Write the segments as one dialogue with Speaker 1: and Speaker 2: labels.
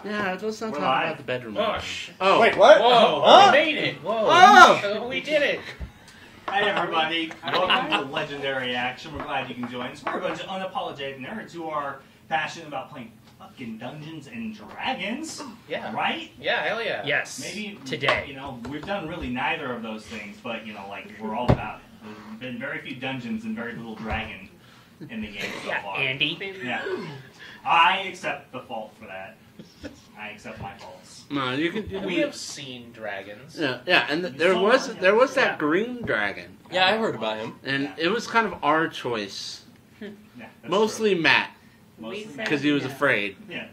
Speaker 1: Yeah, let's not talk about the bedroom.
Speaker 2: Oh,
Speaker 1: wait,
Speaker 2: what?
Speaker 3: Whoa, we made it. Whoa.
Speaker 1: Oh!
Speaker 3: We did it.
Speaker 4: Hi, everybody. Welcome to Legendary Action. We're glad you can join us. We're a bunch of unapologetic nerds who are passionate about playing fucking Dungeons and Dragons.
Speaker 3: Yeah.
Speaker 4: Right?
Speaker 3: Yeah, hell yeah.
Speaker 5: Yes.
Speaker 4: Maybe
Speaker 5: today.
Speaker 4: You know, we've done really neither of those things, but, you know, like, we're all about it. There's been very few dungeons and very little dragon in the game so far.
Speaker 5: Andy.
Speaker 4: Yeah. I accept the fault for that. I accept my faults.
Speaker 1: No, you can.
Speaker 3: We have seen dragons.
Speaker 1: Yeah, and there was that green dragon.
Speaker 2: Yeah, I heard about him.
Speaker 1: And it was kind of our choice.
Speaker 4: Yeah,
Speaker 1: Mostly
Speaker 4: true.
Speaker 1: Matt,
Speaker 4: Mostly
Speaker 1: because he was afraid.
Speaker 4: Yeah.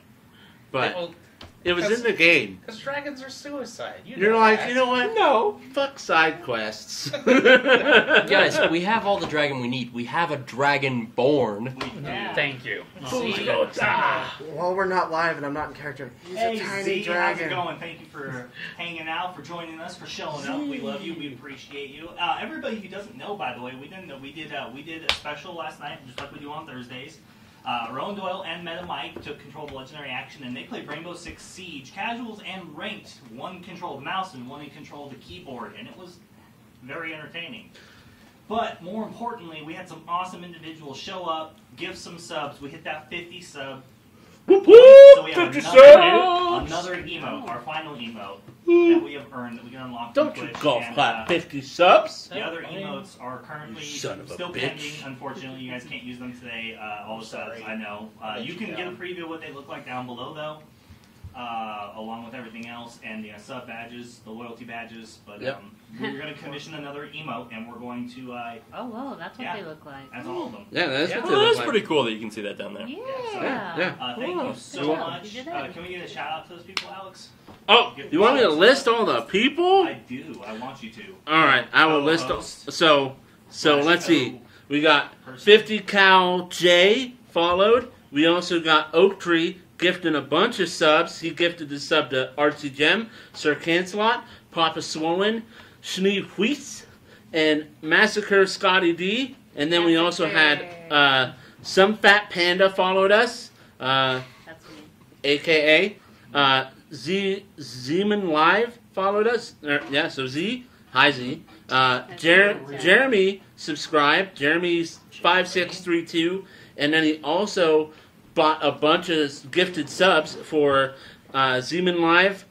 Speaker 1: But it was in the game.
Speaker 3: Because dragons are suicide.
Speaker 1: You're like, you know what? No, fuck side quests.
Speaker 2: Guys, we have all the dragon we need. We have a dragon born.
Speaker 5: Thank you.
Speaker 6: Well, we're not live and I'm not in character. He's
Speaker 4: Hey,
Speaker 6: a tiny
Speaker 4: Z,
Speaker 6: dragon.
Speaker 4: how's it going? Thank you for hanging out, for joining us, for showing up. We love you. We appreciate you. Everybody who doesn't know, by the way, we did a special last night, just like we do on Thursdays. Rowan Doyle and Meta Mike took control of Legendary Action, and they played Rainbow Six Siege, casuals and ranked. One controlled the mouse and one controlled the keyboard, and it was very entertaining. But more importantly, we had some awesome individuals show up, give some subs. We hit that 50 sub. So we have another emote, our final emote that we have earned, that we can unlock.
Speaker 1: Don't you golf clap 50 subs?
Speaker 4: The other emotes are currently still pending. Unfortunately, you guys can't use them today. All the subs, I know. You can get a preview of what they look like down below, though, along with everything else, and the sub badges, the loyalty badges. But we're going to commission another emote, and we're going to.
Speaker 7: Oh, whoa, that's what they look like.
Speaker 4: That's all of them.
Speaker 1: Yeah, that's what they
Speaker 2: Well,
Speaker 1: look
Speaker 2: that's
Speaker 1: like.
Speaker 2: pretty cool that you can see that down there.
Speaker 7: Yeah.
Speaker 4: Thank you so much. Can we get a shout out to those people, Alex?
Speaker 1: Oh, you want me to list all the people?
Speaker 4: I do. I want you to.
Speaker 1: All right, I will list. So let's see. We got 50 Cal J followed. We also got Oak Tree gifting a bunch of subs. He gifted the sub to Artsy Gem, Sir Cancelot, Papa Swollen, Schnee Huis, and Massacre Scotty D. And then we also had Some Fat Panda followed us,
Speaker 7: That's me.
Speaker 1: a.k.a. Zeman Live followed us. So Z. Hi, Z. Jeremy subscribed. Jeremy's 5632. And then he also bought a bunch of gifted subs for Zeman Live,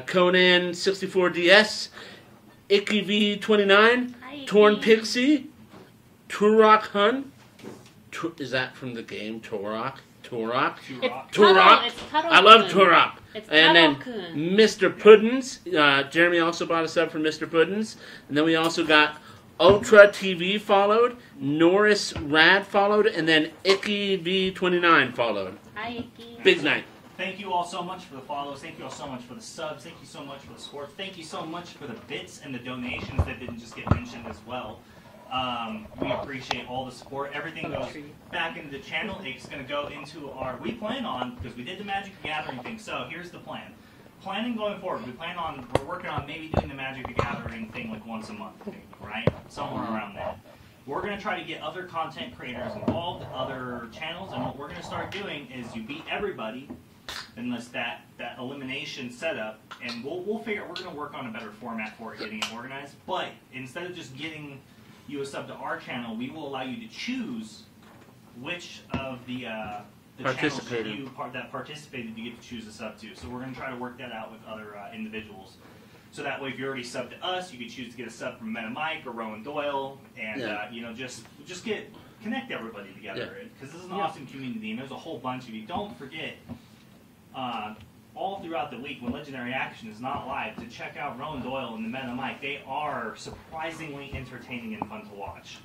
Speaker 1: Conan 64DS, Icky V29, Torn Pixie, Turok Hun. Is that from the game Turok? Turok. I love Turok. And then Mr. Puddins. Jeremy also bought a sub from Mr. Puddins. And then we also got Ultra TV followed, Norris Rad followed, and then Icky V29 followed.
Speaker 7: Hi, Icky.
Speaker 1: Big night.
Speaker 4: Thank you all so much for the follows. Thank you all so much for the subs. Thank you so much for the support. Thank you so much for the bits and the donations that didn't just get mentioned as well. We appreciate all the support. Everything goes back into the channel. It's going to go into our... We plan on, because we did the Magic the Gathering thing, so here's the plan. Planning going forward, we're working on maybe doing the Magic the Gathering thing like once a month, maybe, right? Somewhere around that. We're going to try to get other content creators involved, other channels, and what we're going to start doing is you beat everybody, unless that elimination setup, and we'll figure, we're going to work on a better format for it, getting it organized, but instead of just getting you a sub to our channel, we will allow you to choose which of the channels that participated you get to choose a sub to. So we're going to try to work that out with other individuals. So that way, if you're already subbed to us, you could choose to get a sub from Meta Mike or Rowan Doyle, and just connect everybody together. Because this is an awesome community, and there's a whole bunch of you. Don't forget, all throughout the week when Legendary Action is not live, to check out Rowan Doyle and the Meta Mike. They are surprisingly entertaining and fun to watch.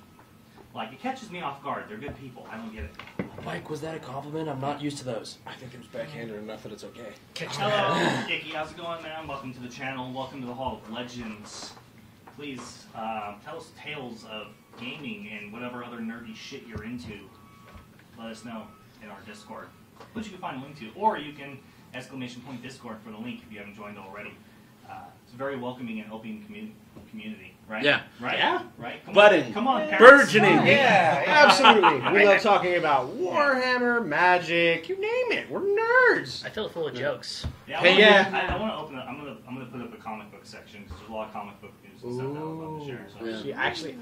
Speaker 4: Like, it catches me off guard. They're good people. I don't get it.
Speaker 2: Mike, was that a compliment? I'm not used to those.
Speaker 6: I think it was backhanded enough that it's okay.
Speaker 4: Hello, Dickie. How's it going, man? Welcome to the channel. Welcome to the Hall of Legends. Please tell us tales of gaming and whatever other nerdy shit you're into. Let us know in our Discord, which you can find a link to. Or you can !Discord for the link if you haven't joined already. It's a very welcoming and open community. Right?
Speaker 1: Yeah.
Speaker 4: Right?
Speaker 3: Yeah.
Speaker 4: Right?
Speaker 1: Budding.
Speaker 4: Come on, parents.
Speaker 1: Burgeoning.
Speaker 3: Yeah,
Speaker 6: Absolutely. We love talking about Warhammer, Magic, you name it. We're nerds.
Speaker 3: I feel full of jokes.
Speaker 4: Yeah,
Speaker 1: Hey,
Speaker 4: I want to open up. I'm gonna put up a comic book section because there's a lot of comic book news and stuff that I would love to share. So.
Speaker 1: Yeah.
Speaker 6: Yeah, actually,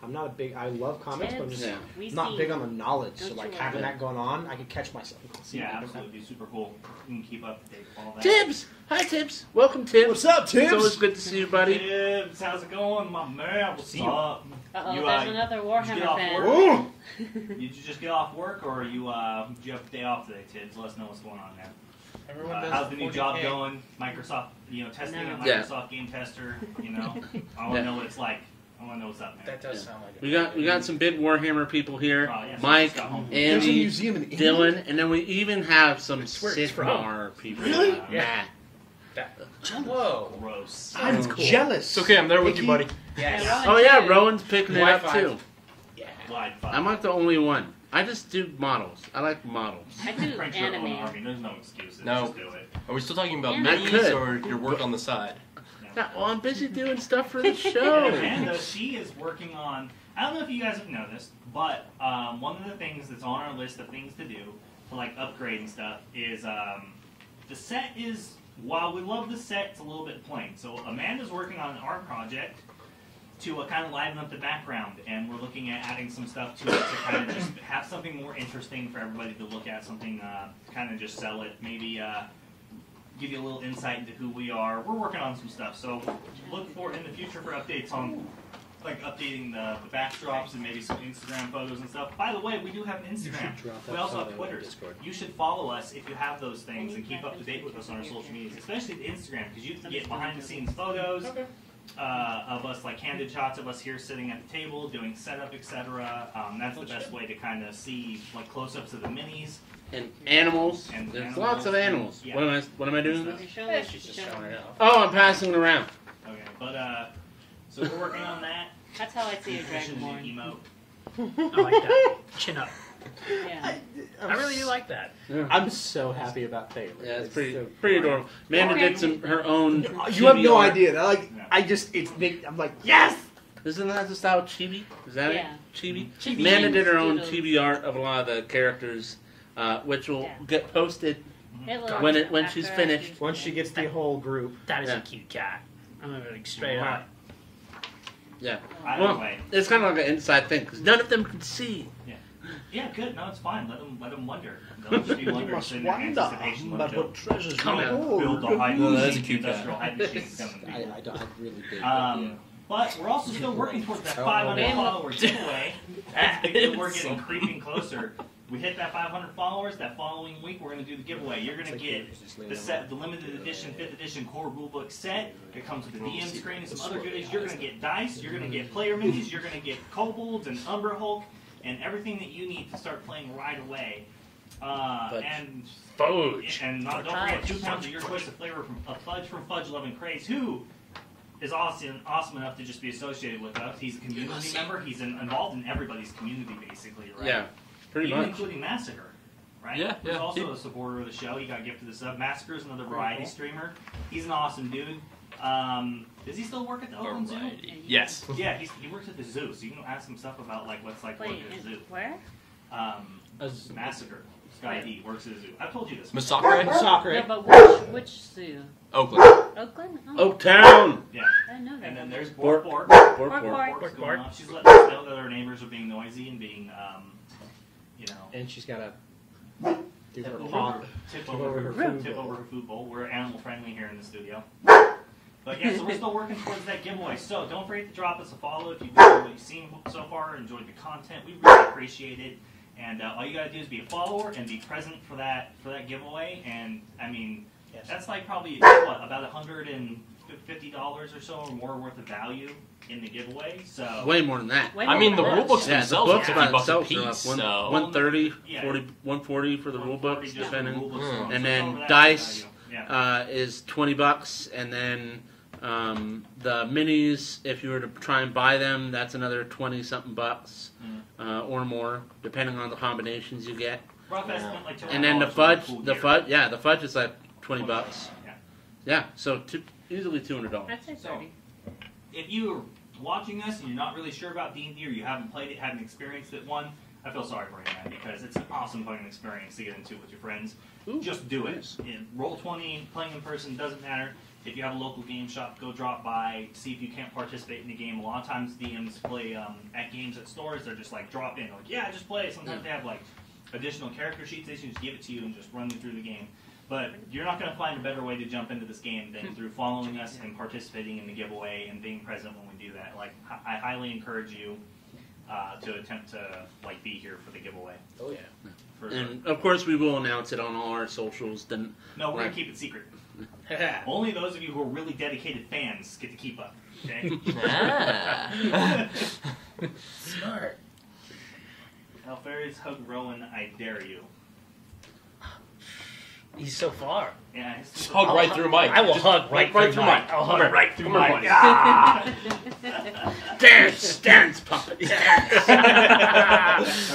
Speaker 6: I'm not a big. I love comics, but I'm just
Speaker 1: Yeah.
Speaker 7: We
Speaker 6: not
Speaker 7: see-
Speaker 6: big on the knowledge. So
Speaker 7: Don't
Speaker 6: like
Speaker 7: you
Speaker 6: having
Speaker 7: worry.
Speaker 6: that going on, I could catch myself.
Speaker 4: Yeah, absolutely, super cool. You can keep up to date with all that.
Speaker 1: Tibbs! Hi, Tibbs. Welcome, Tibbs.
Speaker 6: What's up, Tibbs?
Speaker 1: It's always good to see you, buddy.
Speaker 4: Tibbs, how's it going, my man? What's up?
Speaker 7: Uh-oh,
Speaker 4: You,
Speaker 7: there's another
Speaker 4: get
Speaker 7: Warhammer
Speaker 4: off
Speaker 7: fan.
Speaker 4: work? Did you just get off work, or did you have a day off today, Tibbs? Let us know what's going on there.
Speaker 3: Everyone does
Speaker 4: How's the new
Speaker 3: 40K.
Speaker 4: job going? Microsoft, testing at
Speaker 7: No.
Speaker 1: Yeah.
Speaker 4: Microsoft Game Tester. I want to know what it's like. I want to know what's up, man.
Speaker 3: That does sound like it.
Speaker 1: We got some big Warhammer people here.
Speaker 4: Oh, yeah, so
Speaker 1: Mike,
Speaker 4: just got home.
Speaker 6: There's a
Speaker 1: Andy,
Speaker 6: museum in England.
Speaker 1: Dylan, and then we even have some
Speaker 3: That's where it's from.
Speaker 1: Sigmar people.
Speaker 6: Really?
Speaker 3: Yeah. Whoa.
Speaker 4: Gross.
Speaker 6: I'm
Speaker 1: Cool.
Speaker 6: jealous.
Speaker 2: It's okay, I'm there with you, buddy.
Speaker 3: Yes.
Speaker 7: Yeah,
Speaker 1: Oh yeah, Rowan's picking it up
Speaker 3: Wi-Fi.
Speaker 1: too.
Speaker 4: Wide five.
Speaker 1: I'm not the only one. I just do models. I like models.
Speaker 7: I do
Speaker 4: Print your own
Speaker 7: anime.
Speaker 4: army. There's no excuses.
Speaker 2: No.
Speaker 4: Just do it.
Speaker 2: Are we still talking about
Speaker 7: Yeah.
Speaker 1: I
Speaker 2: minis
Speaker 1: could.
Speaker 2: or your work on the side?
Speaker 1: Yeah, well, I'm busy doing stuff for the
Speaker 4: And
Speaker 1: show.
Speaker 4: Amanda, she is working on. I don't know if you guys have noticed, but one of the things that's on our list of things to do to like upgrade and stuff is the set is. While we love the set, it's a little bit plain. So Amanda's working on an art project to kind of liven up the background, and we're looking at adding some stuff to it to kind of just have something more interesting for everybody to look at. Something kind of just sell it, maybe give you a little insight into who we are. We're working on some stuff, so look for in the future for updates on like updating the backdrops and maybe some Instagram photos and stuff. By the way, we do have an Instagram. We also have Twitters. You should follow us if you have those things and keep up to date with us on our social medias, especially the Instagram, because you can get behind the scenes photos of us, like candid shots of us here sitting at the table doing setup, etc. That's the best way to kind of see like close-ups of the minis.
Speaker 1: And animals.
Speaker 4: And
Speaker 1: There's
Speaker 4: animals.
Speaker 1: lots of animals.
Speaker 4: Yeah.
Speaker 1: What am I doing?
Speaker 7: You're showing
Speaker 3: Yeah,
Speaker 7: us-
Speaker 3: she's just
Speaker 7: showing
Speaker 3: showing
Speaker 7: us.
Speaker 3: it off.
Speaker 1: Oh, I'm passing it around.
Speaker 4: Okay, but so we're working on that.
Speaker 7: That's how I see a
Speaker 4: Vision
Speaker 7: Dragonborn.
Speaker 4: emote.
Speaker 3: I like that. Chin up.
Speaker 7: Yeah.
Speaker 3: I really do like that.
Speaker 6: I'm so happy about Taylor.
Speaker 1: Yeah, it's pretty
Speaker 6: so
Speaker 1: pretty
Speaker 6: cool.
Speaker 1: adorable. Amanda did her own.
Speaker 6: You have no
Speaker 1: chibi art.
Speaker 6: idea.
Speaker 4: Yeah.
Speaker 6: I just, it's big. I'm like, yes!
Speaker 1: Isn't that the style chibi? Is that
Speaker 7: Yeah.
Speaker 1: it? Chibi?
Speaker 7: Chibi.
Speaker 1: Amanda did her own
Speaker 7: Doodles.
Speaker 1: chibi art of a lot of the characters, which will
Speaker 7: Yeah.
Speaker 1: get posted
Speaker 7: It looks
Speaker 1: when she's
Speaker 7: after
Speaker 1: finished.
Speaker 6: Once she gets the whole group.
Speaker 3: That is
Speaker 1: Yeah.
Speaker 3: a cute cat. I'm gonna be like straight
Speaker 1: Wow.
Speaker 3: up.
Speaker 1: Yeah.
Speaker 4: Either
Speaker 1: Well,
Speaker 4: way.
Speaker 1: it's kind of like an inside thing because none of them can see.
Speaker 4: Yeah, good. No, it's fine. Let them wonder. They'll just be
Speaker 6: You
Speaker 4: wondering
Speaker 6: must
Speaker 4: in
Speaker 6: wonder
Speaker 4: anticipation
Speaker 6: about
Speaker 4: when
Speaker 6: what treasures
Speaker 4: come
Speaker 6: we
Speaker 4: and
Speaker 6: hold.
Speaker 4: build the hide
Speaker 2: No, that is a
Speaker 4: machine,
Speaker 2: cute
Speaker 4: industrial
Speaker 2: guy.
Speaker 4: hide machine is coming.
Speaker 6: I really did.
Speaker 4: But we're also still working towards that
Speaker 6: Oh,
Speaker 4: 500
Speaker 7: wow.
Speaker 4: follower giveaway.
Speaker 2: That
Speaker 4: We're
Speaker 2: is
Speaker 4: getting
Speaker 2: so
Speaker 4: creeping closer. We hit that 500 followers. That following week, we're going to do the giveaway. You're going to get the set, the limited edition 5th edition core rulebook set. It comes with a DM screen and some other goodies. You're going to get dice. You're going to get player minis. You're going to get kobolds and Umbra Hulk and everything that you need to start playing right away. And
Speaker 1: Fudge.
Speaker 4: don't forget 2 pounds of your choice of flavor from a fudge from Fudge Loving Craze, who is awesome enough to just be associated with us. He's a community member. He's involved in everybody's community, basically, right?
Speaker 1: Yeah, pretty
Speaker 4: Even
Speaker 1: much.
Speaker 4: including Massacre, right?
Speaker 2: Yeah,
Speaker 4: He's
Speaker 2: yeah.
Speaker 4: also a supporter of the show. He got gifted the sub. Massacre is another variety streamer. He's an awesome dude. Does he still work at the Oakland Zoo?
Speaker 2: Variety. Yes.
Speaker 4: Yeah, he works at the zoo, so you can ask him stuff about like what's like
Speaker 7: Wait,
Speaker 4: working at the zoo.
Speaker 7: where?
Speaker 4: Massacre. Sky D works at the zoo. I've told you this.
Speaker 2: Masakre?
Speaker 6: Soccer.
Speaker 7: Yeah, but which zoo?
Speaker 2: Oakland.
Speaker 7: Oakland? Oh,
Speaker 1: Oaktown.
Speaker 4: Yeah.
Speaker 7: I didn't know that.
Speaker 4: And then there's
Speaker 7: Bork.
Speaker 4: Bork.
Speaker 1: Bork,
Speaker 7: Bork,
Speaker 1: bork.
Speaker 7: bork.
Speaker 4: Bork's
Speaker 3: Bork,
Speaker 4: going
Speaker 3: bork.
Speaker 4: on. She's letting us know that our neighbors are being noisy and being,
Speaker 6: And she's got to do her
Speaker 4: tip
Speaker 6: paw.
Speaker 4: over, tip
Speaker 6: Tip
Speaker 4: over
Speaker 6: over her
Speaker 4: her
Speaker 6: food
Speaker 4: tip
Speaker 6: bowl.
Speaker 4: over her food bowl. We're animal friendly here in the studio. But yeah, so we're still working towards that giveaway. So don't forget to drop us a follow if you've enjoyed what you've seen so far, enjoyed the content. We really appreciate it. And all you gotta do is be a follower and be present for that giveaway. And I mean, that's like probably what, about $150 or so or more worth of value in the giveaway. So
Speaker 1: Way more than that.
Speaker 7: Way
Speaker 2: I mean, the
Speaker 7: more
Speaker 2: rule books
Speaker 1: Yeah, the
Speaker 2: themselves are
Speaker 1: books by
Speaker 2: 50 bucks a
Speaker 1: themselves are
Speaker 2: piece,
Speaker 1: like
Speaker 2: so...
Speaker 1: 130,
Speaker 4: Yeah.
Speaker 1: 40, 140 for the rule
Speaker 4: 140
Speaker 1: books,
Speaker 4: just for the
Speaker 1: depending.
Speaker 4: rule books
Speaker 2: Mm.
Speaker 4: alone.
Speaker 1: And
Speaker 4: So
Speaker 1: then
Speaker 4: some of that
Speaker 1: dice,
Speaker 4: value. Yeah.
Speaker 1: is $20, and then the minis, if you were to try and buy them, that's another 20 something bucks or more, depending on the combinations you get.
Speaker 4: Rough estimate, like $200
Speaker 1: And then the
Speaker 4: for
Speaker 1: fudge,
Speaker 4: full
Speaker 1: the
Speaker 4: gear.
Speaker 1: fudge is like 20 bucks.
Speaker 4: Yeah.
Speaker 1: Yeah, so easily $200.
Speaker 7: I'd say
Speaker 4: So,
Speaker 7: 30.
Speaker 4: if you watching this and you're not really sure about D&D or you haven't played it, haven't experienced it, I feel sorry for you, man, because it's an awesome fucking experience to get into with your friends. Just do it. Roll20, playing in person, doesn't matter. If you have a local game shop, go drop by, see if you can't participate in the game. A lot of times DMs play at games at stores, they're just like, drop in. Like, yeah, just play. Sometimes they have like additional character sheets, they just give it to you and just run you through the game. But you're not going to find a better way to jump into this game than through following us and participating in the giveaway and being present when we do that. Like, I highly encourage you to attempt to like be here for the giveaway.
Speaker 3: Oh yeah.
Speaker 1: And of course, we will announce it on all our socials. Then
Speaker 4: no, we're gonna keep it secret. Only those of you who are really dedicated fans get to keep up. Okay.
Speaker 3: Smart.
Speaker 4: Alfarius, hug Rowan, I dare you.
Speaker 3: He's so far.
Speaker 4: Yeah.
Speaker 2: Just hug right through Mike.
Speaker 3: I will
Speaker 2: Just
Speaker 3: hug right through Mike. I'll hug right through Mike.
Speaker 1: Dance, puppet.
Speaker 4: There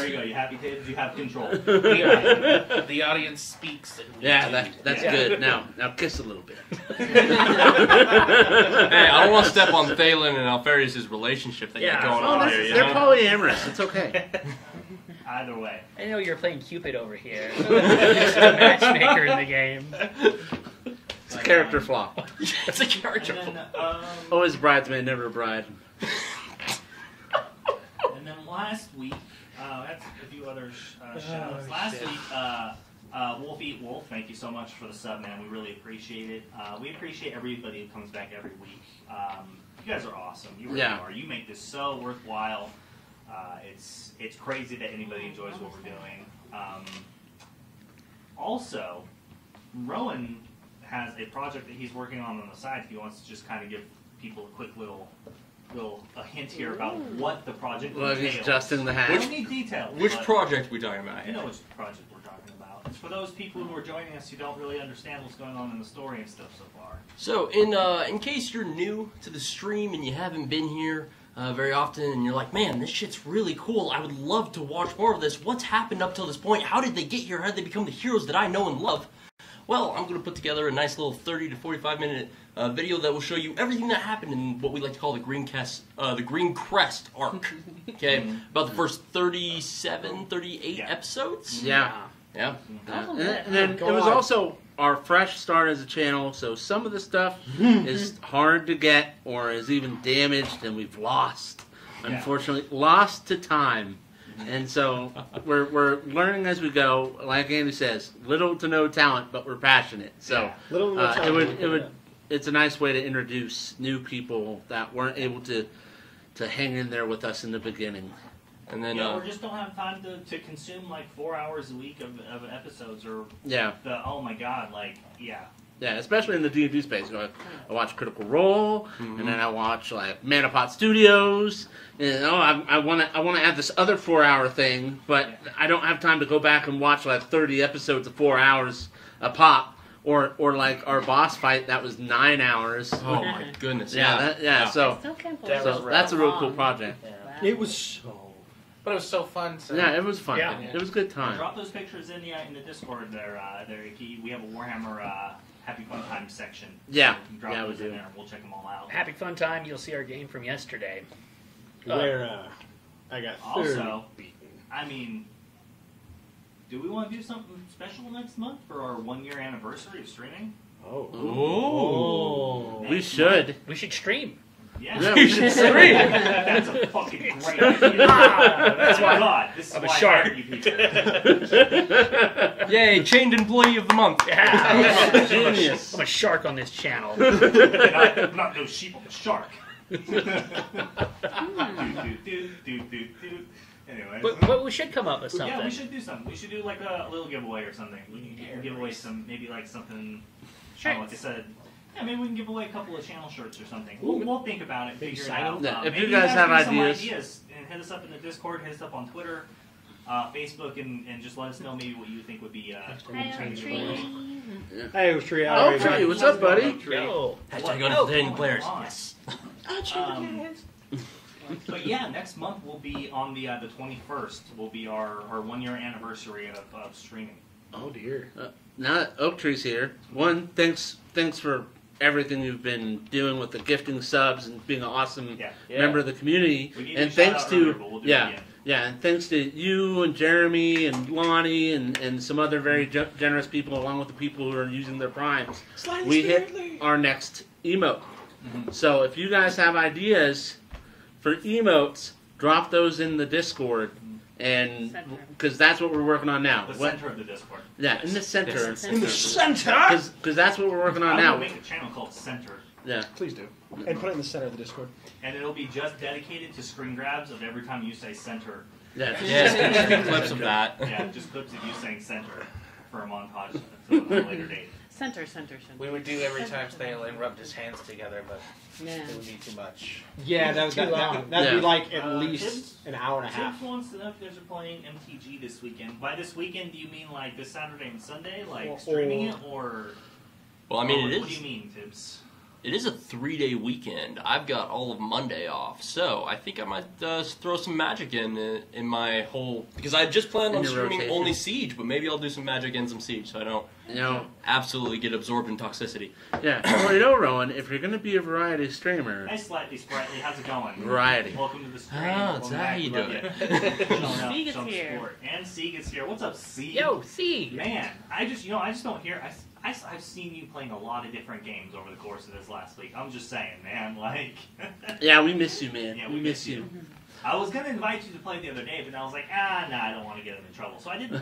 Speaker 4: you go. You happy, Tibbs? You have control.
Speaker 6: The audience speaks.
Speaker 1: Yeah, that's good. Now kiss a little bit.
Speaker 2: Hey, I don't want to step on Thalen and Alfarius' relationship that you got going on here.
Speaker 1: They're polyamorous. It's okay.
Speaker 4: Either way.
Speaker 3: I know you're playing Cupid over here. Just a matchmaker in the game.
Speaker 1: It's a character flaw.
Speaker 2: It's a character.
Speaker 4: And then,
Speaker 1: Always a bridesmaid, never a bride.
Speaker 4: and then last week, that's a few other shout-outs. Last week, Wolf Eat Wolf, thank you so much for the sub, man. We really appreciate it. We appreciate everybody who comes back every week. You guys are awesome. You really are. You make this so worthwhile. It's crazy that anybody enjoys what we're doing. Also, Rowan has a project that he's working on the side. If he wants to just kind of give people a quick little hint here about what the project entails.
Speaker 1: He's adjusting the hat.
Speaker 4: I don't need details.
Speaker 2: Which project are we talking about?
Speaker 4: You know which project we're talking about. It's for those people who are joining us who don't really understand what's going on in the story and stuff so far.
Speaker 2: So, in case you're new to the stream and you haven't been here very often, and you're like, man, this shit's really cool. I would love to watch more of this. What's happened up till this point? How did they get here? How did they become the heroes that I know and love? Well, I'm going to put together a nice little 30 to 45 minute video that will show you everything that happened in what we like to call the Green Crest arc. Okay, about the first 37, 38 episodes.
Speaker 1: Yeah. And then it was also our fresh start as a channel, so some of the stuff is hard to get or is even damaged, and we've lost. Unfortunately, lost to time. And so we're learning as we go. Like Andy says, little to no talent, but we're passionate. So
Speaker 6: Little to no talent.
Speaker 1: it's a nice way to introduce new people that weren't able to hang in there with us in the beginning.
Speaker 2: And then
Speaker 4: we just don't have time to consume like 4 hours a week of episodes or oh my god,
Speaker 1: especially in the D&D space. I watch Critical Role, and then I watch like Manapot Studios. And I want to add this other 4 hour thing, but I don't have time to go back and watch like 30 episodes of 4 hours a pop. Or like our boss fight that was 9 hours.
Speaker 2: Oh my goodness!
Speaker 1: So
Speaker 7: I still can't believe
Speaker 1: that's a real cool project.
Speaker 6: Yeah. It was but it was so fun. So.
Speaker 1: Yeah, it was fun.
Speaker 3: Yeah.
Speaker 1: It was a good time.
Speaker 4: Drop those pictures in the Discord there. We have a Warhammer Happy Fun Time section.
Speaker 1: Yeah,
Speaker 4: so you can drop those in there. We'll check them all out.
Speaker 3: Happy Fun Time, you'll see our game from yesterday.
Speaker 6: Where I got 30
Speaker 4: also,
Speaker 6: beaten.
Speaker 4: I mean, do we want to do something special next month for our 1 year anniversary of streaming?
Speaker 1: We should.
Speaker 3: We should stream.
Speaker 4: Yeah,
Speaker 1: we should stream.
Speaker 4: That's a fucking great idea. That's why God. This is
Speaker 3: I'm a
Speaker 4: why I
Speaker 3: shark.
Speaker 4: hired you people.
Speaker 2: Yay, chained employee of the month.
Speaker 3: Yeah.
Speaker 1: Genius.
Speaker 3: I'm a shark on this channel.
Speaker 4: not no sheep, I'm a shark. Anyway.
Speaker 3: But we should come up with something.
Speaker 4: Yeah, we should do something. We should do like a little giveaway or something. We can give away some, maybe like something.
Speaker 3: Shirts.
Speaker 4: Like I said, yeah, maybe we can give away a couple of channel shirts or something. We'll think about it, figure it out.
Speaker 1: Yeah, if
Speaker 4: maybe
Speaker 1: you guys have
Speaker 4: some
Speaker 1: ideas,
Speaker 4: and hit us up in the Discord, hit us up on Twitter, Facebook, and just let us know maybe what you think would be.
Speaker 6: Hey, Tree.
Speaker 1: Oh, Tree, what's up, buddy?
Speaker 3: Yo.
Speaker 2: Hashtag entertaining players.
Speaker 4: Yes. But yeah, next month will be on the 21st. Will be our 1 year anniversary of streaming.
Speaker 6: Oh dear.
Speaker 1: Now that Oak Tree's here, one, thanks for everything you've been doing with the gifting subs and being an awesome
Speaker 6: Yeah.
Speaker 1: member of the community.
Speaker 4: We gave
Speaker 1: And
Speaker 4: you a
Speaker 1: thanks
Speaker 4: shout-out
Speaker 1: to
Speaker 4: earlier, but we'll do it again.
Speaker 1: and thanks to you and Jeremy and Lonnie and some other very generous people, along with the people who are using their primes, we hit our next emote. So if you guys have ideas for emotes, drop those in the Discord, and because that's what we're working on now.
Speaker 4: The center of the Discord.
Speaker 1: Yeah, in the center.
Speaker 6: In the center.
Speaker 1: Because that's what we're working on
Speaker 4: I'm
Speaker 1: now.
Speaker 4: gonna make a channel called Center.
Speaker 1: Yeah.
Speaker 6: Please do. And put it in the center of the Discord.
Speaker 4: And it'll be just dedicated to screen grabs of every time you say center.
Speaker 1: Yeah.
Speaker 2: Yeah, clips of that.
Speaker 4: Yeah, just clips of you saying center for a montage at a later date.
Speaker 7: Center.
Speaker 5: We would do every time Stanley rubbed his hands together, but
Speaker 7: Yeah.
Speaker 5: it would be too much.
Speaker 6: Yeah, that'd be like at least
Speaker 4: Tibbs-
Speaker 6: an hour and a half.
Speaker 4: Tibbs wants to know if you guys are playing MTG this weekend. By this weekend, do you mean like this Saturday and Sunday, like streaming it, or?
Speaker 2: Well, I mean,
Speaker 4: or
Speaker 2: it
Speaker 4: what do
Speaker 2: is.
Speaker 4: you mean, Tibbs?
Speaker 2: It is a 3-day weekend. I've got all of Monday off, so I think I might throw some Magic in my whole, because I just planned
Speaker 1: In
Speaker 2: on
Speaker 1: your
Speaker 2: streaming
Speaker 1: rotation.
Speaker 2: only Siege, but maybe I'll do some Magic and some Siege, so I don't
Speaker 1: You know,
Speaker 2: absolutely get absorbed in toxicity.
Speaker 1: yeah. Well, you know, Rowan, if you're going to be a variety streamer,
Speaker 4: Hi, Slightly Sprightly. How's it going?
Speaker 1: variety.
Speaker 4: Welcome to the stream.
Speaker 2: Ah, it's
Speaker 4: Welcome
Speaker 2: how
Speaker 4: back.
Speaker 2: you
Speaker 4: Love
Speaker 2: do it.
Speaker 4: Showing up,
Speaker 7: Sieg is
Speaker 4: showing
Speaker 7: here.
Speaker 4: support. And Sieg is here. What's up, Sieg?
Speaker 5: Yo, see.
Speaker 4: Man, I just don't hear. I've seen you playing a lot of different games over the course of this last week. I'm just saying, man. Like,
Speaker 1: Yeah, we miss you, man.
Speaker 4: Yeah,
Speaker 1: we miss you.
Speaker 4: I was gonna invite you to play the other day, but I was like, I don't want to get him in trouble, so I didn't.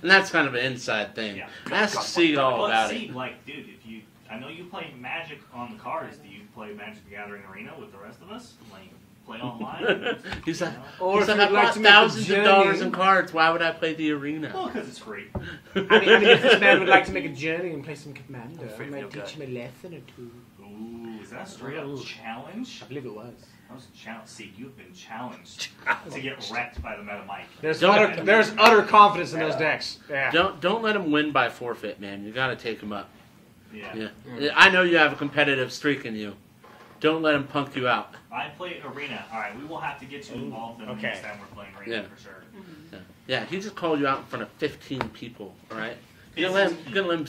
Speaker 1: And that's kind of an inside thing.
Speaker 4: Yeah.
Speaker 1: Ask Sieg all
Speaker 4: But
Speaker 1: about
Speaker 4: Sieg,
Speaker 1: it.
Speaker 4: like, dude, I know you play Magic on the cards. Do you play Magic the Gathering Arena with the rest of us? Like, play online?
Speaker 1: He's like,
Speaker 6: Or
Speaker 1: he's
Speaker 6: if
Speaker 1: like, I
Speaker 6: you'd like
Speaker 1: bought
Speaker 6: to make a
Speaker 1: thousands of dollars
Speaker 6: journey.
Speaker 1: in cards. Why would I play the arena?
Speaker 4: Well, because it's free.
Speaker 6: I mean, if this man would like to make a journey and play some Commander, I
Speaker 5: Feel
Speaker 6: might
Speaker 5: good.
Speaker 6: teach him a lesson or two.
Speaker 4: Ooh, is that a straight up challenge?
Speaker 6: I believe it was.
Speaker 4: That was a challenge. See, you've been challenged to get wrecked by the meta mic.
Speaker 6: There's
Speaker 1: Don't-
Speaker 6: utter confidence in those decks. Yeah.
Speaker 1: Don't let him win by forfeit, man. You got to take him up.
Speaker 4: Yeah.
Speaker 1: Yeah. I know you have a competitive streak in you. Don't let him punk you out.
Speaker 4: I play Arena. All right, we will have to get you involved in the next time we're playing Arena
Speaker 1: Yeah.
Speaker 4: for sure.
Speaker 1: Yeah, he just called you out in front of 15 people. All right. You gonna let him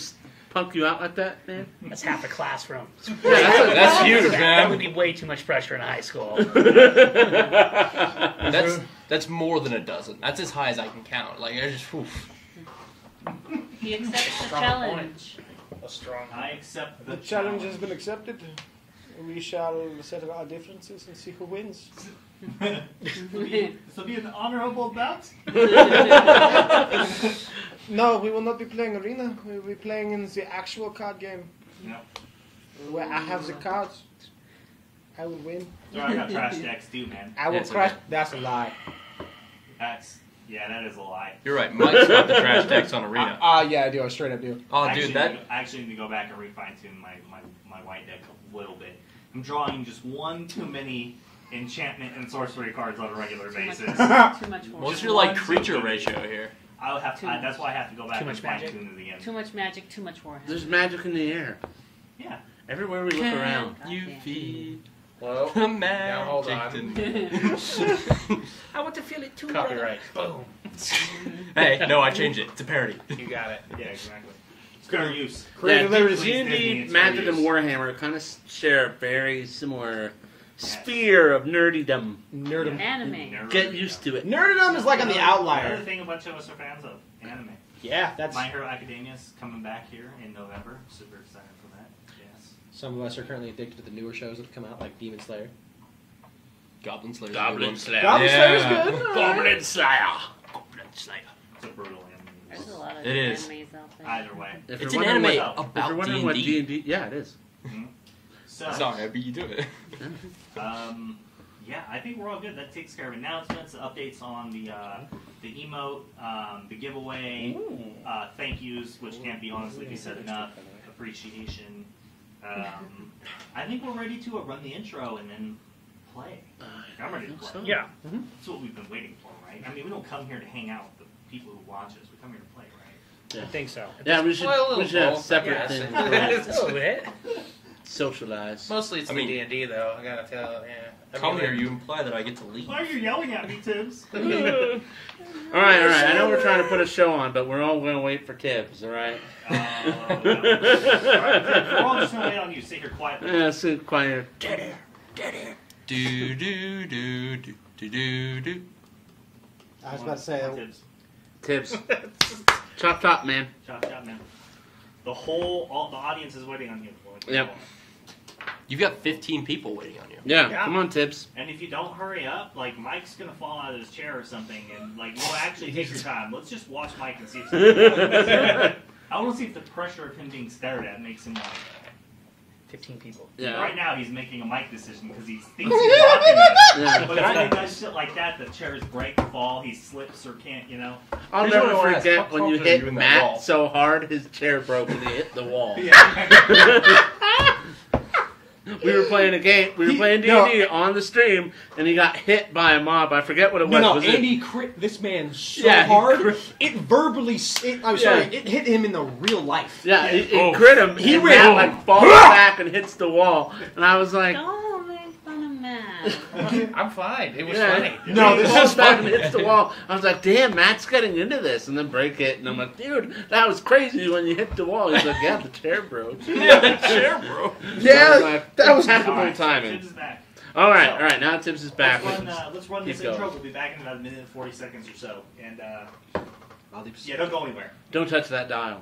Speaker 1: punk you out like that, man?
Speaker 3: That's half a classroom.
Speaker 2: That's huge,
Speaker 3: That
Speaker 2: man.
Speaker 3: would be way too much pressure in high school.
Speaker 2: That's more than a dozen. That's as high as I can count. Like, I just, oof.
Speaker 7: He accepts the
Speaker 5: Strong
Speaker 7: challenge.
Speaker 5: A strong.
Speaker 4: I accept
Speaker 6: The challenge has been accepted. We shall settle our differences and see who wins.
Speaker 4: This will be an honorable bout.
Speaker 6: No, we will not be playing Arena. We will be playing in the actual card game.
Speaker 4: No.
Speaker 6: Where I have the cards. I will win.
Speaker 4: So I got trash decks too, man.
Speaker 6: I will
Speaker 2: That's
Speaker 6: crash.
Speaker 2: okay.
Speaker 6: That's a lie.
Speaker 4: That is a lie.
Speaker 2: You're right. Mike's got the trash decks on Arena.
Speaker 6: Yeah, I do. I straight up do.
Speaker 2: Oh,
Speaker 4: I
Speaker 2: dude,
Speaker 4: actually need to go back and refine tune my white deck a little bit. I'm drawing just one too many enchantment and sorcery cards on a regular basis.
Speaker 7: Too much more.
Speaker 2: what's your, like, creature ratio here?
Speaker 4: I'll have to, that's why I have to go back
Speaker 3: Too
Speaker 4: and
Speaker 3: much
Speaker 4: fine
Speaker 3: magic?
Speaker 4: tune it again.
Speaker 7: Too much magic, too much Warhammer.
Speaker 1: There's magic in the air.
Speaker 4: Yeah.
Speaker 1: Everywhere we look around.
Speaker 7: God
Speaker 2: You
Speaker 7: damn.
Speaker 2: feed
Speaker 5: Well,
Speaker 2: the
Speaker 5: now hold
Speaker 2: magic.
Speaker 5: on.
Speaker 3: I want to feel it too.
Speaker 5: Copyright.
Speaker 3: Boom.
Speaker 2: Hey, no, I changed it. It's a parody.
Speaker 5: You got it.
Speaker 4: Yeah, exactly. It's fair use.
Speaker 1: Yeah,
Speaker 6: Creative liberty.
Speaker 4: Disney,
Speaker 1: D&D,
Speaker 4: it's
Speaker 1: Magic, and
Speaker 4: fair use.
Speaker 1: Warhammer kind of share a very similar sphere of nerdydom.
Speaker 6: Nerdum.
Speaker 7: Anime.
Speaker 1: Get used to it.
Speaker 6: Nerdum is like on the
Speaker 4: Another
Speaker 6: outlier.
Speaker 4: thing a bunch of us are fans of, anime.
Speaker 6: Yeah, that's.
Speaker 4: My Hero Academia is coming back here in November. Super excited for that. Yes.
Speaker 6: Some of us are currently addicted to the newer shows that come out, like Demon Slayer.
Speaker 2: Goblin Slayer.
Speaker 1: Goblin Slayer.
Speaker 6: Goblin
Speaker 2: Yeah.
Speaker 6: Slayer's good.
Speaker 1: Goblin Slayer. Goblin Slayer.
Speaker 4: It's a brutal anime.
Speaker 7: There's a lot of
Speaker 2: It is.
Speaker 7: animes out there.
Speaker 4: Either way.
Speaker 1: If
Speaker 2: It's
Speaker 1: you're
Speaker 2: an
Speaker 1: wondering
Speaker 2: anime
Speaker 1: what- if
Speaker 2: about
Speaker 1: you're wondering what
Speaker 2: D&D.
Speaker 1: D&D, yeah, it is.
Speaker 4: So,
Speaker 2: Sorry, I beat you to it.
Speaker 4: yeah, I think we're all good. That takes care of announcements, updates on the emote, the giveaway, thank yous, which can't be honestly be said enough, appreciation. I think we're ready to run the intro and then play. I'm ready to play.
Speaker 1: so.
Speaker 3: Yeah.
Speaker 4: That's what we've been waiting for, right? I mean, we don't come here to hang out with the people who watch us. We come here to play, right?
Speaker 6: I think so.
Speaker 1: Yeah, we should,
Speaker 5: Well, a little
Speaker 1: we should have
Speaker 5: both, I
Speaker 1: separate
Speaker 5: guess.
Speaker 1: things.
Speaker 3: A little bit.
Speaker 1: socialize.
Speaker 5: Mostly it's D&D though. I gotta tell. Yeah.
Speaker 2: Come here, you imply that I get to leave.
Speaker 4: Why are you yelling at me, Tibbs?
Speaker 1: All right. I know we're trying to put a show on, but we're all going to wait for Tibbs. All right.
Speaker 4: All right, we're all just going to wait on you. Sit here quietly.
Speaker 1: Yeah, sit quiet.
Speaker 2: Do do do do do do do.
Speaker 6: I was about to say.
Speaker 4: Tibbs.
Speaker 1: Tibbs. Chop, man.
Speaker 4: Chop, man. The audience is waiting on you.
Speaker 1: Yep.
Speaker 2: You've got 15 people waiting on you.
Speaker 1: Yeah, come on, Tibbs.
Speaker 4: And if you don't hurry up, like, Mike's gonna fall out of his chair or something, and, like, we'll actually take your time. Let's just watch Mike and see if something I want to see if the pressure of him being stared at makes him, like...
Speaker 3: 15 people.
Speaker 1: Yeah.
Speaker 4: Right now, he's making a Mike decision because he thinks he's blocking it.
Speaker 1: Yeah.
Speaker 4: But if he does shit like that, the chairs break, fall, he slips or can't, you know?
Speaker 1: I'll
Speaker 2: Here's
Speaker 1: never
Speaker 2: what I wanna
Speaker 1: forget
Speaker 2: ask. How
Speaker 1: when you
Speaker 2: confident are
Speaker 1: hit
Speaker 2: you in that
Speaker 1: Matt
Speaker 2: wall?
Speaker 1: so hard his chair broke and he hit the wall. We were playing a game. We were playing D&D on the stream, and he got hit by a mob. I forget what it was.
Speaker 6: No,
Speaker 1: Was
Speaker 6: Andy crit this man so
Speaker 1: Yeah, he
Speaker 6: hard, it verbally. I'm sorry,
Speaker 1: Yeah.
Speaker 6: it hit him in the real life.
Speaker 1: Yeah, it crit him.
Speaker 6: He
Speaker 1: and
Speaker 6: ran-
Speaker 1: Matt, like, falls back and hits the wall. And I was like,
Speaker 7: Don't make fun of Matt.
Speaker 5: I'm fine. It was
Speaker 1: yeah.
Speaker 5: funny.
Speaker 6: No,
Speaker 1: He
Speaker 6: this
Speaker 1: falls
Speaker 6: is
Speaker 1: back
Speaker 6: fun.
Speaker 1: and hits the wall. I was like, damn, Matt's getting into this. And then break it. And I'm like, dude, that was crazy when you hit the wall. He's like, yeah, the chair broke.
Speaker 2: Yeah, that chair, bro.
Speaker 6: Yeah, that was
Speaker 1: impeccable
Speaker 4: Alright,
Speaker 1: timing.
Speaker 4: Tibbs is back.
Speaker 1: All right, now Tibbs is back.
Speaker 4: Let's run this
Speaker 1: Keep going.
Speaker 4: intro. We'll be back in about a minute and 40 seconds or so. And,
Speaker 6: I'll leave.
Speaker 4: yeah, don't go anywhere.
Speaker 1: Don't touch that dial.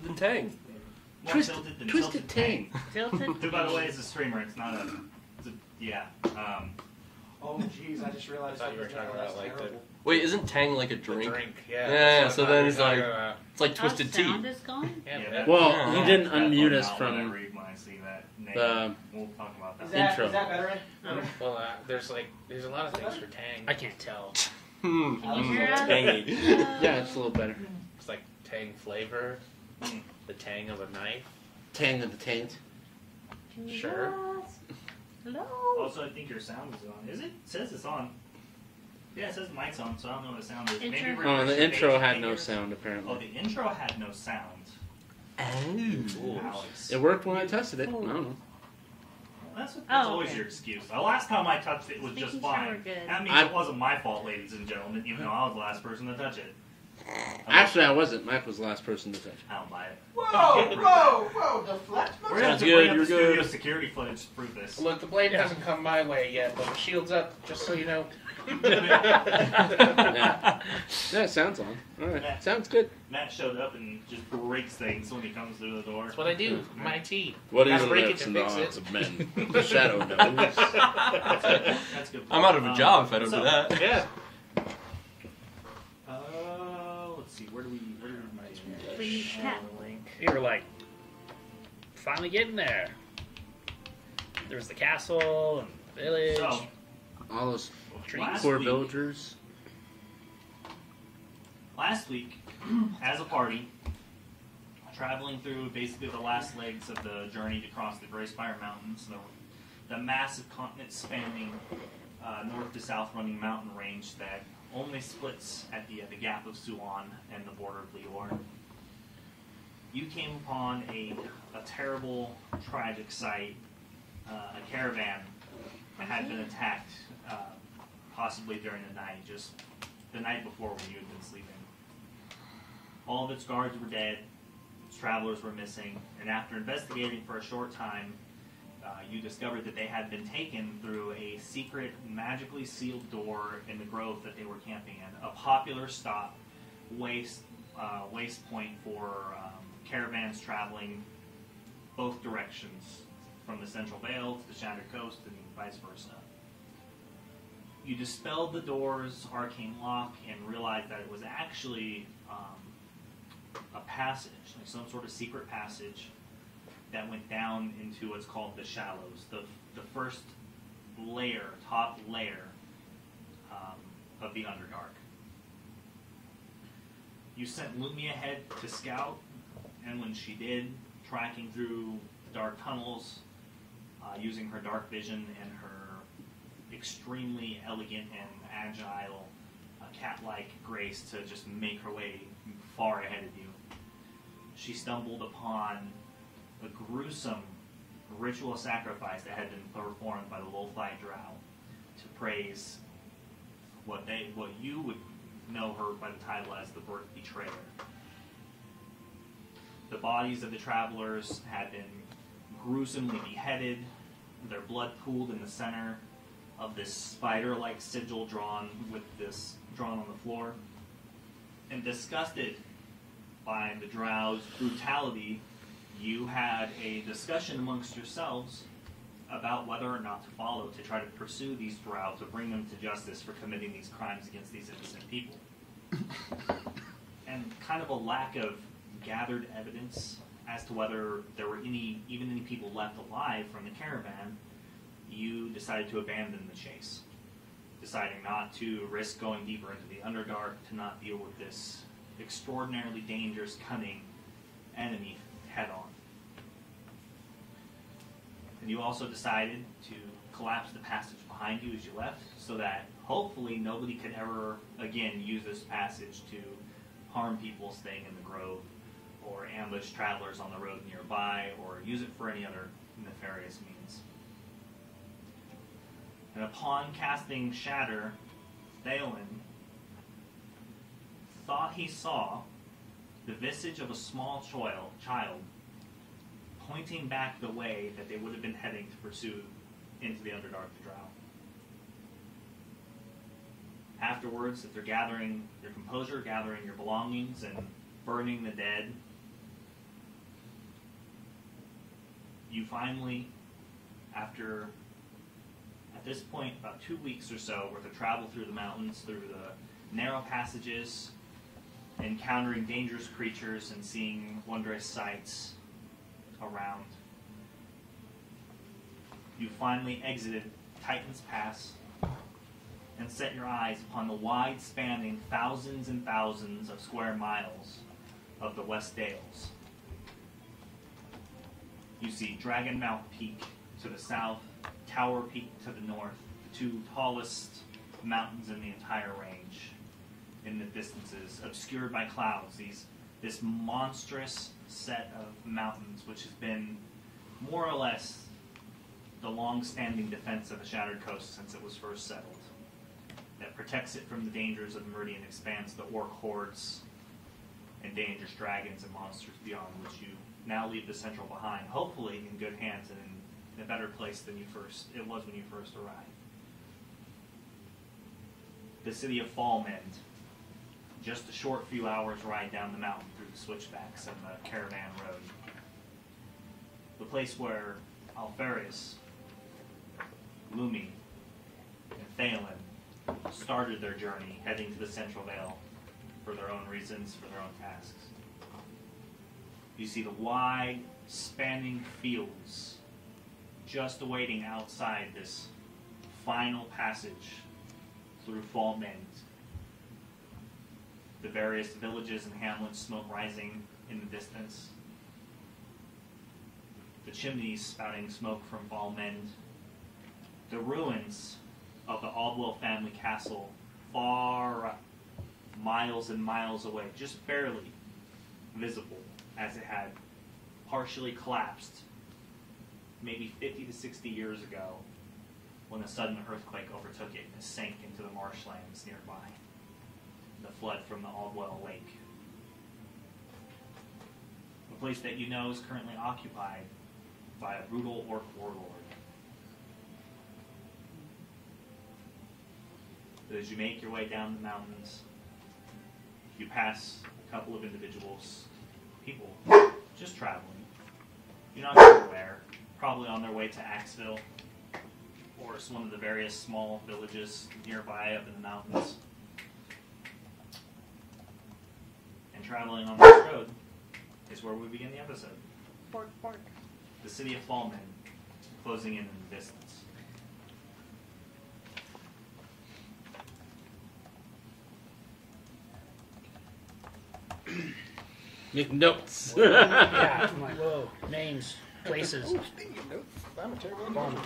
Speaker 2: Than Tang.
Speaker 4: More
Speaker 1: Twisted
Speaker 4: tilted than
Speaker 1: Twisted Tang.
Speaker 7: Tilted.
Speaker 4: Who, by the way, is a streamer. It's not yeah.
Speaker 6: Oh, jeez, I just
Speaker 5: I
Speaker 6: realized.
Speaker 5: thought you were talking about like the
Speaker 2: Wait, isn't Tang like a drink?
Speaker 5: drink.
Speaker 2: Yeah,
Speaker 5: That's
Speaker 2: so
Speaker 5: what I
Speaker 2: then
Speaker 5: thought
Speaker 2: it's
Speaker 5: you were
Speaker 2: like-
Speaker 5: talking about.
Speaker 2: It's like
Speaker 7: Our
Speaker 2: Twisted Tea.
Speaker 7: sound is gone?
Speaker 5: Yeah,
Speaker 4: Yeah,
Speaker 5: but
Speaker 1: Well,
Speaker 2: Yeah.
Speaker 1: he didn't
Speaker 4: That
Speaker 1: unmute
Speaker 4: will
Speaker 1: us
Speaker 4: not when I
Speaker 1: from
Speaker 4: read when I see that name.
Speaker 1: the
Speaker 4: We'll talk about that.
Speaker 6: Is that,
Speaker 1: Intro.
Speaker 6: is that better?
Speaker 5: well, there's a lot of things for Tang.
Speaker 3: I can't tell.
Speaker 2: Hmm.
Speaker 7: Can you hear us?
Speaker 2: Tangy.
Speaker 1: Yeah, it's a little better.
Speaker 5: It's like Tang flavor, the tang of a knife.
Speaker 1: Tang of the taint.
Speaker 7: Can you
Speaker 5: Sure.
Speaker 7: hear us? Hello?
Speaker 4: Also, I think your sound is on. Is it? It says it's on. Yeah, it says the mic's on, so I don't know what the sound is.
Speaker 7: Intro.
Speaker 4: Maybe
Speaker 1: Oh,
Speaker 4: refresh
Speaker 1: the intro
Speaker 4: page
Speaker 1: had
Speaker 4: and
Speaker 1: no
Speaker 4: hear-
Speaker 1: sound
Speaker 4: Oh,
Speaker 1: apparently.
Speaker 4: the intro had no sound.
Speaker 2: Oh.
Speaker 4: Alex.
Speaker 1: It worked when I tested it. I don't know.
Speaker 4: That's
Speaker 7: Oh,
Speaker 4: always
Speaker 7: okay.
Speaker 4: your excuse. The last time I touched it was just
Speaker 7: Making sure
Speaker 4: fine.
Speaker 7: we're good.
Speaker 4: That means
Speaker 1: I-
Speaker 4: it wasn't my fault, ladies and gentlemen, even though I was the last person to touch it.
Speaker 1: Actually, I wasn't. Mike was the last person to touch it.
Speaker 4: I don't buy it.
Speaker 6: Whoa, deflect.
Speaker 4: We're gonna have
Speaker 2: Sounds
Speaker 4: to
Speaker 2: good,
Speaker 4: bring up
Speaker 2: you're
Speaker 4: the studio
Speaker 2: good.
Speaker 4: security footage to prove this.
Speaker 5: Look, the blade hasn't come my way yet, but the shield's up, just so you know.
Speaker 1: Yeah, yeah, it sounds on. All right, sounds good.
Speaker 4: Matt showed up and just breaks things when he comes through the door.
Speaker 5: That's what I do. My tea.
Speaker 1: What
Speaker 5: Gotta
Speaker 1: is the
Speaker 5: break it
Speaker 1: lips
Speaker 5: to
Speaker 1: and the
Speaker 5: fix
Speaker 1: hearts
Speaker 5: it.
Speaker 1: of men? The shadow knows.
Speaker 4: That's good.
Speaker 2: I'm out of a job if I don't
Speaker 4: so,
Speaker 2: do that.
Speaker 5: Yeah.
Speaker 4: Let's see. Where do we
Speaker 7: Free cat.
Speaker 3: We were like, finally getting there. There's the castle and the village.
Speaker 4: So,
Speaker 1: All those
Speaker 4: last
Speaker 1: poor
Speaker 4: week-
Speaker 1: villagers.
Speaker 4: Last week, as a party, traveling through basically the last legs of the journey to cross the Greyspire Mountains, the massive continent spanning north to south running mountain range that only splits at the gap of Suan and the border of Lior. You came upon a terrible, tragic sight. A caravan that had been attacked, possibly during the night, just the night before when you had been sleeping. All of its guards were dead, its travelers were missing, and after investigating for a short time, you discovered that they had been taken through a secret, magically sealed door in the grove that they were camping in. A popular stop, waste point for caravans traveling both directions, from the Central Vale to the Shattered Coast and vice versa. You dispelled the door's arcane lock and realized that it was actually a passage, like some sort of secret passage that went down into what's called the Shallows, the first layer, top layer of the Underdark. You sent Lumi ahead to scout, and when she did, tracking through the dark tunnels, using her dark vision and her extremely elegant and agile, cat-like grace to just make her way far ahead of you. She stumbled upon a gruesome ritual sacrifice that had been performed by the Lolfly Drow to praise what you would know her by the title as the Birth Betrayer. The bodies of the travelers had been gruesomely beheaded, their blood pooled in the center of this spider-like sigil drawn on the floor. And disgusted by the Drow's brutality, you had a discussion amongst yourselves about whether or not to follow, to try to pursue these Drow, to bring them to justice for committing these crimes against these innocent people. And kind of a lack of gathered evidence as to whether there were even any people left alive from the caravan, you decided to abandon the chase, deciding not to risk going deeper into the Underdark, to not deal with this extraordinarily dangerous, cunning enemy head-on. And you also decided to collapse the passage behind you as you left, so that hopefully nobody could ever again use this passage to harm people staying in the grove, or ambush travelers on the road nearby, or use it for any other nefarious means. And upon casting Shatter, Thalin thought he saw the visage of a small child pointing back the way that they would have been heading to pursue into the Underdark the Drow. Afterwards, after gathering your composure, gathering your belongings, and burning the dead, you finally, at this point, about 2 weeks or so worth of travel through the mountains, through the narrow passages, encountering dangerous creatures and seeing wondrous sights around, you finally exited Titan's Pass and set your eyes upon the wide-spanning thousands and thousands of square miles of the West Dales. You see Dragon Mount Peak to the south, Tower Peak to the north, the two tallest mountains in the entire range in the distances, obscured by clouds, this monstrous set of mountains which has been more or less the long-standing defense of the Shattered Coast since it was first settled, that protects it from the dangers of the Meridian Expanse, the orc hordes, and dangerous dragons and monsters beyond, which you now leave the Central behind, hopefully in good hands and in a better place than it was when you first arrived. The city of Fallmend, just a short few hours ride down the mountain through the switchbacks and the caravan road. The place where Alfarius, Lumi, and Thalin started their journey, heading to the Central Vale for their own reasons, for their own tasks. You see the wide, spanning fields just awaiting outside this final passage through Fallmend. The various villages and hamlets, smoke rising in the distance. the chimneys spouting smoke from Fallmend, the ruins of the Aldwell family castle far miles and miles away, just barely visible, as it had partially collapsed maybe 50 to 60 years ago when a sudden earthquake overtook it and sank into the marshlands nearby. The flood from the Aldwell Lake. A place that you know is currently occupied by a brutal orc warlord. But as you make your way down the mountains, you pass a couple of individuals, people, just traveling. You're not sure where. Probably on their way to Axville, or it's one of the various small villages nearby up in the mountains. And traveling on this road is where we begin the episode.
Speaker 7: Pork, pork.
Speaker 4: The city of Fallmend, closing in the distance.
Speaker 1: Make notes.
Speaker 3: Yeah, I'm like, whoa, names, places.
Speaker 6: Speaking of notes, I'm a terrible bomber.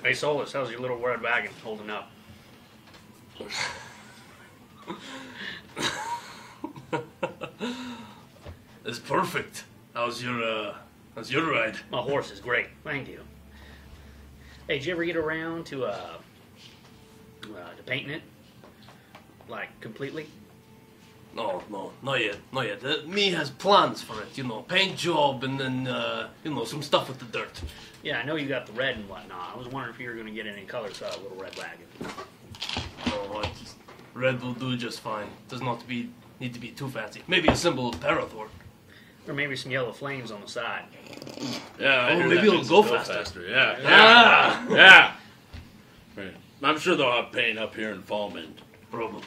Speaker 3: Hey, Solus, how's your little red wagon holding up?
Speaker 2: It's perfect. How's your ride?
Speaker 3: My horse is great, thank you. Hey, did you ever get around to painting it? Like, completely?
Speaker 2: No, not yet. Me has plans for it, paint job and then, some stuff with the dirt.
Speaker 3: Yeah, I know you got the red and whatnot. I was wondering if you were going to get any colors for that little red wagon.
Speaker 2: Oh, red will do just fine. Does not need to be too fancy. Maybe a symbol of Parathor.
Speaker 3: Or maybe some yellow flames on the side.
Speaker 1: Yeah, I hear
Speaker 2: maybe
Speaker 1: that
Speaker 2: it'll
Speaker 1: means
Speaker 2: go
Speaker 1: it'll
Speaker 2: faster.
Speaker 1: Yeah.
Speaker 2: Ah!
Speaker 1: Yeah. Right. I'm sure they'll have paint up here in Fallmend.
Speaker 2: Probably.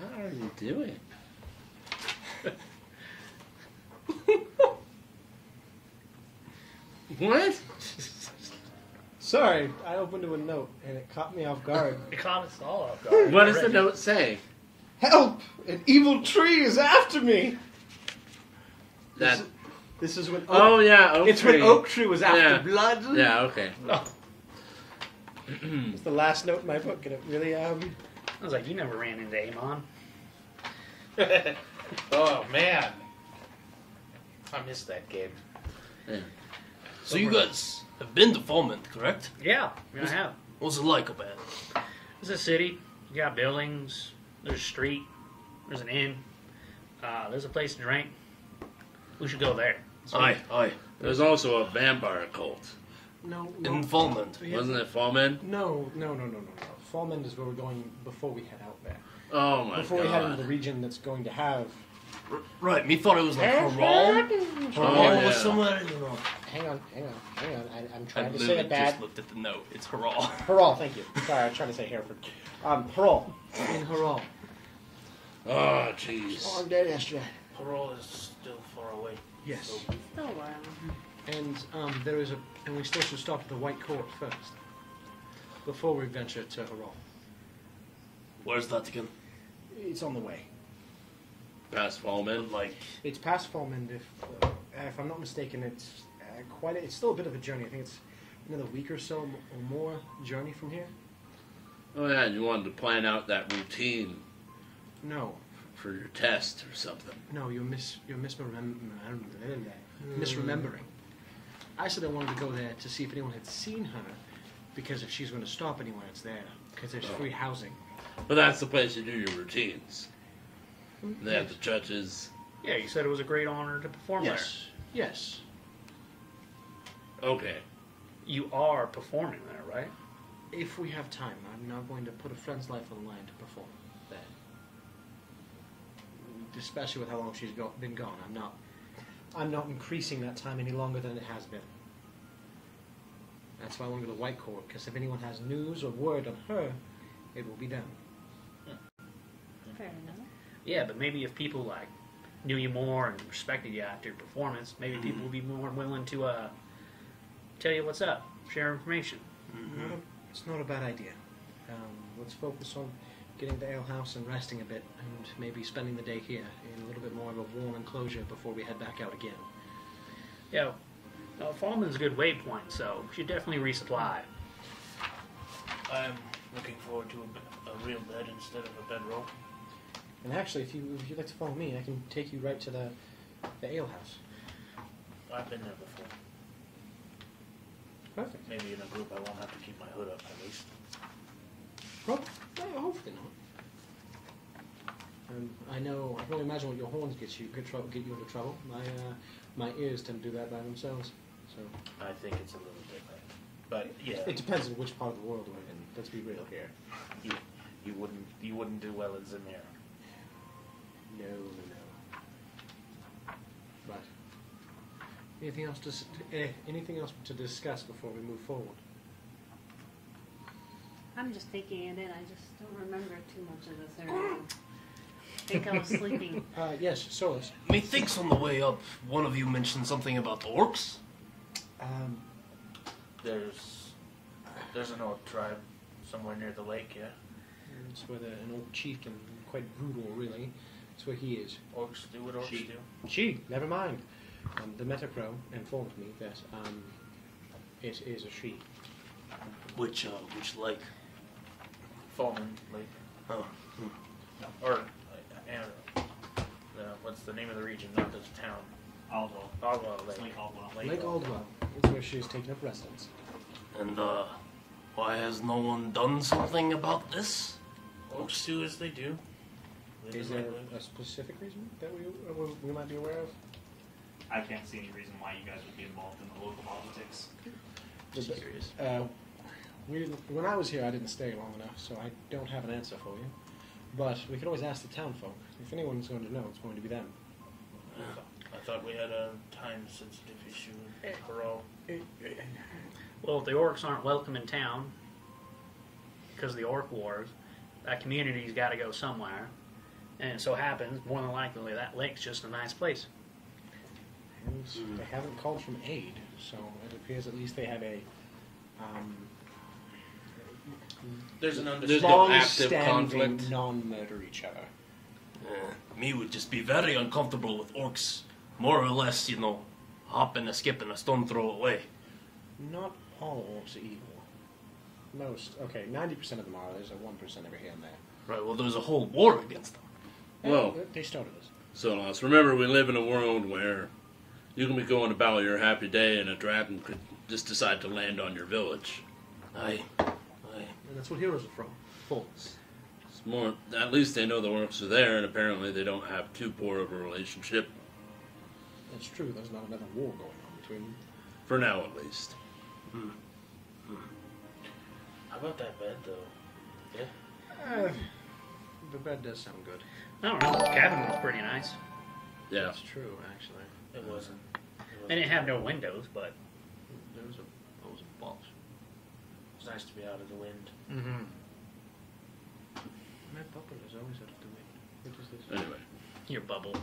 Speaker 1: What are you doing? What?
Speaker 6: Sorry, I opened to a note and it caught me off guard.
Speaker 3: It caught us all off guard.
Speaker 1: What does the note say?
Speaker 6: Help! An evil tree is after me!
Speaker 1: That.
Speaker 6: This is when
Speaker 1: Oh yeah, Oak
Speaker 6: it's
Speaker 1: Tree.
Speaker 6: when Oak Tree was after
Speaker 1: Yeah.
Speaker 6: blood.
Speaker 1: Yeah. Okay.
Speaker 6: It's the last note in my book, and it really
Speaker 3: I was like, you never ran into Amon.
Speaker 5: Oh man, I missed that game.
Speaker 1: Yeah.
Speaker 2: So you guys have been to Fallmend, correct?
Speaker 3: Yeah, I have.
Speaker 2: What's it like up there?
Speaker 3: It's a city. You got buildings. There's a street. There's an inn. There's a place to drink. We should go there.
Speaker 2: Aye.
Speaker 1: There's also a vampire cult.
Speaker 6: No.
Speaker 2: In Fallmend.
Speaker 1: Wasn't it Fallmend?
Speaker 6: No. Fallmend is where we're going before we head out there.
Speaker 1: Oh my
Speaker 6: Before
Speaker 1: god.
Speaker 6: we head into the region that's going to have...
Speaker 2: Right, me thought it was like Harrowing.
Speaker 1: yeah.
Speaker 2: Was somewhere,
Speaker 6: Hang on. I'm
Speaker 2: I
Speaker 6: trying to say
Speaker 2: literally
Speaker 6: it bad.
Speaker 2: just looked at the note. It's Harrowing.
Speaker 6: Harral, thank you. Sorry, I was trying to say Hereford. Harral. In Harral.
Speaker 1: Oh jeez.
Speaker 6: Oh, I'm dead yesterday.
Speaker 2: Harrow is still far away.
Speaker 6: Yes.
Speaker 7: Still a while.
Speaker 6: And there is and we still should stop at the White Court first. Before we venture to Harral.
Speaker 2: Where's that again?
Speaker 6: It's on the way.
Speaker 1: Past Fallmend.
Speaker 2: Like,
Speaker 6: It's past Fallmend, if I'm not mistaken. It's it's still a bit of a journey. I think it's another week or so or more journey from here.
Speaker 1: Oh yeah, you wanted to plan out that routine
Speaker 6: No,
Speaker 1: for your test or something.
Speaker 6: no, you're misremembering. I said I wanted to go there to see if anyone had seen her, because if she's going to stop anywhere, it's there, because there's free housing.
Speaker 1: But that's the place you do your routines. They have the churches.
Speaker 3: Yeah, you said it was a great honor to perform
Speaker 6: Yes.
Speaker 1: Okay.
Speaker 3: there. You are performing there, right?
Speaker 6: If we have time, I'm not going to put a friend's life on the line to perform there. Especially with how long she's been gone. I'm not increasing that time any longer than it has been. That's why I want to go to the White Court, because if anyone has news or word on her, it will be done.
Speaker 7: Fair enough.
Speaker 3: Yeah, but maybe if people like knew you more and respected you after your performance, maybe people would be more willing to tell you what's up, share information.
Speaker 6: It's not a bad idea. Let's focus on getting the ale house and resting a bit, and maybe spending the day here in a little bit more of a warm enclosure before we head back out again.
Speaker 3: Yeah, Fallmend's a good waypoint, so we should definitely resupply.
Speaker 5: I'm looking forward to a real bed instead of a bedroll.
Speaker 6: And actually, if you'd like to follow me, I can take you right to the ale house.
Speaker 5: I've been there before.
Speaker 6: Perfect.
Speaker 5: Maybe in a group I won't have to keep my hood up at least.
Speaker 6: Well, hopefully not. I know. I can only imagine what your horns get you into trouble. My ears tend to do that by themselves. So
Speaker 5: I think it's a little different. But yeah,
Speaker 6: it depends on which part of the world we're in. Let's be real here.
Speaker 5: you wouldn't do well in Zemir.
Speaker 6: No. Right. Anything else to discuss before we move forward?
Speaker 7: I'm just taking it in. I just don't remember too much of this area. I think I was sleeping.
Speaker 6: Yes, Solus.
Speaker 2: Methinks on the way up, one of you mentioned something about the orcs.
Speaker 5: There's an orc tribe somewhere near the lake, yeah?
Speaker 6: It's where an old chieftain, quite brutal, really. It's where he is.
Speaker 5: Orcs do what orcs do.
Speaker 6: She, never mind. The Metacrow informed me that it is a she.
Speaker 2: Which lake?
Speaker 5: Fallmend Lake.
Speaker 2: Oh.
Speaker 5: Or, what's the name of the region, not the town?
Speaker 4: Aldwell.
Speaker 5: Aldwell
Speaker 4: It's
Speaker 5: Lake.
Speaker 4: Lake Aldwell.
Speaker 6: Lake Aldwell is where she has taken up residence.
Speaker 2: And why has no one done something about this?
Speaker 5: Orcs do as they do. Live
Speaker 6: Is
Speaker 5: as
Speaker 6: there
Speaker 5: they live.
Speaker 6: a specific reason that we might be aware of?
Speaker 4: I can't see any reason why you guys would be involved in the local politics.
Speaker 2: Just curious.
Speaker 6: When I was here, I didn't stay long enough, so I don't have an answer for you. But we could always ask the town folk. If anyone's going to know, it's going to be them.
Speaker 5: I thought we had a time-sensitive issue in Parole.
Speaker 3: Well, if the orcs aren't welcome in town because of the orc wars, that community's got to go somewhere. And it so happens, more than likely, that lake's just a nice place.
Speaker 6: And they haven't called from aid, so it appears at least they have a
Speaker 5: There's an
Speaker 1: There's no active
Speaker 6: long-standing
Speaker 1: conflict.
Speaker 6: non-murder each other.
Speaker 2: Me would just be very uncomfortable with orcs. More or less, hop and a skip and a stone throw away.
Speaker 6: Not all orcs are evil. Most, 90% of them are. There's a 1% over here and there.
Speaker 2: Right, well, there's a whole war against them.
Speaker 1: Well,
Speaker 6: They started this.
Speaker 1: So, Lost, remember, we live in a world where you can be going about your happy day and a dragon could just decide to land on your village.
Speaker 2: Aye.
Speaker 6: And that's what heroes are from. For.
Speaker 1: It's more, at least they know the orcs are there, and apparently they don't have too poor of a relationship.
Speaker 6: It's true, there's not another war going on between them.
Speaker 1: For now, at least.
Speaker 5: How about that bed, though? Yeah?
Speaker 6: The bed does sound good.
Speaker 3: I don't know. The cabin was pretty nice.
Speaker 1: Yeah.
Speaker 6: That's true, actually.
Speaker 5: It wasn't.
Speaker 3: They didn't have no windows, but
Speaker 6: There was a box.
Speaker 5: It was nice to be out of the wind.
Speaker 3: mm-hmm.
Speaker 6: My bubble is always out of the wind. What is this?
Speaker 1: Anyway.
Speaker 3: Your bubble.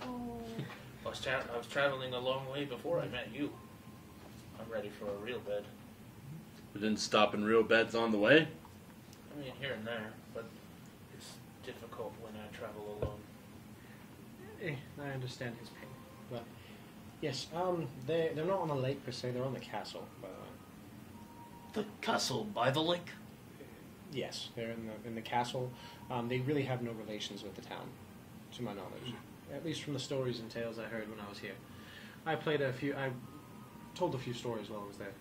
Speaker 7: Oh,
Speaker 5: I was traveling a long way before I met you. I'm ready for a real bed.
Speaker 1: We didn't stop in real beds on the way.
Speaker 5: I mean, here and there, but it's difficult when I travel alone.
Speaker 6: I understand his pain. But, yes, they're not on a lake per se, they're on the castle, by the way.
Speaker 2: The castle by the lake?
Speaker 6: Yes, they're in the castle. They really have no relations with the town, to my knowledge. At least from the stories and tales I heard when I was here. I told a few stories while I was there.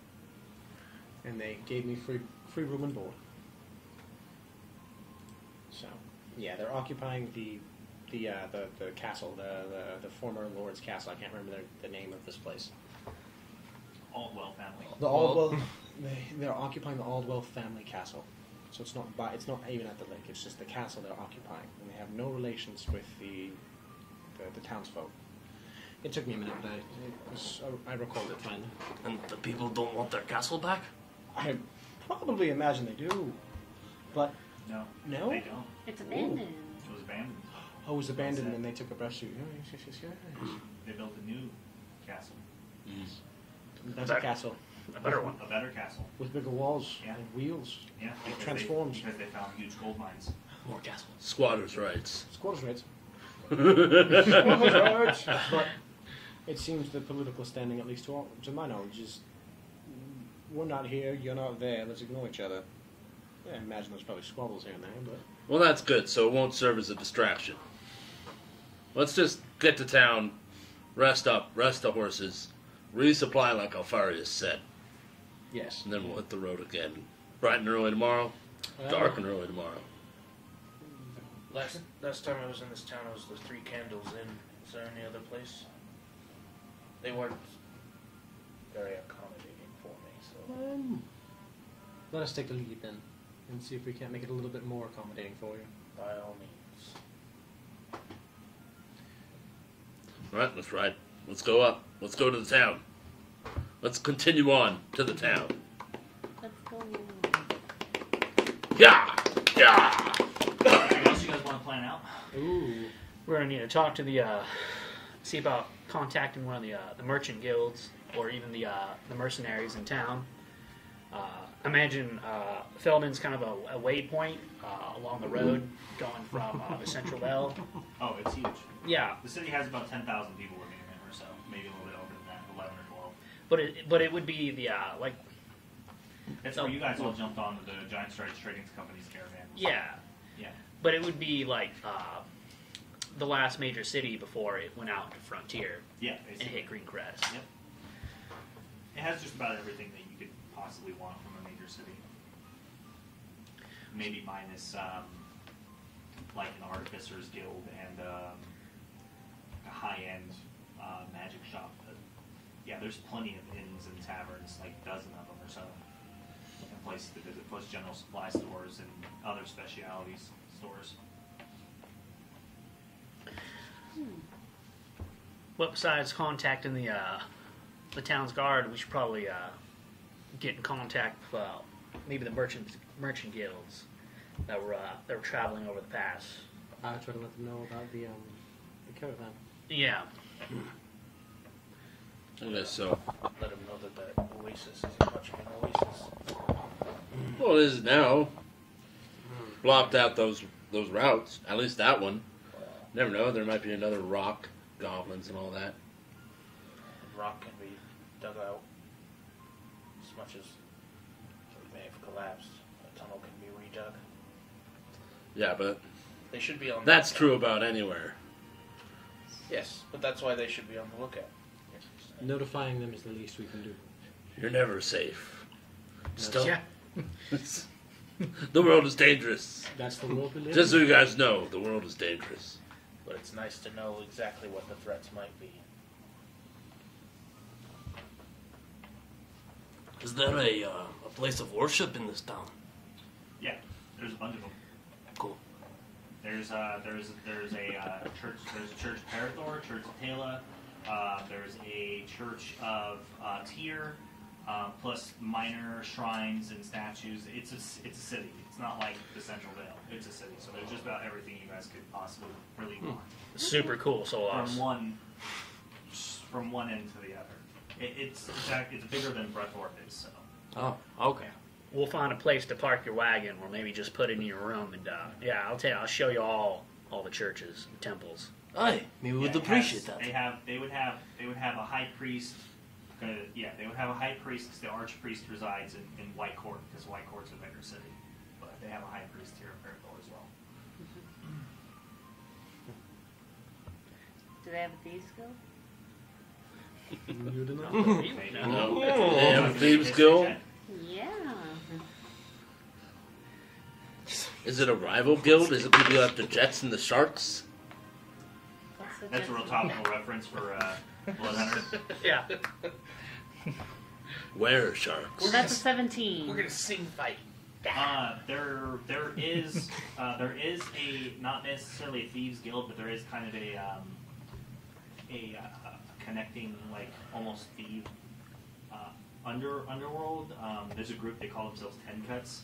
Speaker 6: And they gave me free room and board. So, yeah, they're occupying the castle, the former lord's castle. I can't remember the name of this place.
Speaker 4: Aldwell family.
Speaker 6: The Aldwell. They're occupying the Aldwell family castle. So it's not even at the lake. It's just the castle they're occupying, and they have no relations with the townsfolk. It took me a minute, but I recalled it finally.
Speaker 2: And the people don't want their castle back?
Speaker 6: I probably imagine they do, but
Speaker 4: No.
Speaker 6: No?
Speaker 4: They don't.
Speaker 7: it's abandoned.
Speaker 4: It was abandoned.
Speaker 6: it was abandoned, and they took a rescue. Yes.
Speaker 4: They built a new castle.
Speaker 6: That's a castle
Speaker 3: A better one.
Speaker 4: A better castle.
Speaker 6: with bigger walls
Speaker 4: Yeah.
Speaker 6: and wheels.
Speaker 4: Yeah.
Speaker 6: It transforms.
Speaker 4: Because they found huge gold mines.
Speaker 2: More castles.
Speaker 1: Squatters' rights.
Speaker 6: Squatters' rights. Squatters' rights. But it seems the political standing, at least to my knowledge, is we're not here, you're not there, let's ignore each other. Yeah, I imagine there's probably squabbles here and there, but...
Speaker 1: Well, that's good, so it won't serve as a distraction. Let's just get to town, rest up, rest the horses, resupply like Alfarius said,
Speaker 6: Yes.
Speaker 1: and then we'll hit the road again. Bright and early tomorrow, dark and early tomorrow.
Speaker 5: Last time I was in this town, I was the Three Candles Inn. Is there any other place? They weren't very accommodating for me, so...
Speaker 6: Let us take the lead then, and see if we can't make it a little bit more accommodating for you.
Speaker 5: by all means.
Speaker 1: Alright, let's ride. Let's go up. Let's go to the town. Let's continue on to the town.
Speaker 7: Let's go.
Speaker 1: Yeah! Yeah!
Speaker 4: Anything else you guys want to plan out?
Speaker 6: Ooh.
Speaker 3: We're gonna need to talk to the see about contacting one of the merchant guilds or even the mercenaries in town. Imagine Fallmend's kind of a waypoint along the road going from the Central Bell.
Speaker 4: Oh, it's huge.
Speaker 3: Yeah,
Speaker 4: The city has about 10,000 people living in it or so, maybe a little bit over than that, 11 or 12.
Speaker 3: but it would be the like
Speaker 4: That's where you guys all jumped on with the Giant Stripes Trading Company's caravan.
Speaker 3: yeah,
Speaker 4: Yeah.
Speaker 3: but it would be like the last major city before it went out to Frontier
Speaker 4: Yeah,
Speaker 3: and
Speaker 4: basically.
Speaker 3: hit Green Crest.
Speaker 4: Yep. It has just about everything that you could possibly want from a major city. Maybe minus like an artificer's guild and a high-end magic shop. But yeah, there's plenty of inns and taverns, like a dozen of them or so, and places to visit, plus general supply stores and other specialities stores.
Speaker 3: Well, besides contacting the town's guard, we should probably get in contact with maybe the merchant guilds that were traveling over the pass.
Speaker 6: I'll try to let them know about the caravan.
Speaker 3: Yeah,
Speaker 1: Okay, so,
Speaker 5: Let them know that that oasis isn't much of an oasis.
Speaker 1: well, it is now. Blocked out those routes. At least that one. Never know, there might be another rock, goblins and all that.
Speaker 5: Rock can be dug out as much as it may have collapsed. A tunnel can be redug.
Speaker 1: Yeah, but
Speaker 5: They should be on.
Speaker 1: that's
Speaker 5: the
Speaker 1: true
Speaker 5: lookout.
Speaker 1: about anywhere.
Speaker 5: Yes, but that's why they should be on the lookout.
Speaker 6: Notifying them is the least we can do.
Speaker 1: You're never safe. Still,
Speaker 3: yeah.
Speaker 1: the world is dangerous.
Speaker 6: That's the world we live
Speaker 1: Just so
Speaker 6: in.
Speaker 1: you guys know, the world is dangerous.
Speaker 5: But it's nice to know exactly what the threats might be.
Speaker 2: Is there a place of worship in this town?
Speaker 4: Yeah, there's a bunch of them.
Speaker 2: Cool.
Speaker 4: There's a church. There's a church of Parathor, church of Tala. There's a church of Tyr, plus minor shrines and statues. It's a city. It's not like the Central Vale. It's a city. So there's just about everything you guys could possibly really want.
Speaker 3: Super cool. So
Speaker 4: From one end to the other. It's bigger than Breathorp is. So.
Speaker 2: Oh, okay.
Speaker 3: we'll find a place to park your wagon, or maybe just put it in your room. And yeah, I'll show you all the churches and temples.
Speaker 2: Aye, we would appreciate that.
Speaker 4: They would have a high priest. They would have a high priest because the archpriest resides in White Court, because White Court's a bigger city. But they have a high priest here in Fairfield as well.
Speaker 7: Do they have a thieves guild?
Speaker 6: You do not.
Speaker 1: No. They have a thieves guild.
Speaker 7: Yeah.
Speaker 1: Is it a rival guild? Is it people after Jets and the Sharks?
Speaker 4: That's a real topical reference for Bloodhunter.
Speaker 3: Yeah.
Speaker 1: Where sharks?
Speaker 7: Well, that's a 17.
Speaker 5: We're gonna sing fight.
Speaker 4: There is a not necessarily a thieves guild, but there is kind of a connecting, like, almost thief underworld. There's a group, they call themselves Ten Cuts.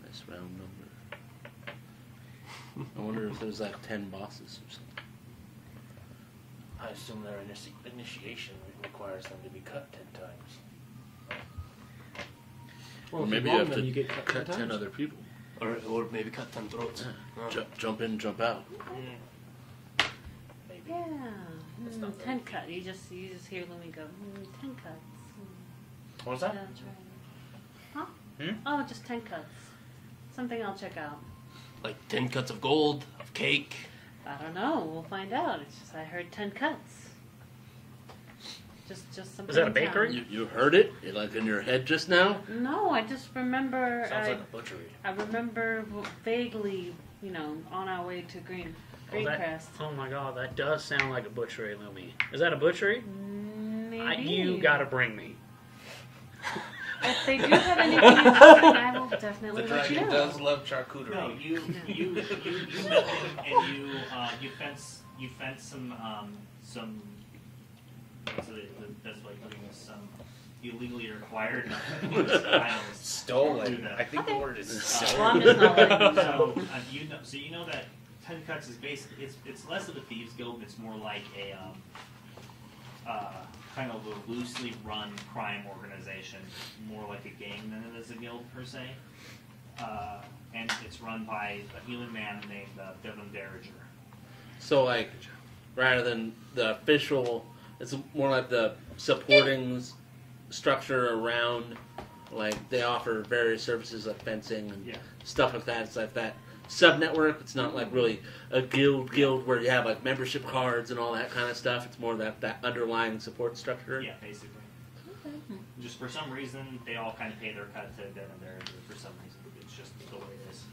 Speaker 1: Nice round number. I wonder if there's like 10 bosses or something.
Speaker 5: I assume their initiation requires them to be cut 10 times.
Speaker 6: Well,
Speaker 1: Or
Speaker 6: if
Speaker 1: maybe
Speaker 6: you
Speaker 1: you
Speaker 6: wrong
Speaker 1: have
Speaker 6: them,
Speaker 1: to
Speaker 6: you get cut
Speaker 1: cut 10
Speaker 6: times.
Speaker 1: other people.
Speaker 2: Or maybe cut 10 throats.
Speaker 1: Jump in, jump out.
Speaker 5: Maybe.
Speaker 7: Yeah.
Speaker 5: That's not
Speaker 7: 10
Speaker 5: very
Speaker 7: cut. You just hear Lumi go, 10 cuts.
Speaker 5: What was that?
Speaker 7: That's right. Huh?
Speaker 5: Hmm?
Speaker 7: Oh, just 10 cuts. Something I'll check out.
Speaker 2: Like 10 cuts of gold, of cake.
Speaker 7: I don't know. We'll find out. It's just I heard 10 cuts. Just something.
Speaker 3: Is that a
Speaker 7: in
Speaker 3: bakery?
Speaker 7: town.
Speaker 1: You heard it? Like in your head just now?
Speaker 7: No, I just remember.
Speaker 5: Sounds like a butchery.
Speaker 7: I remember vaguely, on our way to Greencrest.
Speaker 3: Oh my god, that does sound like a butchery, Lumi. Is that a butchery?
Speaker 7: Maybe.
Speaker 3: You gotta bring me.
Speaker 7: If they do have anything, I will definitely
Speaker 5: The
Speaker 7: let you
Speaker 5: dragon
Speaker 7: know.
Speaker 5: does love charcuterie.
Speaker 4: No, you met him and you fence some what's the best way of putting this, illegally acquired items.
Speaker 5: Stolen.
Speaker 4: Do that.
Speaker 5: I think the word is
Speaker 7: Well, I'm
Speaker 5: stolen.
Speaker 7: just not letting you know.
Speaker 4: So you know that 10 Cuts is basically it's less of a thieves guild, and it's more like a kind of a loosely run crime organization, more like a gang than it is a guild per se. And it's run by a human man named Devin Derringer.
Speaker 1: So, like, rather than the official, it's more like the supporting structure around, like, they offer various services like fencing and
Speaker 4: Yeah.
Speaker 1: stuff like that. It's like that sub-network. It's not like really a guild where you have, like, membership cards and all that kind of stuff. It's more that underlying support structure.
Speaker 4: Yeah, basically. Just for some reason, they all kind of pay their cut to Devin Derringer for some reason. It's just the way it is.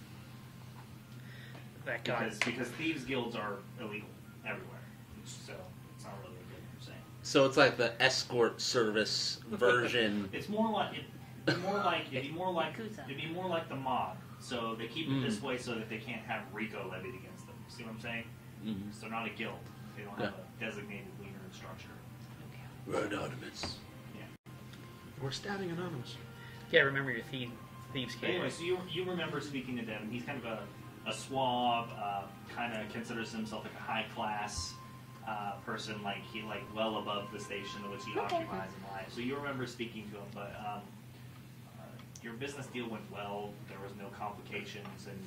Speaker 3: That guy.
Speaker 4: Because thieves guilds are illegal everywhere, so it's not really a guild per se.
Speaker 1: So it's like the escort service version.
Speaker 4: It's more like it'd be more like the mob. So they keep it this way so that they can't have RICO levied against them. See what I'm saying?
Speaker 1: Mm-hmm.
Speaker 4: So not a guild. They don't have a designated leader and structure.
Speaker 1: We're anonymous.
Speaker 6: We're stabbing anonymous.
Speaker 3: Yeah, remember your thieves'
Speaker 4: But anyway,
Speaker 3: cave.
Speaker 4: so you remember speaking to Devin. He's kind of a suave, kind of considers himself like a high class person, like well above the station which he occupies in life. So you remember speaking to him, but your business deal went well. There was no complications, and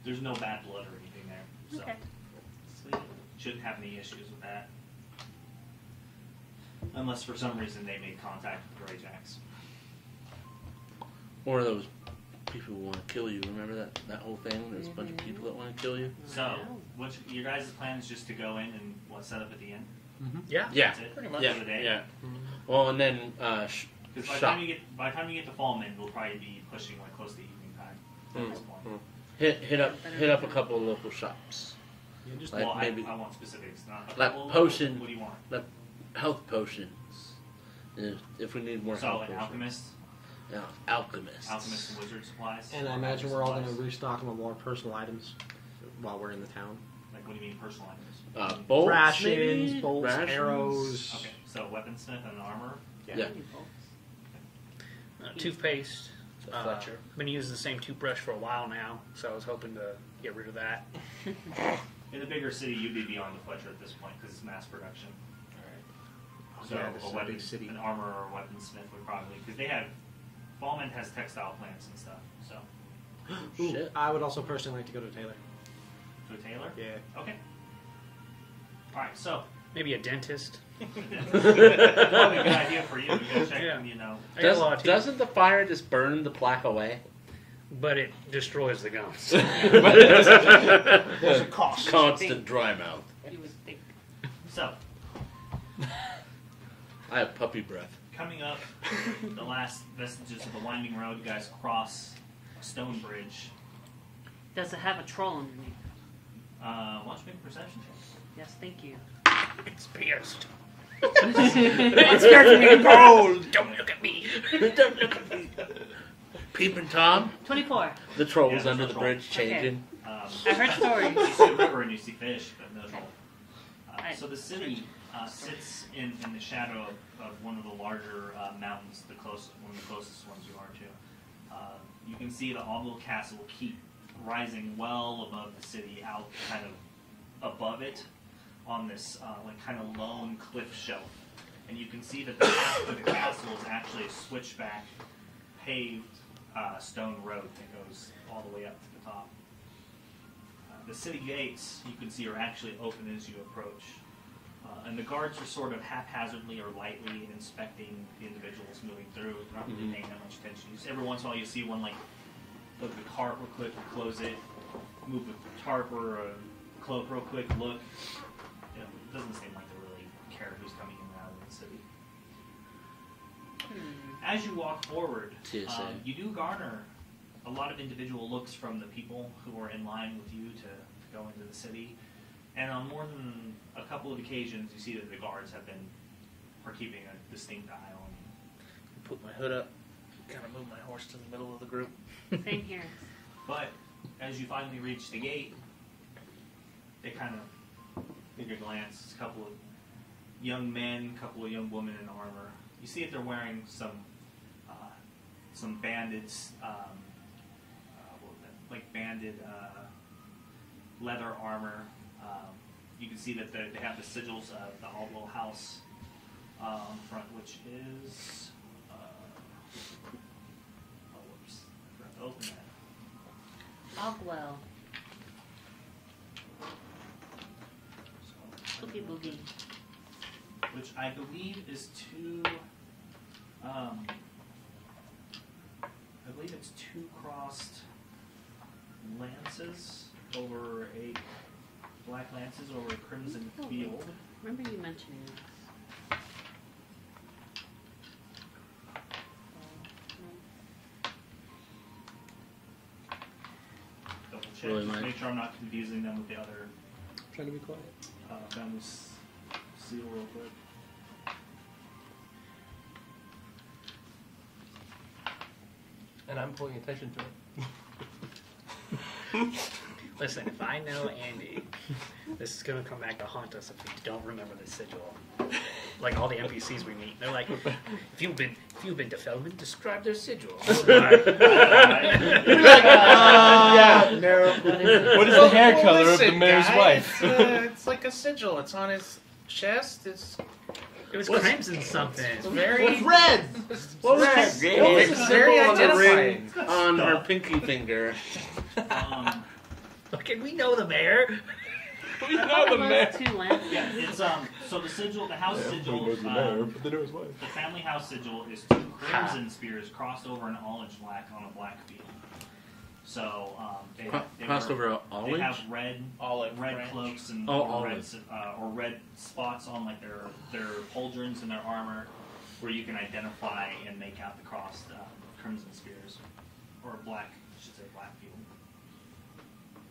Speaker 4: there's no bad blood or anything there. So
Speaker 7: Okay.
Speaker 4: Sweet. Shouldn't have any issues with that. Unless for some reason they made contact with Greyjacks.
Speaker 1: Or those people who want to kill you. Remember that whole thing? There's a bunch of people that want to kill you.
Speaker 4: So, your guys' plan is just to go in and set up at the inn?
Speaker 3: Yeah.
Speaker 1: Yeah.
Speaker 4: That's it?
Speaker 5: Pretty much.
Speaker 1: Yeah.
Speaker 4: For the day?
Speaker 1: Yeah. Well, and then
Speaker 4: Because by the
Speaker 1: shop.
Speaker 4: time you get to Fallmend, we'll probably be pushing like close to evening time at this point.
Speaker 1: Hit up a couple of local shops.
Speaker 6: Yeah, just
Speaker 1: Like
Speaker 4: Well,
Speaker 1: maybe
Speaker 4: I want specifics. Not
Speaker 1: like
Speaker 4: well,
Speaker 1: potion.
Speaker 4: What do you want?
Speaker 1: like health potions. If we need more
Speaker 4: So
Speaker 1: health
Speaker 4: like
Speaker 1: potions.
Speaker 4: alchemists,
Speaker 1: Yeah, alchemists.
Speaker 4: alchemists and wizard supplies.
Speaker 6: and I
Speaker 4: or
Speaker 6: imagine
Speaker 4: magic
Speaker 6: we're all going to
Speaker 4: supplies.
Speaker 6: restock them with more personal items while we're in the town.
Speaker 4: Like what do you mean personal items?
Speaker 1: Bolts,
Speaker 6: Rations,
Speaker 1: maybe?
Speaker 6: bolts,
Speaker 1: Rations?
Speaker 6: arrows.
Speaker 4: Okay, so weaponsmith and armor.
Speaker 1: Yeah.
Speaker 3: Toothpaste.
Speaker 5: Fletcher.
Speaker 3: I've been using the same toothbrush for a while now, so I was hoping to get rid of that.
Speaker 4: In the bigger city, you'd be beyond the Fletcher at this point because it's mass production. So
Speaker 6: Yeah, this is
Speaker 4: a
Speaker 6: a
Speaker 4: weapon,
Speaker 6: big city.
Speaker 4: an armor or a weaponsmith would probably because they have Fallmend has textile plants and stuff. So
Speaker 6: Ooh,
Speaker 1: Shit.
Speaker 6: I would also personally like to go to Taylor.
Speaker 4: to a tailor.
Speaker 6: Yeah.
Speaker 4: Okay. All right. So
Speaker 3: Maybe a dentist.
Speaker 4: probably a good idea for you. You gotta check.
Speaker 3: Yeah. I got a lot of teeth,
Speaker 1: Doesn't the fire just burn the plaque away?
Speaker 3: but it destroys the gums.
Speaker 6: There's a cost.
Speaker 1: Constant dry mouth.
Speaker 7: You would think.
Speaker 4: So
Speaker 1: I have puppy breath.
Speaker 4: coming up, the last vestiges of the winding road. You guys cross a stone bridge.
Speaker 7: Does it have a troll underneath?
Speaker 4: Why don't you make a perception check?
Speaker 7: Yes, thank you.
Speaker 3: It's pierced.
Speaker 7: It's scared me.
Speaker 3: Gold! Don't look at me.
Speaker 1: Don't look at me. Peeping Tom,
Speaker 7: 24.
Speaker 1: the trolls
Speaker 4: Yeah, there's
Speaker 1: under
Speaker 4: no
Speaker 1: the
Speaker 4: troll.
Speaker 1: bridge changing.
Speaker 7: I heard stories.
Speaker 4: You see a river and you see fish, but no troll.
Speaker 7: Right.
Speaker 4: So the city sits in the shadow of one of the larger mountains, one of the closest ones you are to. You can see the Audible Castle keep rising well above the city, out kind of above it on this kind of lone cliff shelf. And you can see that the path to the castle is actually a switchback paved stone road that goes all the way up to the top. The city gates, you can see, are actually open as you approach. And the guards are sort of haphazardly or lightly inspecting the individuals moving through, not really paying that much attention. Just every once in a while you see one like look at the cart real quick, close it, move the tarp or a cloak real quick, look. You know, it doesn't seem like they really care who's coming in and out of the city. As you walk forward, you do garner a lot of individual looks from the people who are in line with you to go into the city. And on more than a couple of occasions, you see that the guards are keeping a distinct eye on you.
Speaker 5: Put my hood up, kind of move my horse to the middle of the group.
Speaker 7: Same here.
Speaker 4: But as you finally reach the gate, they kind of take a glance. A couple of young men, a couple of young women in armor. You see that they're wearing some banded, banded leather armor. You can see that they have the sigils of the Aldwell House on front, which is whoops, I forgot to open that.
Speaker 7: Ogwell. Boogie boogie.
Speaker 4: Which I believe is it's two crossed lances over a black lances over a crimson field.
Speaker 7: Remember you mentioning this.
Speaker 4: Double check,
Speaker 1: Really
Speaker 4: just
Speaker 1: nice.
Speaker 4: make sure I'm not confusing them with the other
Speaker 6: Trying to be quiet.
Speaker 4: family seal real quick.
Speaker 2: And I'm paying attention to it.
Speaker 3: Listen, if I know Andy, this is going to come back to haunt us if we don't remember the sigil. Like all the NPCs we meet, they're like, if you've been to Fallmend, describe their sigil.
Speaker 6: Yeah, no.
Speaker 2: What is the hair color of the mayor's wife?
Speaker 5: It's like a sigil. It's on his chest.
Speaker 3: It was crimson something.
Speaker 5: It's very
Speaker 6: Red!
Speaker 1: What was
Speaker 6: Red.
Speaker 1: the
Speaker 5: It's very
Speaker 1: symbol on the
Speaker 5: identifying.
Speaker 1: ring on her pinky finger?
Speaker 3: Look, and we know the mayor.
Speaker 2: We know the mayor.
Speaker 7: Two lamps.
Speaker 4: Yeah, it's so the sigil, the house sigil, the family house sigil is two crimson spears crossed over an olive black on a black field. So they
Speaker 1: Crossed over an
Speaker 4: They
Speaker 1: olive?
Speaker 4: have red
Speaker 5: Olive
Speaker 4: red
Speaker 5: branch.
Speaker 4: cloaks and
Speaker 1: Oh,
Speaker 4: or red,
Speaker 1: olive.
Speaker 4: or red spots on like their pauldrons and their armor, where you can identify and make out the crossed crimson spears, or black, I should say black field.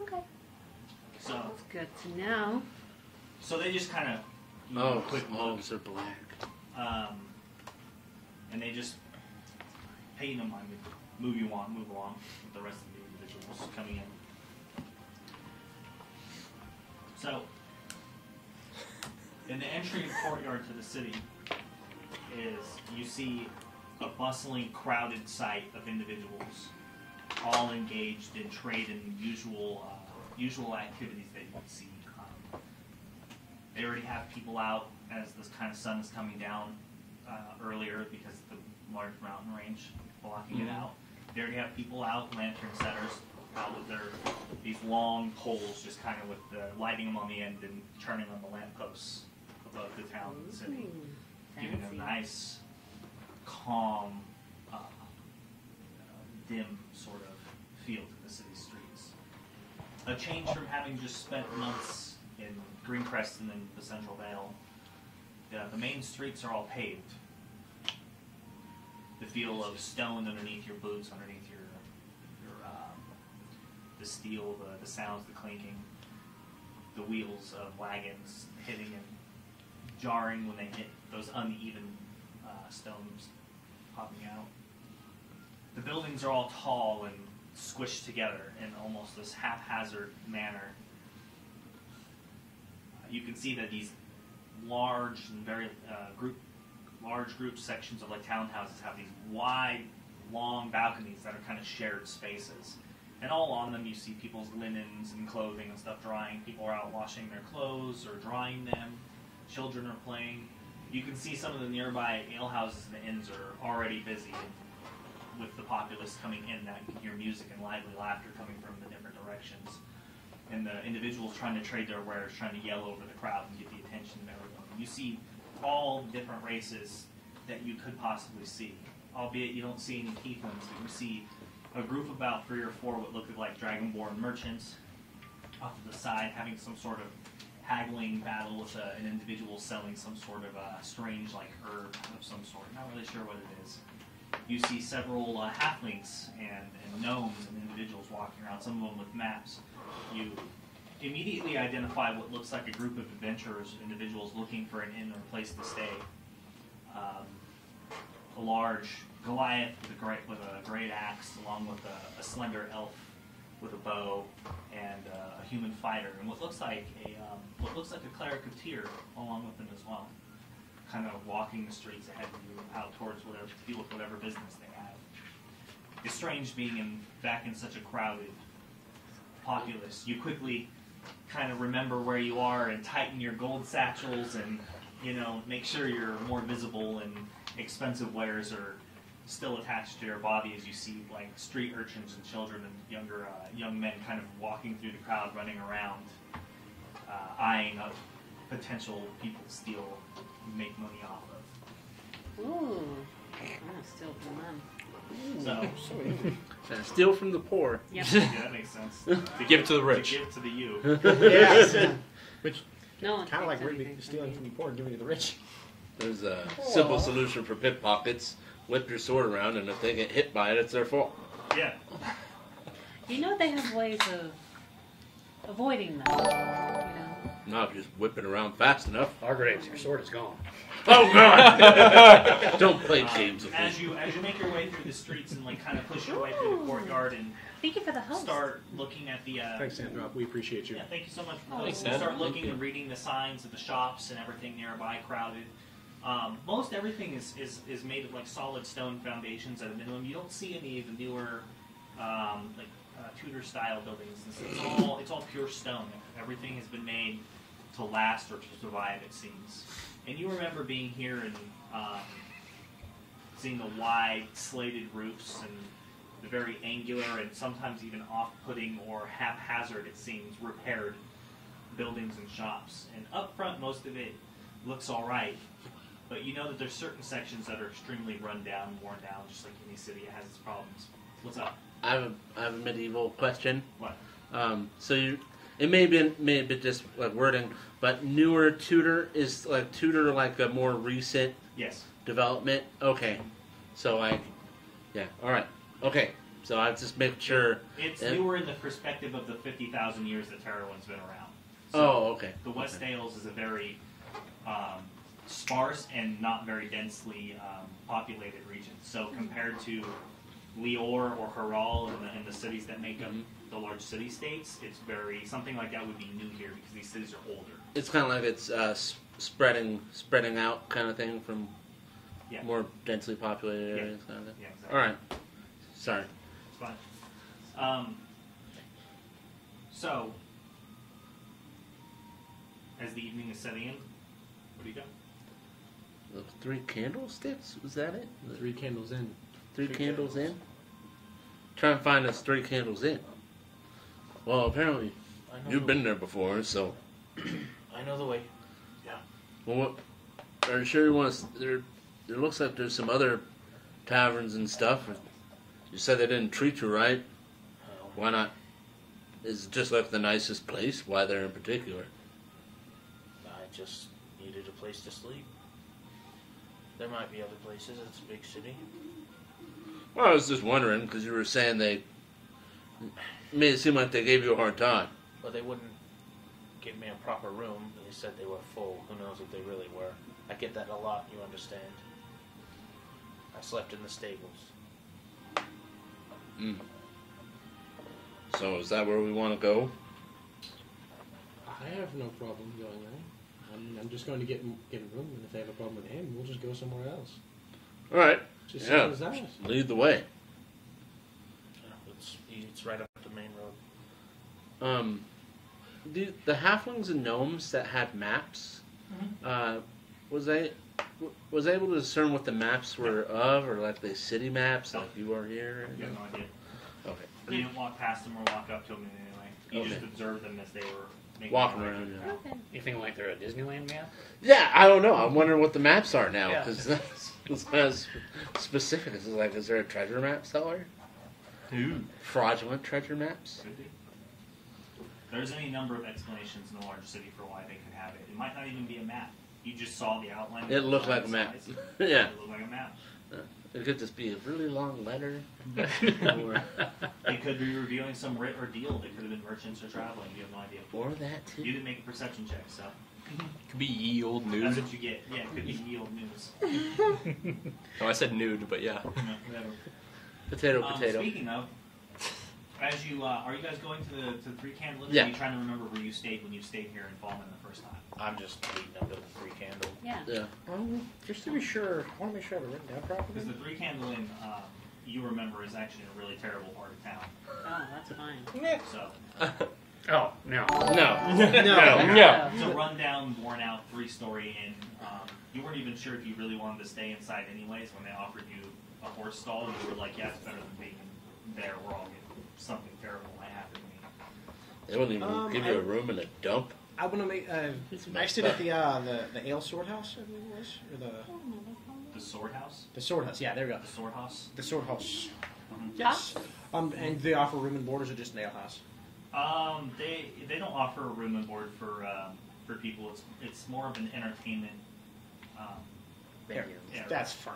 Speaker 7: Okay.
Speaker 4: So
Speaker 7: That's good to know.
Speaker 4: so they just kind of quick look.
Speaker 1: olives are black.
Speaker 4: And they just pay you no mind, move along with the rest of the individuals coming in. So, in the entry courtyard to the city, you see a bustling, crowded sight of individuals, all engaged in trade and usual activities that you would see. They already have people out as this kind of sun is coming down earlier because of the large mountain range blocking it out. They already have people out, lantern setters, out with these long poles, just kind of with lighting them on the end and turning on the lampposts above the town and the city, giving a
Speaker 7: Fancy.
Speaker 4: nice, calm, dim sort of feel to the city streets. A change from having just spent months in Greencrest and then the Central Vale. The main streets are all paved. The feel of stone underneath your boots, underneath the steel, the sounds, the clinking, the wheels of wagons hitting and jarring when they hit those uneven stones popping out. The buildings are all tall and squished together in almost this haphazard manner. You can see that these large and very large group sections of like townhouses have these wide, long balconies that are kind of shared spaces. And all on them you see people's linens and clothing and stuff drying. People are out washing their clothes or drying them. Children are playing. You can see some of the nearby alehouses and inns are already busy. with the populace coming in and out. You can hear music and lively laughter coming from the different directions. And the individuals trying to trade their wares, trying to yell over the crowd and get the attention of everyone. You see all the different races that you could possibly see, albeit you don't see any tieflings, but you see a group of about 3 or 4 what looked like dragonborn merchants off to the side having some sort of haggling battle with an individual selling some sort of strange like herb of some sort. Not really sure what it is. You see several halflings and gnomes and individuals walking around, some of them with maps. You immediately identify what looks like a group of adventurers, individuals looking for an inn or a place to stay. A large Goliath with a great axe, along with a slender elf with a bow, and a human fighter, and what looks like a cleric of Tyr along with them as well, kind of walking the streets ahead of you out towards whatever to deal with whatever business they have. It's strange being back in such a crowded populace. You quickly kind of remember where you are and tighten your gold satchels and make sure you're more visible and expensive wares are still attached to your body as you see like street urchins and children and young men kind of walking through the crowd, running around, eyeing up potential people to steal and make money off of.
Speaker 7: Ooh, I'm gonna steal from them.
Speaker 4: So
Speaker 6: easy.
Speaker 1: Steal from the poor.
Speaker 7: Yep.
Speaker 4: yeah, that makes sense. To
Speaker 2: Give it to the rich.
Speaker 4: To give to the you.
Speaker 6: Yeah. Which
Speaker 7: No one
Speaker 6: kind of
Speaker 7: takes
Speaker 6: like really
Speaker 7: anything from
Speaker 6: stealing
Speaker 7: me.
Speaker 6: from the poor and giving it to the rich.
Speaker 1: There's a simple solution for pickpockets. Whip your sword around, and if they get hit by it, it's their fault.
Speaker 4: Yeah.
Speaker 7: You know they have ways of avoiding them.
Speaker 1: Not just whip it around fast enough.
Speaker 3: Hargraves, your sword is gone.
Speaker 1: Oh God! Don't play games with
Speaker 4: As
Speaker 1: me.
Speaker 4: you make your way through the streets and like kind of push your way through the courtyard and
Speaker 7: Thank you for the host.
Speaker 4: start looking at the.
Speaker 6: Thanks, Sandra. We appreciate you.
Speaker 4: Yeah, thank you so much for
Speaker 2: Thanks,
Speaker 4: hosting.
Speaker 2: Sam.
Speaker 4: Start looking and reading the signs of the shops and everything nearby, crowded. Most everything is made of like solid stone foundations at a minimum. You don't see any of the newer Tudor style buildings. It's all pure stone. Everything has been made to last or to survive, it seems. And you remember being here and seeing the wide slated roofs and the very angular and sometimes even off-putting or haphazard, it seems, repaired buildings and shops. And up front, most of it looks all right. But you know that there's certain sections that are extremely run down, worn down, just like any city. It has its problems. What's up?
Speaker 1: I have a medieval question.
Speaker 4: What?
Speaker 1: It may be just like wording, but newer Tudor is like Tudor like a more recent
Speaker 4: Yes.
Speaker 1: development. Okay, so all right, okay. So I just make sure.
Speaker 4: It's newer in the perspective of the 50,000 years that Terrowyn's been around.
Speaker 1: Okay.
Speaker 4: The West Dales is a very sparse and not very densely populated region. So compared to Leor or Harral and the cities that make up the large city-states, it's something like that would be new here because these cities are older.
Speaker 1: It's kind of like it's spreading out kind of thing from more densely populated areas. Kind of thing.
Speaker 4: Yeah, exactly.
Speaker 1: All right. Sorry.
Speaker 4: It's fine. So, as the evening is setting in, what do you got?
Speaker 1: Those 3 candlesticks? Was that it?
Speaker 6: 3 candles in.
Speaker 1: 3 candles in? Try and find us 3 candles in. Well, apparently you've been there before, so.
Speaker 5: I know the way.
Speaker 4: Yeah.
Speaker 1: Well, are you sure you want us? There looks like there's some other taverns and stuff. You said they didn't treat you right. Why not? Is it just like the nicest place? Why there in particular?
Speaker 5: I just needed a place to sleep. There might be other places. It's a big city.
Speaker 1: Well, I was just wondering because you were saying they made it seem like they gave you a hard time.
Speaker 5: But they wouldn't give me a proper room. They said they were full. Who knows if they really were. I get that a lot, you understand. I slept in the stables.
Speaker 1: So is that where we want to go?
Speaker 6: I have no problem going there. I'm just going to get a room, and if they have a problem with him, we'll just go somewhere else.
Speaker 1: All right.
Speaker 6: Just
Speaker 1: Yeah.
Speaker 6: simple as that.
Speaker 1: Lead the way.
Speaker 5: It's right up the main road.
Speaker 1: The halflings and gnomes that had maps, was was able to discern what the maps were of, or like the city maps, like you are here?
Speaker 4: You have no idea.
Speaker 1: Okay.
Speaker 4: You didn't walk past them or walk up to them in any way. You just observed them as they were making
Speaker 1: walking
Speaker 4: their way
Speaker 1: around.
Speaker 4: through
Speaker 1: Yeah.
Speaker 4: town.
Speaker 7: Okay.
Speaker 3: You think like they're a Disneyland map?
Speaker 1: Yeah, I don't know. I'm wondering what the maps are now
Speaker 3: Yeah.
Speaker 1: because it's not as specific. It's like, is there a treasure map seller?
Speaker 2: Ooh.
Speaker 1: Fraudulent treasure maps?
Speaker 4: Could be. There's any number of explanations in a large city for why they could have it. It might not even be a map. You just saw the outline.
Speaker 1: It looked like a map. Yeah.
Speaker 4: It looked like a map.
Speaker 1: It could just be a really long letter.
Speaker 4: They could be reviewing some writ or deal. They could have been merchants or traveling. You have no idea.
Speaker 1: Or that too.
Speaker 4: You didn't make a perception check, so
Speaker 2: Could be ye old
Speaker 4: that's
Speaker 2: nude.
Speaker 4: what you get. Yeah, it could be ye old news.
Speaker 2: Oh, I said nude, but yeah.
Speaker 4: Whatever.
Speaker 1: Potato, potato.
Speaker 4: Speaking of, as you are you guys going to the Three Candle?
Speaker 1: Yeah.
Speaker 4: Are you trying to remember where you stayed when you stayed here in Fallmend the first time?
Speaker 5: I'm just leading up to the 3 Candle.
Speaker 7: Yeah.
Speaker 1: Yeah.
Speaker 6: Just to be sure, I want to make sure I have it written down properly.
Speaker 4: Because the Three Candle Inn, you remember, is actually a really terrible part of town.
Speaker 7: Oh, that's fine.
Speaker 4: So
Speaker 3: Oh, no.
Speaker 1: No.
Speaker 2: No.
Speaker 4: it's a rundown, worn-out 3-story inn. You weren't even sure if you really wanted to stay inside anyways. When they offered you a horse stall, you were like, "Yeah, it's better than being there where I'll get something terrible might happen to me."
Speaker 1: They wouldn't even give you a room in a dump.
Speaker 6: I want to make. I stayed at the Ale Sword House, I believe it was, or
Speaker 4: The Sword House.
Speaker 6: the Sword House. Yeah, there we go.
Speaker 4: The Sword House.
Speaker 6: The Sword House.
Speaker 4: Mhm.
Speaker 6: Yes. And they offer room and board, or is it just an ale house?
Speaker 4: They don't offer a room and board for people. It's more of an entertainment.
Speaker 6: There.
Speaker 4: Yeah,
Speaker 6: That's fine.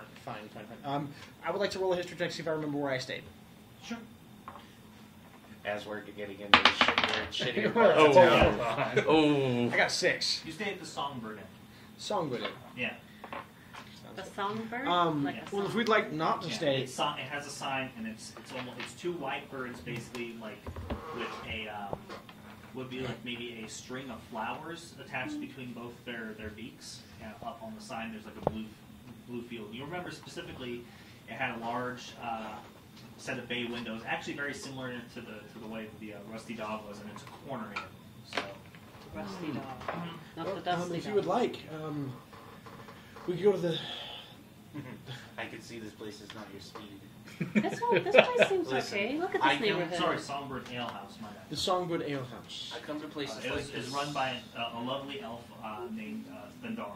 Speaker 6: I would like to roll a history check, see if I remember where I stayed.
Speaker 4: Sure.
Speaker 5: As we're getting into the shittier
Speaker 1: Oh,
Speaker 5: parts of town.
Speaker 1: Oh.
Speaker 6: I got 6.
Speaker 4: You stay at the Songbird Inn.
Speaker 6: Songwood Inn.
Speaker 4: Yeah.
Speaker 7: The songbird? Like a
Speaker 6: Well, if we'd like not to
Speaker 4: Yeah,
Speaker 6: stay,
Speaker 4: it has a sign, and it's 2 white birds, basically like with a would be like maybe a string of flowers attached between both their beaks. And up on the sign, there's like a blue field. You remember specifically, it had a large set of bay windows, actually very similar to the way the Rusty Dog was, and it's a corner inn. So
Speaker 7: rusty dog. Not the dusty
Speaker 6: if you
Speaker 7: dog.
Speaker 6: would like, we could go to the.
Speaker 5: I can see this place is not your speed.
Speaker 7: This place seems
Speaker 5: Listen,
Speaker 7: okay. Look at
Speaker 5: I
Speaker 7: this
Speaker 5: don't-
Speaker 7: neighborhood.
Speaker 4: sorry, Songbird Ale House, my bad.
Speaker 6: The Songbird Ale House.
Speaker 5: I come to places
Speaker 4: It
Speaker 5: like
Speaker 4: was
Speaker 5: this.
Speaker 4: run by a lovely elf named Thundara.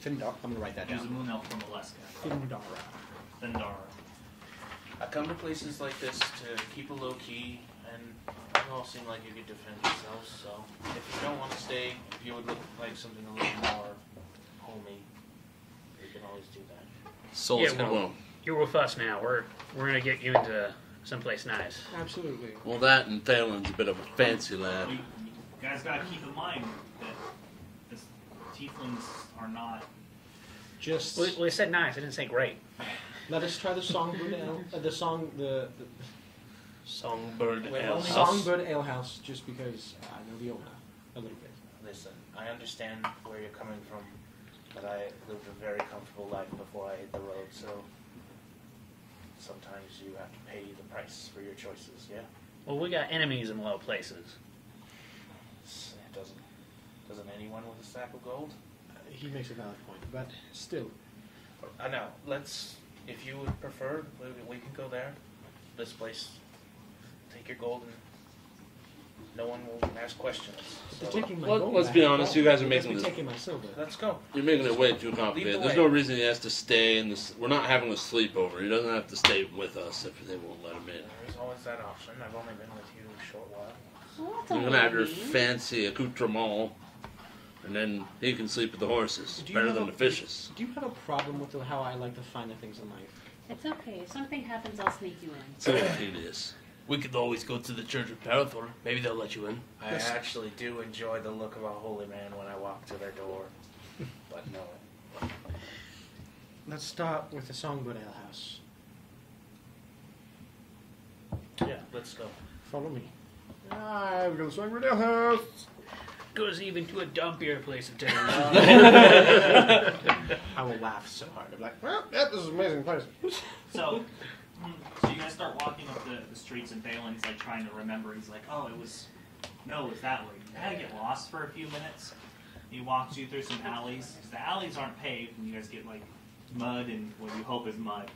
Speaker 6: Findar. I'm gonna write that
Speaker 4: He was a
Speaker 6: down.
Speaker 4: moon elf from Alaska.
Speaker 6: Findara.
Speaker 4: Thundara.
Speaker 5: I come to places like this to keep a low key, and you all seem like you could defend yourselves. So, if you don't want to stay, if you would look like something a little more homey, we can always do that.
Speaker 2: Soul's
Speaker 3: Yeah,
Speaker 2: gonna.
Speaker 1: Well,
Speaker 3: You're with us now. We're gonna get you into someplace nice.
Speaker 6: Absolutely.
Speaker 1: well, that and Thalen's a bit of a fancy lad.
Speaker 4: You guys gotta keep in mind that the tieflings are not.
Speaker 6: Just
Speaker 3: Well, it said nice. I didn't say great.
Speaker 6: let us try the Songbird Ale. The
Speaker 2: Songbird
Speaker 5: Wait,
Speaker 2: Ale
Speaker 5: only-
Speaker 2: House.
Speaker 6: Songbird Ale House, just because I know the owner a little bit.
Speaker 5: Listen, I understand where you're coming from, but I lived a very comfortable life before I hit the road, so sometimes you have to pay the price for your choices, yeah?
Speaker 3: Well, we got enemies in low places.
Speaker 5: It doesn't anyone with a sack of gold?
Speaker 6: He makes a valid point, but still,
Speaker 5: I know. If you would prefer, we can go there. This place, take your gold and no one will ask questions.
Speaker 6: they're
Speaker 5: So,
Speaker 6: taking my
Speaker 1: Well,
Speaker 6: gold
Speaker 1: let's
Speaker 6: back.
Speaker 1: be honest, you guys are
Speaker 6: They
Speaker 1: making
Speaker 6: must be
Speaker 1: this-
Speaker 6: taking my silver.
Speaker 5: let's go.
Speaker 1: You're making it way too complicated.
Speaker 5: Lead the
Speaker 1: There's
Speaker 5: way.
Speaker 1: no reason he has to stay in this. We're not having a sleepover. He doesn't have to stay with us if they won't let him in.
Speaker 5: There's always that option. I've only been with you a short while.
Speaker 7: Well, that's
Speaker 1: You're
Speaker 7: all
Speaker 1: gonna have your
Speaker 7: we need.
Speaker 1: fancy accoutrement, and then he can sleep with the horses.
Speaker 6: Do you
Speaker 1: Better
Speaker 6: have
Speaker 1: than
Speaker 6: a-
Speaker 1: the fishes.
Speaker 6: Do you have a problem with how I like to find the things in life?
Speaker 7: It's okay. If something happens, I'll sneak you in.
Speaker 1: So it is.
Speaker 2: We could always go to the Church of Parathor. Maybe they'll let you in.
Speaker 5: I actually do enjoy the look of a holy man when I walk to their door. But no.
Speaker 6: Let's start with the Songbird Ale House.
Speaker 5: Yeah, let's go.
Speaker 6: Follow me. Ah, we go to the Songbird Ale House.
Speaker 3: Goes even to a dumpier place of town.
Speaker 6: I will laugh so hard. I'm like, well, that is an amazing place.
Speaker 4: So you guys start walking up the streets, and Balin's like trying to remember. He's like, "Oh, it was that way." I had to get lost for a few minutes. He walks you through some alleys. The alleys aren't paved, and you guys get like mud and what you hope is mud,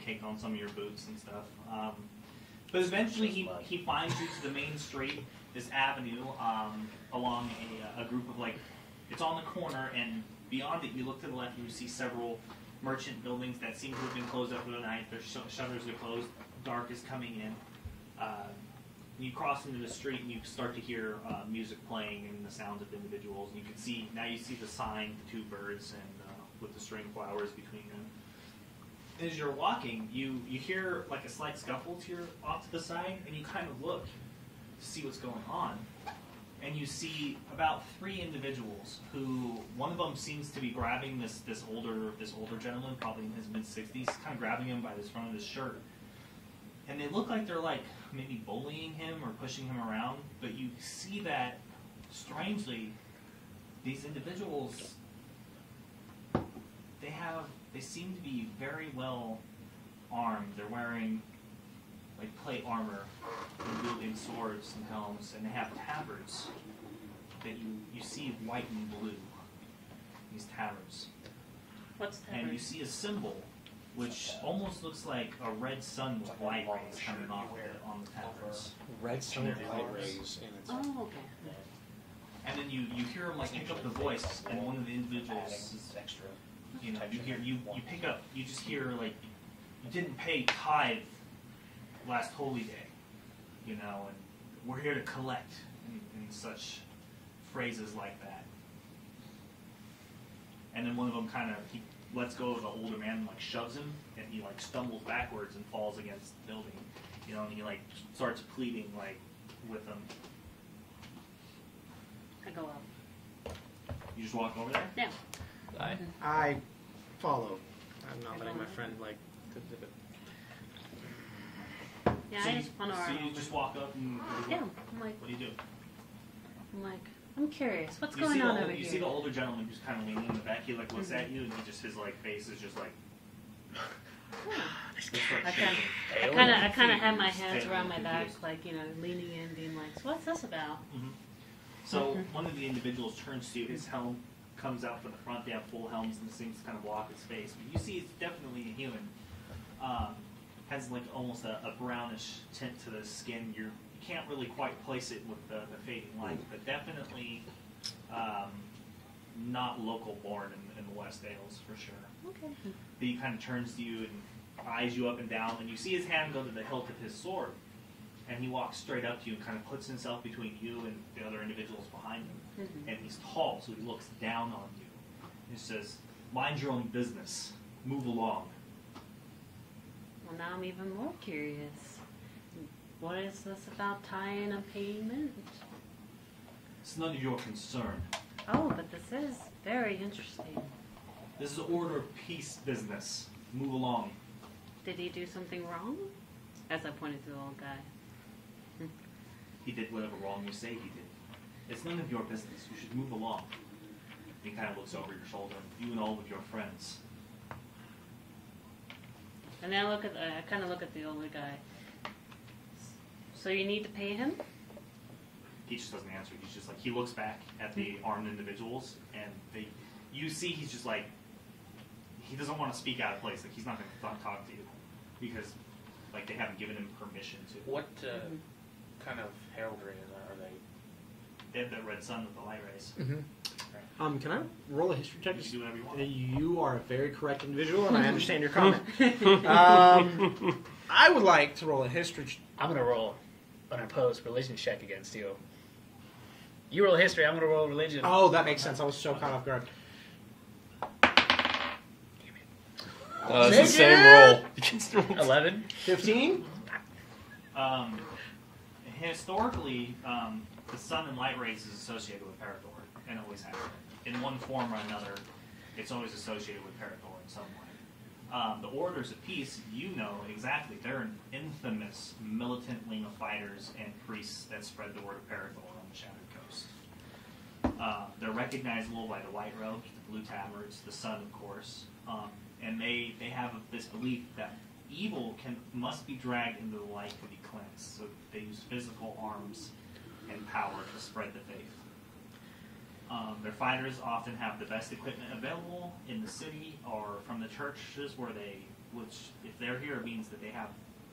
Speaker 4: caked on some of your boots and stuff. But eventually he finds you to the main street, this avenue, along a group of it's on the corner, and beyond it you look to the left and you see several merchant buildings that seem to have been closed up for the night. Their shutters are closed, dark is coming in. You cross into the street and you start to hear music playing and the sounds of individuals. And you see the sign, the two birds, and with the string flowers between them. As you're walking, you hear like a slight scuffle off to the side, and you kind of look to see what's going on. And you see about 3 individuals who, one of them seems to be grabbing this older gentleman, probably in his mid-60s, kind of grabbing him by the front of his shirt. And they look like they're maybe bullying him or pushing him around, but you see that, strangely, these individuals, they seem to be very well armed. They're wearing plate armor and wielding swords and helms, and they have tabards that you see white and blue, these tabards.
Speaker 7: What's tabard?
Speaker 4: And you see a symbol which almost looks like a red sun with light rays coming off of it on the tabards.
Speaker 6: Red sun with light rays in its.
Speaker 7: Oh, okay.
Speaker 4: And then you hear him pick up the voice, and one of the individuals is, you just hear you didn't pay tithe last holy day, and we're here to collect, and such phrases like that. And then one of them he lets go of the older man and shoves him, and he stumbles backwards and falls against the building, and he starts pleading with them.
Speaker 7: I go up.
Speaker 4: You just walk over there?
Speaker 7: Yeah.
Speaker 6: I follow. I'm not letting my friend
Speaker 7: Yeah,
Speaker 4: So
Speaker 7: I
Speaker 4: you,
Speaker 7: just want to.
Speaker 4: so you just walk up and
Speaker 7: Yeah, I'm like,
Speaker 4: what do you do?
Speaker 7: I'm curious. What's
Speaker 4: You
Speaker 7: going
Speaker 4: see
Speaker 7: on
Speaker 4: the,
Speaker 7: over
Speaker 4: you
Speaker 7: here?
Speaker 4: see the older gentleman who's kind of leaning in the back. He looks at you, and his face is just
Speaker 7: I kind of have my hands around my back, leaning in, being like, so what's this about?
Speaker 4: Mm-hmm. So one of the individuals turns to you. His helm comes out from the front. They have full helms, and seems to kind of block his face. But you see, it's definitely a human. Has almost a brownish tint to the skin. You can't really quite place it with the fading light, but definitely not local born in the West Dales for sure.
Speaker 7: Okay.
Speaker 4: But he kind of turns to you and eyes you up and down, and you see his hand go to the hilt of his sword, and he walks straight up to you and kind of puts himself between you and the other individuals behind him. And he's tall, so he looks down on you. He says, "Mind your own business. Move along."
Speaker 7: Well, now I'm even more curious. What is this about tying a payment?
Speaker 4: It's none of your concern.
Speaker 7: Oh, but this is very interesting.
Speaker 4: This is order of peace business. Move along.
Speaker 7: Did he do something wrong? As I pointed to the old guy.
Speaker 4: He did whatever wrong you say he did. It's none of your business. You should move along. He kind of looks over your shoulder. You and all of your friends.
Speaker 7: And then I kind of look at the older guy. So you need to pay him?
Speaker 4: He just doesn't answer. He's just he looks back at the armed individuals, and you see he's just he doesn't want to speak out of place. He's not going to talk to you because they haven't given him permission to.
Speaker 5: What kind of heraldry are they?
Speaker 4: They have that red sun with the light rays.
Speaker 6: Can I roll a history check?
Speaker 4: You can do whatever you want.
Speaker 6: You are a very correct individual, and I understand your comment. I would like to roll a history.
Speaker 3: I'm going to roll an opposed religion check against you. You roll history, I'm going to roll religion.
Speaker 6: Oh, that makes sense. I was so caught off guard.
Speaker 2: It's the same roll.
Speaker 3: 11?
Speaker 6: 15?
Speaker 4: Historically, the sun and light rays is associated with Parador, and always has been. In one form or another, it's always associated with Parador in some way. The Orders of Peace, exactly. They're an infamous militant wing of fighters and priests that spread the word of Parador on the Shattered Coast. They're recognizable by the white robes, the blue tabards, the sun, of course. And they have this belief that evil must be dragged into the light to be cleansed. So they use physical arms and power to spread the faith. Their fighters often have the best equipment available in the city or from the churches which if they're here, it means that they have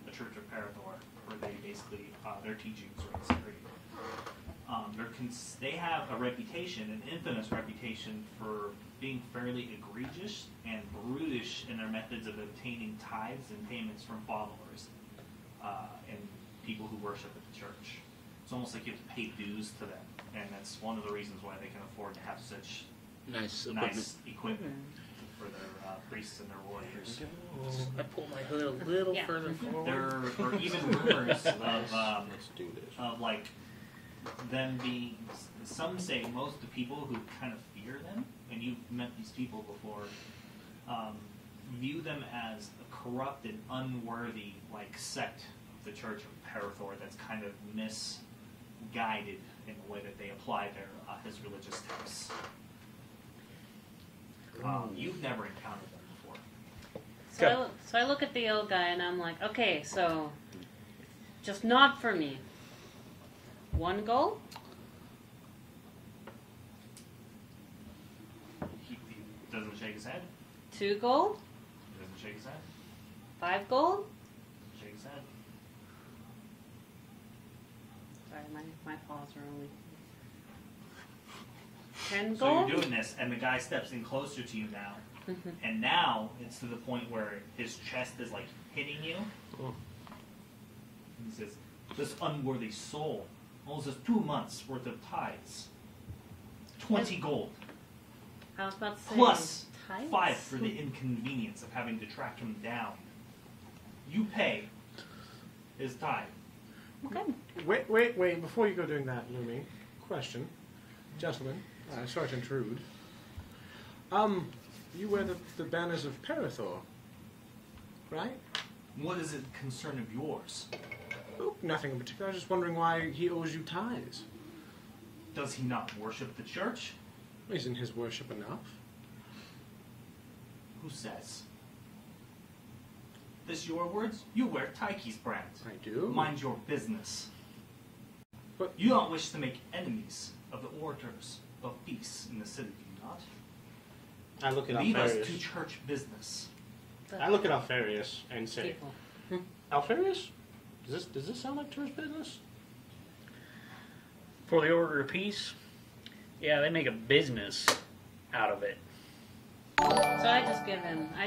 Speaker 4: a Church of Parathor, where they basically, their teachings are insecurity. They have a reputation, an infamous reputation, for being fairly egregious and brutish in their methods of obtaining tithes and payments from followers and people who worship at the church. It's almost like you have to pay dues to them, and that's one of the reasons why they can afford to have such
Speaker 1: Nice
Speaker 4: equipment for their priests and their warriors.
Speaker 1: I pull my hood a little further forward.
Speaker 4: There are even rumors of like them being. Some say most of the people who kind of fear them, and you've met these people before, view them as a corrupt and unworthy like sect of the Church of Parathor that's kind of misguided in the way that they apply his religious texts. You've never encountered them before.
Speaker 7: So I look at the old guy and I'm like, okay, so just not for me. 1 gold?
Speaker 4: He doesn't shake his head.
Speaker 7: 2 gold?
Speaker 4: He doesn't shake his head.
Speaker 7: 5 gold?
Speaker 4: Shake his head.
Speaker 7: Sorry, my paws are only 10
Speaker 4: So
Speaker 7: gold?
Speaker 4: you're doing this, and the guy steps in closer to you now. And now it's to the point where his chest is like hitting you. And he says, "This unworthy soul owes us 2 months worth of tithes. 20 gold.
Speaker 7: I was about to say
Speaker 4: Plus
Speaker 7: tithes?
Speaker 4: 5 for the inconvenience of having to track him down. You pay his tithe."
Speaker 7: Okay.
Speaker 6: Wait. Before you go doing that, Lumi, question. Gentlemen, sorry to intrude. You wear the banners of Parathor, right?
Speaker 4: What is it concern of yours?
Speaker 6: Oh, nothing in particular. I was just wondering why he owes you tithes.
Speaker 4: Does he not worship the church?
Speaker 6: Isn't his worship enough?
Speaker 4: Who says? This your words? You wear Taiki's brand.
Speaker 6: I do.
Speaker 4: Mind your business.
Speaker 6: But
Speaker 4: You don't wish to make enemies of the orators of peace in the city, do you not?
Speaker 6: I look at
Speaker 4: Leave us
Speaker 6: Alfarius.
Speaker 4: to church business.
Speaker 6: I look at Alfarius and say,
Speaker 7: People.
Speaker 6: Alfarius, does this sound like church business?
Speaker 3: For the Order of Peace, yeah, they make a business out of it.
Speaker 7: So I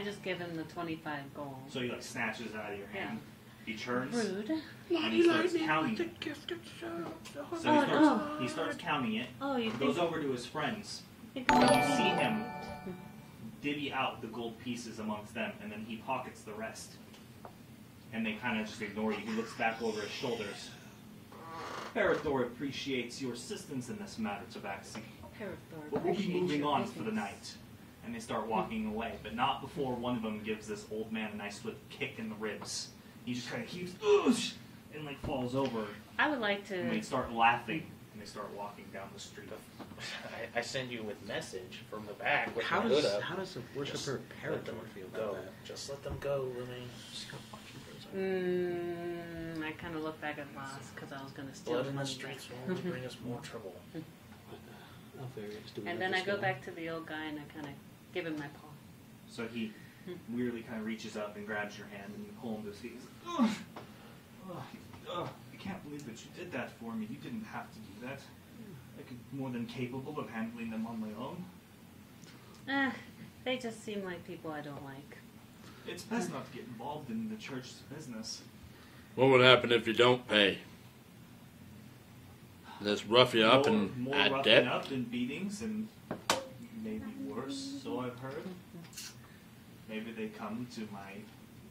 Speaker 7: just give him the 25 gold.
Speaker 4: So he like snatches it out of your hand. He turns
Speaker 7: Rude.
Speaker 4: and he starts counting it. So he starts counting it.
Speaker 7: Oh, you
Speaker 4: Goes
Speaker 7: think
Speaker 4: over to his friends.
Speaker 7: you
Speaker 4: And you see him divvy out the gold pieces amongst them, and then he pockets the rest. And they kind of just ignore you. He looks back over his shoulders. Parathor appreciates your assistance in this matter, Tabaxi. But we'll be moving on for the night. And they start walking away, but not before one of them gives this old man a nice swift kick in the ribs. He just kind of heaves, "Oosh!" and like falls over.
Speaker 7: I would like
Speaker 4: And they
Speaker 7: to.
Speaker 4: start laughing, and they start walking down the street.
Speaker 5: I send you with message from the back with
Speaker 6: How
Speaker 5: my hood
Speaker 6: does
Speaker 5: up.
Speaker 6: a worshiper
Speaker 5: Let them
Speaker 6: Parathor feel
Speaker 5: go.
Speaker 6: about that?
Speaker 5: Just let them go, Lumi.
Speaker 7: I kind of look back at Voss because I was going to steal
Speaker 5: Blood
Speaker 7: the
Speaker 5: in the
Speaker 7: money.
Speaker 5: streets will only bring us more trouble.
Speaker 6: Alfarius, do we
Speaker 7: And
Speaker 6: have
Speaker 7: then I
Speaker 6: to
Speaker 7: go
Speaker 6: steal?
Speaker 7: back to the old guy and I kind of give him my paw.
Speaker 4: So he weirdly kind of reaches up and grabs your hand, and you pull him to his feet. He's like, I can't believe that you did that for me. You didn't have to do that. I could more than capable of handling them on my own.
Speaker 7: They just seem like people I don't like.
Speaker 4: It's best not to get involved in the church's business.
Speaker 1: What would happen if you don't pay? Just rough you up and
Speaker 4: more
Speaker 1: add
Speaker 4: roughing
Speaker 1: debt?
Speaker 4: up and beatings, and maybe worse, so I've heard. Maybe they come to my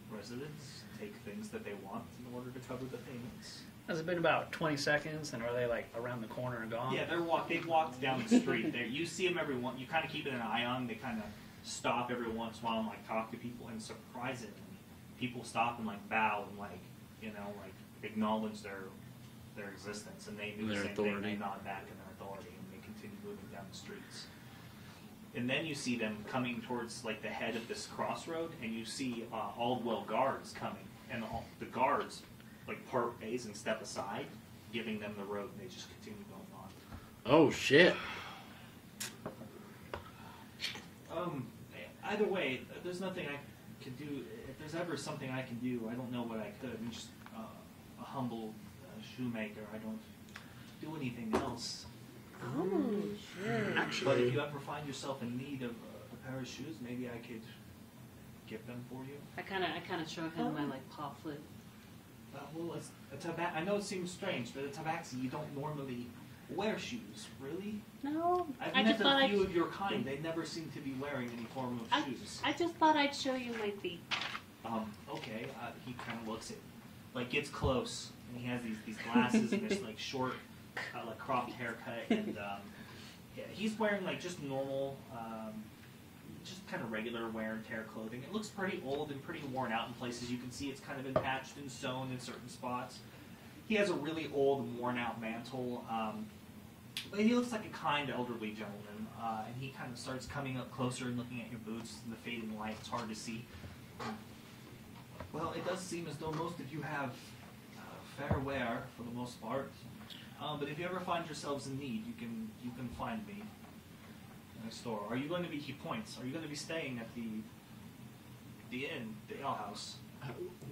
Speaker 4: residence, take things that they want in order to cover the payments.
Speaker 3: Has it been about 20 seconds, and are they like around the corner and gone?
Speaker 4: Yeah, they've walked down the street. You see them every one. You kind of keep an eye on them. They kind of stop every once in a while and like talk to people. And surprisingly, people stop and like bow and like acknowledge their existence. And they do the
Speaker 1: Their
Speaker 4: same thing.
Speaker 1: authority.
Speaker 4: They nod back in their authority, and they continue moving down the streets. And then you see them coming towards like the head of this crossroad, and you see Aldwell guards coming, and the guards like part ways and step aside, giving them the road, and they just continue going on.
Speaker 1: Oh shit!
Speaker 4: Either way, there's nothing I could do. If there's ever something I can do, I don't know what I could. I'm just a humble shoemaker. I don't do anything else.
Speaker 7: Oh, sure.
Speaker 4: Actually, but if you ever find yourself in need of a pair of shoes, maybe I could get them for you.
Speaker 7: I kind of show him my like paw flip.
Speaker 4: Well, I know it seems strange, but a tabaxi, you don't normally wear shoes, really?
Speaker 7: No,
Speaker 4: I've
Speaker 7: I
Speaker 4: met
Speaker 7: just thought
Speaker 4: a few of your kind. They never seem to be wearing any form of shoes.
Speaker 7: I just thought I'd show you my feet.
Speaker 4: Okay. He kind of looks at, like, gets close, and he has these glasses and this like short, like cropped haircut, and yeah, he's wearing like just normal, just kind of regular wear and tear clothing. It looks pretty old and pretty worn out in places. You can see it's kind of been patched and sewn in certain spots. He has a really old and worn out mantle, but he looks like a kind elderly gentleman, and he kind of starts coming up closer and looking at your boots in the fading light. It's hard to see. Well, it does seem as though most of you have fair wear for the most part, but if you ever find yourselves in need, you can find me in a store. Are you going to be, he points, are you going to be staying at the inn, the ale house?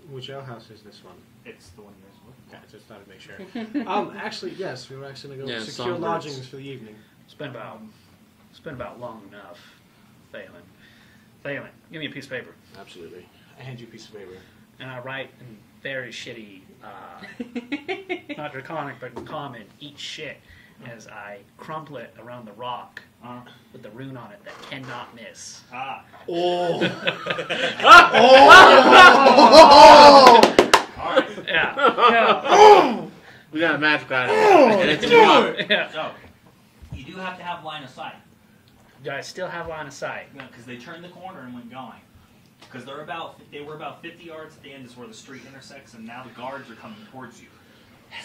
Speaker 6: Which ale house is this one?
Speaker 4: It's the one you guys look for.
Speaker 6: Okay, just thought to make sure. Actually, yes, we were actually going to go secure lodgings for the evening.
Speaker 3: It's been about long enough. Fallmend, give me a piece of paper.
Speaker 6: Absolutely. I hand you a piece of paper.
Speaker 3: And I write in very shitty, not draconic, but common, eat shit, as I crumple it around the rock with the rune on it that cannot miss.
Speaker 4: Ah.
Speaker 6: Oh!
Speaker 4: All right.
Speaker 3: Yeah.
Speaker 1: We got a magic item. And it's
Speaker 3: Yeah.
Speaker 4: So, you do have to have line of sight.
Speaker 3: Do I still have line of sight?
Speaker 4: Because they turned the corner and went going. Because they were about 50 yards at the end is where the street intersects, and now the guards are coming towards you.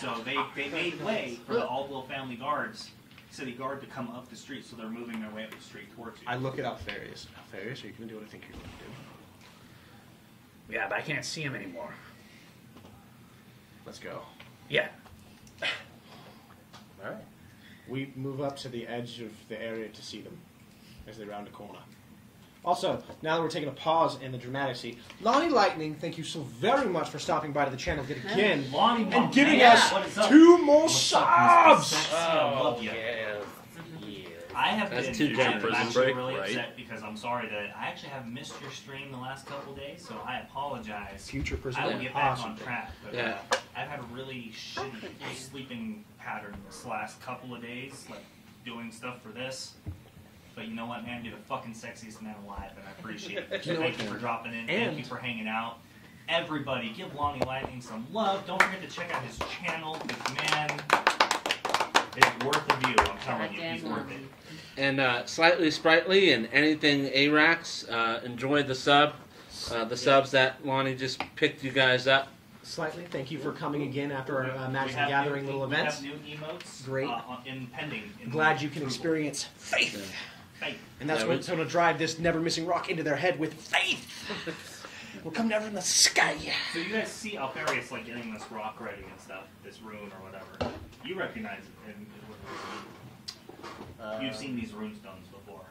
Speaker 4: So they made way for the Aldwell family guards, city guard, to come up the street, so they're moving their way up the street towards you.
Speaker 6: I look at Alfarius. Alfarius, are you going to do what I think you're going to do?
Speaker 3: Yeah, but I can't see him anymore.
Speaker 6: Let's go.
Speaker 3: Yeah.
Speaker 6: All right. We move up to the edge of the area to see them as they round a corner. Also, now that we're taking a pause in the dramatic scene, Lonnie Lightning, thank you so very much for stopping by to the channel yet again
Speaker 4: Lonnie,
Speaker 6: and giving
Speaker 4: man,
Speaker 6: us
Speaker 4: what is up?
Speaker 6: 2 more
Speaker 4: What's up, Mr.
Speaker 6: subs!
Speaker 4: Sexy? I love you. I have
Speaker 1: That's
Speaker 4: been
Speaker 1: 2 gen prison
Speaker 4: actually
Speaker 1: break,
Speaker 4: really
Speaker 1: right?
Speaker 4: upset because I'm sorry that I actually have missed your stream the last couple days, so I apologize.
Speaker 6: Future prison
Speaker 4: I will
Speaker 6: break.
Speaker 4: get back
Speaker 6: Awesome.
Speaker 4: on track, but
Speaker 1: Yeah.
Speaker 4: I've had a really shitty sleeping pattern this last couple of days, like doing stuff for this. But you know what, man? You're the fucking sexiest man alive, and I appreciate it. Thank you for dropping in. Thank you for hanging out. Everybody, give Lonnie Lightning some love. Don't forget to check out his channel. This man is worth a view. I'm telling you, he's worth it.
Speaker 1: And Slightly Sprightly and anything Arax, enjoyed the sub. The subs that Lonnie just picked you guys up.
Speaker 6: Slightly, thank you for coming again after our Magic
Speaker 4: We
Speaker 6: the
Speaker 4: have
Speaker 6: Gathering
Speaker 4: new-
Speaker 6: little
Speaker 4: we
Speaker 6: events.
Speaker 4: have new emotes.
Speaker 6: Great.
Speaker 4: Pending.
Speaker 6: Glad you can experience faith.
Speaker 4: Faith.
Speaker 6: And that's what's going to drive this never-missing rock into their head with faith. We'll come down from the sky.
Speaker 4: So you guys see Alfarius like getting this rock ready and stuff, this rune or whatever. You recognize it. You've seen these rune stones before.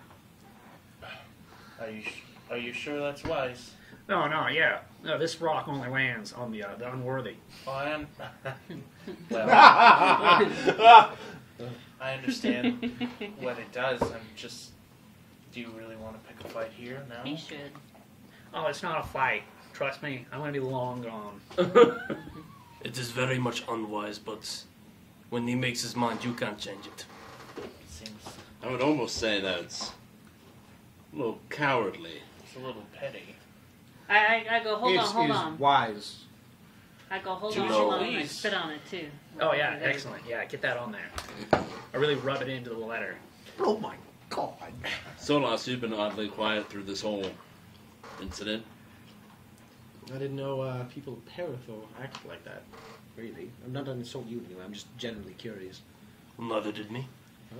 Speaker 5: Are you sure that's wise?
Speaker 3: No, yeah. No, this rock only lands on the unworthy.
Speaker 5: Oh, well, I understand what it does. I'm just. Do you really want to pick a fight here now?
Speaker 7: He should.
Speaker 3: Oh, it's not a fight. Trust me, I'm going to be long gone.
Speaker 2: It is very much unwise, but when he makes his mind, you can't change it.
Speaker 5: Seems
Speaker 1: I would almost say that it's a little cowardly.
Speaker 5: it's a little petty.
Speaker 7: I go, hold on.
Speaker 6: Wise.
Speaker 7: I go, hold
Speaker 5: To
Speaker 7: on.
Speaker 5: know.
Speaker 7: I spit on it too.
Speaker 3: Oh, yeah, excellent. Yeah, get that on there. I really rub it into the letter.
Speaker 6: Oh my god.
Speaker 1: Solas, you've been oddly quiet through this whole incident.
Speaker 6: I didn't know people of Peritho acted like that. Really. I'm not going to insult you anyway. I'm just generally curious.
Speaker 2: Neither did me.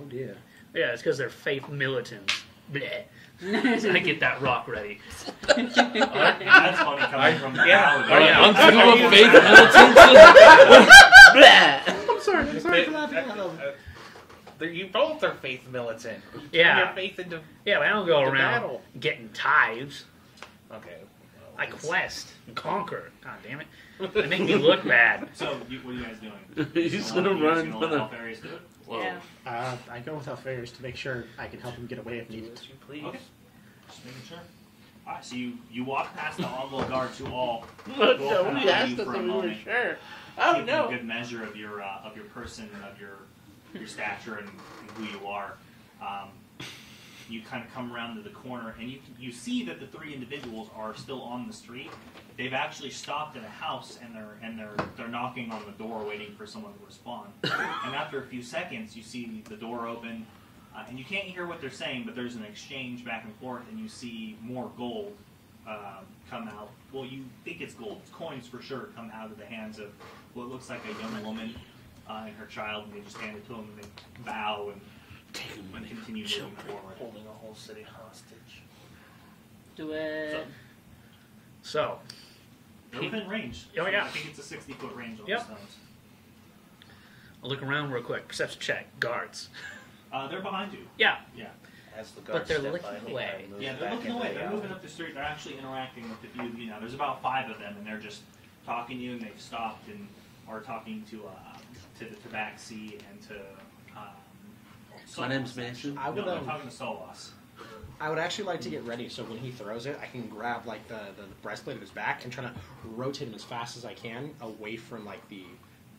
Speaker 6: Oh dear.
Speaker 3: Yeah, it's because they're faith militants. Bleh. So I get that rock ready.
Speaker 4: That's funny coming from the paladin.
Speaker 2: Are you untrue
Speaker 3: Oh,
Speaker 2: of faith militant?
Speaker 6: I'm sorry for laughing out loud.
Speaker 5: You both are faith militant.
Speaker 3: Yeah.
Speaker 5: Turn your faith into
Speaker 3: Yeah, but I don't go
Speaker 5: into
Speaker 3: around
Speaker 5: battle.
Speaker 3: getting tithes.
Speaker 5: Okay.
Speaker 3: I quest and conquer. God damn it. They make me look bad.
Speaker 4: So, what are you guys doing?
Speaker 1: He's gonna run
Speaker 4: You
Speaker 1: for
Speaker 4: let
Speaker 1: the.
Speaker 4: Alfarius do it?
Speaker 7: Yeah.
Speaker 6: I go with Alfarius to make sure I can help him get away if needed.
Speaker 5: As you please.
Speaker 4: Okay. Just making sure. Alright, so you walk past the envoy guards who all
Speaker 1: Look,
Speaker 4: Well,
Speaker 1: nobody
Speaker 4: you
Speaker 1: asked us
Speaker 4: for a
Speaker 1: if we were
Speaker 4: moment.
Speaker 1: sure. Oh
Speaker 4: keeping a
Speaker 1: no.
Speaker 4: good measure of your person and of your stature and who you are. You kind of come around to the corner, and you see that the three individuals are still on the street. They've actually stopped at a house, and they're knocking on the door, waiting for someone to respond. And after a few seconds, you see the door open, and you can't hear what they're saying, but there's an exchange back and forth, and you see more gold come out. Well, you think it's gold. It's coins for sure come out of the hands of what looks like a young woman and her child, and they just hand it to them, and they bow and continue moving forward.
Speaker 5: Holding a whole city hostage.
Speaker 7: Do it.
Speaker 3: So,
Speaker 4: They're within range.
Speaker 3: Oh, yeah.
Speaker 4: I think it's a 60-foot range on
Speaker 3: Yep.
Speaker 4: the stones.
Speaker 3: I'll look around real quick. Perception check. Guards.
Speaker 4: They're behind you.
Speaker 3: Yeah.
Speaker 4: Yeah.
Speaker 5: As the
Speaker 3: But
Speaker 5: guards
Speaker 3: they're
Speaker 5: step
Speaker 3: looking
Speaker 5: by, they
Speaker 3: away.
Speaker 5: kind of move
Speaker 4: Yeah, they're
Speaker 5: back
Speaker 4: looking
Speaker 5: into
Speaker 4: away.
Speaker 5: the
Speaker 4: They're
Speaker 5: alley.
Speaker 4: moving up the street. They're actually interacting with the few of you now. There's about 5 of them, and they're just talking to you, and they've stopped and are talking to the Tabaxi and to.
Speaker 1: My name's
Speaker 4: Solas,
Speaker 1: Mason.
Speaker 6: I would,
Speaker 4: No, I'm talking to Solas.
Speaker 6: I would actually like to get ready so when he throws it, I can grab like the breastplate of his back and try to rotate him as fast as I can away from like the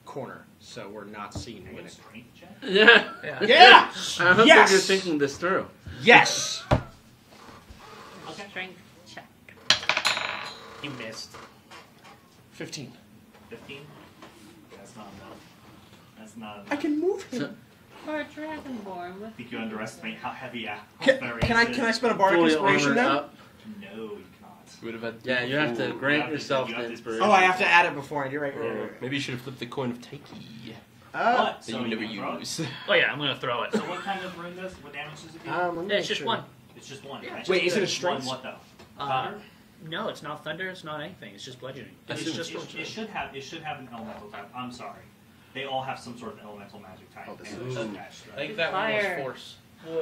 Speaker 6: corner, so we're not seen
Speaker 4: Are you
Speaker 6: with
Speaker 4: a
Speaker 6: it.
Speaker 4: strength check?
Speaker 1: Yeah.
Speaker 3: Yeah.
Speaker 6: Yeah.
Speaker 1: I don't think
Speaker 6: Yes!
Speaker 1: you're thinking this through.
Speaker 6: Yes.
Speaker 4: Okay.
Speaker 7: Strength check.
Speaker 5: You missed.
Speaker 6: 15.
Speaker 4: 15? That's not enough. That's not enough.
Speaker 6: I can move him.
Speaker 1: So-
Speaker 7: For a dragonborn with.
Speaker 4: I think you underestimate how heavy
Speaker 6: Can
Speaker 4: Alfarius
Speaker 6: I
Speaker 4: is.
Speaker 6: spend a bardic
Speaker 1: Fully
Speaker 6: inspiration
Speaker 1: armored
Speaker 6: now?
Speaker 1: up.
Speaker 4: No, you cannot.
Speaker 8: Would have had.
Speaker 1: Yeah, you have to
Speaker 4: Ooh,
Speaker 1: grant
Speaker 4: you have to-
Speaker 1: yourself
Speaker 4: you
Speaker 1: the
Speaker 4: have to-
Speaker 1: inspiration.
Speaker 6: Oh, I have to add it beforehand. You're right. Right.
Speaker 8: Maybe you should have flipped the coin of Taiki.
Speaker 4: But,
Speaker 8: That
Speaker 4: so
Speaker 8: you never
Speaker 4: can throw it?
Speaker 8: use.
Speaker 3: Oh, yeah, I'm going to throw it.
Speaker 4: So what kind of rune does, what damage does it do?
Speaker 6: I'm
Speaker 3: Yeah, it's just
Speaker 6: sure.
Speaker 3: one.
Speaker 4: It's just one.
Speaker 3: Yeah.
Speaker 4: right?
Speaker 6: Wait, is it a
Speaker 4: One
Speaker 6: strength?
Speaker 4: what though?
Speaker 3: Uh,
Speaker 4: Thunder?
Speaker 3: No, it's not thunder. It's not anything. It's just bludgeoning.
Speaker 8: I
Speaker 3: It's
Speaker 8: assume
Speaker 3: just
Speaker 4: It should have an elemental type. I'm sorry. They all have some sort of elemental magic type.
Speaker 6: Oh, this
Speaker 4: damage
Speaker 8: is-
Speaker 4: attached to
Speaker 5: I
Speaker 4: it.
Speaker 5: think that one
Speaker 7: Fire.
Speaker 5: was force.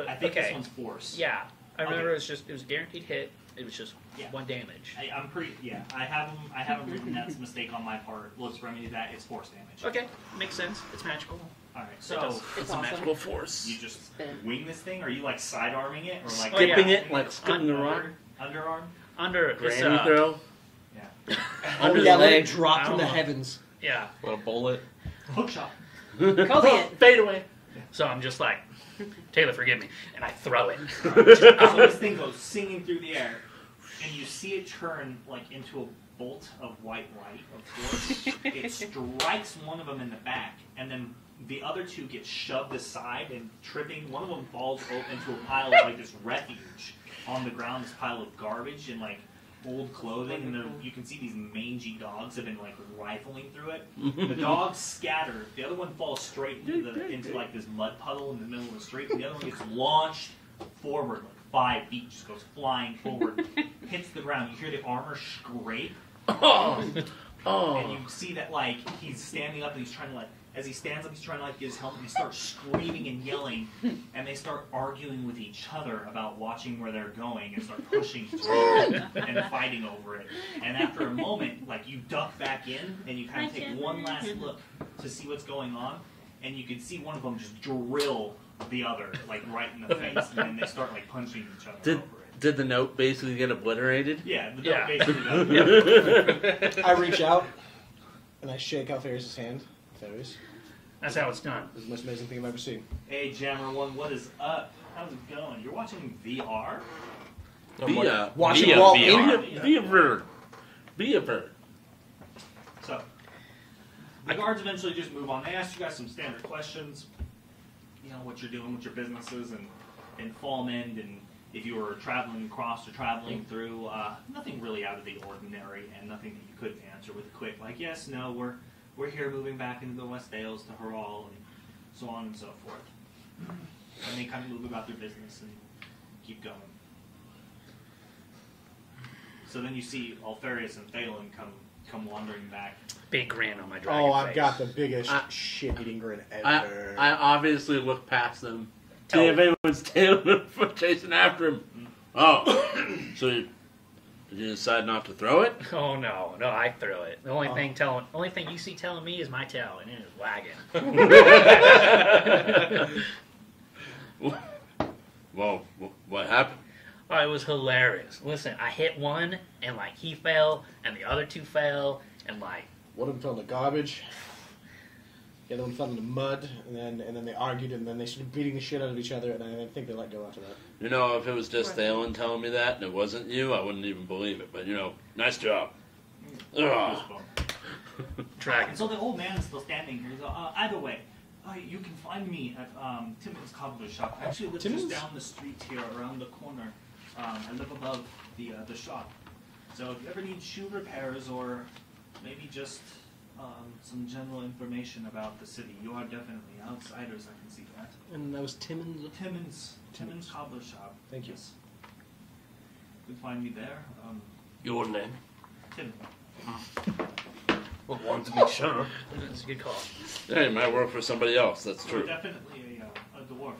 Speaker 4: I think
Speaker 3: okay.
Speaker 4: this one's force.
Speaker 3: Yeah, I remember
Speaker 4: Okay.
Speaker 3: it was a guaranteed hit. It was just
Speaker 4: Yeah.
Speaker 3: 1 damage.
Speaker 4: I'm pretty. Yeah, I have them written. That's a mistake on my part. Let's remedy that. It's force damage.
Speaker 3: Okay, makes sense. It's magical.
Speaker 4: All right.
Speaker 3: It
Speaker 4: So
Speaker 3: does.
Speaker 7: It's
Speaker 1: It's a
Speaker 7: awesome.
Speaker 1: magical force.
Speaker 4: you just
Speaker 7: Spin.
Speaker 4: wing this thing? Or are you like side arming it, or like
Speaker 3: Oh, yeah.
Speaker 1: Skipping it, like skipping the rock.
Speaker 4: Underarm?
Speaker 3: Under it's
Speaker 1: Granny throw.
Speaker 4: Yeah.
Speaker 6: Oh
Speaker 1: Under
Speaker 6: yeah,
Speaker 1: the
Speaker 6: let it
Speaker 1: leg.
Speaker 6: drop
Speaker 3: I
Speaker 6: from
Speaker 3: don't
Speaker 6: the
Speaker 3: know.
Speaker 6: heavens.
Speaker 3: yeah.
Speaker 8: Want to bowl it?
Speaker 4: Hook shot.
Speaker 1: Fade away.
Speaker 3: So I'm just like, Taylor, forgive me, and I throw it.
Speaker 4: So this thing goes singing through the air, and you see it turn like into a bolt of white light. Of course, it strikes one of them in the back, and then the other 2 get shoved aside and tripping. One of them falls into a pile of like this refuge on the ground. This pile of garbage and like old clothing, and you can see these mangy dogs have been like rifling through it. The dogs scatter. The other one falls straight into like this mud puddle in the middle of the street. And the other one gets launched forward like 5 feet, just goes flying forward, hits the ground. You hear the armor scrape,
Speaker 1: Oh.
Speaker 4: and
Speaker 1: Oh.
Speaker 4: you see that like he's standing up and he's trying to like. As he stands up, he's trying to like get his helmet. He starts screaming and yelling, and they start arguing with each other about watching where they're going, and start pushing each other and fighting over it. And after a moment, like you duck back in, and you kind of take one last look to see what's going on, and you can see one of them just drill the other like right in the face, and then they start like punching each other over it.
Speaker 1: Did the note basically get obliterated?
Speaker 4: Yeah, the
Speaker 3: Yeah.
Speaker 4: dog basically does.
Speaker 6: I reach out and I shake Alfarius' hand. Alfarius,
Speaker 3: That's how it's done.
Speaker 6: this is the most amazing thing I've ever seen.
Speaker 4: Hey, Jammer One, what is up? How's it going? You're watching VR?
Speaker 1: Via.
Speaker 6: Watch
Speaker 8: Via
Speaker 6: it while
Speaker 8: VR.
Speaker 1: Be a bird. Be a bird.
Speaker 4: So, the guards eventually just move on. They ask you guys some standard questions. You know, what you're doing with your businesses and Fallmend, and if you were traveling across or traveling through. Nothing really out of the ordinary, and nothing that you couldn't answer with a quick, like, yes, no, we're here moving back into the West Dales to Harral, and so on and so forth. And they kind of move about their business and keep going. So then you see Alfarius and Thalen come come wandering back.
Speaker 3: Big grin on my dragon
Speaker 6: Oh,
Speaker 3: face.
Speaker 6: I've got the biggest shit-eating grin
Speaker 1: I
Speaker 6: ever.
Speaker 1: obviously look past them. See if anyone's tailing chasing after him. Oh, so did you decide not to throw it?
Speaker 3: Oh no, I threw it. The only thing you see telling me is my tail, and it is wagging.
Speaker 1: Well, what happened?
Speaker 3: Oh, it was hilarious. Listen, I hit one, and like he fell, and the other two fell, and like
Speaker 6: One of them fell in the garbage. The other one fell in the mud, and then they argued, and then they started beating the shit out of each other, and I think they let go after that.
Speaker 1: You know, if it was just Thalen telling me that and it wasn't you, I wouldn't even believe it. But, you know, nice job. Ugh.
Speaker 3: dragon.
Speaker 4: So the old man is still standing here. He's like, either way, you can find me at Timmons Cobbler's shop. I actually live just down the street here, around the corner. I live above the shop. So if you ever need shoe repairs or maybe just some general information about the city, you are definitely outsiders. I can see that.
Speaker 2: And that was Timmons.
Speaker 4: Timmons Cobbler's shop.
Speaker 6: Thank you.
Speaker 4: Yes. You can find me there.
Speaker 2: Your name?
Speaker 4: Tim.
Speaker 2: Well, wanted to make sure.
Speaker 3: That's a good call.
Speaker 1: Yeah, you might work for somebody else, that's
Speaker 4: You're
Speaker 1: true.
Speaker 4: definitely a dwarf,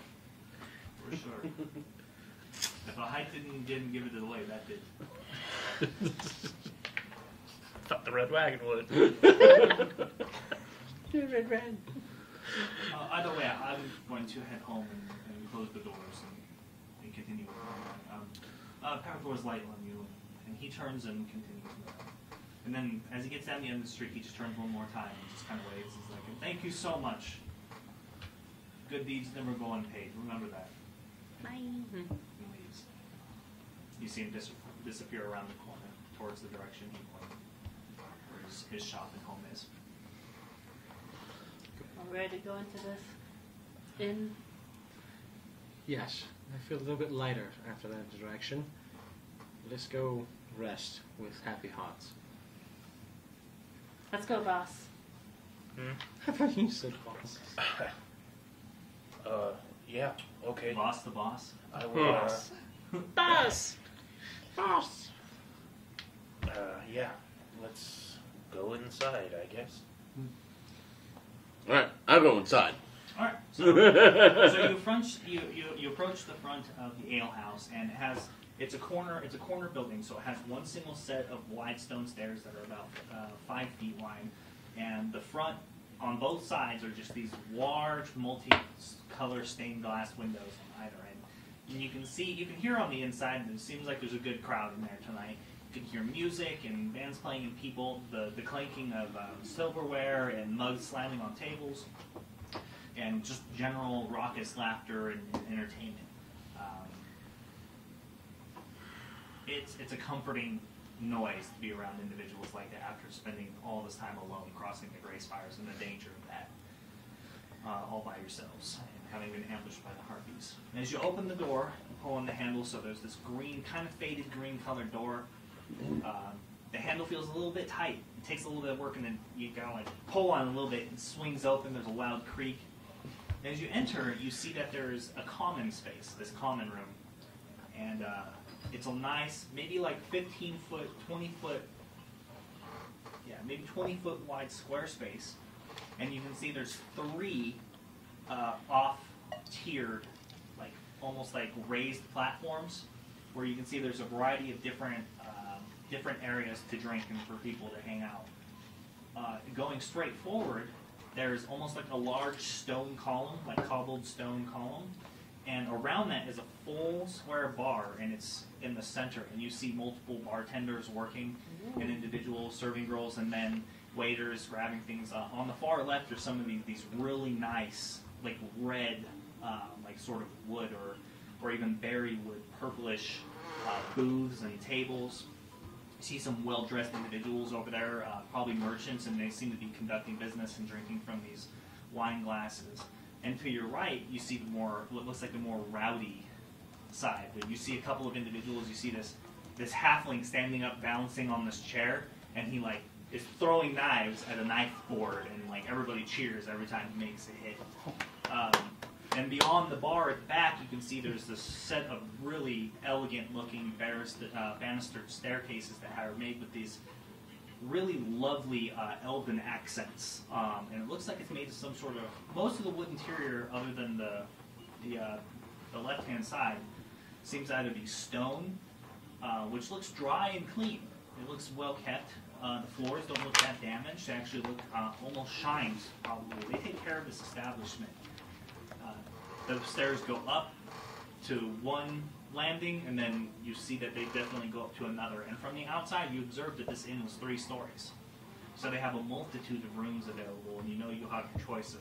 Speaker 4: for sure. If a height didn't give it away, that did.
Speaker 3: Thought the red wagon would.
Speaker 7: Red.
Speaker 4: Either way, I'm going to head home and close the doors and continue. Paracor's light on you, and he turns and continues. And then, as he gets down the end of the street, he just turns one more time and just kind of waves. He's like, "Thank you so much. Good deeds never go unpaid. Remember that."
Speaker 7: Bye.
Speaker 4: And leaves. You see him disappear around the corner towards the direction he pointed, where his shop and home is.
Speaker 7: Are we ready to go into this inn?
Speaker 6: Yes, I feel a little bit lighter after that interaction. Let's go rest with happy hearts.
Speaker 7: Let's go, boss.
Speaker 6: I thought you said boss.
Speaker 5: Yeah, okay.
Speaker 4: Boss the boss.
Speaker 5: I will,
Speaker 3: Boss!
Speaker 7: Boss!
Speaker 5: yeah, let's go inside, I guess.
Speaker 1: Alright, I'll go inside.
Speaker 4: All right. So you approach the front of the ale house, and it's a corner building, so it has one single set of wide stone stairs that are about 5 feet wide, and the front on both sides are just these large multi-color stained glass windows on either end. And you can hear on the inside, and it seems like there's a good crowd in there tonight. You can hear music and bands playing and people, the clanking of silverware and mugs slamming on tables, and just general raucous laughter and entertainment. It's a comforting noise to be around individuals like that after spending all this time alone crossing the Greyspires and the danger of that, all by yourselves and having been ambushed by the harpies. And as you open the door, you pull on the handle, so there's this green, kind of faded green colored door. The handle feels a little bit tight. It takes a little bit of work, and then you gotta like pull on it a little bit. It swings open. There's a loud creak. And as you enter, you see that there's a common space, this common room, and it's a nice, maybe like 15-foot, 20-foot, maybe 20-foot wide square space. And you can see there's 3 off-tiered, like almost like raised platforms, where you can see there's a variety of different areas to drink and for people to hang out. Going straight forward, there's almost like a large stone column, like cobbled stone column, and around that is a full square bar, and it's in the center, and you see multiple bartenders working, and individual serving girls, and then waiters grabbing things. On the far left are some of these really nice, like red, like sort of wood or even berry wood, purplish booths and tables. You see some well-dressed individuals over there, probably merchants, and they seem to be conducting business and drinking from these wine glasses. And to your right, you see what looks like the more rowdy side. But you see a couple of individuals. You see this halfling standing up, balancing on this chair, and he like is throwing knives at a knife board, and like everybody cheers every time he makes a hit. And beyond the bar at the back, you can see there's this set of really elegant-looking banistered staircases that are made with these really lovely elven accents, and it looks like it's made of some sort of. Most of the wood interior, other than the left-hand side, seems either be stone, which looks dry and clean. It looks well kept. The floors don't look that damaged. They actually look almost shined, probably. They take care of this establishment. The stairs go up to one landing, and then you see that they definitely go up to another. And from the outside, you observe that this inn was 3 stories. So they have a multitude of rooms available, and you know you'll have your choice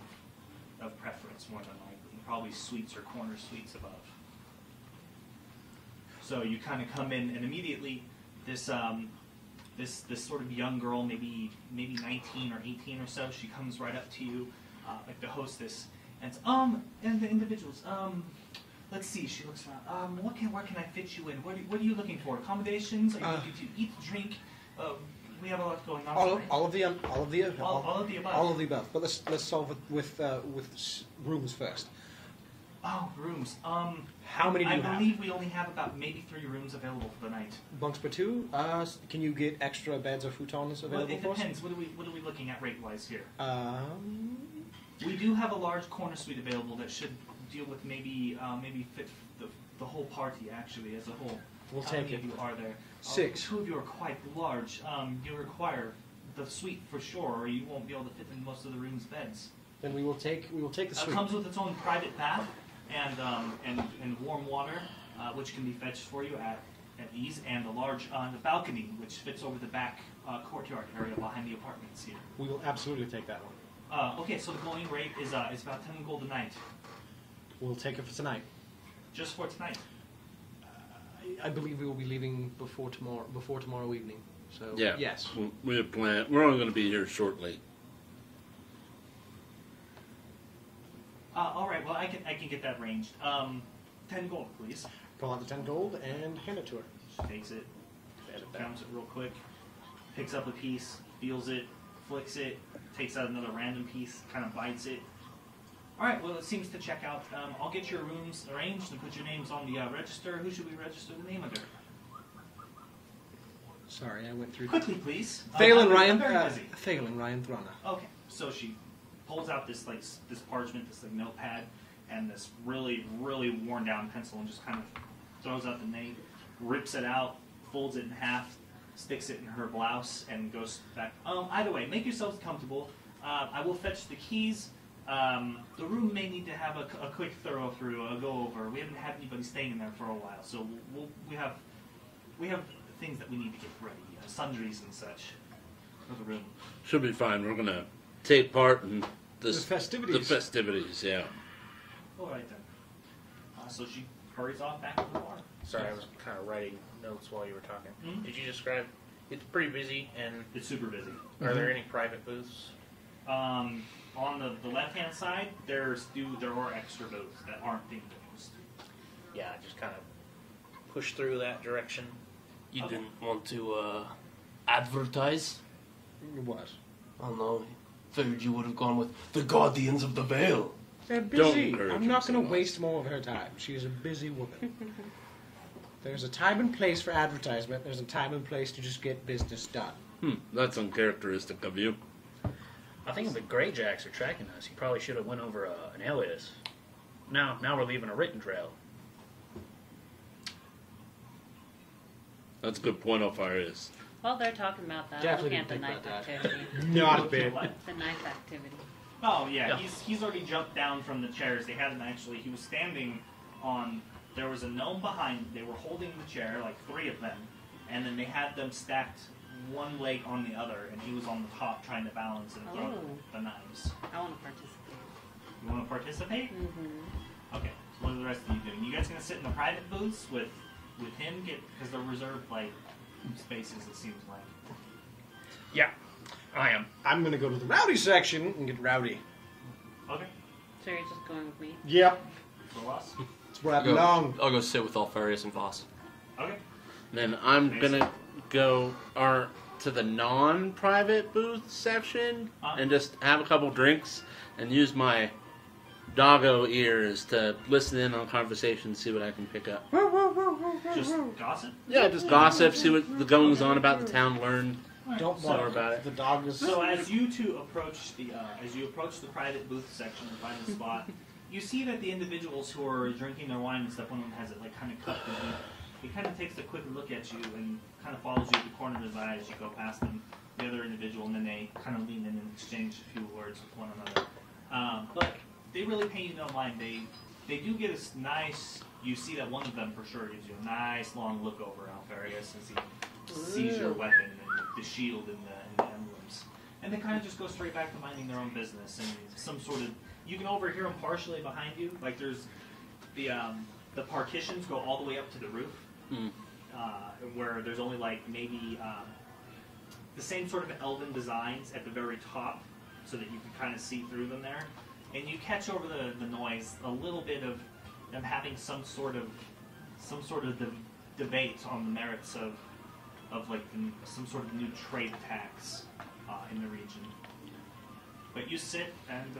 Speaker 4: of preference, more than likely. Probably suites or corner suites above. So you kind of come in, and immediately this this sort of young girl, maybe 19 or 18 or so, she comes right up to you, like the hostess, and and the individuals, let's see. She looks around. Where can I fit you in? What are you looking for? Accommodations? Are you looking to eat, drink? We have a lot going on.
Speaker 6: All of the above.
Speaker 4: All of the above.
Speaker 6: All of the above. But let's solve it with rooms first.
Speaker 4: Oh, rooms.
Speaker 6: How many do you have?
Speaker 4: I believe we only have about maybe 3 rooms available for the night.
Speaker 6: Bunks per 2. Can you get extra beds or futons available for us?
Speaker 4: It depends. What are we looking at rate-wise here? We do have a large corner suite available that should deal with maybe fit the whole party actually as a whole.
Speaker 6: We'll
Speaker 4: How
Speaker 6: take
Speaker 4: many
Speaker 6: it.
Speaker 4: of you are there?
Speaker 6: 6.
Speaker 4: 2 of you are quite large. You require the suite for sure, or you won't be able to fit in most of the room's beds.
Speaker 6: Then we will take the
Speaker 4: It
Speaker 6: suite.
Speaker 4: comes with its own private bath and warm water, which can be fetched for you at ease, and a large the balcony, which fits over the back courtyard area behind the apartments here.
Speaker 6: We will absolutely take that one.
Speaker 4: Okay, so the going rate is about 10 gold a night.
Speaker 6: We'll take it for tonight.
Speaker 4: Just for tonight.
Speaker 6: I believe we will be leaving before tomorrow evening. So
Speaker 1: Yeah.
Speaker 6: yes.
Speaker 1: We have planned. We're only going to be here shortly.
Speaker 4: All right. Well, I can get that ranged. 10 gold, please.
Speaker 6: Pull out the 10 gold and hand it to her.
Speaker 4: She takes it, counts it real quick, picks up a piece, feels it, flicks it, takes out another random piece, kind of bites it. All right. Well, it seems to check out. I'll get your rooms arranged and put your names on the register. Who should we register the name under?
Speaker 6: Sorry, I went through.
Speaker 4: Quickly, please.
Speaker 6: Phelan Ryan.
Speaker 4: I'm very busy.
Speaker 6: Phelan Ryan Thrana.
Speaker 4: Okay, so she pulls out this this parchment, this notepad, and this really worn down pencil, and just kind of throws out the name, rips it out, folds it in half, sticks it in her blouse, and goes back. Either way, make yourselves comfortable. I will fetch the keys. The room may need to have a quick thorough through, a go over. We haven't had anybody staying in there for a while, so we have things that we need to get ready, sundries and such for the room.
Speaker 1: Should be fine. We're going to take part in this,
Speaker 6: The festivities.
Speaker 1: The festivities, yeah.
Speaker 4: All right then. So she hurries off back to the bar.
Speaker 5: Sorry, I was kind of writing notes while you were talking.
Speaker 4: Mhm.
Speaker 5: Did you describe? It's pretty busy, and
Speaker 4: It's super busy.
Speaker 5: are there any private booths?
Speaker 4: On the left-hand side, there are extra booths that aren't being used.
Speaker 5: Yeah, just kind of push through that direction.
Speaker 8: You
Speaker 4: Okay.
Speaker 8: didn't want to advertise?
Speaker 6: What?
Speaker 8: I don't know. Figured you would have gone with the Guardians of the Veil.
Speaker 6: They're
Speaker 1: Don't
Speaker 6: busy.
Speaker 1: encourage
Speaker 6: I'm not
Speaker 1: her
Speaker 6: going
Speaker 1: so
Speaker 6: to waste more of her time. She is a busy woman. There's a time and place for advertisement. There's a time and place to just get business done.
Speaker 1: That's uncharacteristic of you.
Speaker 3: I think the Greyjacks are tracking us. He probably should have went over an alias. Now we're leaving a written trail.
Speaker 1: That's a good point of fire is.
Speaker 7: Well, they're talking about that.
Speaker 6: Definitely
Speaker 7: Looking at the
Speaker 6: didn't
Speaker 7: knife
Speaker 6: think about
Speaker 7: activity.
Speaker 6: Not a
Speaker 4: Looking at
Speaker 6: bit.
Speaker 4: what?
Speaker 7: The knife activity.
Speaker 4: Oh yeah,
Speaker 3: Yeah.
Speaker 4: he's already jumped down from the chairs. They hadn't actually. He was standing on. There was a gnome behind. They were holding the chair, like 3 of them, and then they had them stacked one leg on the other, and he was on the top trying to balance and throw
Speaker 7: Oh.
Speaker 4: the knives.
Speaker 7: I want to participate.
Speaker 4: You want to participate?
Speaker 7: Mm-hmm.
Speaker 4: Okay. So what are the rest of you doing? You guys gonna sit in the private booths with him? Because they're reserved like spaces. It seems like.
Speaker 3: Yeah, I am.
Speaker 6: I'm going to go to the rowdy section and get rowdy.
Speaker 4: Okay.
Speaker 7: So you're just going with me?
Speaker 6: Yep.
Speaker 4: For us.
Speaker 6: That's where I belong.
Speaker 8: I'll go sit with Alfarius and Voss.
Speaker 4: Okay.
Speaker 1: Then I'm going to go to the non-private booth section and just have a couple drinks and use my doggo ears to listen in on conversations, see what I can pick up.
Speaker 4: Just gossip.
Speaker 1: Yeah, just gossip, see what the goings on about the town, learn
Speaker 6: Don't
Speaker 1: Sorry
Speaker 6: worry
Speaker 1: about it.
Speaker 6: The dog is.
Speaker 4: So as you two approach the private booth section and find a spot, you see that the individuals who are drinking their wine and stuff, one of them has it like kind of cupped and he kind of takes a quick look at you and kind of follows you at the corner of his eye as you go past them, the other individual, and then they kind of lean in and exchange a few words with one another. But they really pay you no mind. They do get a nice. You see that one of them for sure gives you a nice long look over Alfarius as he sees your weapon and the shield and the emblems, and they kind of just go straight back to minding their own business. And some sort of you can overhear them partially behind you. Like there's the partitions go all the way up to the roof, where there's only like maybe the same sort of elven designs at the very top, so that you can kind of see through them there. And you catch over the noise a little bit of them having some sort of debate on the merits of like some sort of new trade tax in the region. But you sit and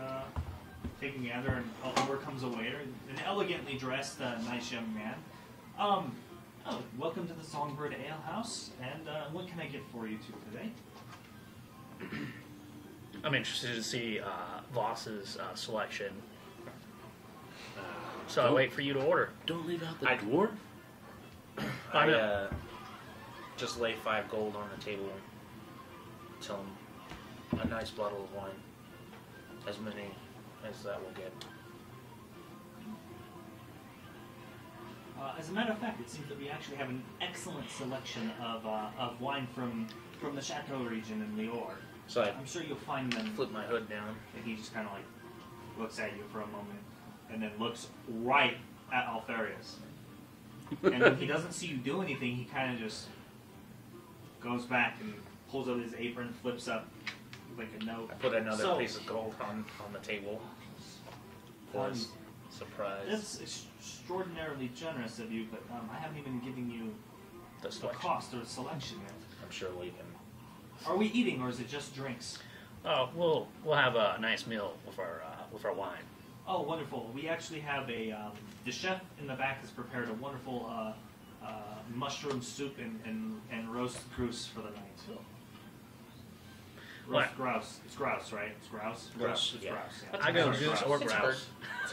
Speaker 4: take a gander, and over comes a waiter, an elegantly dressed, nice young man. Welcome to the Songbird Ale House, and what can I get for you two today?
Speaker 3: I'm interested to see Voss's selection. So I wait for you to order.
Speaker 1: Don't leave out the dwarf.
Speaker 5: I just lay 5 gold on the table. Tell him a nice bottle of wine, as many as that will get.
Speaker 4: As a matter of fact, it seems that we actually have an excellent selection of wine from the Chateau region in Lior.
Speaker 5: So I
Speaker 4: I'm sure you'll find them.
Speaker 5: flip my hood down.
Speaker 4: And he just kind of like looks at you for a moment, and then looks right at Alfarius. And when he doesn't see you do anything, he kind of just goes back and pulls out his apron, flips up like a note.
Speaker 5: I put another piece of gold on the table. For his surprise.
Speaker 4: That's extraordinarily generous of you, but I haven't even given you
Speaker 3: The
Speaker 4: the
Speaker 3: selection.
Speaker 4: cost or the selection yet.
Speaker 5: I'm sure we can.
Speaker 4: Are we eating, or is it just drinks?
Speaker 3: Oh, we'll have a nice meal with our wine.
Speaker 4: Oh, wonderful. We actually have the chef in the back has prepared a wonderful mushroom soup and roast goose for the night. Roast
Speaker 3: What?
Speaker 4: grouse. It's grouse, right? It's grouse?
Speaker 5: Grouse,
Speaker 4: It's
Speaker 5: yeah.
Speaker 4: grouse, yeah.
Speaker 3: I go
Speaker 4: It's
Speaker 3: goose
Speaker 4: grouse.
Speaker 3: or
Speaker 5: It's a
Speaker 3: grouse.
Speaker 5: bird. It's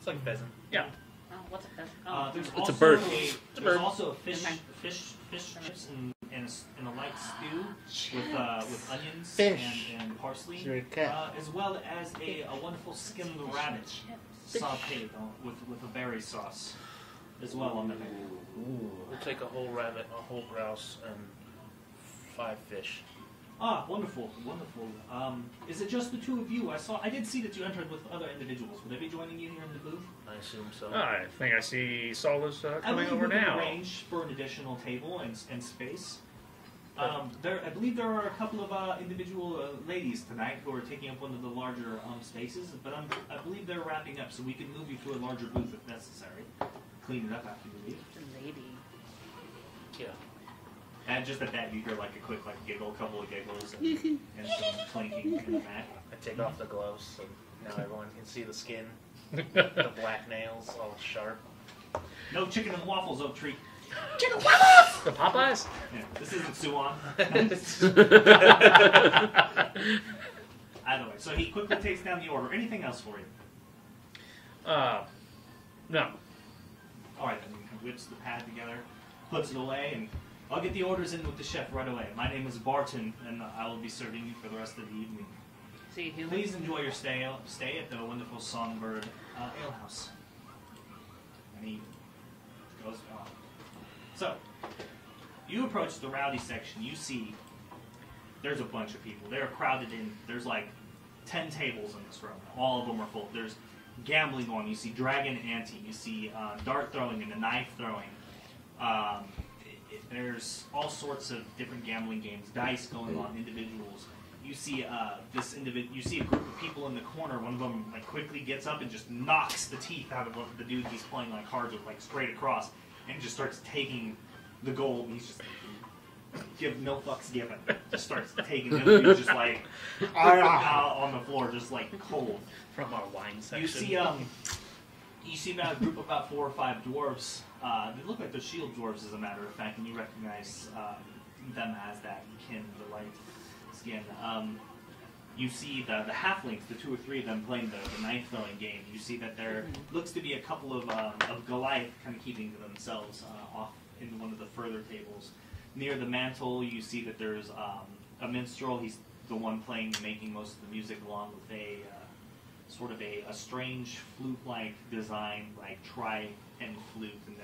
Speaker 5: like a pheasant.
Speaker 3: Yeah.
Speaker 7: Oh, what's a pheasant?
Speaker 4: There's
Speaker 1: It's
Speaker 4: also
Speaker 1: a bird.
Speaker 4: There's also a fish
Speaker 7: Okay.
Speaker 4: chips and a light stew with onions
Speaker 1: Fish.
Speaker 4: and parsley,
Speaker 1: You're a cat.
Speaker 4: as well as a wonderful skimmed rabbit sautéed with a berry sauce as well on the menu.
Speaker 5: We'll take a whole rabbit, a whole grouse, and 5 fish.
Speaker 4: Ah, wonderful, wonderful. Is it just the two of you? I did see that you entered with other individuals. Will they be joining you here in the booth?
Speaker 5: I assume so.
Speaker 3: I think I see Solus
Speaker 4: I
Speaker 3: coming
Speaker 4: believe
Speaker 3: over
Speaker 4: we can
Speaker 3: now.
Speaker 4: arrange for an additional table and space. I believe there are a couple of individual ladies tonight who are taking up one of the larger spaces, but I believe they're wrapping up, so we can move you to a larger booth if necessary. Clean it up after you leave.
Speaker 7: The lady.
Speaker 5: Yeah.
Speaker 4: And just at that, you hear like a quick giggle, a couple of giggles, and some clinking in the back.
Speaker 5: I take off the gloves so now everyone can see the skin. The black nails, all sharp.
Speaker 4: No chicken and waffles, Oak Tree.
Speaker 3: The Popeyes?
Speaker 4: Yeah, this isn't Suwon. Either way, so he quickly takes down the order. Anything else for you?
Speaker 3: No.
Speaker 4: All right, then he whips the pad together, puts it away, and I'll get the orders in with the chef right away. My name is Barton, and I will be serving you for the rest of the evening.
Speaker 7: See human?
Speaker 4: Please enjoy your stay at the wonderful Songbird Ale House. And he goes on. So, you approach the rowdy section. You see there's a bunch of people. They're crowded in. There's like 10 tables in this room. All of them are full. There's gambling going. You see dragon ante. You see dart throwing and the knife throwing. There's all sorts of different gambling games. Dice going on. Individuals. You see You see a group of people in the corner. One of them quickly gets up and just knocks the teeth out of the dude he's playing cards with, straight across, and just starts taking the gold. And he's just give no fucks given. Just starts taking it. And he's just on the floor, just cold.
Speaker 3: From our wine section.
Speaker 4: You see about a group of about 4 or 5 dwarves. They look like they're shield dwarves, as a matter of fact, and you recognize them as that kin, the light skin. You see the halflings, the 2 or 3 of them playing the knife throwing game. You see that there looks to be a couple of Goliath kind of keeping to themselves off in one of the further tables. Near the mantle, you see that there's a minstrel. He's the one playing, making most of the music, along with a sort of a strange flute-like design, like tri-end flute, and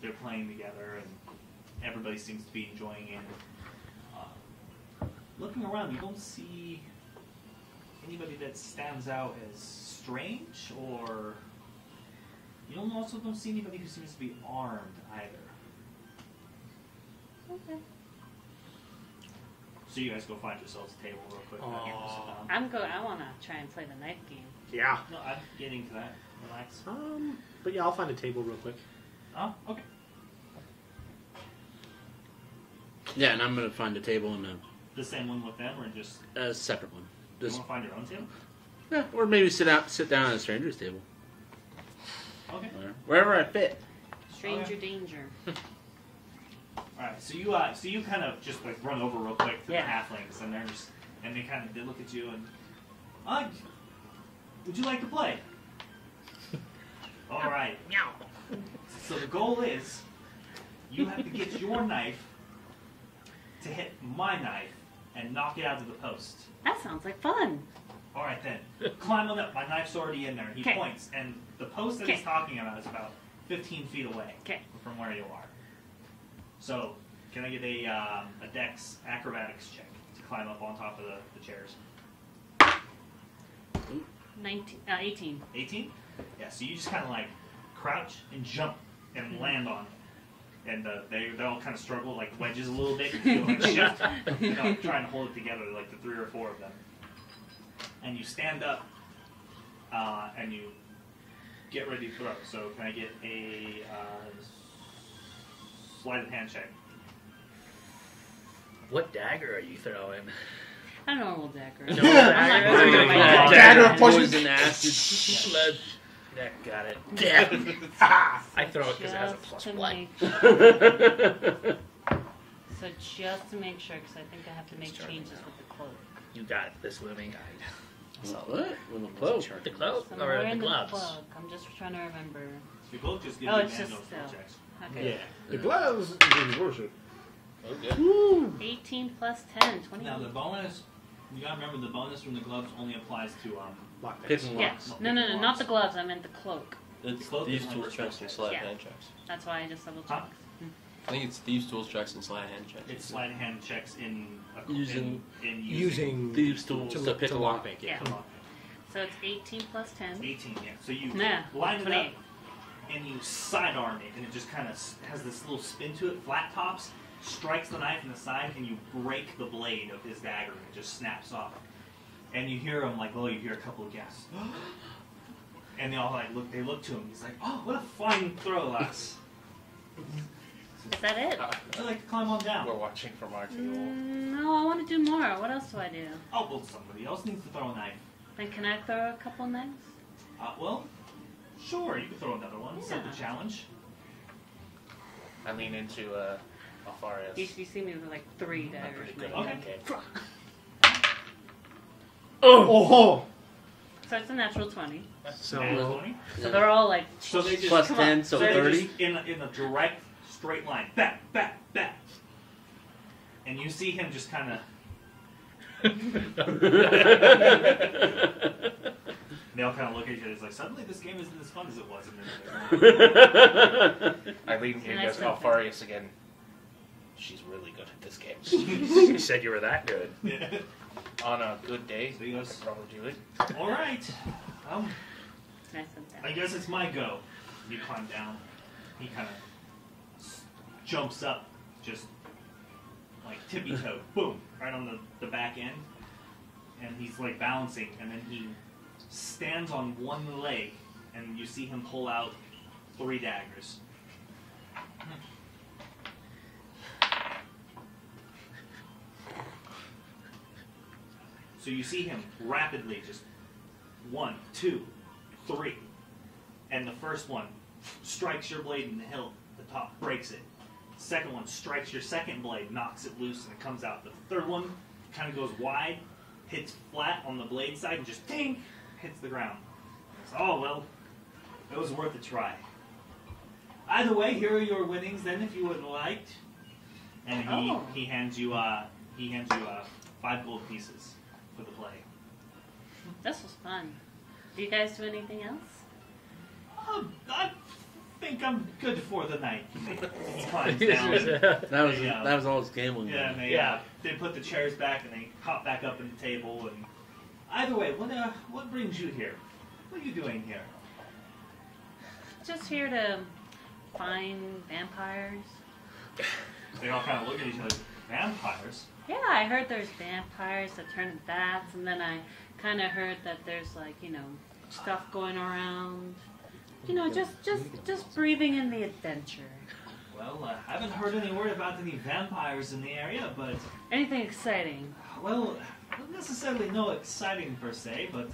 Speaker 4: they're playing together, and everybody seems to be enjoying it. Looking around, you don't see anybody that stands out as strange, or you also don't see anybody who seems to be armed either.
Speaker 7: Okay.
Speaker 4: So you guys go find yourselves a table real quick.
Speaker 7: I want to try and play the knife game.
Speaker 6: Yeah.
Speaker 4: No, I'm getting to that. Relax.
Speaker 6: But yeah, I'll find a table real quick.
Speaker 4: Oh, okay.
Speaker 1: Yeah, and I'm going to find a table in
Speaker 4: The same one with them, or just
Speaker 1: a separate one.
Speaker 4: you
Speaker 1: Just,
Speaker 4: want to find your own table?
Speaker 1: yeah, or maybe sit down at a stranger's table.
Speaker 4: Okay.
Speaker 1: Wherever I fit.
Speaker 7: Stranger danger.
Speaker 4: All right. So you kind of just like run over real quick to the halflings, and they look at you and, would you like to play? All right.
Speaker 3: Meow.
Speaker 4: So the goal is, you have to get your knife to hit my knife and knock it out of the post.
Speaker 7: That sounds like fun.
Speaker 4: All right then. Climb on up. My knife's already in there. He
Speaker 7: 'Kay.
Speaker 4: points, and the post that he's talking about is about 15 feet away from where you are. So, can I get a Dex acrobatics check to climb up on top of the chairs?
Speaker 7: 18.
Speaker 4: 18? Yeah. So you just kind of like crouch and jump and land on it. And they all kind of struggle, like wedges a little bit, and like shift, trying to hold it together, like the 3 or 4 of them. And you stand up, and you get ready to throw. So can I get a sleight of hand check?
Speaker 3: What dagger are you throwing?
Speaker 7: A normal dagger.
Speaker 3: No dagger.
Speaker 6: Dagger
Speaker 1: poison acid.
Speaker 3: Blood. Yeah, got it. Yeah. I throw it because it has a +1.
Speaker 7: So just to make sure, because I think I have to make changes with the cloak.
Speaker 3: You got it. This living guide.
Speaker 1: What? With a cloak?
Speaker 3: The cloak
Speaker 7: So I'm
Speaker 3: or
Speaker 7: wearing
Speaker 3: the gloves?
Speaker 7: cloak. I'm just trying to remember.
Speaker 4: The cloak just gives
Speaker 7: Oh,
Speaker 4: you
Speaker 7: it's just
Speaker 4: manual
Speaker 7: still.
Speaker 4: checks.
Speaker 7: Okay.
Speaker 6: Yeah. The gloves is worship.
Speaker 5: Okay.
Speaker 7: Woo. 18 plus 10, 20.
Speaker 4: Now the bonus, you gotta remember the bonus from the gloves only applies to
Speaker 1: Picking
Speaker 7: Yeah.
Speaker 1: locks.
Speaker 7: No, not the gloves. I meant the cloak.
Speaker 8: It's
Speaker 4: Cloak
Speaker 8: thieves'
Speaker 4: is
Speaker 8: tools
Speaker 4: under
Speaker 8: checks
Speaker 4: skill
Speaker 8: and sleight
Speaker 7: checks.
Speaker 8: of hand checks.
Speaker 7: That's why I just double
Speaker 4: Huh?
Speaker 7: checked.
Speaker 8: I think it's thieves' tools checks and sleight of hand checks.
Speaker 4: It's sleight of hand checks in
Speaker 6: Using
Speaker 1: thieves' tools to pick a lock.
Speaker 7: Yeah. So it's 18 plus 10.
Speaker 4: 18, yeah. So you
Speaker 7: Nah,
Speaker 4: line it
Speaker 7: 28.
Speaker 4: up and you sidearm it, and it just kind of has this little spin to it, flat tops, strikes the knife in the side, and you break the blade of his dagger, and it just snaps off. And you hear him like, you hear a couple of gasps. And they all like look. They look to him. He's like, "Oh, what a fine throw, lass."
Speaker 7: Is that it?
Speaker 4: Would you like to climb on down?
Speaker 5: We're watching from our table.
Speaker 7: No, I want to do more. What else do I do?
Speaker 4: Oh, well, somebody else needs to throw a knife.
Speaker 7: Then can I throw a couple knives?
Speaker 4: Well, sure, you can throw another one. Set
Speaker 7: Yeah.
Speaker 4: the challenge.
Speaker 5: I lean into Alfarius.
Speaker 7: You see me with like 3 daggers.
Speaker 5: pretty good.
Speaker 4: Okay.
Speaker 6: Oh!
Speaker 7: So it's a natural 20.
Speaker 6: So,
Speaker 4: Natural 20.
Speaker 7: So they're all like.
Speaker 4: So they just
Speaker 1: Plus
Speaker 7: Come
Speaker 1: 10,
Speaker 7: on.
Speaker 1: so
Speaker 4: they're
Speaker 1: 30.
Speaker 4: just in a direct, straight line. Back, back, back. And you see him just kind of. They all kind of look at each other. It's like, suddenly this game isn't as fun as it was a minute ago.
Speaker 5: I lean in
Speaker 7: And I
Speaker 5: and goes,
Speaker 7: said-
Speaker 5: Alfarius again. She's really good at this game.
Speaker 3: You said you were that good.
Speaker 5: On a good day,
Speaker 4: So he goes,
Speaker 5: I could probably do it.
Speaker 4: all right.
Speaker 7: Nice and
Speaker 4: I
Speaker 7: fast.
Speaker 4: guess it's my go. You climb down. He kind of jumps up, just like tippy toe, boom, right on the back end. And he's like balancing, and then he stands on one leg, and you see him pull out 3 daggers. So you see him rapidly just 1, 2, 3. And the first one strikes your blade in the hilt, the top, breaks it. Second one strikes your second blade, knocks it loose, and it comes out. The third one kind of goes wide, hits flat on the blade side, and just ding, hits the ground. So, oh well, it was worth a try. Either way, here are your winnings then, if you would like. And he hands you 5 gold pieces for the play.
Speaker 7: This was fun. Do you guys do anything else?
Speaker 4: I think I'm good for the night. He climbs down.
Speaker 1: That was all his gambling.
Speaker 4: Yeah, and they put the chairs back and they hop back up in the table. And either way, what brings you here? What are you doing here?
Speaker 7: Just here to find vampires.
Speaker 4: They all kind of look at each other. Vampires?
Speaker 7: Yeah, I heard there's vampires that turn into bats, and then I kind of heard that there's like, you know, stuff going around. You know, just breathing in the adventure.
Speaker 4: Well, I haven't heard any word about any vampires in the area, but...
Speaker 7: Anything exciting?
Speaker 4: Well, not necessarily no exciting per se, but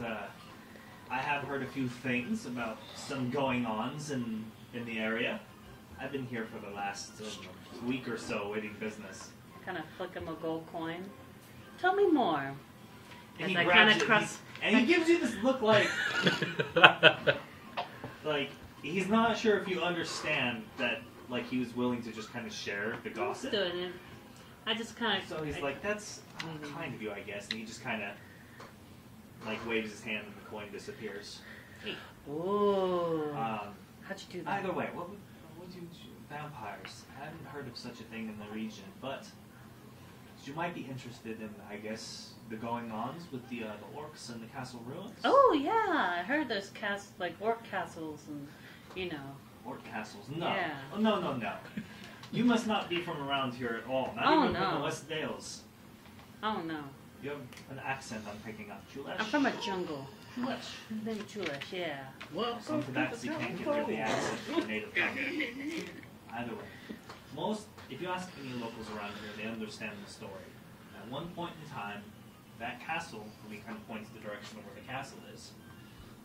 Speaker 4: I have heard a few things about some going-ons in the area. I've been here for the last week or so waiting business.
Speaker 7: Kind of flick him a gold coin. Tell me more.
Speaker 4: And
Speaker 7: As I kind of cross...
Speaker 4: And he gives you this look like... like, he's not sure if you understand that, like, he was willing to just kind of share the gossip.
Speaker 7: Doing it. I just kind of...
Speaker 4: So he's like, that's kind of you, I guess. And he just kind of, like, waves his hand and the coin disappears.
Speaker 7: Ooh. How'd you do that?
Speaker 4: Either way, what would you do? Vampires. I haven't heard of such a thing in the region, but you might be interested in, I guess, the going-ons with the orcs and the castle ruins.
Speaker 7: Oh yeah, I heard there's like orc castles and, you know.
Speaker 4: Orc castles? No.
Speaker 7: Yeah.
Speaker 4: Oh, no. You must not be from around here at all. Not even from the West Dales.
Speaker 7: Oh no.
Speaker 4: You have an accent I'm picking up. Chulesh?
Speaker 7: I'm from a jungle.
Speaker 4: Chulesh.
Speaker 7: Maybe Chulesh, yeah.
Speaker 4: Well, some Quebec's you can't get rid of the accent from your native tongue. Either way. If you ask any locals around here, they understand the story. At one point in time, that castle, and he kind of points the direction of where the castle is,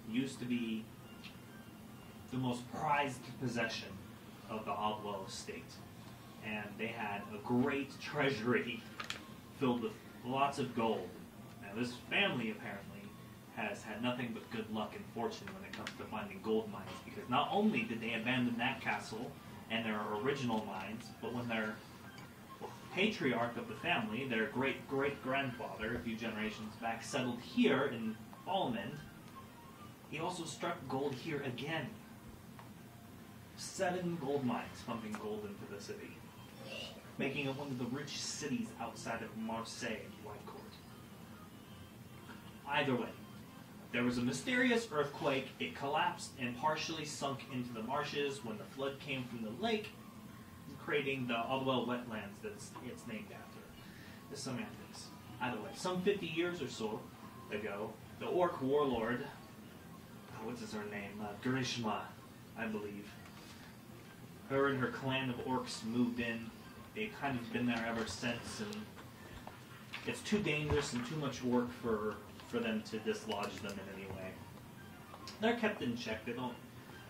Speaker 4: used to be the most prized possession of the Oblo estate. And they had a great treasury filled with lots of gold. Now this family apparently has had nothing but good luck and fortune when it comes to finding gold mines, because not only did they abandon that castle and their original mines, but when their patriarch of the family, their great-great-grandfather, a few generations back, settled here in Fallmend, he also struck gold here again. 7 gold mines pumping gold into the city, making it one of the richest cities outside of Marseille and Whitecourt. Either way, there was a mysterious earthquake. It collapsed and partially sunk into the marshes when the flood came from the lake, creating the Aldwell wetlands that's it's named after. The semantics. Either way, some 50 years or so ago, the orc warlord, what's her name? Grishma, I believe. Her and her clan of orcs moved in. They've kind of been there ever since, and it's too dangerous and too much work for them to dislodge them in any way. They're kept in check. They don't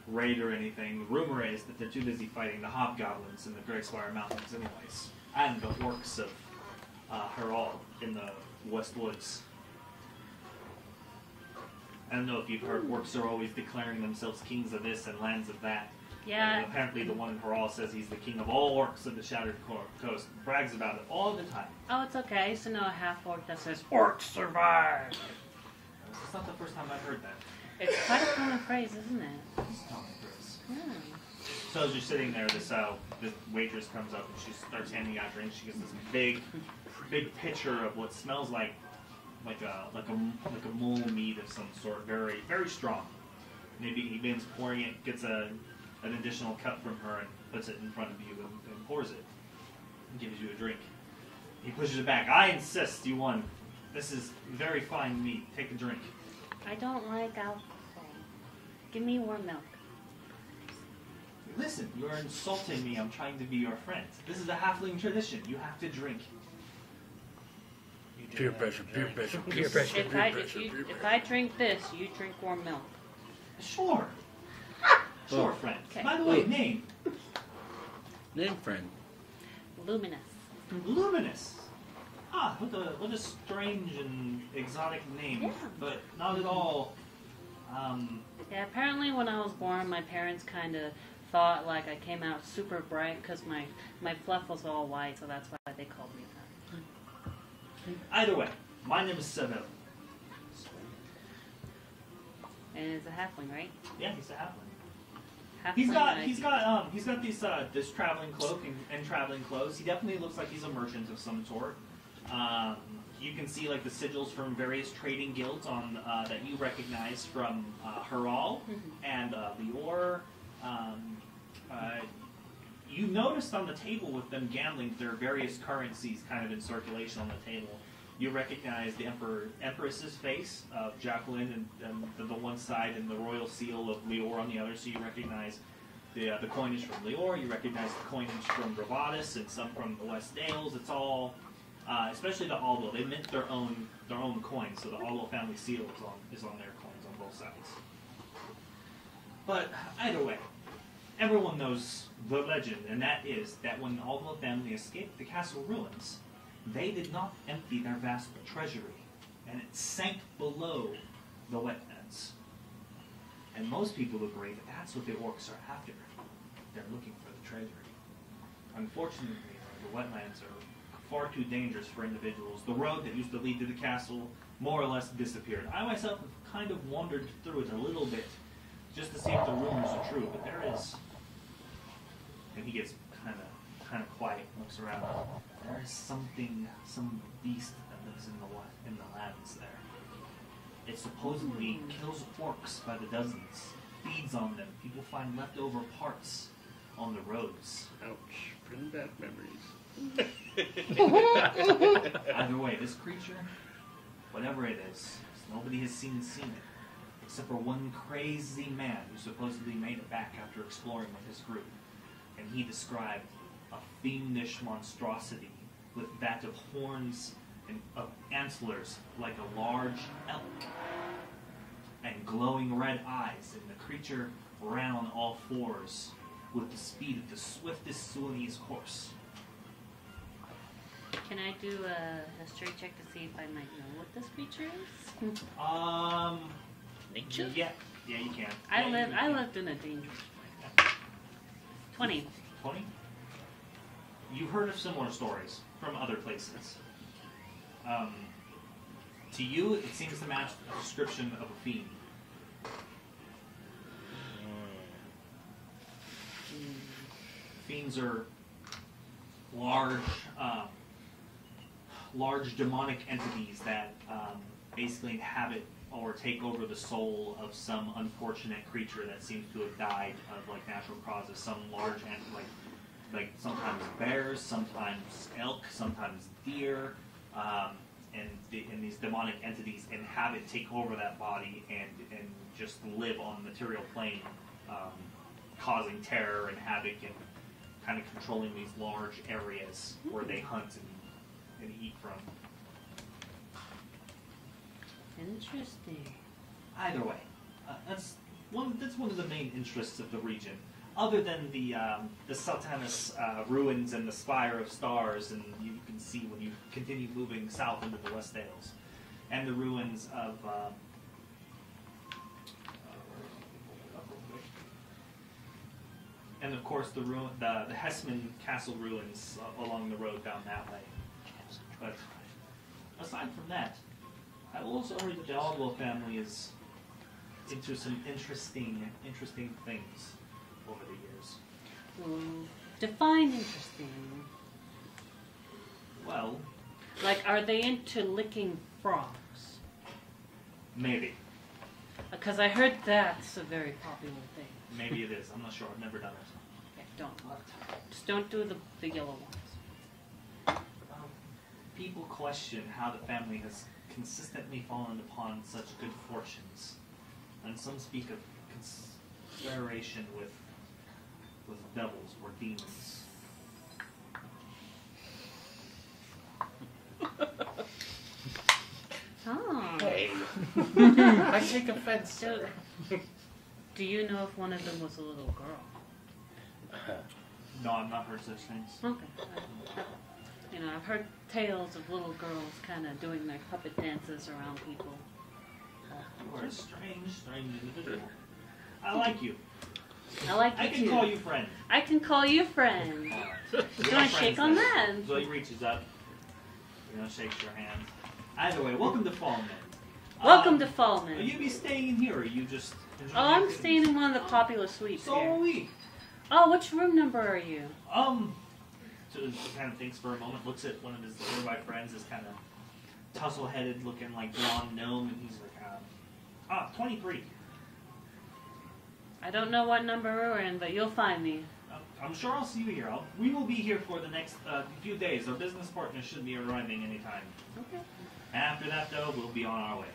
Speaker 4: raid or anything. The rumor is that they're too busy fighting the hobgoblins in the Greyspire Mountains anyways, and the orcs of Harrowing in the West Woods. I don't know if you've heard, orcs are always declaring themselves kings of this and lands of that.
Speaker 7: Yeah.
Speaker 4: And apparently the one in Harrowing says he's the king of all orcs of the Shattered Coast. Brags about it all the time.
Speaker 7: Oh, it's okay. I used to know a half-orc that says, "Orcs survive."
Speaker 4: It's not the first time I've heard that.
Speaker 7: It's quite a common phrase, isn't it?
Speaker 4: It's common phrase.
Speaker 7: Yeah.
Speaker 4: So as you're sitting there, this waitress comes up and she starts handing out drinks. She gets this big pitcher of what smells like a mole mead of some sort, very very strong. Maybe he begins pouring it, gets an additional cup from her and puts it in front of you and pours it and gives you a drink. He pushes it back. I insist, you won. This is very fine mead. Take a drink.
Speaker 7: I don't like alcohol. Give me warm milk.
Speaker 4: Listen, you're insulting me. I'm trying to be your friend. This is a halfling tradition. You have to drink.
Speaker 8: Peer pressure, peer pressure, peer
Speaker 7: If
Speaker 8: pressure, peer
Speaker 7: I,
Speaker 8: pressure.
Speaker 7: if I drink this, you drink warm milk.
Speaker 4: Sure. Sure, friend.
Speaker 7: Okay.
Speaker 4: By the way, name.
Speaker 1: Name friend.
Speaker 7: Luminous.
Speaker 4: Luminous. Ah, what a strange and exotic name,
Speaker 7: Yeah.
Speaker 4: but not at all.
Speaker 7: Yeah, apparently when I was born, my parents kind of thought like I came out super bright because my fluff was all white, so that's why they called me that.
Speaker 4: Either way, my name is Seville.
Speaker 7: And it's a halfling, right?
Speaker 4: Yeah, he's a halfling.
Speaker 7: Halfling,
Speaker 4: He's got this traveling cloak and traveling clothes. He definitely looks like he's a merchant of some sort. You can see like the sigils from various trading guilds on that you recognize from Haral and Lior. You noticed on the table with them gambling, there are various currencies kind of in circulation on the table. You recognize the Empress's face of Jacqueline and the one side, and the royal seal of Lior on the other. So you recognize the coinage from Lior. You recognize the coinage from Bravatus and some from the West Dales. It's all, especially the Aldo. They mint their own coins, so the Aldo family seal is on their coins on both sides. But either way, everyone knows the legend, and that is that when the Aldo family escaped the castle ruins, they did not empty their vast treasury, and it sank below the wetlands. And most people agree that that's what the orcs are after. They're looking for the treasury. Unfortunately, the wetlands are far too dangerous for individuals. The road that used to lead to the castle more or less disappeared. I myself have kind of wandered through it a little bit just to see if the rumors are true, but there is... And he gets kind of quiet, looks around. There is something, some beast that lives in the lands there. It supposedly kills orcs by the dozens, feeds on them. People find leftover parts on the roads.
Speaker 1: Ouch. Bring back memories.
Speaker 4: Either way, this creature, whatever it is, nobody has seen it, except for one crazy man who supposedly made it back after exploring with his group. And he described a fiendish monstrosity with that of horns and of antlers like a large elk, and glowing red eyes, and the creature ran on all fours with the speed of the swiftest Sudanese horse.
Speaker 7: Can I do a straight check to see if I might know what this creature is?
Speaker 1: Nature?
Speaker 4: Yeah, you can.
Speaker 7: I lived in a dangerous place. 20.
Speaker 4: 20? You've heard of similar stories from other places. To you, it seems to match a description of a fiend. Fiends are large demonic entities that basically inhabit or take over the soul of some unfortunate creature that seems to have died of like natural causes. Some large like sometimes bears, sometimes elk, sometimes deer, and these demonic entities inhabit, take over that body, and just live on the material plane, causing terror and havoc and kind of controlling these large areas where they hunt and eat from.
Speaker 7: Interesting.
Speaker 4: Either way, that's one of the main interests of the region. Other than the Sultanus ruins and the Spire of Stars, and you can see when you continue moving south into the West Dales, and the ruins of and of course the Hessman Castle ruins along the road down that way. But aside from that, I will also heard that the Aldwell family is into some interesting things over the years.
Speaker 7: Define interesting.
Speaker 4: Well,
Speaker 7: Like, are they into licking frogs?
Speaker 4: maybe.
Speaker 7: Because I heard that's a very popular thing.
Speaker 4: Maybe it is. I'm not sure. I've never done it.
Speaker 7: Okay, don't. Just don't do the yellow ones.
Speaker 4: People question how the family has consistently fallen upon such good fortunes, and some speak of consideration with devils or demons.
Speaker 7: Oh.
Speaker 5: Hey. I take offense,
Speaker 7: So,
Speaker 5: sir.
Speaker 7: do you know if one of them was a little girl?
Speaker 4: No, I've not heard such things.
Speaker 7: Okay. You know, I've heard tales of little girls kind of doing their puppet dances around people.
Speaker 4: You are a strange individual. I like you.
Speaker 7: I like you
Speaker 4: I can
Speaker 7: too.
Speaker 4: call you friend.
Speaker 7: I can call you friend.
Speaker 4: You
Speaker 7: You want to shake on that?
Speaker 4: So he reaches up, shakes your hand. Either way, welcome to Fallmend.
Speaker 7: Welcome to
Speaker 4: Will
Speaker 7: Fallmend.
Speaker 4: you be staying in here, or are you just enjoying
Speaker 7: Oh, I'm
Speaker 4: activities?
Speaker 7: staying in one of the popular suites
Speaker 4: So
Speaker 7: here.
Speaker 4: are we.
Speaker 7: Oh, which room number are you?
Speaker 4: So he kind of thinks for a moment, looks at one of his nearby friends, this kind of tussle-headed looking like blonde gnome, and he's like, 23.
Speaker 7: I don't know what number we're in, but you'll find me.
Speaker 4: I'm sure I'll see you here. We will be here for the next few days. Our business partners should be arriving anytime.
Speaker 7: Okay.
Speaker 4: After that, though, we'll be on our way.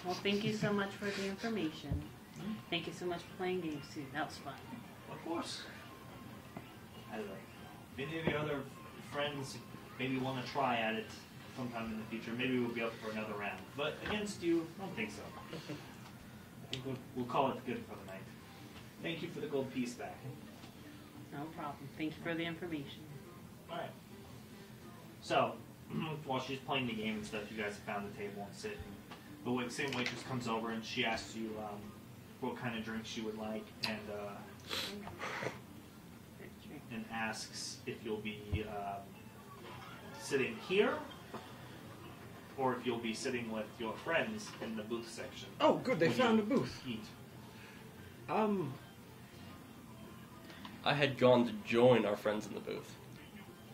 Speaker 7: Well, thank you so much for the information. Thank you so much for playing games too. That was fun.
Speaker 4: Of course. If any of your other friends maybe want to try at it sometime in the future, maybe we'll be up for another round. But against you, I don't think so. I think we'll call it good for the night. Thank you for the gold piece back.
Speaker 7: No problem. Thank you for the information.
Speaker 4: Alright. So, while she's playing the game and stuff, you guys have found the table and sit. And the same waitress comes over and she asks you what kind of drinks you would like, and asks if you'll be sitting here or if you'll be sitting with your friends in the booth section.
Speaker 6: Oh, good. They
Speaker 4: when
Speaker 6: found
Speaker 4: you
Speaker 6: a booth.
Speaker 4: Eat.
Speaker 2: I had gone to join our friends in the booth.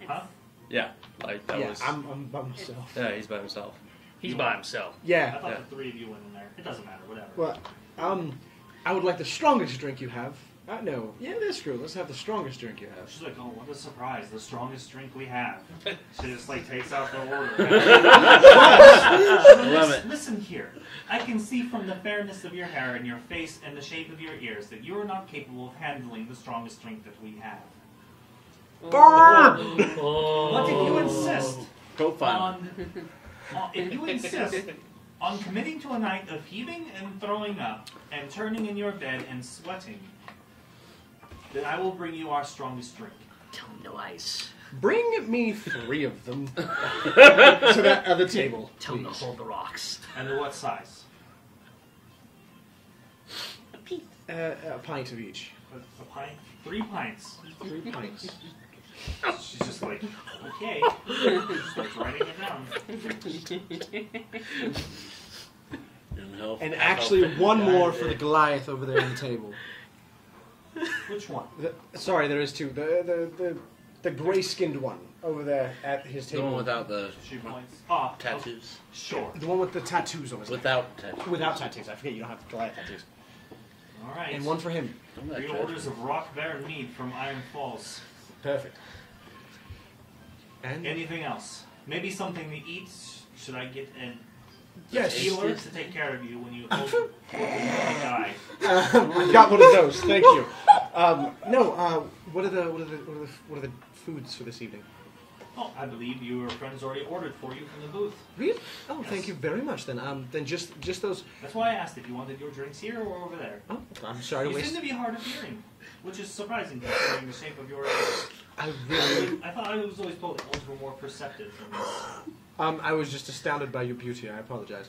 Speaker 4: Huh?
Speaker 2: Yeah, like that
Speaker 6: Yeah,
Speaker 2: was.
Speaker 6: I'm by myself.
Speaker 2: Yeah, he's by himself.
Speaker 3: He's by himself.
Speaker 4: I
Speaker 6: Yeah.
Speaker 4: thought the three of you went in there. It doesn't matter, whatever.
Speaker 6: Well, I would like the strongest drink you have. No. Yeah, that's true. Let's have the strongest drink you have.
Speaker 4: She's like, oh, what a surprise, the strongest drink we have. She just takes out the order.
Speaker 1: Love it.
Speaker 4: Listen here. I can see from the fairness of your hair and your face and the shape of your ears that you are not capable of handling the strongest drink that we have.
Speaker 6: Burn!
Speaker 4: But if you insist
Speaker 1: Profile.
Speaker 4: if you insist on committing to a night of heaving and throwing up and turning in your bed and sweating, then I will bring you our strongest drink.
Speaker 3: Tell him no ice.
Speaker 6: Bring me 3 of them to that other table.
Speaker 3: Tell him to
Speaker 6: please.
Speaker 3: hold the rocks.
Speaker 4: And what size?
Speaker 6: A pint of each.
Speaker 4: A pint? 3 pints.
Speaker 6: 3 pints.
Speaker 4: She's just like, okay. She starts writing it down.
Speaker 6: And actually, one more for the Goliath over there on the table.
Speaker 4: Which one?
Speaker 6: Sorry, there is 2. The gray-skinned one over there at his
Speaker 1: The
Speaker 6: table.
Speaker 1: one without the
Speaker 4: She points.
Speaker 1: tattoos.
Speaker 4: Sure.
Speaker 6: The one with the tattoos on his neck.
Speaker 1: Without tattoos.
Speaker 6: Without tattoos. I forget you don't have Goliath tattoos.
Speaker 4: All right.
Speaker 6: And one for him.
Speaker 4: 3 orders of rock bear mead from Iron Falls.
Speaker 6: Perfect. And
Speaker 4: Anything else? Maybe something to eat? Should I get a
Speaker 6: yes,
Speaker 4: healer to take care of you when you die?
Speaker 6: I got one of those. Thank you. What are the foods for this evening?
Speaker 4: Oh, I believe your friends already ordered for you from the booth.
Speaker 6: Really? Oh,
Speaker 4: Yes.
Speaker 6: thank you very much. Then just those.
Speaker 4: That's why I asked if you wanted your drinks here or over there.
Speaker 6: Oh, I'm sorry to
Speaker 4: You
Speaker 6: waste.
Speaker 4: seem to be hard of hearing, which is surprising considering the shape of your ears.
Speaker 6: I really.
Speaker 4: I thought I was always told that elves were more perceptive than this.
Speaker 6: I was just astounded by your beauty. I apologize.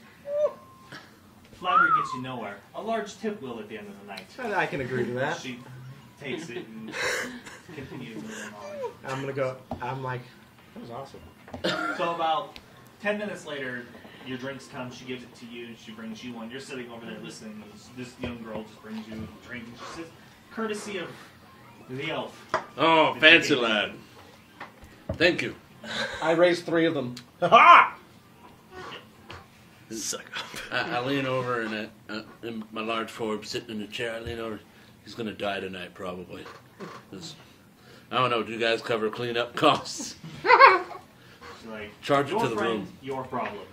Speaker 4: Flattery gets you nowhere. A large tip will at the end of the night.
Speaker 6: I can agree to that.
Speaker 4: She takes it and continues moving on.
Speaker 6: I'm gonna go. I'm like, that was awesome.
Speaker 4: So about 10 minutes later, your drinks come. She gives it to you. She brings you one. You're sitting over there listening. This young girl just brings you a drink. And she says, courtesy of the elf.
Speaker 1: Oh, fancy lad. Thank you.
Speaker 6: I raised 3 of them. Ha
Speaker 2: Suck up.
Speaker 1: I lean over and in my large form sitting in the chair. I lean over. He's gonna die tonight, probably. 'Cause, I don't know. Do you guys cover cleanup costs?
Speaker 4: She's like,
Speaker 1: Charge it
Speaker 4: your
Speaker 1: to the
Speaker 4: friend,
Speaker 1: room.
Speaker 4: your problem.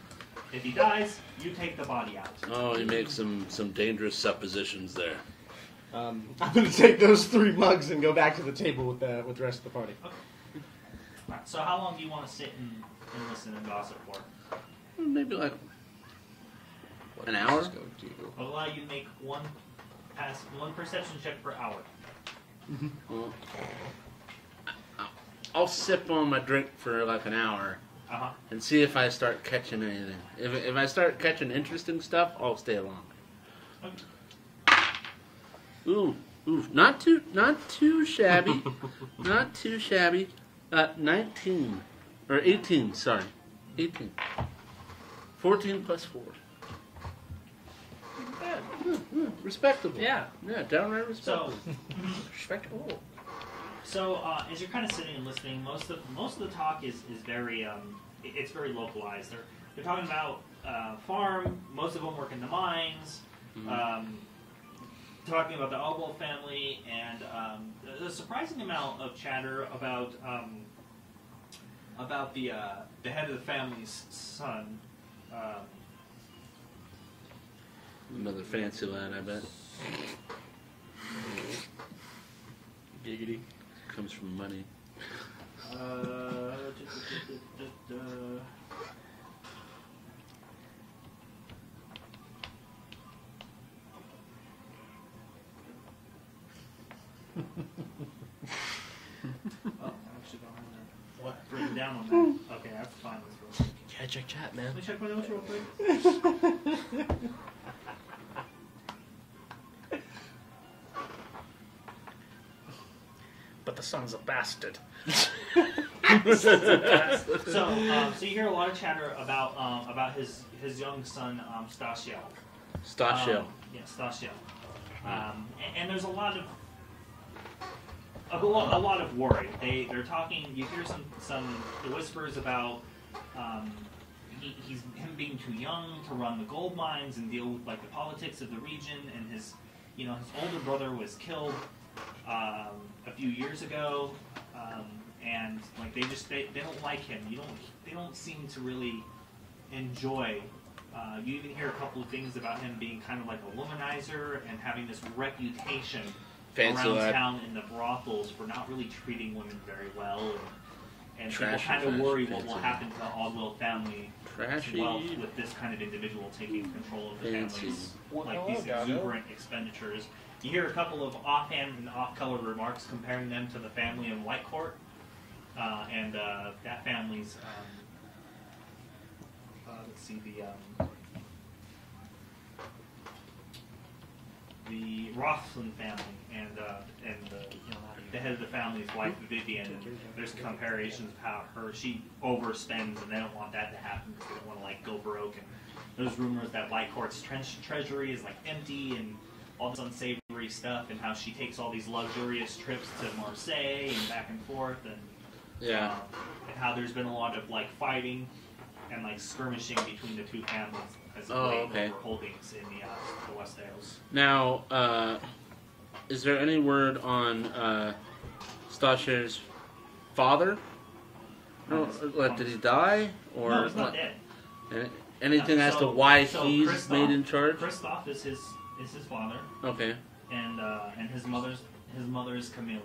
Speaker 4: If he dies, you take the body out.
Speaker 1: Oh, he makes some dangerous suppositions there.
Speaker 6: I'm gonna take those 3 mugs and go back to the table with the rest of the party.
Speaker 4: Alright, so how long do you want to sit and listen and gossip for?
Speaker 1: Maybe like an hour.
Speaker 2: Let's go do.
Speaker 4: I'll allow you to make one perception check per hour.
Speaker 1: Well, I'll sip on my drink for like an hour and see if I start catching anything. If I start catching interesting stuff, I'll stay along. Ooh, not too shabby, not too shabby. 19 or 18, sorry, 18. 14 plus 4. Respectable.
Speaker 3: Yeah.
Speaker 1: Yeah, downright respectable.
Speaker 3: Respectable.
Speaker 4: So as you're kind of sitting and listening, most of the talk is very it's very localized. They're talking about farm. Most of them work in the mines. Talking about the Obel family, and there's a surprising amount of chatter about the head of the family's son.
Speaker 1: Another fancy lad, I bet.
Speaker 3: Giggity.
Speaker 1: Comes from money.
Speaker 4: Actually behind that. What? Written down on that. Okay, I have to find this real quick.
Speaker 2: Yeah, check chat, man.
Speaker 4: Let me check my notes real quick.
Speaker 3: But the son's a bastard.
Speaker 4: So you hear a lot of chatter about his young son Stasiel.
Speaker 1: Stasiel.
Speaker 4: Yeah, Stasiel. And there's a lot of worry. They're talking. You hear some whispers about him being too young to run the gold mines and deal with like the politics of the region. And his older brother was killed a few years ago, and like they don't like him. They don't seem to really enjoy. You even hear a couple of things about him being kind of like a womanizer and having this reputation around town in the brothels for not really treating women very well, and people kind of worry what will happen to the Aldwell family wealth with this kind of individual taking control of the family's like these exuberant expenditures. You hear a couple of offhand and off-color remarks comparing them to the family in Whitecourt, and that family's let's see, the Rothland family, and the head of the family's wife, Vivian. And there's comparisons of how she overspends, and they don't want that to happen because they don't want to like go broke. And there's rumors that Whitecourt's treasury is like empty and all this unsavory stuff, and how she takes all these luxurious trips to Marseille and back and forth, and and how there's been a lot of like fighting and like skirmishing between the two families as of late over holdings in the West Isles.
Speaker 1: Now, is there any word on Stasier's father? No, did he die? Or
Speaker 4: no, he's not dead.
Speaker 1: Anything as to why he's made in charge?
Speaker 4: Christoph is his father.
Speaker 1: Okay.
Speaker 4: And his mother is Camilla.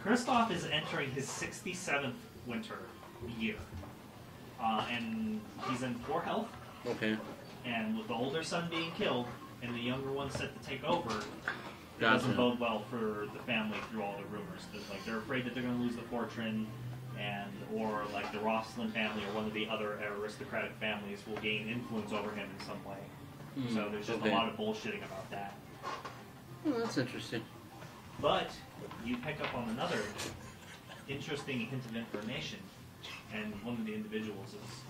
Speaker 4: Christoph is entering his 67th winter year, and he's in poor health.
Speaker 1: Okay.
Speaker 4: And with the older son being killed and the younger one set to take over, it doesn't bode well for the family through all the rumors. Like they're afraid that they're going to lose the fortune, or like the Rothland family or one of the other aristocratic families will gain influence over him in some way. So there's just a lot of bullshitting about that.
Speaker 1: Well, that's interesting.
Speaker 4: But you pick up on another interesting hint of information, and one of the individuals is,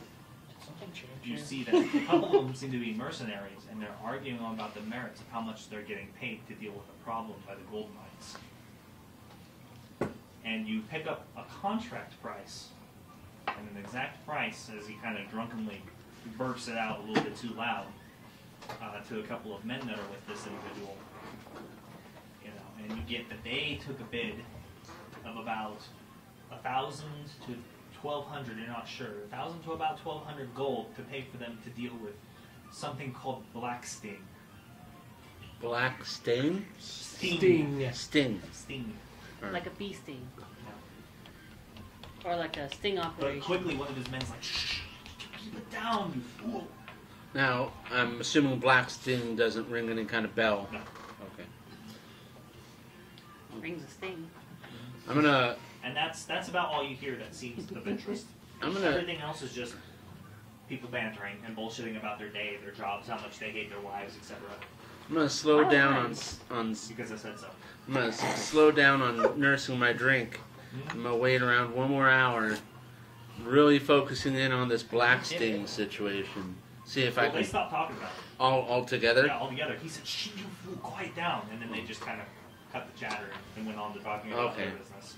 Speaker 4: you see that a couple of them seem to be mercenaries, and they're arguing about the merits of how much they're getting paid to deal with a problem by the gold mines. And you pick up a contract price, and an exact price, as he kind of drunkenly bursts it out a little bit too loud to a couple of men that are with this individual. And you get that they took a bid of about 1,000 to 1,200, you're not sure, 1,000 to about 1,200 gold to pay for them to deal with something called Black Sting.
Speaker 1: Black Sting?
Speaker 4: Sting.
Speaker 1: Sting.
Speaker 7: Like a bee sting. Or like a sting
Speaker 4: But
Speaker 7: operation.
Speaker 4: quickly, one of his men's like, shh, keep it down, you fool.
Speaker 1: Now, I'm assuming black sting doesn't ring any kind of bell.
Speaker 4: No.
Speaker 1: Okay.
Speaker 7: Rings a sting.
Speaker 1: I'm gonna.
Speaker 4: And that's about all you hear that seems of interest.
Speaker 1: I'm gonna.
Speaker 4: Everything else is just people bantering and bullshitting about their day, their jobs, how much they hate their wives, etc.
Speaker 1: I'm gonna slow down on.
Speaker 4: Because I said so.
Speaker 1: I'm gonna slow down on nursing my drink. I'm gonna wait around 1 more hour, really focusing in on this black sting situation. See if I
Speaker 4: They
Speaker 1: can
Speaker 4: stopped talking about it.
Speaker 1: all together.
Speaker 4: Yeah, all together. He said, "Shh, you fool, quiet down," and then they just kind of cut the chatter and went on to talking about their business.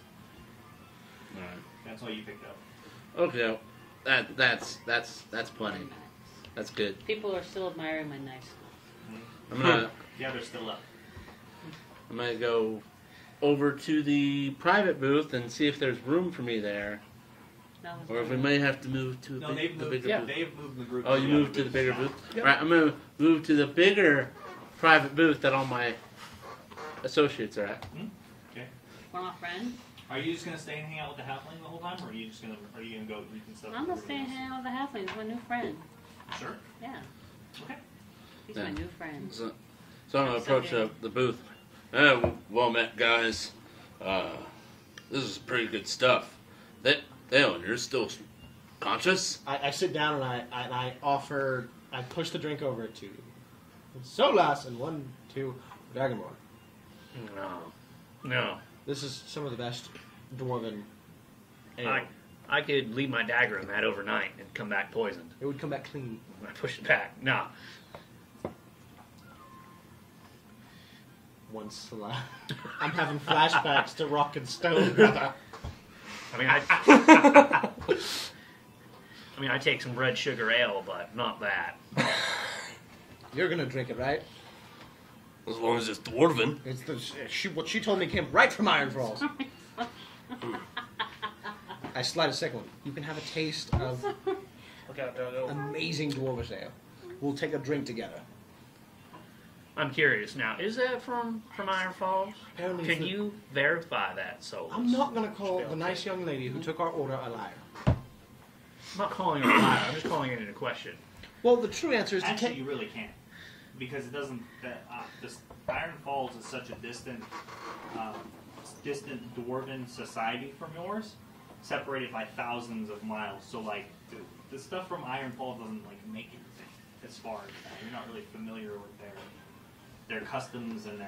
Speaker 1: All right.
Speaker 4: That's all you picked up.
Speaker 1: Okay, that's plenty. That's good.
Speaker 7: People are still admiring my knife.
Speaker 1: I'm gonna
Speaker 4: Yeah, they're still up.
Speaker 1: go over to the private booth and see if there's room for me there,
Speaker 7: That was
Speaker 1: or if we may have to move to
Speaker 4: No,
Speaker 1: the
Speaker 4: they've moved.
Speaker 1: bigger booth.
Speaker 4: They've moved the group.
Speaker 1: Oh, you
Speaker 4: the
Speaker 1: moved
Speaker 4: other
Speaker 1: to the bigger
Speaker 4: now.
Speaker 1: booth.
Speaker 4: Yep.
Speaker 1: Right, I'm gonna move to the bigger private booth that all my associates are at.
Speaker 7: We're not friends.
Speaker 4: Are you just gonna stay and hang out with the halfling the whole time, or are you gonna go eat and stuff?
Speaker 7: I'm gonna stay and hang out with the halfling. He's my new friend.
Speaker 4: Sure.
Speaker 7: Yeah.
Speaker 4: Okay.
Speaker 7: He's
Speaker 1: Yeah.
Speaker 7: my new friend.
Speaker 1: So I'm gonna approach the booth. Well met, guys. This is pretty good stuff. Dale, you're still conscious?
Speaker 6: I sit down and I offer. I push the drink over to Solas and 1, 2 Dragonborn.
Speaker 3: No.
Speaker 6: This is some of the best dwarven ale.
Speaker 3: I could leave my dagger in that overnight and come back poisoned.
Speaker 6: It would come back clean.
Speaker 3: I push it back. No.
Speaker 6: Once I'm having flashbacks to Rock and Stone, brother.
Speaker 3: I mean, I take some red sugar ale, but not that.
Speaker 6: You're gonna drink it, right?
Speaker 8: As long as it's dwarven.
Speaker 6: It's what she told me came right from Iron Falls. I slide a second one. You can have a taste of amazing dwarvish ale. We'll take a drink together.
Speaker 3: I'm curious now. Is that from Iron Falls?
Speaker 6: Apparently
Speaker 3: Can you verify that? So
Speaker 6: I'm not gonna call the nice young lady who took our order a liar.
Speaker 3: I'm not calling her a liar. I'm just calling it into question.
Speaker 6: Well, the true answer is
Speaker 4: Actually, you really can't, because it doesn't. This Iron Falls is such a distant dwarven society from yours, separated by thousands of miles. So, like, the stuff from Iron Falls doesn't make it as far as that. You're not really familiar with their customs and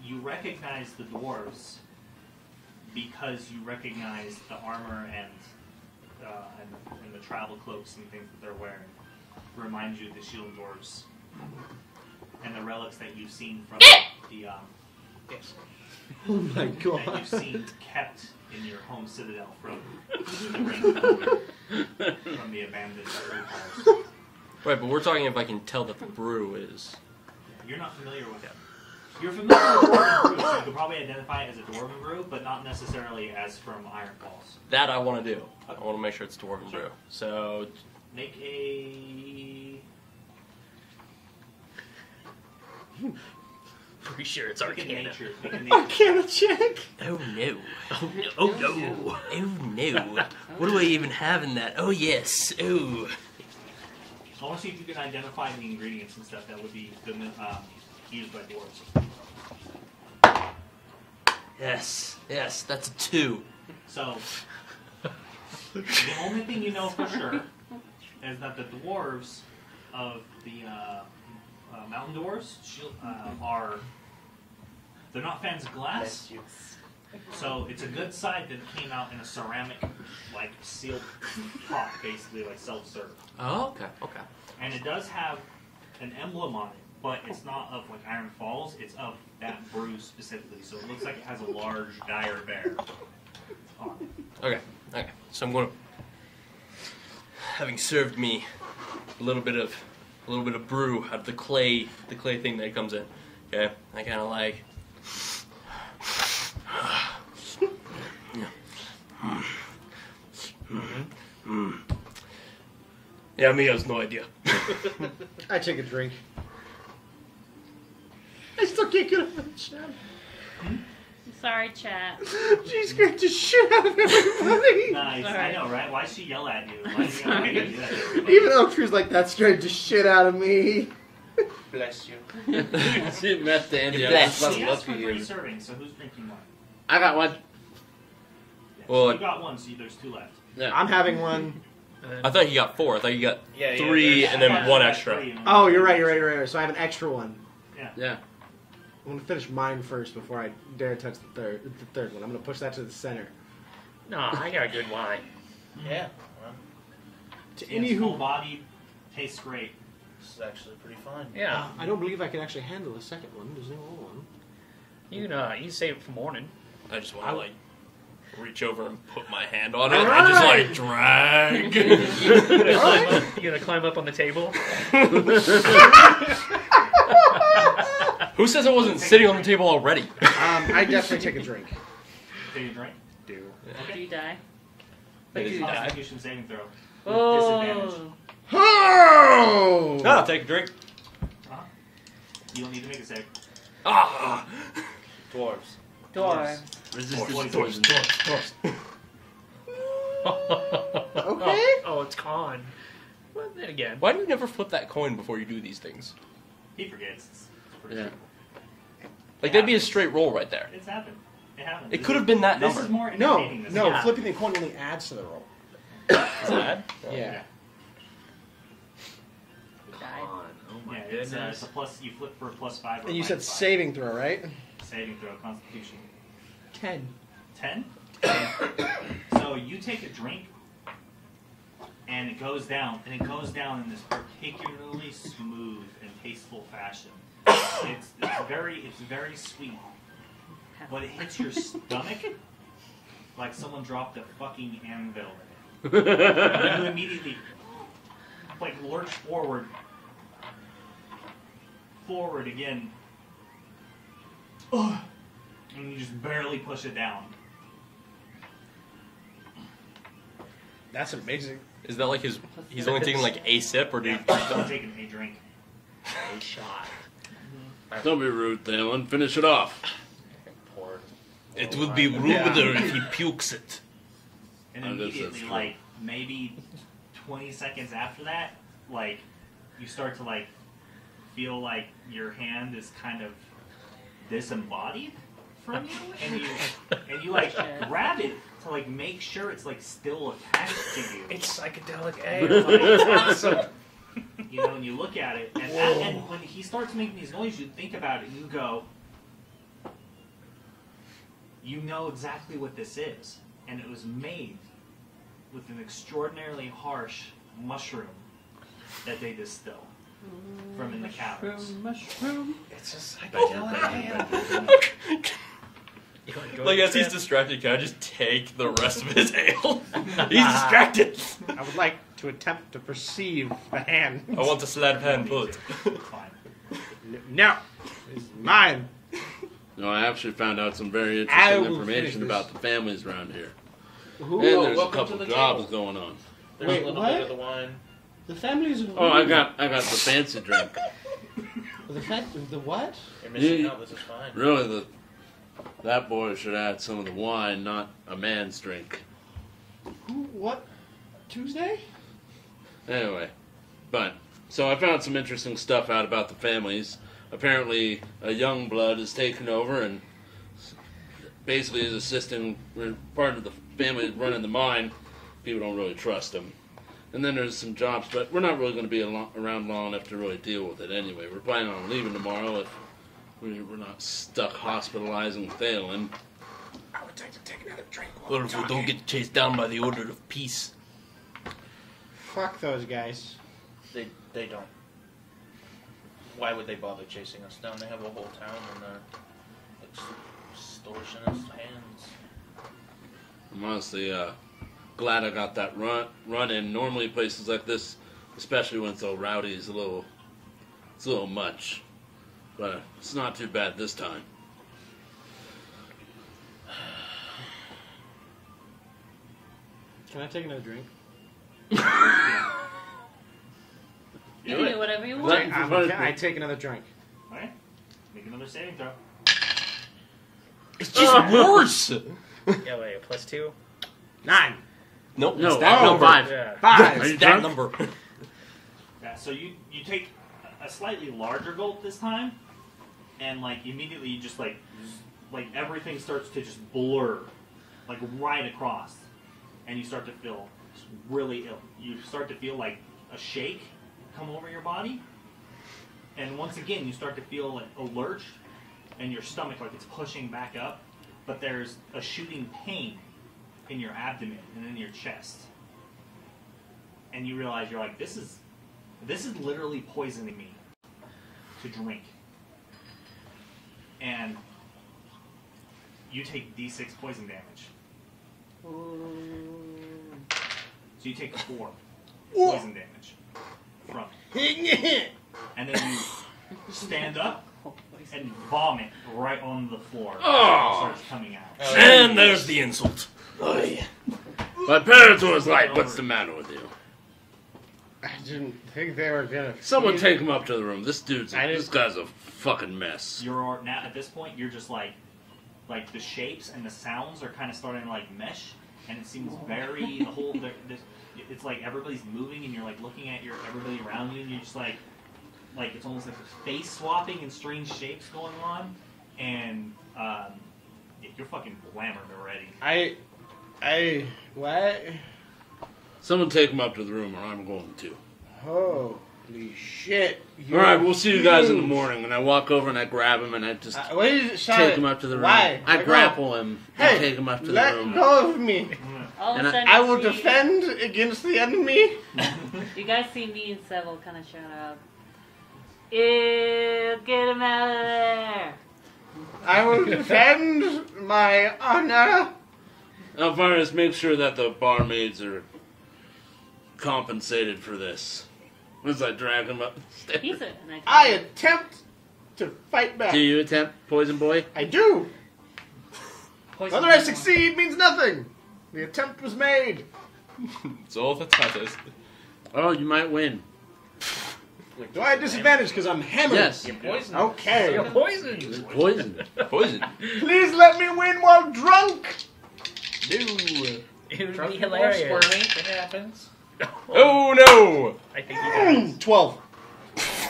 Speaker 4: you recognize the dwarves because you recognize the armor and the travel cloaks and things that they're wearing. Remind you of the shield dwarves and the relics that you've seen from the
Speaker 6: yes. Oh my god.
Speaker 4: that you've seen kept in your home citadel from the abandoned empires.
Speaker 2: Right, but we're talking if I can tell that the brew is.
Speaker 4: You're not familiar with it. You're familiar with dwarven brew, so you could probably identify it as a dwarven brew, but not necessarily as from Iron Falls.
Speaker 2: That I want to do. I want to make sure it's dwarven brew. So.
Speaker 4: Make a...
Speaker 3: Pretty sure it's
Speaker 4: Make a
Speaker 3: Arcana.
Speaker 4: nature. Make a nature.
Speaker 6: Arcana check.
Speaker 2: Oh no.
Speaker 3: Oh no. Oh no.
Speaker 2: Oh no. What do I even have in that? Oh yes. Oh.
Speaker 4: I want to see if you can identify the ingredients and stuff that would be used by dwarves.
Speaker 2: Yes. Yes, that's a 2.
Speaker 4: So, the only thing you know for sure is that the dwarves of the mountain dwarves they're not fans of glass. So it's a good side that came out in a ceramic, sealed pot, basically, self-serve.
Speaker 2: Oh, okay. Okay.
Speaker 4: And it does have an emblem on it, but it's not of Iron Falls. It's of that brew specifically. So it looks like it has a large dire bear on it.
Speaker 2: Okay. Okay. So I'm going to, having served me a little bit of brew out of the clay thing that comes in. Okay. I kind of like. Yeah, me has no idea.
Speaker 6: I take a drink. I still can't get up the chat.
Speaker 7: Sorry, chat.
Speaker 6: She scared the shit out of everybody.
Speaker 4: Nice.
Speaker 7: All
Speaker 4: I
Speaker 7: right.
Speaker 4: know, right? Why'd she yell at you? Why'd you yell at you?
Speaker 6: Even Oaktree like, that scared the shit out of me.
Speaker 5: Bless you.
Speaker 1: She met Danny. I
Speaker 8: Bless.
Speaker 1: was
Speaker 4: He
Speaker 1: lucky
Speaker 4: asked for 3
Speaker 1: you.
Speaker 4: servings, so who's drinking one?
Speaker 1: I got one.
Speaker 4: Yeah,
Speaker 8: Well,
Speaker 4: so you got one, so there's 2 left.
Speaker 1: Yeah.
Speaker 6: I'm having one.
Speaker 8: I thought you got 4. I thought you got
Speaker 5: Yeah,
Speaker 8: 3
Speaker 5: there's-
Speaker 8: and then
Speaker 4: Yeah,
Speaker 8: 1
Speaker 4: you got
Speaker 8: extra.
Speaker 4: 3.
Speaker 6: Oh, you're right. So I have an extra one.
Speaker 1: Yeah.
Speaker 6: I'm gonna finish mine first before I dare touch the third one. I'm gonna push that to the center.
Speaker 3: No, I got a good wine.
Speaker 5: Yeah. Well,
Speaker 6: To
Speaker 4: Any full
Speaker 6: anywho,
Speaker 4: body tastes great.
Speaker 5: this is actually pretty fun.
Speaker 3: Yeah.
Speaker 6: I don't believe I can actually handle the second one. There's no one.
Speaker 3: You can save it for morning.
Speaker 8: I just want to like reach over and put my hand on it
Speaker 6: All
Speaker 8: and just
Speaker 6: right.
Speaker 8: like drag.
Speaker 3: You gonna climb up on the table?
Speaker 8: Who says I wasn't sitting on the table already?
Speaker 6: I definitely take a drink.
Speaker 4: Take a drink.
Speaker 3: Do.
Speaker 7: Do you die?
Speaker 4: Make a
Speaker 8: you die?
Speaker 4: Constitution saving throw. With disadvantage.
Speaker 7: Oh.
Speaker 6: Oh!
Speaker 8: No, take a drink.
Speaker 4: You don't need to make a save.
Speaker 8: Ah!
Speaker 5: Dwarves.
Speaker 7: Dwarves.
Speaker 1: Resistance
Speaker 8: Dwarves,
Speaker 1: poison.
Speaker 6: Okay.
Speaker 3: Oh, it's con. Well, then again.
Speaker 8: Why do you never flip that coin before you do these things?
Speaker 4: He forgets. It's pretty
Speaker 1: Yeah.
Speaker 4: simple.
Speaker 8: Like, that'd be a straight roll right there.
Speaker 4: It's happened. It happened.
Speaker 8: It could have been that
Speaker 4: This
Speaker 8: number.
Speaker 4: is more
Speaker 6: No,
Speaker 4: entertaining. This
Speaker 6: no.
Speaker 4: is-
Speaker 6: Flipping the coin only adds to the roll.
Speaker 8: Is that?
Speaker 6: Yeah.
Speaker 7: You died.
Speaker 3: Oh my
Speaker 4: Yeah, it's
Speaker 3: goodness.
Speaker 4: a plus. You flip for a +5. Or
Speaker 6: And you said
Speaker 4: -5.
Speaker 6: saving throw, right?
Speaker 4: Saving throw, Constitution.
Speaker 6: 10.
Speaker 4: 10. So you take a drink, and it goes down, in this particularly smooth and tasteful fashion. It's very sweet, but it hits your stomach like someone dropped a fucking anvil in it. And you immediately like lurch forward again. Ugh. And you just barely push it down.
Speaker 6: That's amazing.
Speaker 8: Is that like he's only taking like a sip, or do you...
Speaker 4: Don't take a drink.
Speaker 3: A shot.
Speaker 1: Don't be rude, Thalen. Finish it off.
Speaker 5: Poured.
Speaker 8: It would be ruder if he pukes it.
Speaker 4: And
Speaker 1: I guess that's
Speaker 4: immediately,
Speaker 1: true.
Speaker 4: like, maybe 20 seconds after that, like, you start to, like, feel like your hand is kind of disembodied from you, and you like, grab it to, like, make sure it's, like, still attached to you.
Speaker 3: It's psychedelic ale. It's awesome.
Speaker 4: You know, and you look at it, and when he starts making these noises, you think about it, and you go, you know exactly what this is. And it was made with an extraordinarily harsh mushroom that they distill from in the caverns.
Speaker 7: Mushroom.
Speaker 5: It's a
Speaker 1: Thank you,
Speaker 5: psychedelic
Speaker 1: thank you,
Speaker 5: ale.
Speaker 1: thank you.
Speaker 8: Like, as he's distracted, can I just take the rest of his ale? He's distracted!
Speaker 6: I would like to attempt to perceive the hand.
Speaker 8: I want to slap hand put.
Speaker 4: Fine.
Speaker 6: No, it's mine.
Speaker 1: No, I actually found out some very
Speaker 6: I
Speaker 1: interesting
Speaker 6: will finish
Speaker 1: information
Speaker 6: this.
Speaker 1: about the families around here.
Speaker 6: Who?
Speaker 1: And there's a
Speaker 5: welcome
Speaker 1: couple
Speaker 5: to the
Speaker 1: jobs
Speaker 5: table.
Speaker 1: going on.
Speaker 5: There's
Speaker 6: Wait,
Speaker 5: a little
Speaker 6: what?
Speaker 5: bit of the wine.
Speaker 6: The families of
Speaker 1: Oh, I got the fancy drink.
Speaker 6: the what?
Speaker 5: You're missing
Speaker 1: Yeah.
Speaker 5: out. This is fine.
Speaker 1: Really, that boy should add some of the wine, not a man's drink.
Speaker 6: Who? What? Tuesday?
Speaker 1: Anyway, but so I found some interesting stuff out about the families. Apparently, a young blood has taken over and basically is assisting part of the family running the mine. People don't really trust him. And then there's some jobs, but we're not really going to be around long enough to really deal with it anyway. We're planning on leaving tomorrow if we're not stuck hospitalizing Thalen.
Speaker 6: I would like to take another drink.
Speaker 8: Or if we don't get chased down by the order of peace.
Speaker 6: Fuck those guys.
Speaker 5: They don't. Why would they bother chasing us down? They have a whole town in their extortionist hands.
Speaker 1: I'm honestly glad I got that run in. Normally places like this, especially when it's so rowdy, it's a little much. But it's not too bad this time.
Speaker 6: Can I take another drink?
Speaker 7: You can do whatever you
Speaker 1: Let-
Speaker 7: want.
Speaker 6: I take another drink.
Speaker 4: Alright. Make another saving throw.
Speaker 2: It's just worse.
Speaker 3: Yeah, wait, +2?
Speaker 6: 9.
Speaker 2: Nope,
Speaker 1: No,
Speaker 2: it's that
Speaker 1: oh,
Speaker 2: number.
Speaker 1: 5.
Speaker 3: Yeah.
Speaker 6: 5.
Speaker 1: Are you
Speaker 2: It's that
Speaker 1: drunk?
Speaker 2: number.
Speaker 4: Yeah, so you take a slightly larger gulp this time, and like immediately you just like everything starts to just blur, like right across, and you start to feel really ill. You start to feel like a shake come over your body, and once again you start to feel like a lurch, and your stomach like it's pushing back up, but there's a shooting pain in your abdomen and in your chest, and you realize you're like, this is literally poisoning me to drink. And you take D6 poison damage. So you take 4 poison damage from it. And then you stand up and vomit right on the floor.
Speaker 1: Oh.
Speaker 4: It starts coming out.
Speaker 2: And there's the insult.
Speaker 1: My parents was like, "What's the matter with you?"
Speaker 6: I didn't think they were gonna.
Speaker 1: Someone
Speaker 6: feed-
Speaker 1: take him up to the room. This
Speaker 6: I
Speaker 1: this guy's a fucking mess.
Speaker 4: You're now at this point you're just like the shapes and the sounds are kind of starting to like mesh, and it seems very it's like everybody's moving and you're like looking at everybody around you and you're just like it's almost like face swapping and strange shapes going on, and you're fucking blammered already.
Speaker 6: What?
Speaker 1: Someone take him up to the room, or I'm going to.
Speaker 6: Holy shit!
Speaker 1: All right, we'll see you guys in the morning. And I walk over and I grab him and I just
Speaker 6: What is it?
Speaker 1: take him up to the room.
Speaker 6: Why?
Speaker 1: I
Speaker 6: Let
Speaker 1: grapple him
Speaker 6: Hey,
Speaker 1: and take him up to the
Speaker 6: Let
Speaker 1: room.
Speaker 6: go of me.
Speaker 7: All of
Speaker 1: And
Speaker 7: a sudden,
Speaker 6: I will
Speaker 7: see-
Speaker 6: defend against the enemy.
Speaker 7: You guys see me and Seville kind of shout out, "Ew, get him out of there!"
Speaker 6: I will defend my honor.
Speaker 1: Alvarez, make sure that the barmaids are compensated for this. As I drag him up the stairs.
Speaker 7: He's a.
Speaker 6: I attempt to fight back.
Speaker 1: Do you attempt, Poison Boy?
Speaker 6: I do.
Speaker 3: Poison
Speaker 6: Whether I succeed means nothing. The attempt was made.
Speaker 2: It's all that matters.
Speaker 1: Oh, you might win.
Speaker 6: Do I have disadvantage because I'm hammered?
Speaker 1: Yes.
Speaker 3: You're poisoned.
Speaker 6: Okay.
Speaker 3: You're poisoned.
Speaker 1: It's poison.
Speaker 2: Poison.
Speaker 6: Please let me win while drunk.
Speaker 2: No.
Speaker 3: It would
Speaker 5: Drunk
Speaker 3: be
Speaker 5: people are
Speaker 3: hilarious.
Speaker 5: squirmy. It happens.
Speaker 2: Oh no!
Speaker 3: I think you guys.
Speaker 6: 12.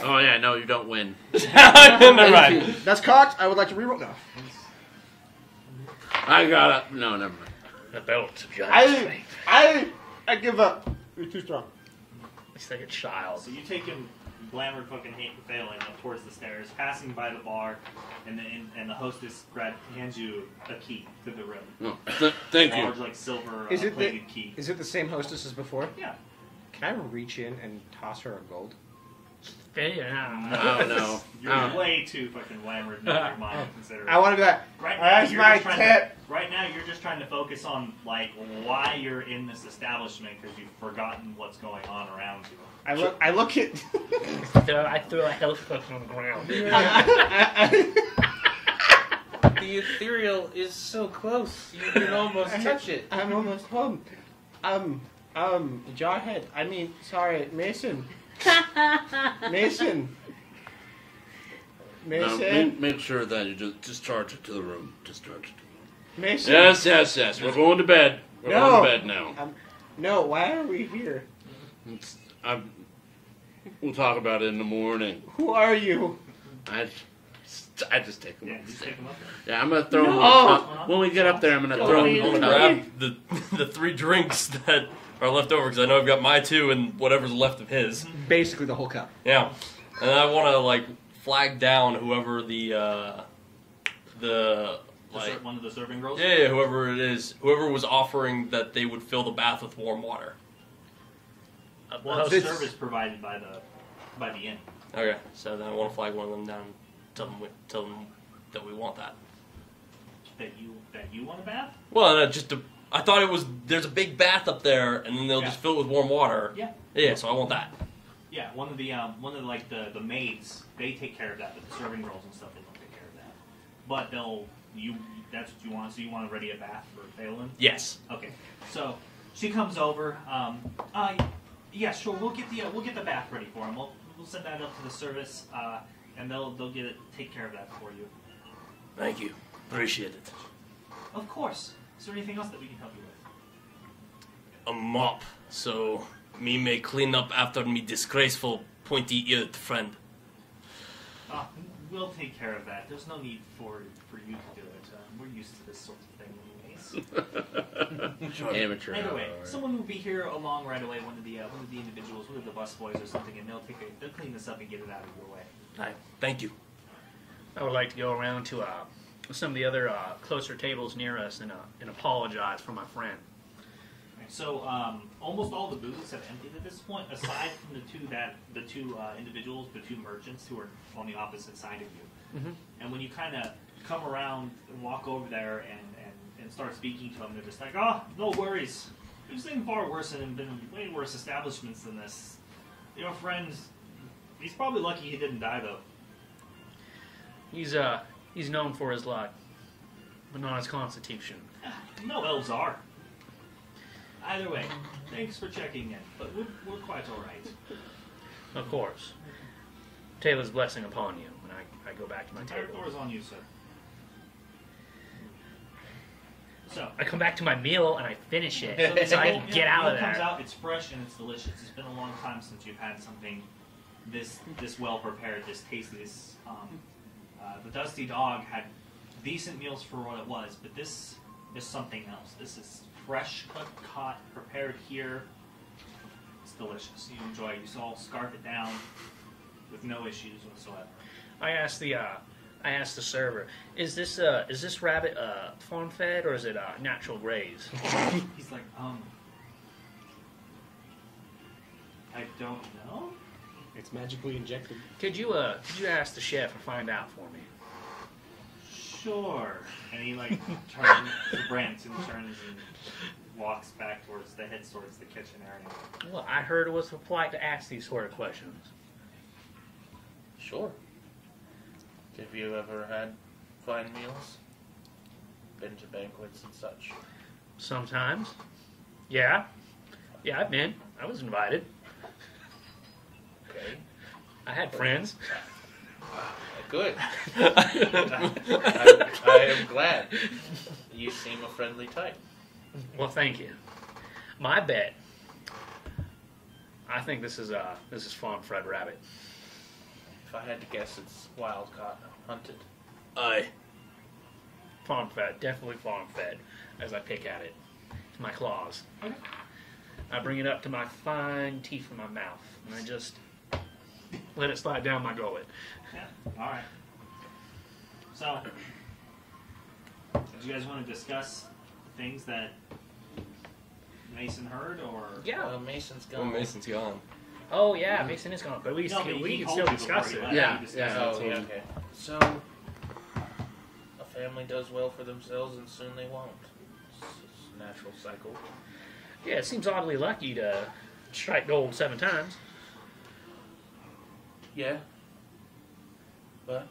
Speaker 1: Oh yeah, no, you don't win.
Speaker 2: Never mind.
Speaker 6: That's cocked. I would like to reroll. No.
Speaker 1: I got it. No, never mind.
Speaker 3: The belt of giant strength.
Speaker 6: I give up. You're too strong.
Speaker 3: It's like a child.
Speaker 4: So you take him glamour fucking failing up towards the stairs, passing by the bar, and the hostess hands you a key to the room.
Speaker 1: No, thank you.
Speaker 4: Large, like silver
Speaker 6: Is it
Speaker 4: plated key.
Speaker 6: Is it the same hostess as before?
Speaker 4: Yeah.
Speaker 6: Can I reach in and toss her a gold?
Speaker 1: Oh no.
Speaker 4: You're way too fucking glamored in your mind to consider it.
Speaker 6: I want to do that.
Speaker 4: Right
Speaker 6: That's
Speaker 4: you're
Speaker 6: my
Speaker 4: just trying
Speaker 6: tip.
Speaker 4: right now, you're just trying to focus on like why you're in this establishment because you've forgotten what's going on around you.
Speaker 6: I look at.
Speaker 3: I threw a health potion on the ground.
Speaker 5: The ethereal is so close. You can almost touch it.
Speaker 6: I'm almost home. Jarhead. I mean, sorry, Mason. Mason.
Speaker 1: Make sure that you just discharge it to the room. Discharge it.
Speaker 6: Mason.
Speaker 1: Yes. We're going to bed. We're going to bed now.
Speaker 6: No, why are we here?
Speaker 1: We'll talk about it in the morning.
Speaker 6: Who are you?
Speaker 1: I just take him.
Speaker 4: Yeah,
Speaker 1: up the
Speaker 4: just
Speaker 1: stairs.
Speaker 4: take him up there.
Speaker 1: Yeah, I'm gonna throw him.
Speaker 6: No.
Speaker 1: When we get up there, I'm gonna throw him.
Speaker 2: I'm
Speaker 1: in
Speaker 2: gonna
Speaker 1: the tub.
Speaker 2: grab the 3 drinks that are left over because I know I've got my 2 and whatever's left of his.
Speaker 6: Basically the whole cup.
Speaker 2: Yeah, and I want to like flag down whoever
Speaker 4: One of the serving girls.
Speaker 2: yeah, whoever it is, whoever was offering that they would fill the bath with warm water.
Speaker 4: Well, it's
Speaker 6: This-
Speaker 4: service provided by the inn.
Speaker 2: Okay, so then I want to flag one of them down, and tell them that we want that.
Speaker 4: That you want a bath?
Speaker 2: Well, I thought it was there's a big bath up there, and then they'll
Speaker 4: Yeah.
Speaker 2: just fill it with warm water.
Speaker 4: Yeah.
Speaker 2: Yeah, so I want that.
Speaker 4: Yeah, one of the maids, they take care of that, but the serving girls and stuff, they don't take care of that. But that's what you want. So you want to ready a bath for Fallmend?
Speaker 2: Yes.
Speaker 4: Okay. So she comes over. Yeah, sure. We'll get the bath ready for him. We'll send that up to the service, and they'll take care of that for you.
Speaker 2: Thank you.
Speaker 8: Appreciate it.
Speaker 4: Of course. Is there anything else that we can help you with?
Speaker 8: A mop, so me may clean up after me disgraceful pointy-eared friend.
Speaker 4: We'll take care of that. There's no need for you to do it. We're used to this sort of thing anyways.
Speaker 1: Amateur.
Speaker 4: Anyway, someone will be here along right away, one of the individuals, one of the bus boys or something, and they'll clean this up and get it out of your way.
Speaker 8: Right. Thank you.
Speaker 3: I would like to go around to some of the other closer tables near us and apologize for my friend.
Speaker 4: So almost all the booths have emptied at this point, aside from the two individuals, the two merchants who are on the opposite side of you.
Speaker 3: Mm-hmm.
Speaker 4: And when you kind of come around and walk over there and start speaking to them, they're just like, "Oh, no worries. We've seen far worse and been in way worse establishments than this. Your friend, he's probably lucky he didn't die though."
Speaker 3: He's known for his luck, but not his constitution.
Speaker 4: No elves are. Either way, thanks for checking in, but we're quite all right.
Speaker 3: Of course. Taylor's blessing upon you when I go back to my
Speaker 4: Entire
Speaker 3: table.
Speaker 4: floor is on you, sir. So
Speaker 3: I come back to my meal and I finish it so I can get out of
Speaker 4: meal comes
Speaker 3: there.
Speaker 4: out, it's fresh and it's delicious. It's been a long time since you've had something this well prepared, this tasty. The Dusty Dog had decent meals for what it was, but this is something else. This is fresh, cooked, caught, prepared here. It's delicious. You enjoy it. You all scarf it down with no issues whatsoever.
Speaker 3: I asked the server, is this rabbit farm fed or is it natural graze?
Speaker 4: He's like, I don't know.
Speaker 6: It's magically injected.
Speaker 3: Could you ask the chef and find out for me?
Speaker 4: Sure. And he turns to Brent and turns and walks back heads towards the kitchen area.
Speaker 3: Well, I heard it was polite to ask these sort of questions.
Speaker 5: Sure. Have you ever had fine meals? Been to banquets and such?
Speaker 3: Sometimes. Yeah, I've been. I was invited.
Speaker 5: Okay.
Speaker 3: I had friends.
Speaker 5: Good. I am glad. You seem a friendly type.
Speaker 3: Well, thank you. My bet. I think this is farm-fed rabbit.
Speaker 5: If I had to guess, it's wild caught, hunted.
Speaker 3: Aye. Farm-fed, definitely farm-fed. As I pick at it, with my claws.
Speaker 4: Okay.
Speaker 3: I bring it up to my fine teeth in my mouth, and I just let it slide down my gullet.
Speaker 4: Yeah. All right. So, do you guys want to discuss things that Mason heard, or
Speaker 3: Yeah.
Speaker 5: Mason's
Speaker 8: Oh,
Speaker 5: gone.
Speaker 8: Mason's gone.
Speaker 3: Oh yeah, Mason is gone, but we
Speaker 4: No, but
Speaker 3: we
Speaker 4: he
Speaker 3: can
Speaker 4: told
Speaker 3: still
Speaker 4: you
Speaker 3: discuss
Speaker 4: before
Speaker 3: it.
Speaker 4: he left.
Speaker 1: Yeah,
Speaker 4: You discussed
Speaker 1: yeah.
Speaker 4: it.
Speaker 5: Oh, yeah, okay. So, a family does well for themselves and soon they won't. It's a natural cycle.
Speaker 3: Yeah, it seems oddly lucky to strike gold 7 times.
Speaker 5: Yeah. But,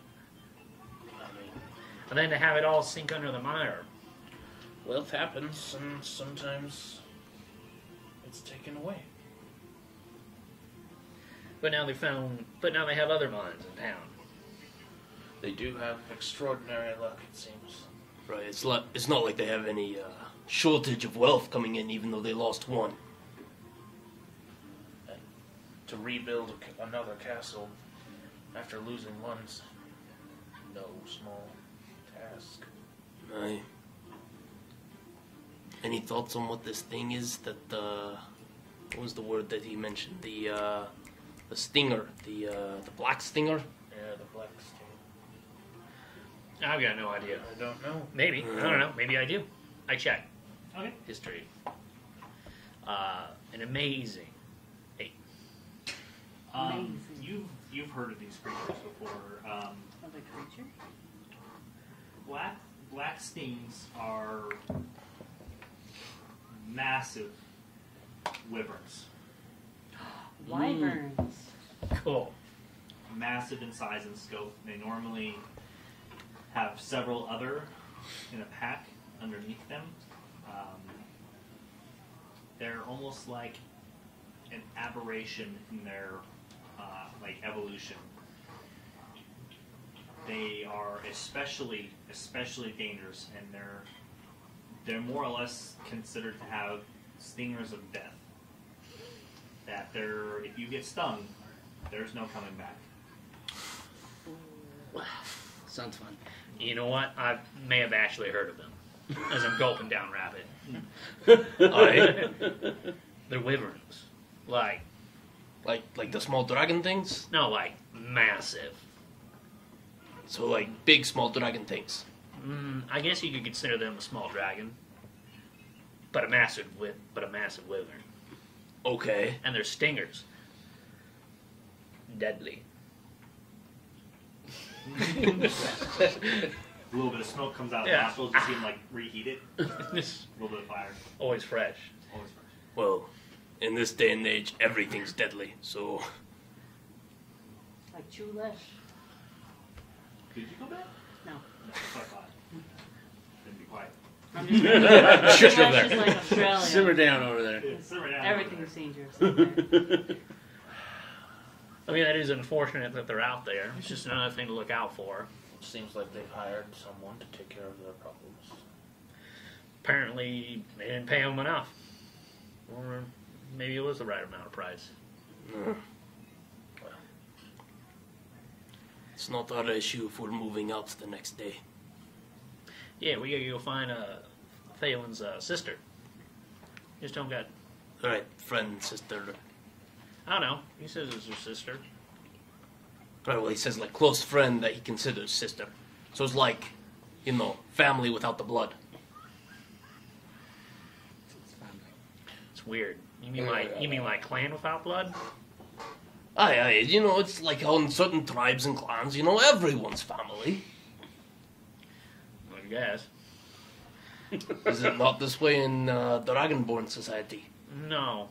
Speaker 5: I mean,
Speaker 3: And then to have it all sink under the mire.
Speaker 5: wealth happens and sometimes it's taken away.
Speaker 3: But now they have other mines in town.
Speaker 5: They do have extraordinary luck, it seems.
Speaker 8: Right. It's not like they have any shortage of wealth coming in, even though they lost one.
Speaker 5: And to rebuild another castle after losing one's no small task.
Speaker 8: Aye. Any thoughts on what this thing is that what was the word that he mentioned? The stinger, the black stinger.
Speaker 5: Yeah, the black sting.
Speaker 3: I've got no idea.
Speaker 5: I don't know.
Speaker 3: Maybe. I don't know. Maybe I do. I check.
Speaker 4: Okay.
Speaker 3: History. An amazing 8.
Speaker 4: You've heard of these creatures before.
Speaker 7: Other creature?
Speaker 4: Black stings are massive wyverns.
Speaker 7: Wyverns.
Speaker 3: Cool.
Speaker 4: Massive in size and scope. They normally have several other in a pack underneath them. They're almost like an aberration in their evolution. they are especially dangerous, and they're more or less considered to have stingers of death. That if you get stung, there's no coming back.
Speaker 1: Sounds fun.
Speaker 3: You know what? I may have actually heard of them as I'm gulping down rabbit. They're wyverns. Like
Speaker 8: the small dragon things?
Speaker 3: No, like massive.
Speaker 8: So like big small dragon things.
Speaker 3: I guess you could consider them a small dragon, but a massive wyvern.
Speaker 8: Okay.
Speaker 3: And their stingers, deadly.
Speaker 4: A little bit of smoke comes out of the nostrils, just seem like reheat it. A little bit of fire.
Speaker 3: Always fresh.
Speaker 4: Always fresh.
Speaker 8: Well, in this day and age, everything's deadly, so...
Speaker 7: Like Chulesh.
Speaker 4: Did you go back?
Speaker 7: No.
Speaker 4: No, that's what I thought. Then be quiet.
Speaker 7: I'm just gonna
Speaker 8: Shush over there.
Speaker 7: Chulesh is like Australia.
Speaker 1: Simmer down over there.
Speaker 4: Yeah, simmer down.
Speaker 7: Everything's dangerous out there.
Speaker 3: I mean, that is unfortunate that they're out there. It's just another thing to look out for.
Speaker 5: Seems like they've hired someone to take care of their problems.
Speaker 3: Apparently, they didn't pay them enough. Or maybe it was the right amount of price.
Speaker 8: Well, it's not our issue if we're moving out the next day.
Speaker 3: Yeah, we gotta go find Thalen's sister. Just don't got...
Speaker 8: Alright, friend, sister.
Speaker 3: I don't know. He says it's her sister.
Speaker 8: Right, well, he says, like, close friend that he considers sister. So it's like, family without the blood.
Speaker 3: It's weird. You mean like clan without blood?
Speaker 8: Aye, it's like on certain tribes and clans, everyone's family.
Speaker 3: I guess.
Speaker 8: Is it not this way in Dragonborn society?
Speaker 3: No.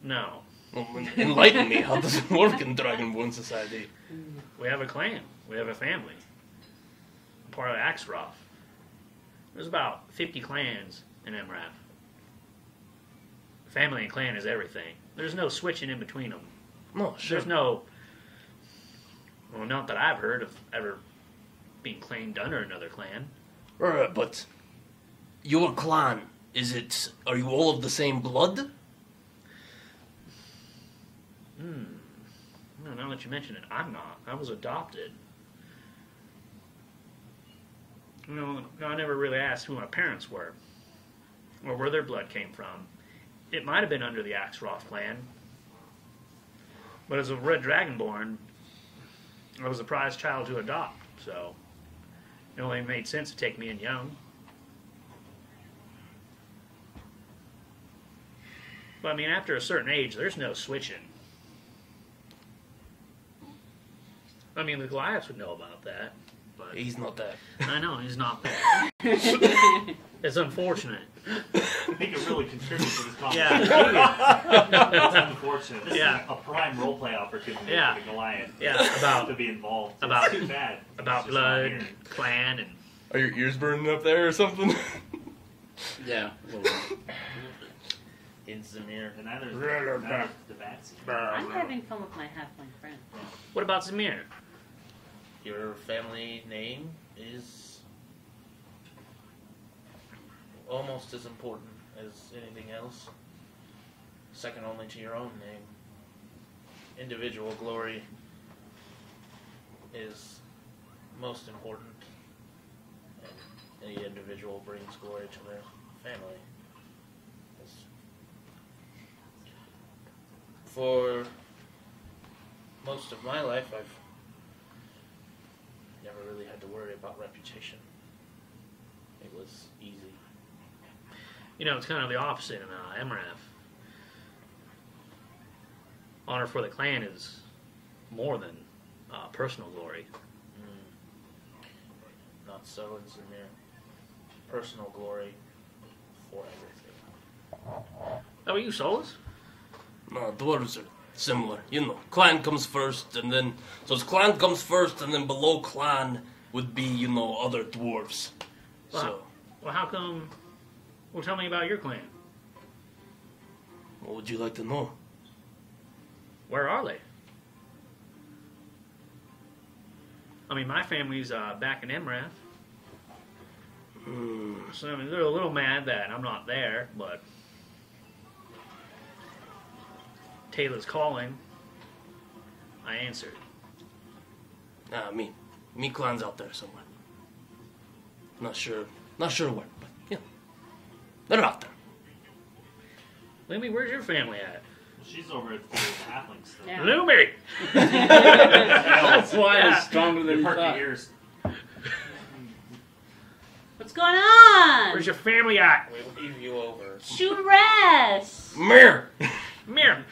Speaker 3: No.
Speaker 8: Well, enlighten me, how does it work in Dragonborn society?
Speaker 3: We have a clan. We have a family. I'm part of Axroth. There's about 50 clans in Emrath. Family and clan is everything. There's no switching in between them.
Speaker 8: No, sure.
Speaker 3: There's no... Well, not that I've heard of ever being claimed under another clan.
Speaker 8: Right, but your clan, are you all of the same blood?
Speaker 3: No, now that you mention it, I'm not. I was adopted. No, I never really asked who my parents were, or where their blood came from. It might have been under the Axroth clan, but as a Red Dragonborn, I was a prized child to adopt, so it only made sense to take me in young. But I mean, after a certain age, there's no switching. I mean, the Goliaths would know about that, but...
Speaker 8: He's not that.
Speaker 3: I know, he's not there. It's unfortunate.
Speaker 4: He could really contribute to this conversation.
Speaker 3: Yeah.
Speaker 4: It's unfortunate. This is a prime roleplay opportunity for the Goliath to be involved. It's too bad.
Speaker 3: About blood, and clan, and...
Speaker 8: Are your ears burning up there or something?
Speaker 1: Yeah.
Speaker 5: In Zamir.
Speaker 4: And neither is the Batsy.
Speaker 7: I'm having fun with my halfling friend.
Speaker 3: What about Zamir?
Speaker 5: Your family name is almost as important as anything else. Second only to your own name. Individual glory is most important. And any individual brings glory to their family. For most of my life, I've never really had to worry about reputation. It was easy.
Speaker 3: You know, it's kind of the opposite in Emrath. Honor for the clan is more than personal glory.
Speaker 5: Not so in Zamir. Personal glory for everything.
Speaker 3: Oh, are you Solus?
Speaker 8: No, dwarves are similar. Clan comes first, and then... So it's clan comes first, and then below clan would be, other dwarves.
Speaker 3: Well, how come... Well, tell me about your clan.
Speaker 8: What would you like to know?
Speaker 3: Where are they? I mean, my family's back in Emrath. So, I mean, they're a little mad that I'm not there, but Taylor's calling. I answered.
Speaker 8: Me clan's out there somewhere. Not sure where, but yeah, they're out there.
Speaker 3: Lumi, where's your family at?
Speaker 4: Well, she's over at the halfling still.
Speaker 7: Yeah.
Speaker 3: Lumi!
Speaker 1: That's why it's stronger than
Speaker 4: You
Speaker 1: you
Speaker 4: perk your
Speaker 1: thought.
Speaker 4: ears.
Speaker 7: What's going on?
Speaker 3: Where's your family at?
Speaker 5: We'll leave you over.
Speaker 7: Shoot rest.
Speaker 8: Mirror.
Speaker 3: Mirror.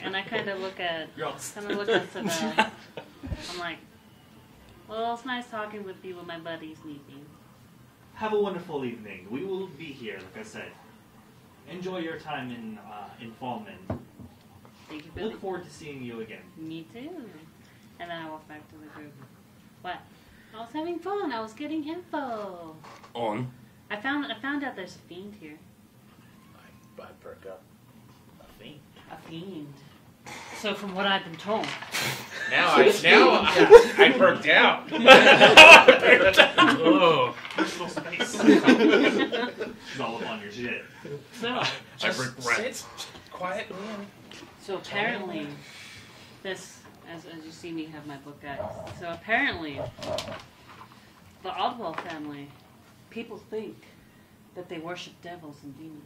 Speaker 7: And I kind of look at Savelle. I'm like, well, it's nice talking with you when my buddies need me.
Speaker 4: Have a wonderful evening. We will be here, like I said. Enjoy your time in Fallmend.
Speaker 7: Thank you for
Speaker 4: Look forward to seeing you again.
Speaker 7: Me too. And then I walk back to the group. What? I was having fun. I was getting info.
Speaker 8: On.
Speaker 7: I found out there's a fiend here.
Speaker 5: I perk up. A fiend.
Speaker 7: A fiend. So from what I've been told.
Speaker 5: Now I perked out.
Speaker 3: Oh.
Speaker 4: Personal space. It's all up on your shit.
Speaker 7: So
Speaker 5: Just sit quietly and
Speaker 7: So apparently, this, as you see me have my book out, so apparently, the Oddwell family, people think that they worship devils and demons.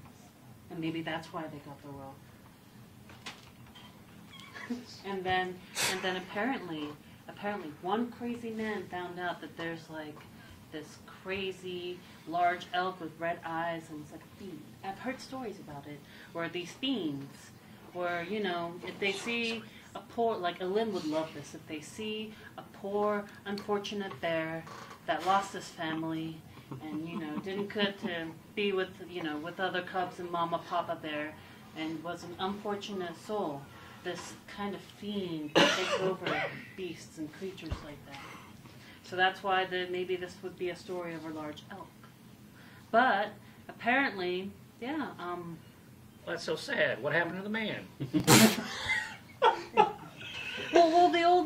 Speaker 7: And maybe that's why they got the wealth. and then apparently, one crazy man found out that there's like this crazy large elk with red eyes, and it's like a fiend. I've heard stories about it, where these fiends, where, you know, if they see a poor, like Elin would love this, if they see a poor, unfortunate bear that lost his family and, you know, didn't get to be with, you know, with other cubs and mama, papa bear, and was an unfortunate soul, this kind of fiend can take over beasts and creatures like that. So that's why maybe this would be a story of a large elk. But apparently, yeah,
Speaker 3: That's so sad. What happened to the man?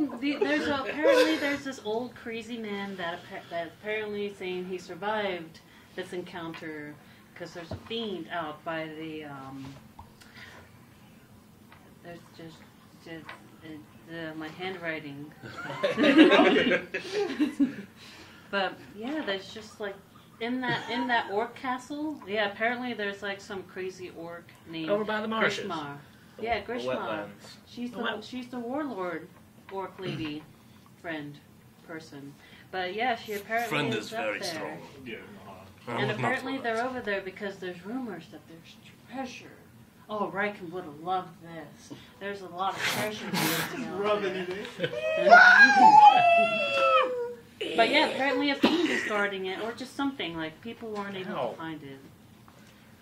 Speaker 7: apparently there's this old crazy man that apparently saying he survived this encounter because there's a fiend out by the there's just my handwriting. But yeah, there's just like in that orc castle. Yeah, apparently there's like some crazy orc named
Speaker 3: Over by the marshes.
Speaker 7: Grishmar. Yeah,
Speaker 5: the
Speaker 7: Grishmar.
Speaker 5: wetlands.
Speaker 7: She's the warlord orc lady friend person. But yeah, she apparently
Speaker 8: Friend
Speaker 7: is
Speaker 8: is
Speaker 7: up
Speaker 8: very
Speaker 7: there.
Speaker 8: strong.
Speaker 4: Yeah.
Speaker 8: I
Speaker 7: And
Speaker 8: would not
Speaker 7: apparently
Speaker 8: throw
Speaker 7: they're
Speaker 8: that.
Speaker 7: over there because there's rumors that there's treasure. Oh, Riken would have loved this. There's a lot of treasure missing out there. But yeah, apparently a fiend is guarding it, or just something, like people weren't able
Speaker 5: Ow.
Speaker 7: to find it.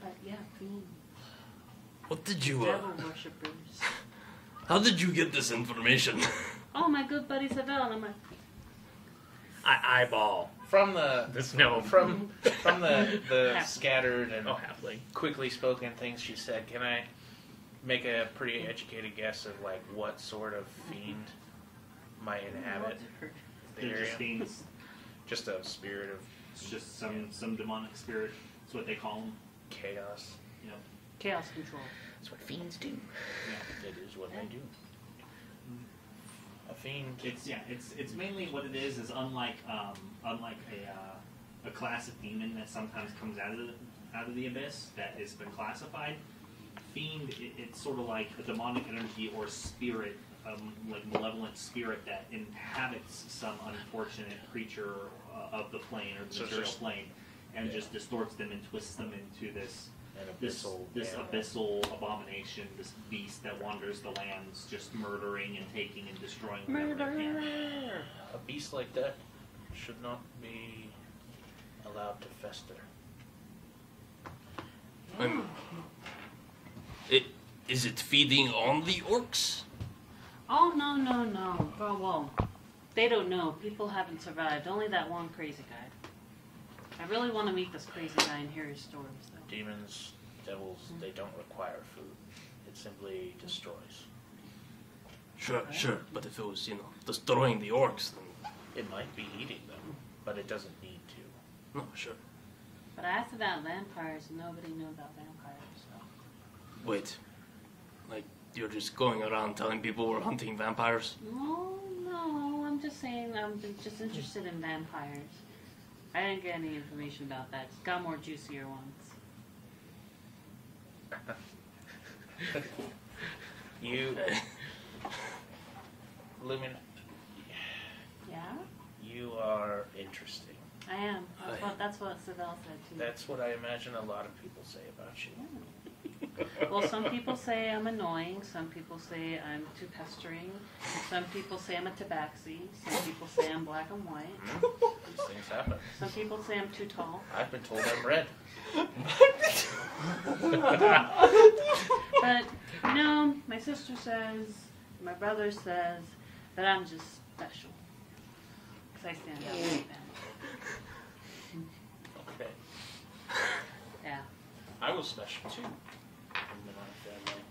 Speaker 7: But yeah, fiend.
Speaker 8: What did you,
Speaker 7: Devil worshippers.
Speaker 8: how did you get this information?
Speaker 7: Oh, my good buddy Savelle, and I'm like,
Speaker 3: I eyeball
Speaker 5: From the
Speaker 3: this gnome.
Speaker 5: from the scattered and
Speaker 3: Oh, halfling.
Speaker 5: quickly spoken things she said, can I make a pretty educated guess of like what sort of fiend might inhabit the
Speaker 4: They're
Speaker 5: area?
Speaker 4: just fiends.
Speaker 5: Just a spirit of
Speaker 4: It's just some demonic spirit. That's what they call them.
Speaker 5: chaos.
Speaker 4: You know.
Speaker 7: chaos control.
Speaker 5: That's what fiends do.
Speaker 4: Yeah.
Speaker 5: It is what they do. A fiend.
Speaker 4: It's mainly what it is unlike a class of demon that sometimes comes out of the abyss that has been classified. Fiend, it's sort of like a demonic energy or spirit, like malevolent spirit that inhabits some unfortunate creature of the plane or the
Speaker 5: So
Speaker 4: material
Speaker 5: just-
Speaker 4: plane, and
Speaker 5: yeah.
Speaker 4: just distorts them and twists them into this
Speaker 5: An
Speaker 4: this
Speaker 5: animal.
Speaker 4: abyssal abomination, this beast that wanders the lands, just murdering and taking and destroying whatever it can.
Speaker 5: A beast like that should not be allowed to fester.
Speaker 8: Is it feeding on the orcs?
Speaker 7: Oh, no. Oh, well, they don't know. People haven't survived. Only that one crazy guy. I really want to meet this crazy guy and hear his stories, though.
Speaker 5: Demons, devils, they don't require food. It simply destroys.
Speaker 8: Sure, but if it was, destroying the orcs, then
Speaker 5: It might be eating them, but it doesn't need to.
Speaker 8: No, sure.
Speaker 7: But I asked about vampires, and nobody knew about vampires. So.
Speaker 8: Wait. Like, you're just going around telling people we're hunting vampires?
Speaker 7: No, I'm just saying I'm just interested in vampires. I didn't get any information about that. It's got more juicier ones.
Speaker 5: You, Lumen,
Speaker 7: Yeah?
Speaker 5: you are interesting.
Speaker 7: I am. That's what Savell said too.
Speaker 5: That's what I imagine a lot of people say about you.
Speaker 7: Well, some people say I'm annoying. Some people say I'm too pestering. Some people say I'm a tabaxi. Some people say I'm black and white.
Speaker 5: These things happen.
Speaker 7: Some people say I'm too tall.
Speaker 5: I've been told I'm red.
Speaker 7: But, you know, my sister says, my brother says that I'm just special. Because I stand out like that.
Speaker 5: Okay.
Speaker 7: Yeah.
Speaker 5: I was special too. In my family.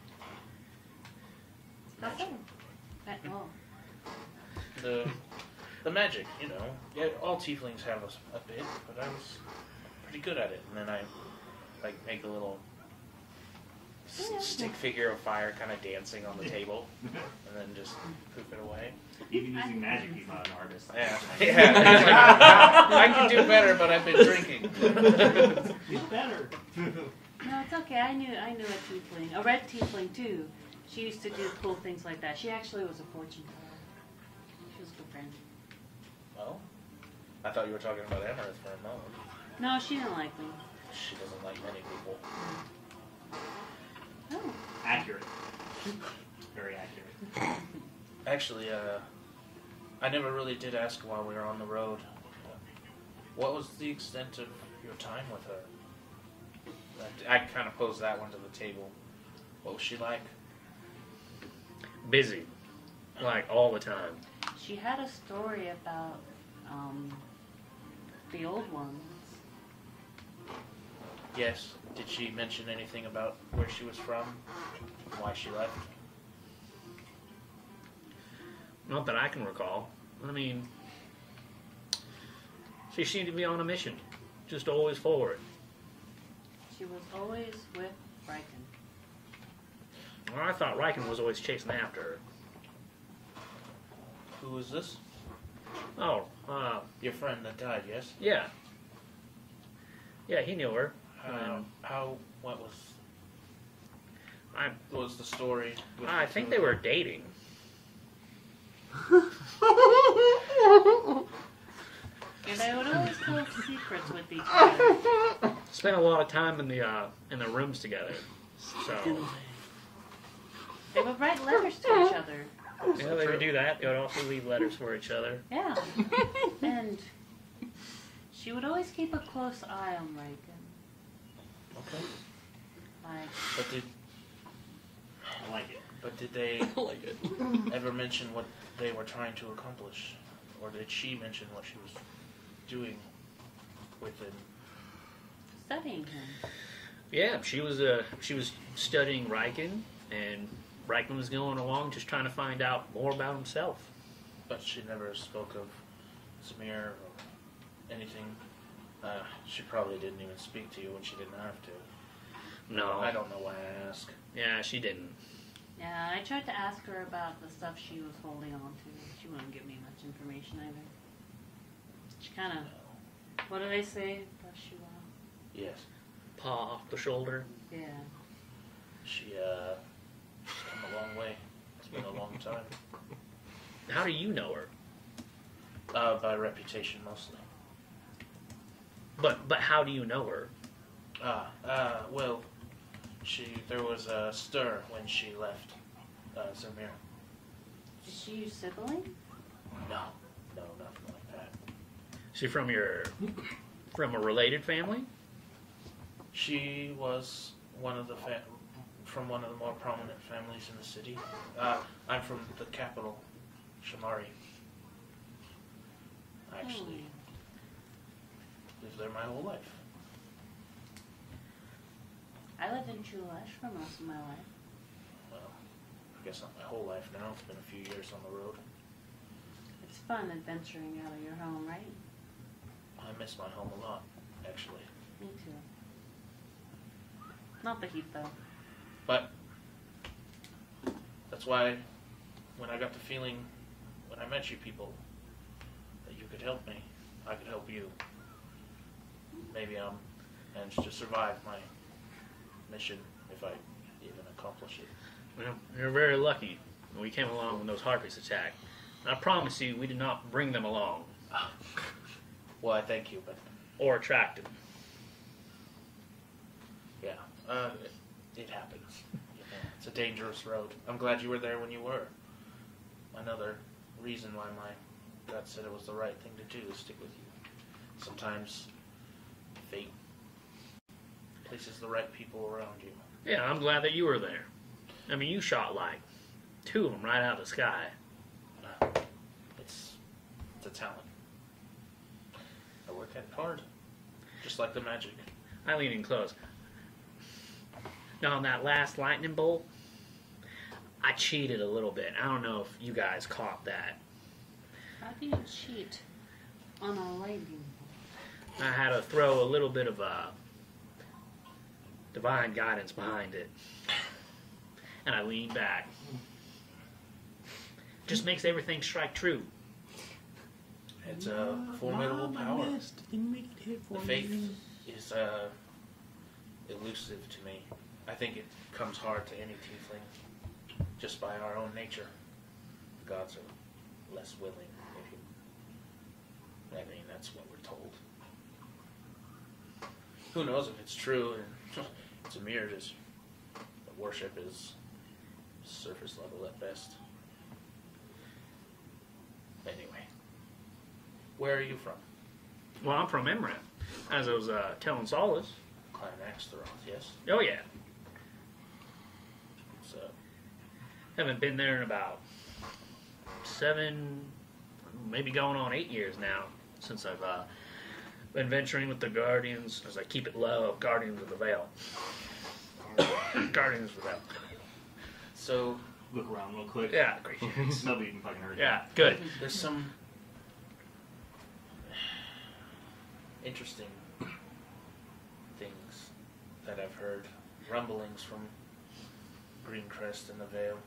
Speaker 7: How so? Oh.
Speaker 5: The magic, you know. Yeah, all tieflings have a bit, but I was pretty good at it. And then I like make a little stick figure of fire kind of dancing on the table, and then just poof it away.
Speaker 4: Even using magic, he's not an artist.
Speaker 5: Yeah. Like, I can do better, but I've been drinking.
Speaker 4: Do better.
Speaker 7: No, it's okay. I knew a tiefling, a red tiefling too. She used to do cool things like that. She actually was a fortune teller. She was a good friend.
Speaker 5: Well, I thought you were talking about Amaranth for a moment.
Speaker 7: No, she didn't like me.
Speaker 5: She doesn't like many people.
Speaker 7: Oh.
Speaker 4: Accurate. Very accurate.
Speaker 5: Actually, I never really did ask while we were on the road. What was the extent of your time with her? I kind of posed that one to the table. What was she like?
Speaker 3: Busy. Like, all the time.
Speaker 7: She had a story about the old ones.
Speaker 5: Yes. Did she mention anything about where she was from? Why she left?
Speaker 3: Not that I can recall. I mean, she seemed to be on a mission. Just always forward.
Speaker 7: She was always with Riken.
Speaker 3: Well, I thought Riken was always chasing after her.
Speaker 5: Who was this?
Speaker 3: Oh,
Speaker 5: Your friend that died, yes?
Speaker 3: yeah. Yeah, he knew her.
Speaker 5: What
Speaker 3: I
Speaker 5: was the story? With
Speaker 3: I
Speaker 5: the
Speaker 3: think
Speaker 5: two
Speaker 3: they
Speaker 5: of
Speaker 3: were
Speaker 5: them?
Speaker 3: dating.
Speaker 7: And they would always tell secrets with each other.
Speaker 3: Spent a lot of time in the rooms together. So
Speaker 7: They would write letters to each other.
Speaker 3: yeah, they would do that. They would also leave letters for each other.
Speaker 7: Yeah. And she would always keep a close eye on Riken.
Speaker 5: Okay.
Speaker 7: Like,
Speaker 4: I like it.
Speaker 5: But did they
Speaker 8: I like it.
Speaker 5: ever mention what they were trying to accomplish? Or did she mention what she was doing with him?
Speaker 7: studying him.
Speaker 3: Yeah, she was studying Riken, and Riken was going along just trying to find out more about himself.
Speaker 5: But she never spoke of Zamir or anything. She probably didn't even speak to you when she didn't have to.
Speaker 3: No,
Speaker 5: I don't know why I ask.
Speaker 3: Yeah, she didn't.
Speaker 7: Yeah, I tried to ask her about the stuff she was holding on to. She wouldn't give me much information either. She kind of, what do they say? Brush you off.
Speaker 5: Yes.
Speaker 3: Paw off the shoulder.
Speaker 7: Yeah.
Speaker 5: She's come a long way. It's been a long time.
Speaker 3: How do you know her?
Speaker 5: By reputation, mostly.
Speaker 3: But how do you know her?
Speaker 5: Well, there was a stir when she left Zamir.
Speaker 7: Is she your sibling?
Speaker 5: No, nothing like that.
Speaker 3: She from a related family?
Speaker 5: She was from one of the more prominent families in the city. I'm from the capital, Shamari. I actually lived there my whole life.
Speaker 7: I lived in Chulesh for most of my life.
Speaker 5: Well, I guess not my whole life now. It's been a few years on the road.
Speaker 7: It's It's fun adventuring out of your home, right?
Speaker 5: I miss my home a lot, actually.
Speaker 7: Me too. Not the heat, though.
Speaker 5: But that's why when I got the feeling when I met you people that you could help me, I could help you. Maybe I'll manage to survive my mission if I even accomplish it.
Speaker 3: Well, you're very lucky. We came along when those harpies attacked. And I promise you, we did not bring them along.
Speaker 5: Well, I thank you, but
Speaker 3: Or attract them.
Speaker 5: yeah, it happens. You know, it's a dangerous road. I'm glad you were there when you were. Another reason why my gut said it was the right thing to do is stick with you. Sometimes fate places the right people around you.
Speaker 3: Yeah, I'm glad that you were there. I mean, you shot like 2 of them right out of the sky.
Speaker 5: It's a talent. I work at it hard, just like the magic.
Speaker 3: I lean in close. Now, on that last lightning bolt, I cheated a little bit. I don't know if you guys caught that.
Speaker 7: How do you cheat on a lightning bolt?
Speaker 3: I had to throw a little bit of divine guidance behind it. And I leaned back. Just makes everything strike true.
Speaker 5: It's a formidable power. The faith is elusive to me. I think it comes hard to any tiefling, just by our own nature. The gods are less willing. I mean, that's what we're told. Who knows if it's true? And it's a mirror. Just the worship is surface level at best. Anyway, where are you from?
Speaker 3: Well, I'm from Emrat, as I was telling Solace.
Speaker 5: Clan Axteroth, yes.
Speaker 3: Oh, yeah.
Speaker 5: So,
Speaker 3: Haven't been there in about 7, maybe going on 8 years now, since I've been venturing with the Guardians, as I keep it low, Guardians of the Veil. Guardians of the Veil.
Speaker 5: so
Speaker 4: Look around real quick.
Speaker 3: Yeah, great.
Speaker 4: Nobody even fucking heard you.
Speaker 3: Yeah, good.
Speaker 5: there's some interesting things that I've heard. Rumblings from Greencrest and the Vale.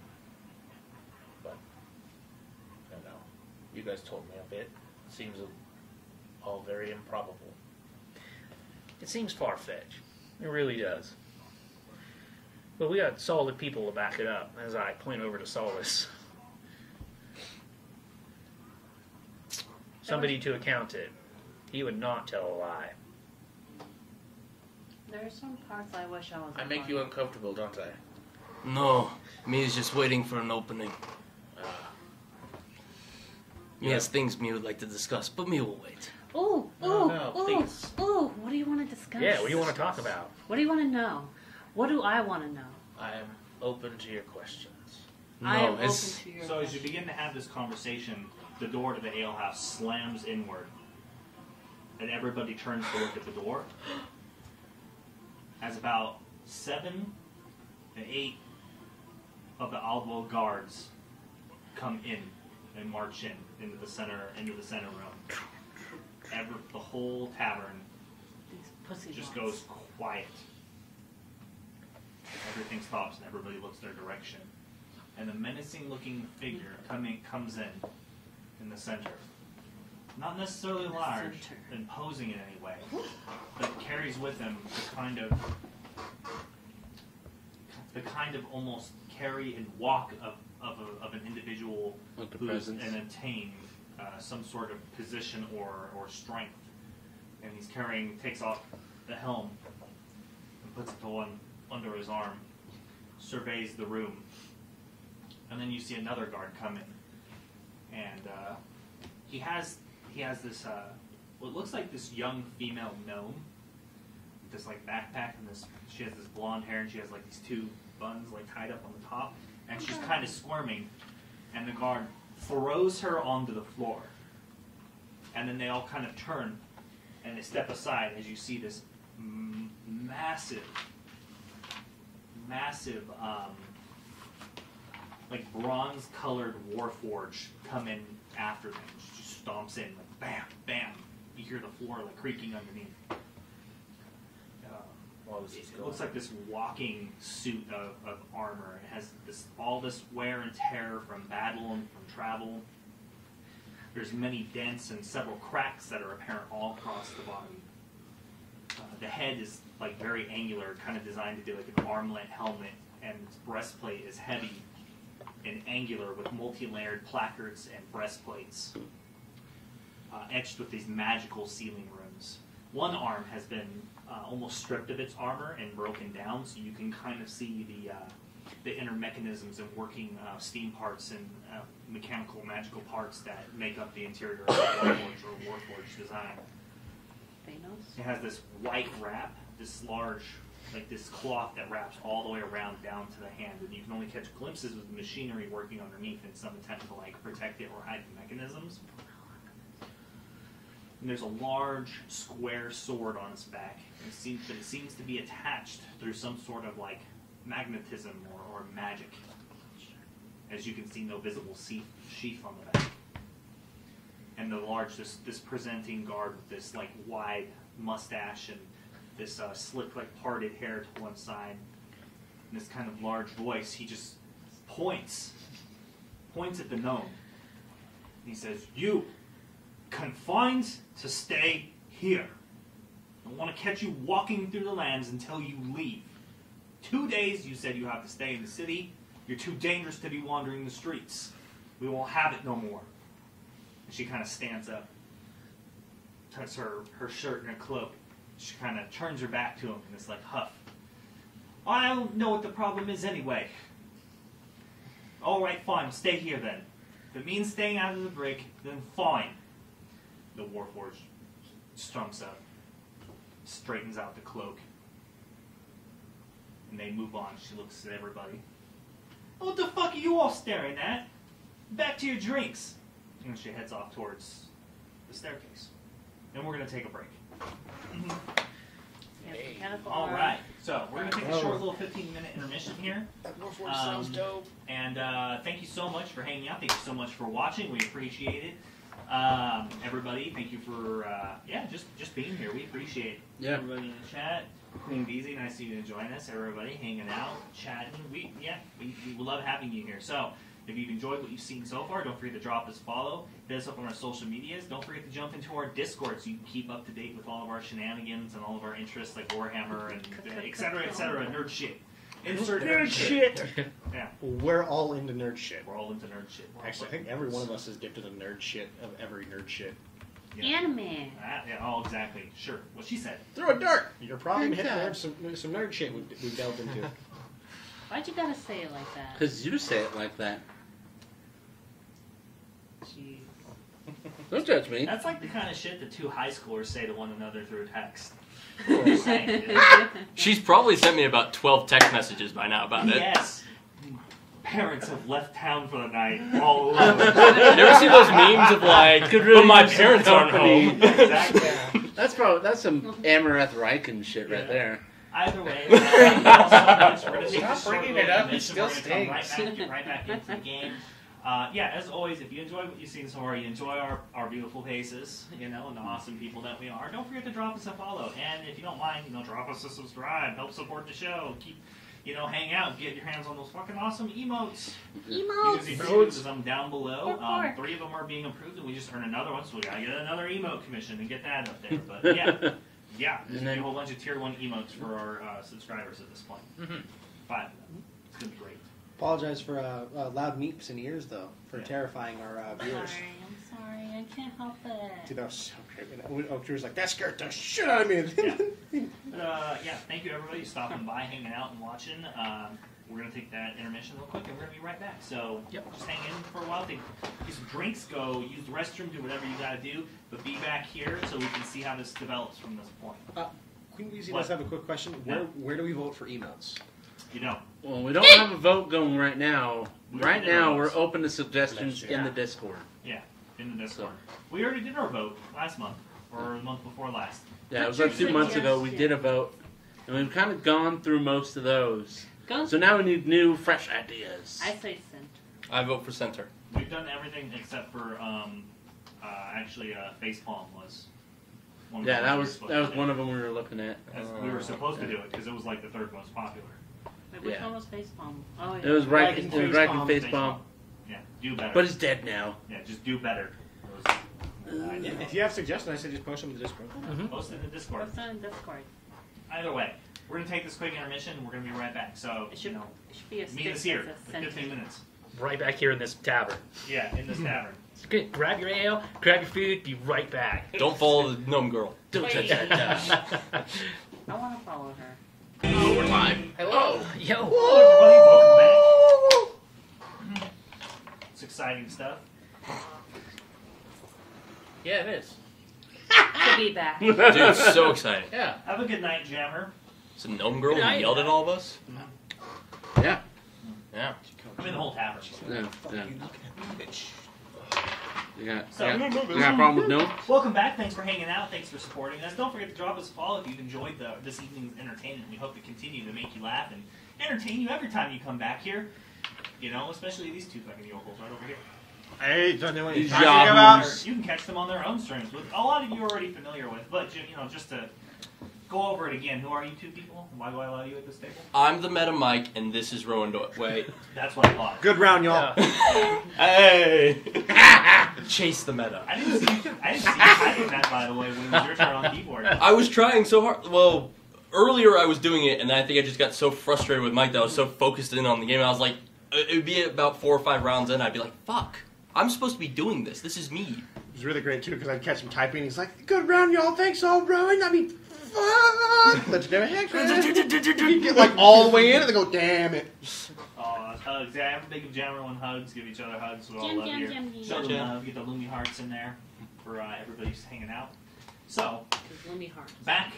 Speaker 5: But, I don't know. You guys told me a bit. Seems all very improbable.
Speaker 3: It seems far-fetched. It really does. But we got solid people to back it up, as I point over to Solace. Somebody to account it. He would not tell a lie.
Speaker 7: There are some parts I wish I was.
Speaker 5: I make you uncomfortable, don't I?
Speaker 8: No, me is just waiting for an opening. Me has things me would like to discuss, but me will wait.
Speaker 7: Ooh,
Speaker 5: No,
Speaker 7: ooh,
Speaker 5: please.
Speaker 7: ooh. What do you want to discuss?
Speaker 3: Yeah, what do you want to talk about?
Speaker 7: What do you want to know? What do I want to know?
Speaker 5: I am open to your questions.
Speaker 7: I am
Speaker 8: No,
Speaker 7: open
Speaker 8: it's
Speaker 7: to your.
Speaker 4: So as you begin to have this conversation, the door to the alehouse slams inward, and everybody turns to look at the door. As about 7 to 8 of the Aldwell guards come in and march into the center room. The whole tavern
Speaker 7: These pussy
Speaker 4: just
Speaker 7: dogs.
Speaker 4: goes quiet. Everything stops and everybody looks their direction. And the menacing-looking figure comes in the center. Not necessarily
Speaker 7: The
Speaker 4: large,
Speaker 7: center.
Speaker 4: imposing in any way, but carries with him the kind of almost carry and walk of an individual
Speaker 1: Like the
Speaker 4: who's
Speaker 1: presence.
Speaker 4: and attained some sort of position or strength. And takes off the helm and puts it to one under his arm, surveys the room, and then you see another guard come in, and he has this what looks like this young female gnome, with this like backpack and she has this blonde hair and she has like these 2 buns like tied up on the top, and she's kind of squirming, and the guard throws her onto the floor, and then they all kind of turn and they step aside as you see this massive like bronze-colored warforged come in after them. Just stomps in, like bam, bam. You hear the floor like creaking underneath. It looks like this walking suit of armor. It has all this wear and tear from battle and from travel. There's many dents and several cracks that are apparent all across the body. The head is like very angular, kind of designed to do like an armlet helmet, and its breastplate is heavy and angular with multi-layered placards and breastplates etched with these magical ceiling runes. One arm has been almost stripped of its armor and broken down, so you can kind of see the inner mechanisms and working steam parts and mechanical magical parts that make up the interior of the Warforged or Warforged design. It has this white wrap, this large, like this cloth that wraps all the way around down to the hand, and you can only catch glimpses of the machinery working underneath in some attempt to like protect it or hide the mechanisms. And there's a large square sword on its back. It seems to be attached through some sort of like magnetism or magic. As you can see, no visible sheath on the back. And the large, this presenting guard with this like wide mustache and this slick like parted hair to one side, and this kind of large voice, he just points at the gnome. And he says, "You, confined to stay here. I want to catch you walking through the lands until you leave. 2 days you said you have to stay in the city. You're too dangerous to be wandering the streets. We won't have it no more." And she kind of stands up, tucks her shirt and her cloak. She kind of turns her back to him in this like huff. "I don't know what the problem is anyway. All right, fine, stay here then. If it means staying out of the brig, then fine." The Warforged strumps up, straightens out the cloak, and they move on. She looks at everybody. "What the fuck are you all staring at? Back to your drinks." And she heads off towards the staircase. And we're going to take a break. All right, so we're going to take a short little 15-minute intermission here.
Speaker 6: That Warforged sounds dope.
Speaker 4: And thank you so much for hanging out. Thank you so much for watching. We appreciate it. Everybody, thank you for just being here. We appreciate everybody in the chat. Queen Beezy, nice to you to join us. Everybody hanging out, chatting. We love having you here. So if you've enjoyed what you've seen so far, don't forget to drop us a follow. Hit us up on our social medias. Don't forget to jump into our Discord so you can keep up to date with all of our shenanigans and all of our interests like Warhammer and et cetera, nerd shit. Insert nerd shit. Yeah.
Speaker 6: We're all into nerd shit.
Speaker 4: We're all into nerd shit.
Speaker 6: Actually, I think every one of us is dipped in the nerd shit of every nerd shit.
Speaker 4: Yeah.
Speaker 7: Anime.
Speaker 4: Oh, exactly. Sure. What she said.
Speaker 6: Throw a dart. You're probably hitting some nerd shit we delved into.
Speaker 7: Why'd you gotta say it like that?
Speaker 1: Because you say it like that.
Speaker 7: Jeez.
Speaker 1: Don't judge me.
Speaker 4: That's like the kind of shit that two high schoolers say to one another through text.
Speaker 2: She's probably sent me about 12 text messages by now about it.
Speaker 4: Yes. Parents have left town for the night, all alone.
Speaker 2: You ever see those memes of like, but my parents aren't home?
Speaker 4: Exactly.
Speaker 1: That's some Amareth Riken shit right there.
Speaker 4: Either way, thank you all so much. We're going to take
Speaker 5: Stop
Speaker 4: this short
Speaker 5: bringing
Speaker 4: little
Speaker 5: it up, it
Speaker 4: intermission.
Speaker 5: still
Speaker 4: We're gonna come
Speaker 5: stinks.
Speaker 4: right back into the game. As always, if you enjoy what you've seen so far, you enjoy our beautiful faces, and the awesome people that we are, don't forget to drop us a follow. And if you don't mind, drop us a subscribe. Help support the show. Keep, hang out. Get your hands on those fucking awesome emotes. You can see because I'm down below. 3 of them are being approved, and we just earned another one, so we gotta get another emote commission and get that up there. But yeah, there's gonna be a whole bunch of tier 1 emotes for our subscribers at this point. 5 of them. It's gonna be great.
Speaker 6: Apologize for loud meeps in ears, though, for terrifying our viewers.
Speaker 7: I'm sorry, I can't help it.
Speaker 6: Dude, that was so great. Oak was like, that scared the shit out of me.
Speaker 4: Thank you everybody stopping by, hanging out, and watching. We're going to take that intermission real quick, and we're going to be right back. So just hang in for a while. Get some drinks, go use the restroom, do whatever you got to do, but be back here so we can see how this develops from this point.
Speaker 6: Queen Weezy does have a quick question. Where do we vote for emotes?
Speaker 1: Well, we don't have a vote going right now. Right now, we're open to suggestions in the Discord.
Speaker 4: Yeah, in the Discord. We already did our vote last month, or the month before last.
Speaker 1: Yeah, it was like 2 months ago. We did a vote, and we've kind of gone through most of those. So now we need new, fresh ideas.
Speaker 7: I say sent.
Speaker 2: I vote for center.
Speaker 4: We've done everything except for actually facepalm was. One of the
Speaker 1: Yeah, that
Speaker 4: ones
Speaker 1: was one of them we were looking at.
Speaker 4: we were supposed to do it because it was like the third most popular.
Speaker 7: Wait, which
Speaker 1: Yeah.
Speaker 7: one was facepalm? Oh, yeah.
Speaker 1: It was right.
Speaker 3: Right in
Speaker 1: It was right in
Speaker 3: facepalm.
Speaker 1: facepalm.
Speaker 4: Yeah, do better.
Speaker 1: But he's dead now.
Speaker 4: Yeah, just do better.
Speaker 6: If you have suggestions, I say just post them in the Discord.
Speaker 4: Post it in the Discord.
Speaker 7: What's on Discord?
Speaker 4: Either way, we're gonna take this quick intermission. We're gonna be right back. So
Speaker 7: It should,
Speaker 4: you know,
Speaker 7: it should be a
Speaker 4: meet us
Speaker 7: stick
Speaker 4: here
Speaker 7: that's a
Speaker 4: for 15
Speaker 7: sentence.
Speaker 4: minutes.
Speaker 3: Right back here in this tavern.
Speaker 4: Yeah, in this tavern.
Speaker 3: Okay, grab your ale, grab your food, be right back.
Speaker 2: Don't follow the gnome girl.
Speaker 1: Don't touch that dust.
Speaker 7: I want to follow her.
Speaker 1: Oh, we're live. Hello.
Speaker 3: Yo.
Speaker 4: Hello, everybody. Welcome back. It's exciting stuff.
Speaker 1: Yeah, it is.
Speaker 7: To be back.
Speaker 2: Dude, it's so exciting.
Speaker 1: Yeah.
Speaker 4: Have a good night, Jammer.
Speaker 2: It's a gnome girl
Speaker 3: Good
Speaker 2: who
Speaker 3: night.
Speaker 2: yelled at all of us.
Speaker 1: Yeah.
Speaker 2: Yeah.
Speaker 4: I mean, the whole tavern.
Speaker 1: Yeah. Yeah. You got
Speaker 4: So-
Speaker 1: a problem with no?
Speaker 4: Welcome back. Thanks for hanging out. Thanks for supporting us. Don't forget to drop us a follow if you've enjoyed this evening's entertainment. We hope to continue to make you laugh and entertain you every time you come back here. You know, especially these two fucking yokels right over here.
Speaker 6: Hey, don't know what you're
Speaker 1: These
Speaker 6: talking
Speaker 1: yahoos.
Speaker 6: about.
Speaker 4: You can catch them on their own streams, with a lot of you are already familiar with. But you know, just to go over it again, who are you two people? Why do I allow you at this table?
Speaker 2: I'm the meta Mike, and this is Rowan Doyle. Wait.
Speaker 4: That's what I thought.
Speaker 6: Good round, y'all.
Speaker 2: Hey! Chase the meta.
Speaker 4: I didn't see you typing that, by the way, when it was your turn on keyboard.
Speaker 2: I was trying so hard. Well, earlier I was doing it, and I think I just got so frustrated with Mike that I was so focused in on the game. I was like, it would be about 4 or 5 rounds in, I'd be like, fuck. I'm supposed to be doing this. This is me.
Speaker 6: It was really great, too, because I'd catch him typing. He's like, good round, y'all. Thanks, all, bro. I mean, fuck. Legendary action. You get, like, all the way in, and they go, damn it.
Speaker 4: Hugs. Yeah, have a big jammer one hugs. Give each other hugs. We all love here. Show them love. Get the Lumi hearts in there for everybody who's hanging out. So,
Speaker 7: Lumi heart.
Speaker 4: back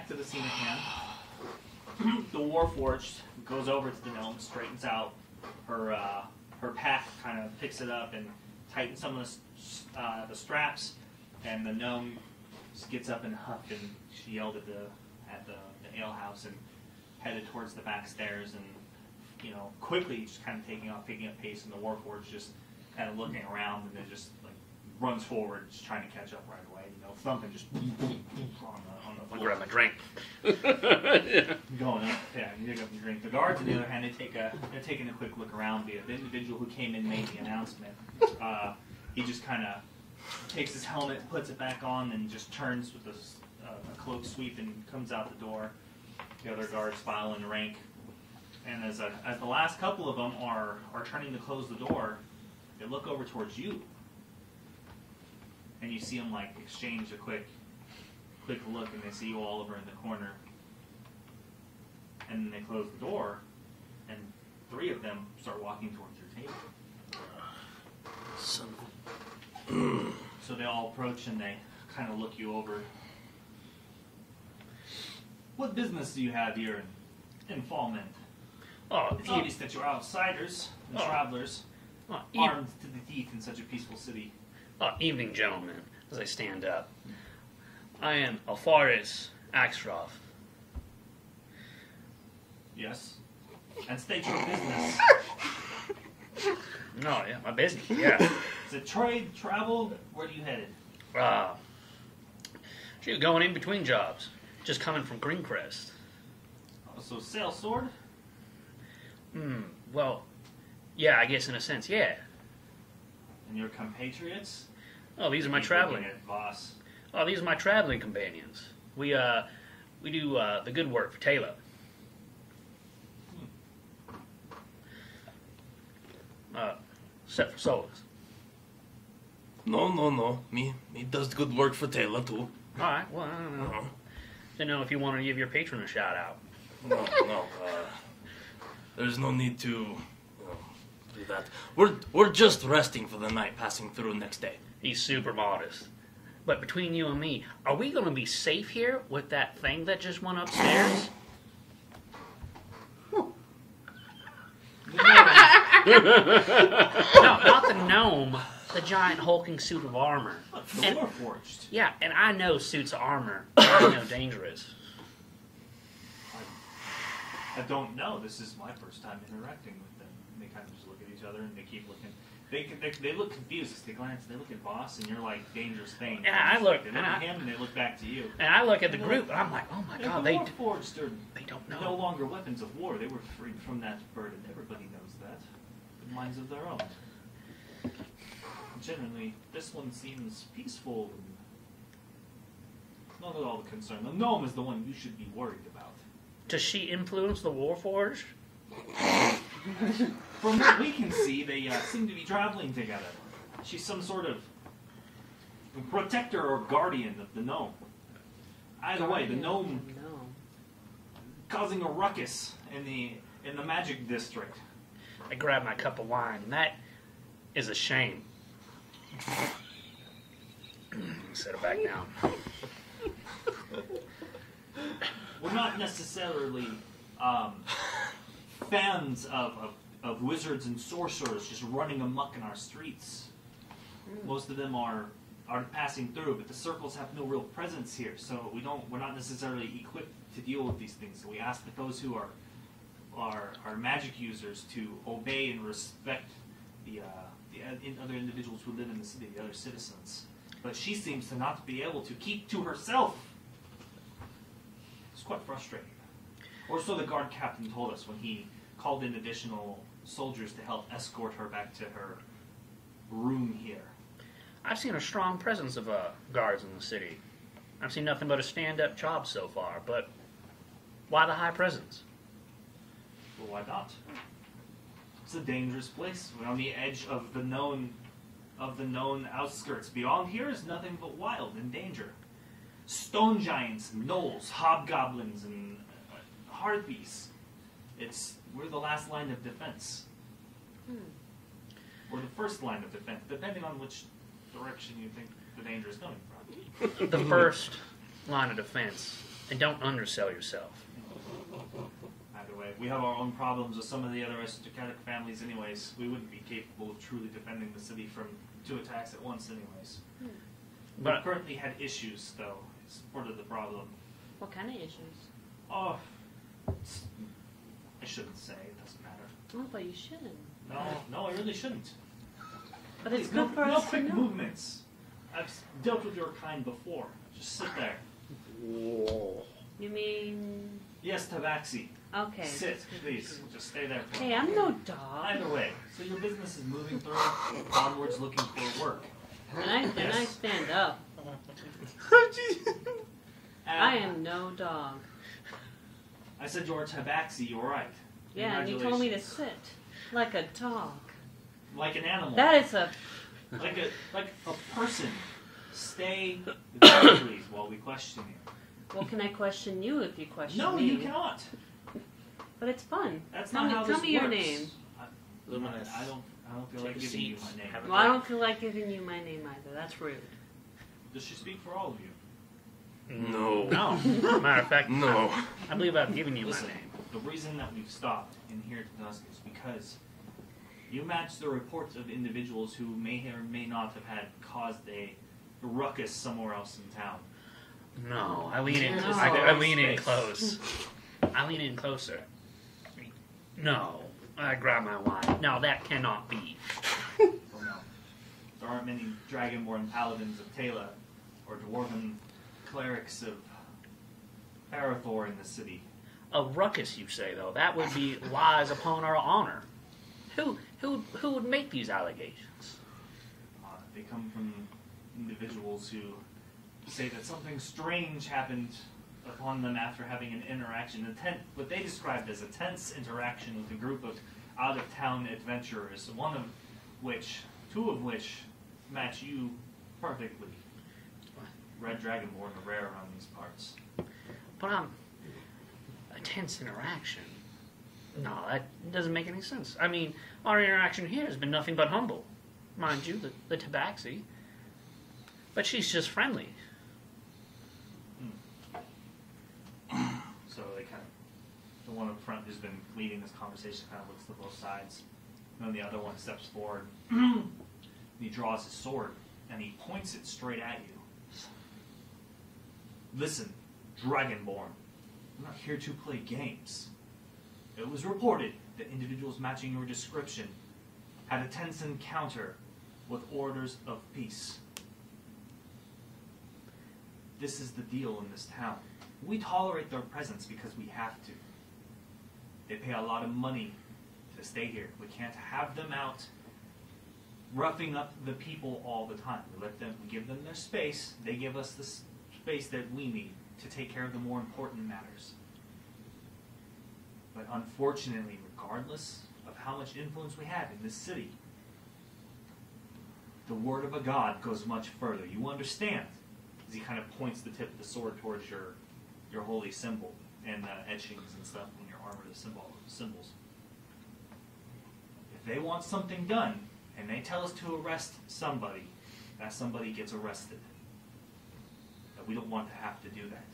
Speaker 4: to the scene at hand. The Warforged goes over to the gnome, straightens out her pack, kind of picks it up and tightens some of the straps, and the gnome just gets up and huffed, and she yelled at the ale house and headed towards the back stairs, and you know, quickly just kind of picking up pace, and the Warforged just kind of looking around, and then just like runs forward, just trying to catch up right away. You know, thumping just on the
Speaker 3: I'll
Speaker 4: floor.
Speaker 3: grab my drink.
Speaker 1: Yeah.
Speaker 4: Going up, yeah, you pick up your drink. The guards, on the other hand, they're taking a quick look around. The individual who came in made the announcement. He just kind of takes his helmet, puts it back on, and just turns with a cloak sweep and comes out the door. The other guards file in rank, and as the last couple of them are turning to close the door, they look over towards you, and you see them like exchange a quick look, and they see you all over in the corner. And then they close the door, and 3 of them start walking towards your table. So they all approach and they kind of look you over. What business do you have here in Fallmend?
Speaker 3: Oh,
Speaker 4: It's obvious that you're outsiders and travelers, armed to the teeth in such a peaceful city.
Speaker 3: evening, gentlemen, as I stand up. I am Alfaris Axroff.
Speaker 4: Yes? And state your business.
Speaker 3: No, yeah, my business, yeah.
Speaker 4: Is it trade, travel? Where are you headed?
Speaker 3: Shoot, going in between jobs. Just coming from Greencrest.
Speaker 4: So sell sword?
Speaker 3: Well, yeah, I guess in a sense, yeah.
Speaker 4: And your compatriots?
Speaker 3: Oh, these are my
Speaker 4: Keep
Speaker 3: traveling.
Speaker 4: looking at Voss.
Speaker 3: Oh, these are my traveling companions. We do the good work for Taylor. Except for Solus.
Speaker 2: No. Me does good work for Taylor, too.
Speaker 3: All right. Well, I don't know. Didn't know if you wanted to give your patron a shout out.
Speaker 2: No. There's no need to do that. We're just resting for the night, passing through next day.
Speaker 3: He's super modest. But between you and me, are we going to be safe here with that thing that just went upstairs? No, not the gnome. The giant hulking suit of armor.
Speaker 4: The Warforged.
Speaker 3: Yeah, and I know suits of armor are dangerous.
Speaker 4: I don't know. This is my first time interacting with them. And they kind of just look at each other and they keep looking. They look confused. They glance. They look at Boss, and you're like dangerous thing.
Speaker 3: And I look.
Speaker 4: They look at him, and they look back to you.
Speaker 3: And I look at the group, and I'm like, oh my god, they
Speaker 4: forged are
Speaker 3: they don't know.
Speaker 4: no longer weapons of war. They were freed from that burden. Everybody knows that. With minds of their own. Generally, this one seems peaceful and not at all the concern. The gnome is the one you should be worried about.
Speaker 3: Does she influence the Warforged?
Speaker 4: From what we can see, they seem to be traveling together. She's some sort of protector or guardian of the gnome. Either way, the gnome causing a ruckus in the magic district.
Speaker 3: I grab my cup of wine, and that is a shame. Set it back down.
Speaker 4: We're not necessarily fans of wizards and sorcerers just running amok in our streets. Most of them are passing through, but the circles have no real presence here, so we're not necessarily equipped to deal with these things. So we ask that those who are magic users to obey and respect the other individuals who live in the city, the other citizens. But she seems to not be able to keep to herself. It's quite frustrating. Or so the guard captain told us when he called in additional soldiers to help escort her back to her room here.
Speaker 3: I've seen a strong presence of guards in the city. I've seen nothing but a stand-up job so far, but why the high presence?
Speaker 4: Well, why not? It's a dangerous place. We're on the edge of the known outskirts. Beyond here is nothing but wild and danger. Stone giants, gnolls, hobgoblins, and harpies. We're the last line of defense. Or the first line of defense, depending on which direction you think the danger is coming from.
Speaker 3: The first line of defense. And don't undersell yourself.
Speaker 4: Either way, we have our own problems with some of the other aristocratic families anyways. We wouldn't be capable of truly defending the city from 2 attacks at once anyways. We've currently had issues, though. It's part of the problem.
Speaker 7: What kind of issues?
Speaker 4: Oh, I shouldn't say. It doesn't matter.
Speaker 7: Oh, but you shouldn't.
Speaker 4: No, I really shouldn't.
Speaker 7: But it's
Speaker 4: Please,
Speaker 7: good for us to
Speaker 4: quick
Speaker 7: know.
Speaker 4: movements. I've dealt with your kind before. Just sit there.
Speaker 7: You mean...
Speaker 4: Yes, Tabaxi.
Speaker 7: Okay.
Speaker 4: Sit, please. Just stay there for a
Speaker 7: Hey,
Speaker 4: moment.
Speaker 7: I'm no dog.
Speaker 4: Either way, so your business is moving through, onwards looking for work.
Speaker 7: And I stand up. I am no dog.
Speaker 4: I said you're a Tabaxi, you're right.
Speaker 7: Yeah, and you told me to sit. Like a dog.
Speaker 4: Like an animal.
Speaker 7: That is a...
Speaker 4: Like a person. Stay with me, please, while we question you.
Speaker 7: Well, can I question you if you question
Speaker 4: No,
Speaker 7: me?
Speaker 4: you cannot.
Speaker 7: But it's fun.
Speaker 4: That's
Speaker 7: tell
Speaker 4: not
Speaker 7: me,
Speaker 4: how
Speaker 7: tell
Speaker 4: this
Speaker 7: me your
Speaker 4: works.
Speaker 7: name.
Speaker 5: Luminous.
Speaker 4: I don't feel like
Speaker 5: Take a
Speaker 4: giving you
Speaker 5: seat.
Speaker 4: my name.
Speaker 7: Well, I don't feel like giving you my name either. That's rude.
Speaker 4: Does she speak for all of you?
Speaker 8: No.
Speaker 3: No. Matter of fact,
Speaker 8: No.
Speaker 3: I believe I've given you
Speaker 4: Listen,
Speaker 3: my name.
Speaker 4: the reason that we've stopped in here to dusk is because you match the reports of individuals who may or may not have had caused a ruckus somewhere else in town.
Speaker 3: No, I lean in.
Speaker 4: Here's
Speaker 3: I
Speaker 4: a
Speaker 3: lean in
Speaker 4: space.
Speaker 3: close. I lean in closer. No, I grab my wine. No, that cannot be.
Speaker 4: Well, no. There aren't many dragonborn paladins of Tala or dwarven clerics of Parathor in the city.
Speaker 3: A ruckus, you say, though. That would be lies upon our honor. Who would make these allegations?
Speaker 4: They come from individuals who say that something strange happened upon them after having an interaction, what they described as a tense interaction with a group of out-of-town adventurers, two of which match you perfectly. Red Dragonborn are rare around these parts.
Speaker 3: But a tense interaction. No, that doesn't make any sense. I mean, our interaction here has been nothing but humble. Mind you, the Tabaxi. But she's just friendly.
Speaker 4: So they kind of, the one up front who's been leading this conversation kind of looks to both sides. And then the other one steps forward. And he draws his sword and he points it straight at you. Listen, Dragonborn, I'm not here to play games. It was reported The individuals matching your description had a tense encounter with orders of peace. This is the deal in this town. We tolerate their presence because we have to. They pay a lot of money to stay here. We can't have them out roughing up the people all the time. We give them their space. They give us the space that we need to take care of the more important matters. But unfortunately, regardless of how much influence we have in this city, the word of a god goes much further. You understand? As he kind of points the tip of the sword towards your holy symbol and etchings and stuff on your armor, the symbols. If they want something done, and they tell us to arrest somebody, that somebody gets arrested. But we don't want to have to do that.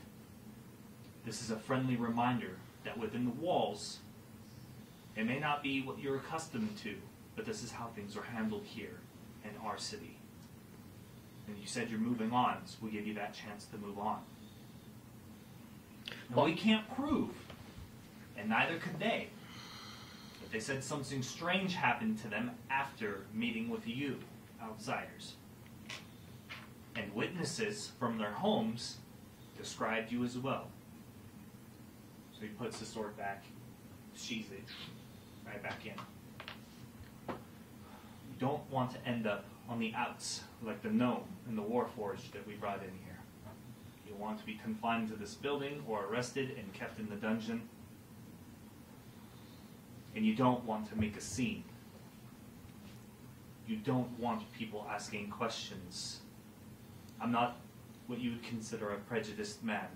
Speaker 4: This is a friendly reminder that within the walls, it may not be what you're accustomed to, but this is how things are handled here in our city. And you said you're moving on, so we give you that chance to move on. Now, we can't prove, and neither could they, that they said something strange happened to them after meeting with you, outsiders. And witnesses from their homes described you as well. So he puts the sword back, sheathes it, right back in. You don't want to end up on the outs like the gnome and the warforged that we brought in here. You want to be confined to this building or arrested and kept in the dungeon. And you don't want to make a scene. You don't want people asking questions. I'm not what you would consider a prejudiced man,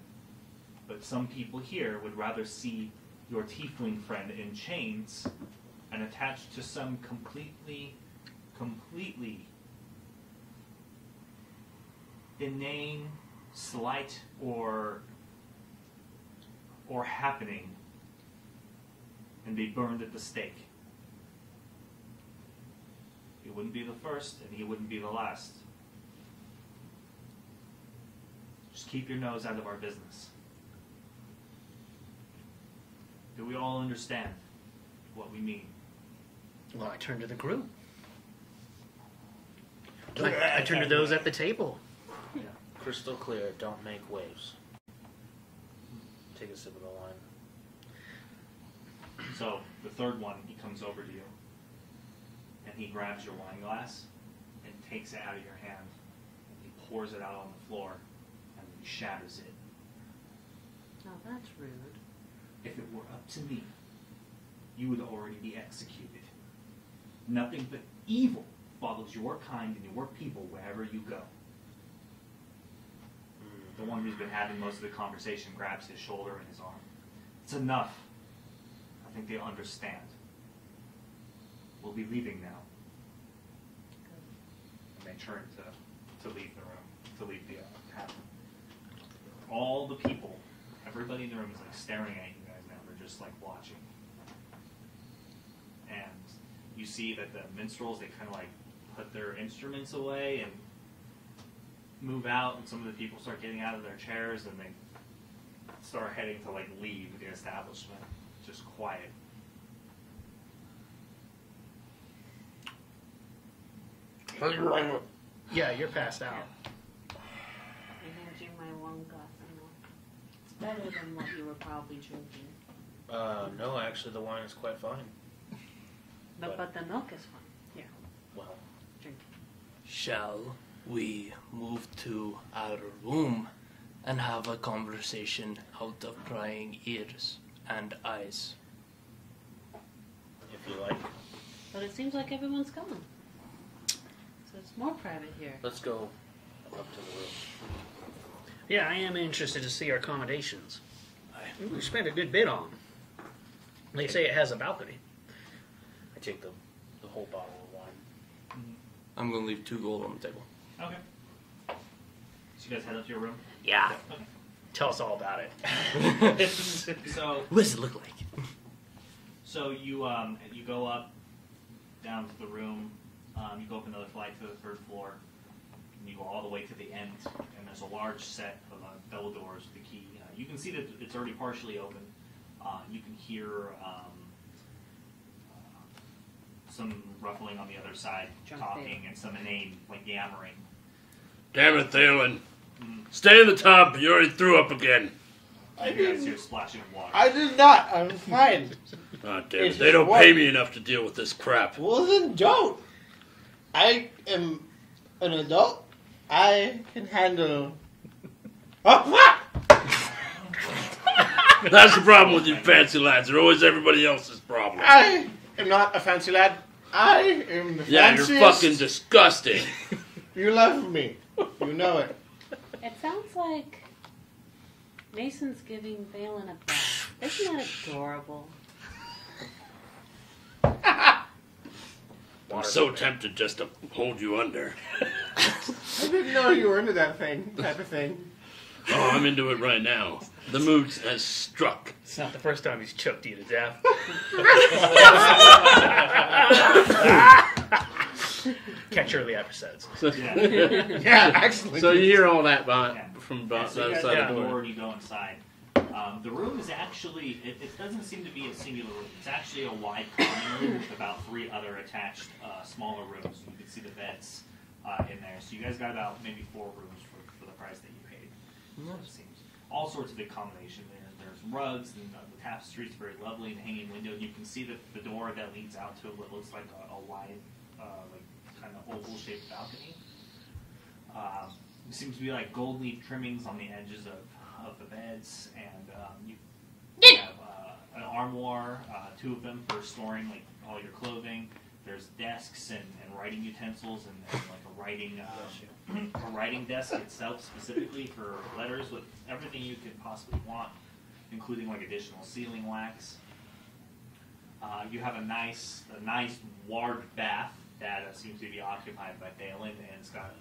Speaker 4: but some people here would rather see your tiefling friend in chains and attached to some completely inane, slight, or happening, and be burned at the stake. He wouldn't be the first, and he wouldn't be the last. Just keep your nose out of our business. Do we all understand what we mean?
Speaker 3: Well, I turn to the group. I turn to those at the table.
Speaker 5: Yeah. Crystal clear, don't make waves. Take a sip of the wine.
Speaker 4: So, the third one, he comes over to you, and he grabs your wine glass and takes it out of your hand, and he pours it out on the floor, and he shatters it.
Speaker 7: Now that's rude.
Speaker 4: If it were up to me, you would already be executed. Nothing but evil follows your kind and your people wherever you go. The one who's been having most of the conversation grabs his shoulder and his arm. It's enough. I think they understand. We'll be leaving now. And they turn to leave the room, to leave the cabin. All the people, everybody in the room is like staring at you guys now. They're just like watching. And you see that the minstrels, they kind of like put their instruments away and move out, and some of the people start getting out of their chairs and they start heading to like leave the establishment. Just quiet.
Speaker 3: Yeah, you're passed out.
Speaker 7: I hand you my one glass of milk. It's better than what you were probably drinking.
Speaker 5: No, actually the wine is quite fine.
Speaker 7: But the milk is fine. Here,
Speaker 5: Well,
Speaker 7: drink.
Speaker 8: Shall we move to our room and have a conversation out of prying ears and eyes?
Speaker 5: if you like.
Speaker 7: But it seems like everyone's gone. So it's more private here.
Speaker 5: Let's go up to the room.
Speaker 3: Yeah, I am interested to see our accommodations. We spent a good bit on them. They say it has a balcony.
Speaker 5: I take the whole bottle of wine.
Speaker 8: I'm going to leave 2 gold on the table.
Speaker 4: Okay. So you guys head up to your room?
Speaker 3: Yeah.
Speaker 4: Okay.
Speaker 3: Tell us all about it.
Speaker 4: So
Speaker 8: What does it look like?
Speaker 4: So you go up, down to the room. You go up another flight to the 3rd floor, and you go all the way to the end. And there's a large set of double doors with the key. You can see that it's already partially open. You can hear some ruffling on the other side,
Speaker 7: Drunk
Speaker 4: talking,
Speaker 7: babe.
Speaker 4: and some inane, like, yammering.
Speaker 1: Damn it, Thalen. Stay in the tub. You already threw up again.
Speaker 4: You guys hear splashing of water.
Speaker 9: I did not. I'm fine.
Speaker 1: Oh, damn
Speaker 9: It's
Speaker 1: it. They don't
Speaker 9: just
Speaker 1: pay
Speaker 9: what-
Speaker 1: me enough to deal with this crap.
Speaker 9: Well, then don't. I am an adult. I can handle. Oh, fuck!
Speaker 1: That's the problem with you fancy lads. They're always everybody else's problem.
Speaker 9: I am not a fancy lad. I am the
Speaker 1: Yeah,
Speaker 9: fanciest.
Speaker 1: you're fucking disgusting.
Speaker 9: You love me. You know it.
Speaker 7: It sounds like Mason's giving Valen a bath. Isn't that adorable?
Speaker 1: I'm so tempted just to hold you under.
Speaker 9: I didn't know you were into that type of thing.
Speaker 1: Oh, I'm into it right now. The mood has struck.
Speaker 3: It's not the first time he's choked you to death. Catch early episodes.
Speaker 1: So,
Speaker 9: Yeah, actually.
Speaker 1: so you hear all that
Speaker 4: Yeah.
Speaker 1: from
Speaker 4: Yeah,
Speaker 1: the
Speaker 4: so you guys
Speaker 1: outside
Speaker 4: get
Speaker 1: the
Speaker 4: the
Speaker 1: door.
Speaker 4: door and you go inside. The room is actually, it doesn't seem to be a singular room. It's actually a wide common room with about 3 other attached smaller rooms. You can see the beds in there. So you guys got about maybe 4 rooms for the price that you paid. So it seems. All sorts of accommodation there. There's rugs and the tapestry is very lovely and hanging window. You can see the door that leads out to what looks like a wide, like kind of oval shaped balcony. There seems to be like gold leaf trimmings on the edges of the beds, and you have an armoire, 2 of them for storing like all your clothing. There's desks and writing utensils and like a writing desk itself specifically for letters with everything you could possibly want, including like additional sealing wax. You have a nice large bath that seems to be occupied by Balin, and it's got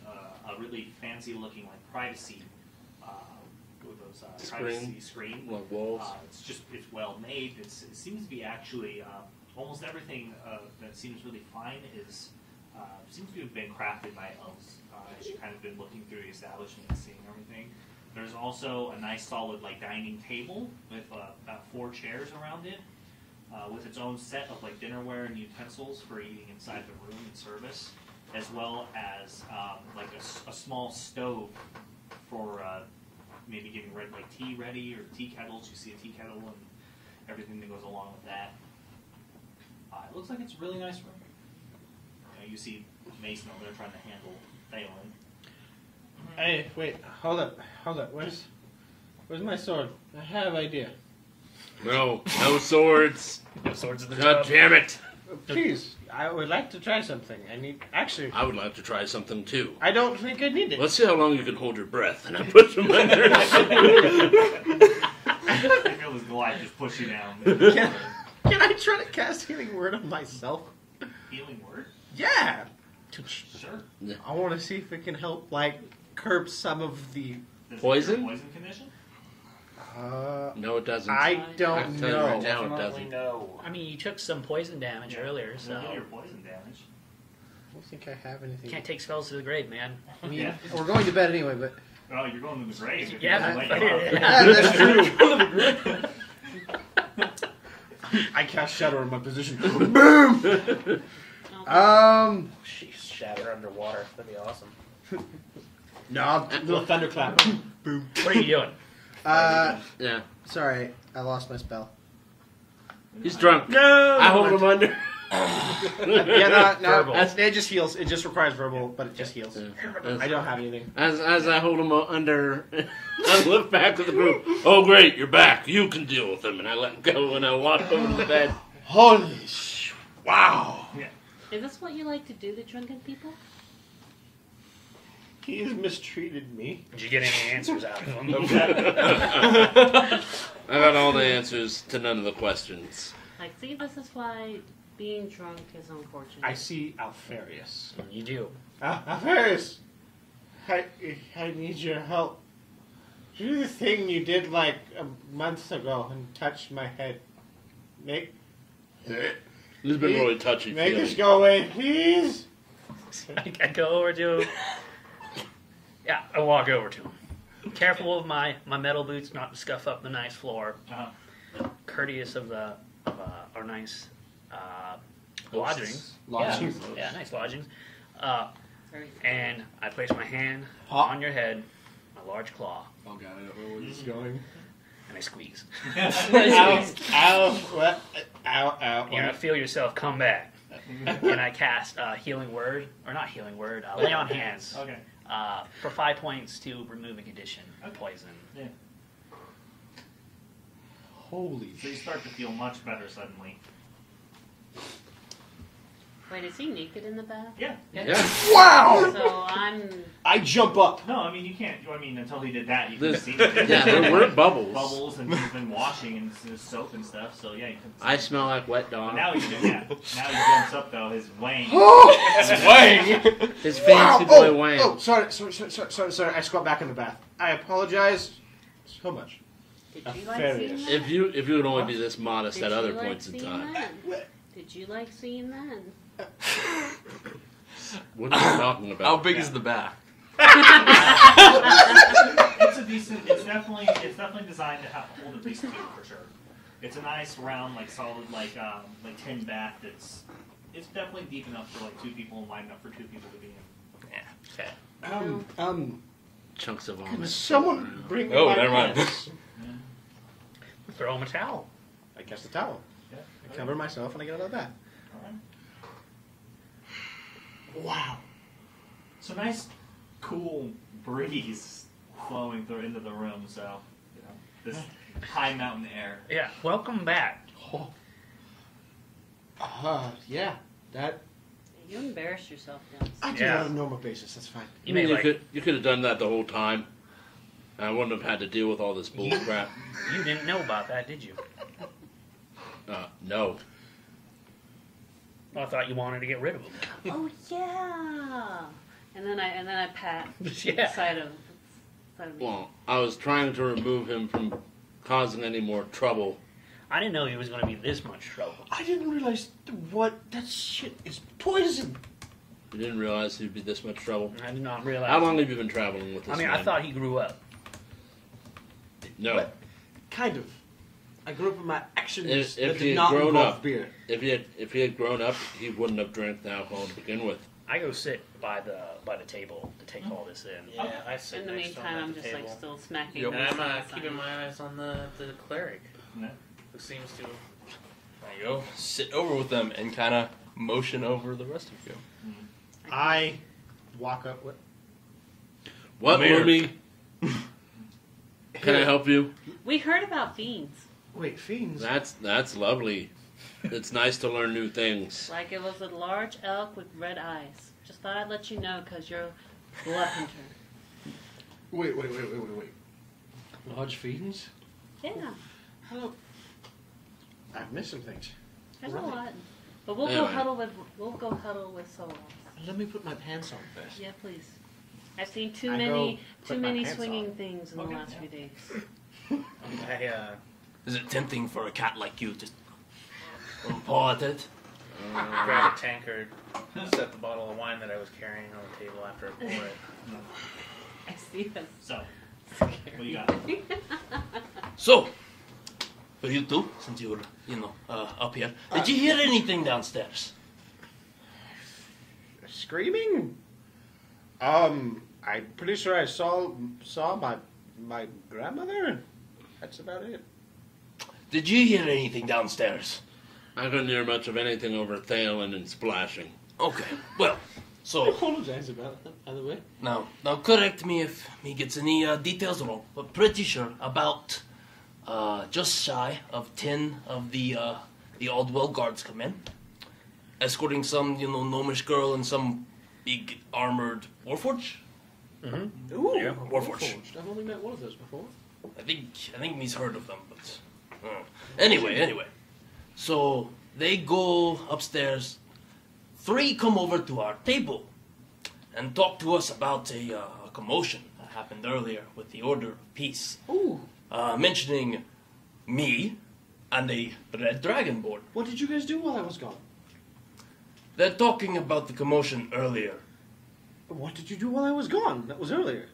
Speaker 4: a really fancy looking like privacy with those privacy screen.
Speaker 1: Like walls.
Speaker 4: It's well made. It seems to be actually almost everything that seems really fine is seems to have been crafted by elves as you kind of been looking through the establishment and seeing everything. There's also a nice solid like dining table with about 4 chairs around it, with its own set of like dinnerware and utensils for eating inside the room and service, as well as like a small stove for maybe getting like tea ready or tea kettles. You see a tea kettle and everything that goes along with that. It looks like it's a really nice room. You see Mason over there trying to handle Thalen.
Speaker 9: Hey, wait, hold up. Where's my sword? I have an idea.
Speaker 1: No swords.
Speaker 3: No swords in the
Speaker 1: God
Speaker 3: tub.
Speaker 1: damn it.
Speaker 9: Please, I would like to try something.
Speaker 1: I would like to try something too.
Speaker 9: I don't think I need it.
Speaker 1: Let's see how long you can hold your breath, and I put some under.
Speaker 4: I feel this Goliath just push you down.
Speaker 9: Can I try to cast Healing Word on myself?
Speaker 4: Healing word?
Speaker 9: Yeah!
Speaker 4: Sure.
Speaker 9: I want to see if it can help, like, curb some of the...
Speaker 4: Does it
Speaker 1: Poison?
Speaker 4: cure poison condition?
Speaker 1: No, it doesn't.
Speaker 9: I
Speaker 1: I
Speaker 9: don't
Speaker 1: can tell you right
Speaker 9: know.
Speaker 1: now it doesn't.
Speaker 5: no.
Speaker 3: I mean, you took some poison damage earlier, so
Speaker 4: It'll give your poison damage.
Speaker 9: I don't think I have anything.
Speaker 3: can't take spells to the grave, man.
Speaker 9: I mean,
Speaker 4: Yeah.
Speaker 9: we're going to bed anyway, but...
Speaker 4: Oh, you're going to the grave. If
Speaker 3: Yeah,
Speaker 4: you
Speaker 3: but-
Speaker 4: let you
Speaker 3: yeah.
Speaker 9: that's true. I cast Shadow in my position. Boom!
Speaker 5: Sheesh, shatter underwater. That'd be awesome.
Speaker 9: No, little thunderclap. Boom.
Speaker 3: What are you doing?
Speaker 1: Yeah.
Speaker 9: Sorry, I lost my spell.
Speaker 1: He's drunk.
Speaker 9: No!
Speaker 1: I hold him under.
Speaker 9: Yeah, no,
Speaker 3: Verbal.
Speaker 9: it just heals. It just requires verbal, but it just heals.
Speaker 1: Yeah.
Speaker 9: I don't have anything.
Speaker 1: As I hold him under, I look back at the group. Oh, great, you're back. You can deal with him. And I let him go, and I walk over to the bed.
Speaker 9: Holy wow!
Speaker 7: Is this what you like to do to drunken people?
Speaker 9: He has mistreated me.
Speaker 3: Did you get any answers out of him?
Speaker 1: I got all the answers to none of the questions.
Speaker 7: Like, see, this is why being drunk is unfortunate.
Speaker 9: I see Alfarius.
Speaker 3: You do.
Speaker 9: Alfarius! I need your help. Do the thing you did like a month ago and touch my head. Make
Speaker 1: He's been really touchy.
Speaker 9: Make this go away, please.
Speaker 3: I go over to him. Yeah, I walk over to him. Careful of my metal boots not to scuff up the nice floor.
Speaker 4: Uh-huh.
Speaker 3: Courteous of our nice lodgings.
Speaker 6: Lodgings.
Speaker 3: Yeah, nice lodgings.
Speaker 7: Very
Speaker 3: And I place my hand on your head, my large claw,
Speaker 6: Oh god, I don't know where this is going.
Speaker 3: and I squeeze.
Speaker 9: Ow, ow, what? Ow, ow.
Speaker 3: You're gonna feel yourself come back. And I cast healing word, or not healing word, lay on hands.
Speaker 4: Okay.
Speaker 3: For 5 points to remove a condition, poison.
Speaker 4: Yeah.
Speaker 6: Holy
Speaker 4: So you start to feel much better suddenly.
Speaker 7: Wait, is he naked in the bath?
Speaker 4: Yeah.
Speaker 6: Wow!
Speaker 7: So I'm.
Speaker 6: I jump up.
Speaker 4: No, I mean you can't. I mean until he did that, you can
Speaker 1: This-
Speaker 4: see.
Speaker 1: Yeah, there were bubbles.
Speaker 4: Bubbles, and he's been washing and his soap and stuff. So yeah, you can.
Speaker 1: I smell like wet
Speaker 4: But
Speaker 1: dog.
Speaker 4: now he now he jumps up though. His wang.
Speaker 6: Wang!
Speaker 1: His fancy boy Wayne.
Speaker 6: Oh, sorry. I squat back in the bath. I apologize so much.
Speaker 7: Did you like
Speaker 6: Fair
Speaker 7: seeing
Speaker 6: enough.
Speaker 7: that?
Speaker 1: If you would only be this modest
Speaker 7: Did
Speaker 1: at
Speaker 7: you
Speaker 1: other
Speaker 7: like
Speaker 1: points in
Speaker 7: seeing
Speaker 1: time.
Speaker 7: that? Did you like seeing that?
Speaker 1: What are you talking about?
Speaker 8: How big is the bath?
Speaker 4: It's a decent. It's definitely designed to hold at least two for sure. It's a nice round, like solid, like tin bath. It's definitely deep enough for like two people and wide enough for two people to be in.
Speaker 3: Okay.
Speaker 1: Chunks of
Speaker 6: Can
Speaker 1: vomit.
Speaker 6: someone bring me
Speaker 8: Oh,
Speaker 6: my
Speaker 8: never mind.
Speaker 6: pants?
Speaker 3: Throw him a towel.
Speaker 6: I cast the towel.
Speaker 4: Yeah.
Speaker 6: I cover myself and I get out of the bath.
Speaker 4: All right.
Speaker 6: Wow.
Speaker 4: So nice, cool breeze flowing through into the room. So this high mountain air.
Speaker 3: Yeah. Welcome back.
Speaker 6: Yeah. That
Speaker 7: You embarrassed yourself, Dennis.
Speaker 6: I do
Speaker 3: Yeah.
Speaker 6: that on a normal basis. That's fine.
Speaker 3: You made like
Speaker 1: you could have done that the whole time. I wouldn't have had to deal with all this bull crap.
Speaker 3: you didn't know about that, did you?
Speaker 1: No.
Speaker 3: Well, I thought you wanted to get rid of him.
Speaker 7: Oh yeah. And then I pat
Speaker 3: Yeah.
Speaker 7: the side of me.
Speaker 1: Well, I was trying to remove him from causing any more trouble.
Speaker 3: I didn't know he was going to be this much trouble.
Speaker 6: I didn't realize what that shit is poison.
Speaker 1: You didn't realize he'd be this much trouble.
Speaker 3: I did not realize.
Speaker 1: How long have you been traveling with this
Speaker 3: I mean,
Speaker 1: man?
Speaker 3: I thought he grew up.
Speaker 1: No.
Speaker 6: What? Kind of. I grew up with my actions
Speaker 1: If
Speaker 6: that
Speaker 1: he
Speaker 6: did
Speaker 1: had
Speaker 6: not
Speaker 1: grown
Speaker 6: involve
Speaker 1: up-
Speaker 6: beer.
Speaker 1: If he had grown up, he wouldn't have drank the alcohol to begin with.
Speaker 3: I go sit by the table to take all this in.
Speaker 5: Yeah, I sit
Speaker 7: In the
Speaker 5: next to him
Speaker 7: meantime,
Speaker 5: at
Speaker 7: I'm
Speaker 5: the
Speaker 7: just like
Speaker 5: table.
Speaker 7: still smacking.
Speaker 8: Yep.
Speaker 5: And
Speaker 7: myself
Speaker 5: I'm
Speaker 7: on the
Speaker 5: keeping
Speaker 7: side.
Speaker 5: my eyes on the cleric,
Speaker 4: Yeah.
Speaker 5: who seems to.
Speaker 8: There you go. Sit over with them and kind of motion over the rest of you.
Speaker 6: I walk up with.
Speaker 1: What,
Speaker 8: Come here.
Speaker 1: Rumi? Can I help you?
Speaker 7: We heard about fiends.
Speaker 6: Wait, fiends.
Speaker 1: That's lovely. It's nice to learn new things.
Speaker 7: Like it was a large elk with red eyes. Just thought I'd let you know because you're a blood hunter.
Speaker 6: Wait. Large fiends?
Speaker 7: Yeah,
Speaker 6: Hello. I've missed some things.
Speaker 7: there's a
Speaker 6: Right.
Speaker 7: lot. But we'll
Speaker 1: Anyway.
Speaker 7: go huddle with Solos.
Speaker 6: Let me put my pants on first.
Speaker 7: Yeah, please. I've seen too
Speaker 6: I
Speaker 7: many
Speaker 6: go put my pants
Speaker 7: swinging
Speaker 6: on.
Speaker 7: things in
Speaker 4: Okay,
Speaker 7: the last
Speaker 4: yeah.
Speaker 7: few days.
Speaker 5: I
Speaker 8: Is it tempting for a cat like you to paw at it?
Speaker 5: grab a tankard, set the bottle of wine that I was carrying on the table after I pour it.
Speaker 7: I see this.
Speaker 4: So what do you got?
Speaker 8: So, for you two, since you're, up here, did you hear anything downstairs?
Speaker 6: Screaming? I'm pretty sure I saw my grandmother. That's about it.
Speaker 8: Did you hear anything downstairs?
Speaker 1: I couldn't hear much of anything over thailing and splashing.
Speaker 8: Okay, well,
Speaker 6: I
Speaker 8: so
Speaker 6: apologize about that, by the way.
Speaker 8: now correct me if me gets any details wrong, but pretty sure about just shy of 10 of the Aldwell guards come in, escorting some gnomish girl and some big armored warforged.
Speaker 6: Ooh,
Speaker 8: Yeah, Warforged.
Speaker 6: Warforged. I've only met one of those before.
Speaker 8: I think he's heard of them, but anyway. So they go upstairs. 3 come over to our table and talk to us about a commotion that happened earlier with the Order of Peace,
Speaker 6: Ooh,
Speaker 8: mentioning me and a red dragonborn.
Speaker 6: what did you guys do while I was gone?
Speaker 8: They're talking about the commotion earlier.
Speaker 6: What did you do while I was gone? That was earlier.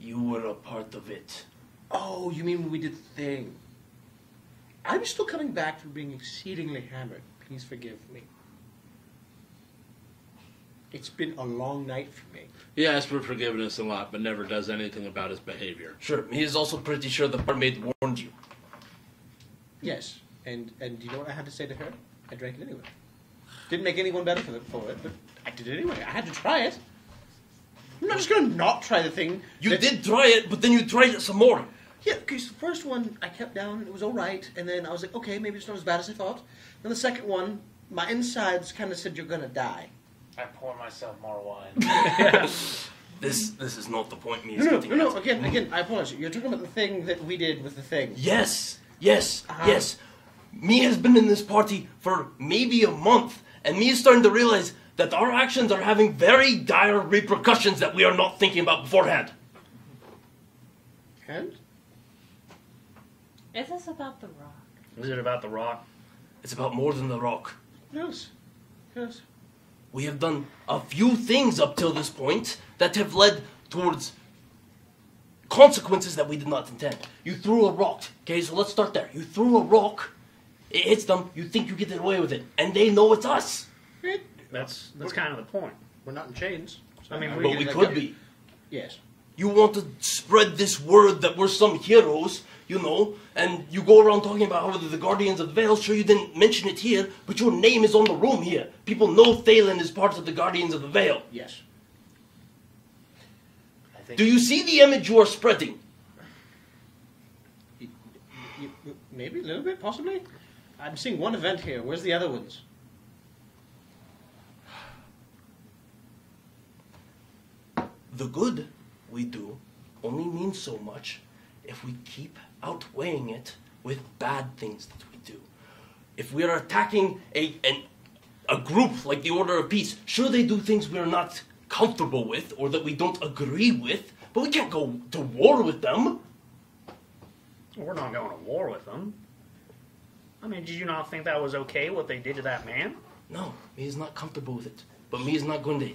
Speaker 8: You were a part of it.
Speaker 6: Oh, you mean when we did the thing? I'm still coming back from being exceedingly hammered. Please forgive me. It's been a long night for me.
Speaker 1: He asks for forgiveness a lot, but never does anything about his behavior.
Speaker 8: Sure, he is also pretty sure the barmaid warned you.
Speaker 6: Yes, and do you know what I had to say to her? I drank it anyway. Didn't make anyone better for it, but I did it anyway. I had to try it. I'm not just going to not try the thing.
Speaker 8: You did try it, but then you tried it some more.
Speaker 6: Yeah, because the first one I kept down, it was all right, and then I was like, okay, maybe it's not as bad as I thought. Then the second one, my insides kind of said you're going to die.
Speaker 5: I pour myself more wine.
Speaker 8: This is not the point me is
Speaker 6: No,
Speaker 8: getting at.
Speaker 6: again, I apologize. You're talking about the thing that we did with the thing.
Speaker 8: Yes. Me has been in this party for maybe a month, and me is starting to realize that our actions are having very dire repercussions that we are not thinking about beforehand.
Speaker 6: And?
Speaker 7: Is this about the rock?
Speaker 3: Is it about the rock?
Speaker 8: It's about more than the rock.
Speaker 6: Yes.
Speaker 8: We have done a few things up till this point that have led towards consequences that we did not intend. You threw a rock. Okay, so let's start there. You threw a rock. It hits them. You think you get away with it. And they know it's us.
Speaker 3: That's kind of the point.
Speaker 6: We're not in chains. So
Speaker 3: I mean,
Speaker 8: But we could be.
Speaker 6: Yes.
Speaker 8: You want to spread this word that we're some heroes, you know, and you go around talking about how we're the Guardians of the Vale. Sure, you didn't mention it here, but your name is on the room here. People know Thalen is part of the Guardians of the Vale.
Speaker 6: Yes.
Speaker 8: Do you see the image you are spreading?
Speaker 6: Maybe a little bit, possibly. I'm seeing one event here. Where's the other ones?
Speaker 8: The good we do only means so much if we keep outweighing it with bad things that we do. If we are attacking a group like the Order of Peace, sure they do things we are not comfortable with or that we don't agree with, but we can't go to war with them.
Speaker 3: We're not going to war with them. I mean, did you not think that was okay, what they did to that man?
Speaker 8: No, me is not comfortable with it, but me is not going to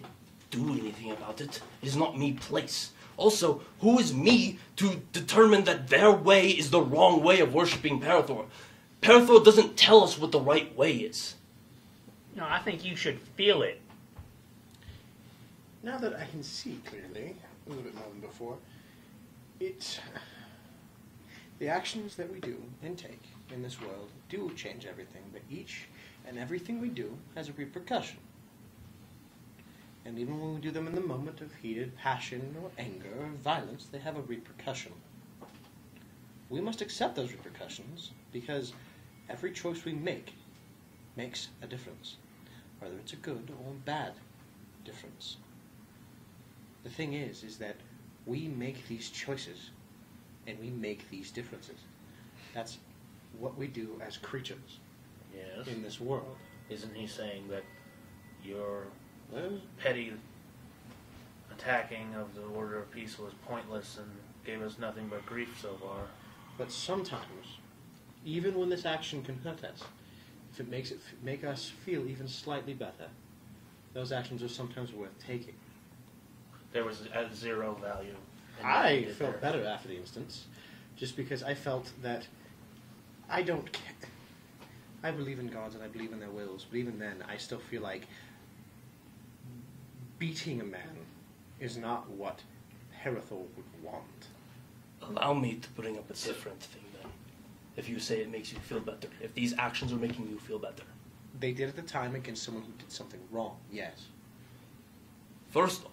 Speaker 8: do anything about it. It is not me place. Also, who is me to determine that their way is the wrong way of worshipping Parathor? Parathor doesn't tell us what the right way is.
Speaker 3: No, I think you should feel it.
Speaker 6: Now that I can see clearly, a little bit more than before, the actions that we do and take in this world do change everything, but each and everything we do has a repercussion. And even when we do them in the moment of heated passion or anger or violence, they have a repercussion. We must accept those repercussions because every choice we make makes a difference, whether it's a good or a bad difference. The thing is that we make these choices and we make these differences. That's what we do as creatures in this world.
Speaker 5: Isn't he saying that your petty attacking of the Order of Peace was pointless and gave us nothing but grief so far?
Speaker 6: But sometimes, even when this action can hurt us, if it makes it make us feel even slightly better, those actions are sometimes worth taking.
Speaker 5: There was a zero value.
Speaker 6: I felt better after the instance, just because I felt that I don't care. I believe in gods and I believe in their wills, but even then, I still feel like beating a man is not what Parathor would want.
Speaker 8: Allow me to bring up a different thing then. If you say it makes you feel better. If these actions are making you feel better.
Speaker 6: They did at the time against someone who did something wrong, yes.
Speaker 8: First off,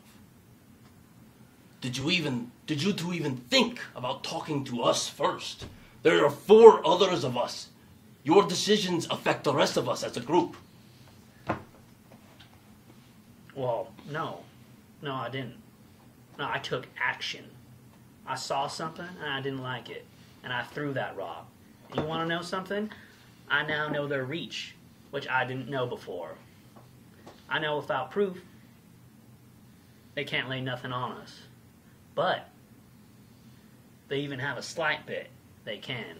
Speaker 8: did you two even think about talking to us first? There are 4 others of us. Your decisions affect the rest of us as a group.
Speaker 3: Well, no. No, I didn't. No, I took action. I saw something and I didn't like it. And I threw that rock. You want to know something? I now know their reach, which I didn't know before. I know without proof, they can't lay nothing on us. But they even have a slight bit. They can.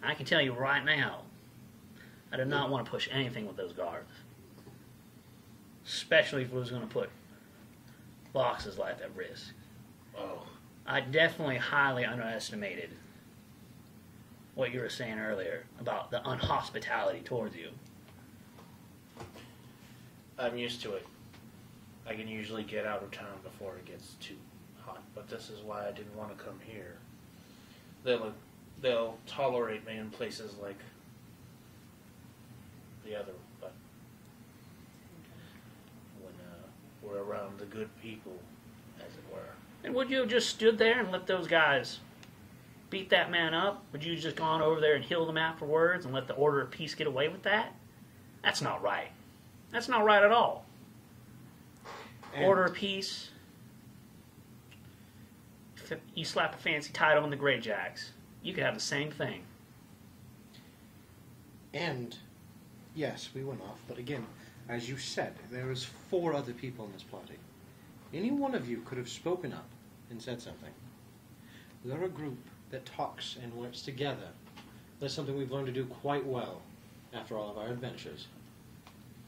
Speaker 3: I can tell you right now, I do not want to push anything with those guards. Especially if it was going to put Vox's life at risk.
Speaker 5: Oh.
Speaker 3: I definitely highly underestimated what you were saying earlier about the unhospitality towards you.
Speaker 5: I'm used to it.
Speaker 9: I can usually get out of town before it gets too hot, but this is why I didn't want to come here. They'll tolerate me in places like the other, but when we're around the good people, as it were.
Speaker 3: And would you have just stood there and let those guys beat that man up? Would you have just gone over there and healed him afterwards and let the Order of Peace get away with that? That's not right. That's not right at all.
Speaker 6: And
Speaker 3: Order of Peace. You slap a fancy title on the Greyjacks. You could have the same thing.
Speaker 6: And, yes, we went off, but again, as you said, there was 4 other people in this party. Any one of you could have spoken up and said something. We're a group that talks and works together. That's something we've learned to do quite well after all of our adventures.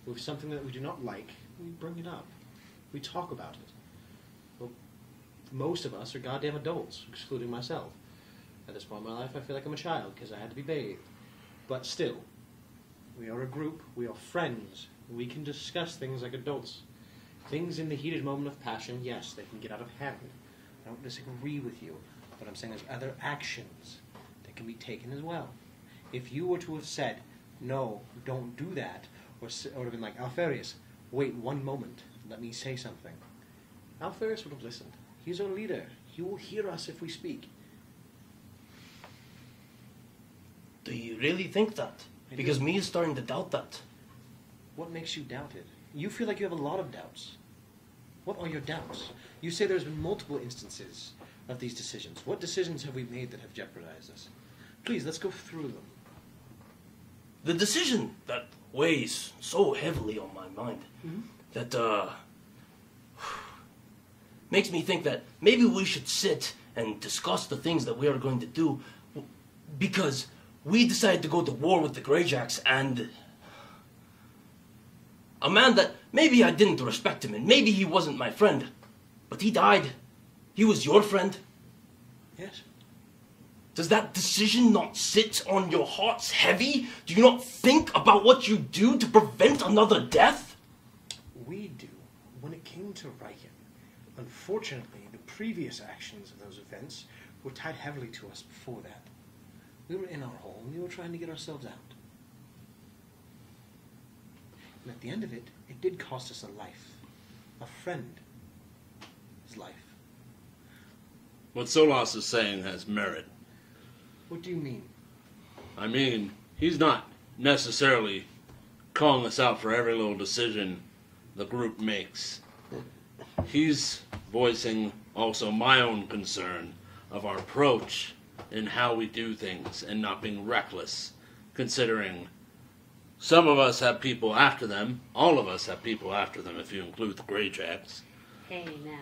Speaker 6: With something that we do not like, we bring it up. We talk about it. Well, most of us are goddamn adults, excluding myself. At this point in my life, I feel like I'm a child because I had to be bathed. But still, we are a group, we are friends. We can discuss things like adults. Things in the heated moment of passion, yes, they can get out of hand. I don't disagree with you. But I'm saying there's other actions that can be taken as well. If you were to have said, no, don't do that, or would have been like, Alfarius, wait one moment, let me say something. Alfarius would have listened. He's our leader. He will hear us if we speak.
Speaker 8: Do you really think that? Because me is starting to doubt that.
Speaker 6: What makes you doubt it? You feel like you have a lot of doubts. What are your doubts? You say there's been multiple instances of these decisions. What decisions have we made that have jeopardized us? Please, let's go through them.
Speaker 8: The decision that weighs so heavily on my mind, that makes me think that maybe we should sit and discuss the things that we are going to do, because we decided to go to war with the Greyjacks, and a man that maybe I didn't respect him, and maybe he wasn't my friend, but he died. He was your friend.
Speaker 6: Yes.
Speaker 8: Does that decision not sit on your hearts heavy? Do you not think about what you do to prevent another death?
Speaker 6: We do. When it came to Riken, unfortunately, the previous actions of those events were tied heavily to us before that. We were in our hole, and we were trying to get ourselves out. And at the end of it, it did cost us a life. A friend's life.
Speaker 1: What Solas is saying has merit.
Speaker 6: What do you mean?
Speaker 1: I mean, he's not necessarily calling us out for every little decision the group makes. He's voicing also my own concern of our approach in how we do things and not being reckless, considering some of us have people after them, all of us have people after them if you include the Greyjacks.
Speaker 7: Hey now.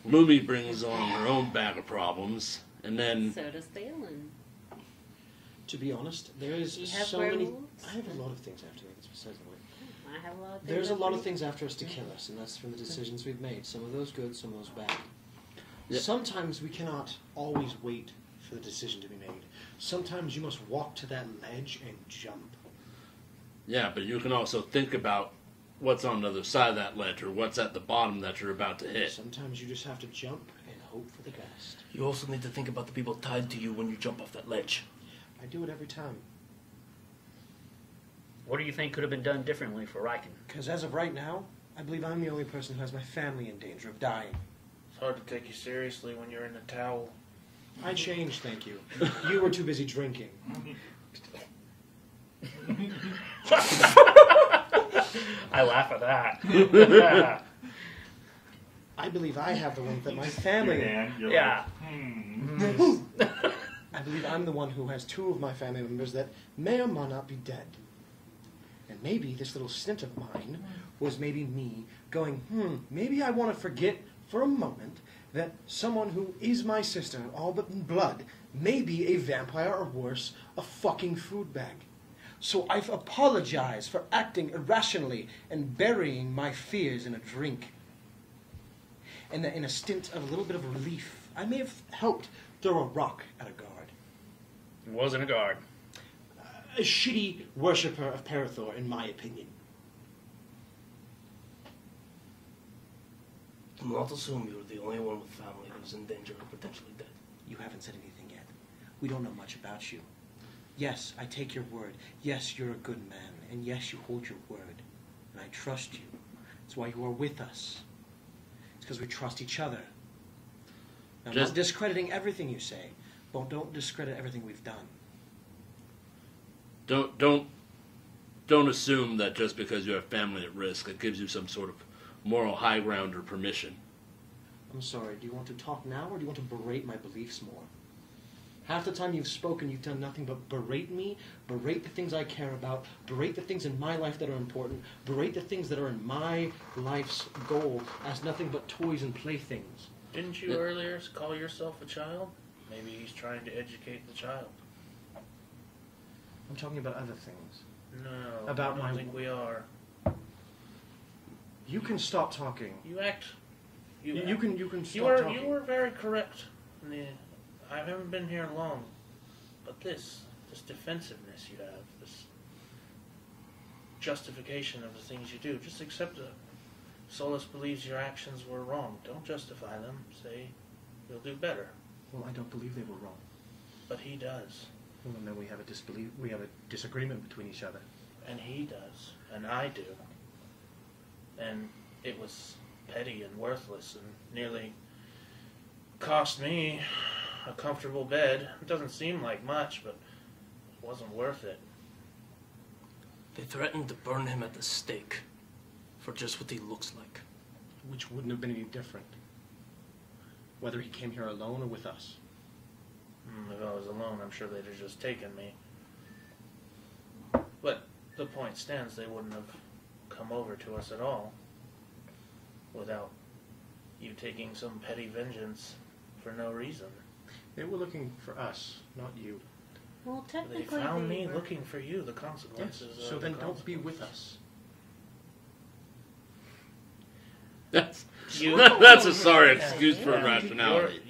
Speaker 1: Lumi brings along her own bag of problems, and then
Speaker 7: So does Thalen.
Speaker 6: To be honest, there is
Speaker 7: You have
Speaker 6: so many...
Speaker 7: werewolves?
Speaker 6: I have a lot of things after me. That's besides the way.
Speaker 7: I have a lot of things.
Speaker 6: There's a lot
Speaker 7: after
Speaker 6: of
Speaker 7: me.
Speaker 6: things after us to kill us, and that's from the decisions we've made. Some of those good, some of those bad.
Speaker 1: Yeah.
Speaker 6: Sometimes we cannot always wait for the decision to be made. Sometimes you must walk to that ledge and jump.
Speaker 1: yeah, but you can also think about what's on the other side of that ledge or what's at the bottom that you're about to hit.
Speaker 6: Sometimes you just have to jump and hope for the best.
Speaker 8: You also need to think about the people tied to you when you jump off that ledge.
Speaker 6: I do it every time.
Speaker 3: What do you think could have been done differently for Riken?
Speaker 6: Because as of right now, I believe I'm the only person who has my family in danger of dying.
Speaker 9: It's hard to take you seriously when you're in a towel.
Speaker 6: I changed, thank you. You were too busy drinking.
Speaker 3: I laugh at that.
Speaker 6: I believe I have the one that my family...
Speaker 4: Dan, you're
Speaker 3: Yeah.
Speaker 4: like,
Speaker 6: I believe I'm the one who has 2 of my family members that may or may not be dead. And maybe this little stint of mine was maybe me going, maybe I want to forget for a moment that someone who is my sister, all but in blood, may be a vampire or worse, a fucking food bag. So I've apologized for acting irrationally and burying my fears in a drink. And that in a stint of a little bit of relief, I may have helped throw a rock at a guard.
Speaker 3: It wasn't a guard.
Speaker 6: A shitty worshipper of Parathor, in my opinion.
Speaker 8: Do not assume you're the only one with family who's in danger or potentially dead.
Speaker 6: You haven't said anything yet. We don't know much about you. Yes, I take your word. Yes, you're a good man. And yes, you hold your word. And I trust you. That's why you are with us. It's because we trust each other. Now, I'm not discrediting everything you say, but don't discredit everything we've done.
Speaker 1: Don't assume that just because you have family at risk, it gives you some sort of moral high ground or permission.
Speaker 6: I'm sorry, do you want to talk now, or do you want to berate my beliefs more? Half the time you've spoken, you've done nothing but berate me, berate the things I care about, berate the things in my life that are important, berate the things that are in my life's goal as nothing but toys and playthings.
Speaker 5: Didn't you earlier call yourself a child? Maybe he's trying to educate the child.
Speaker 6: I'm talking about other things.
Speaker 5: No,
Speaker 6: About
Speaker 5: I don't think we are.
Speaker 6: You can stop talking.
Speaker 5: You act.
Speaker 6: You can stop talking.
Speaker 5: You were very correct. I haven't been here long, but this defensiveness you have, this justification of the things you do, just accept it. Solus believes your actions were wrong. Don't justify them. Say you'll do better.
Speaker 6: Well, I don't believe they were wrong.
Speaker 5: But he does.
Speaker 6: Well, and then we have a disagreement between each other.
Speaker 5: And he does. And I do. And it was petty and worthless and nearly cost me a comfortable bed. It doesn't seem like much, but it wasn't worth it.
Speaker 8: They threatened to burn him at the stake for just what he looks like.
Speaker 6: Which wouldn't have been any different, whether he came here alone or with us.
Speaker 5: If I was alone, I'm sure they'd have just taken me. But the point stands, they wouldn't have come over to us at all without you taking some petty vengeance for no reason.
Speaker 6: They were looking for us, not you.
Speaker 7: Well,
Speaker 5: They
Speaker 7: technically,
Speaker 5: found me
Speaker 7: were.
Speaker 5: looking for you, the consequences.
Speaker 6: Yes. So then don't be with us.
Speaker 1: That's
Speaker 5: You-
Speaker 1: that's a sorry excuse for irrationality.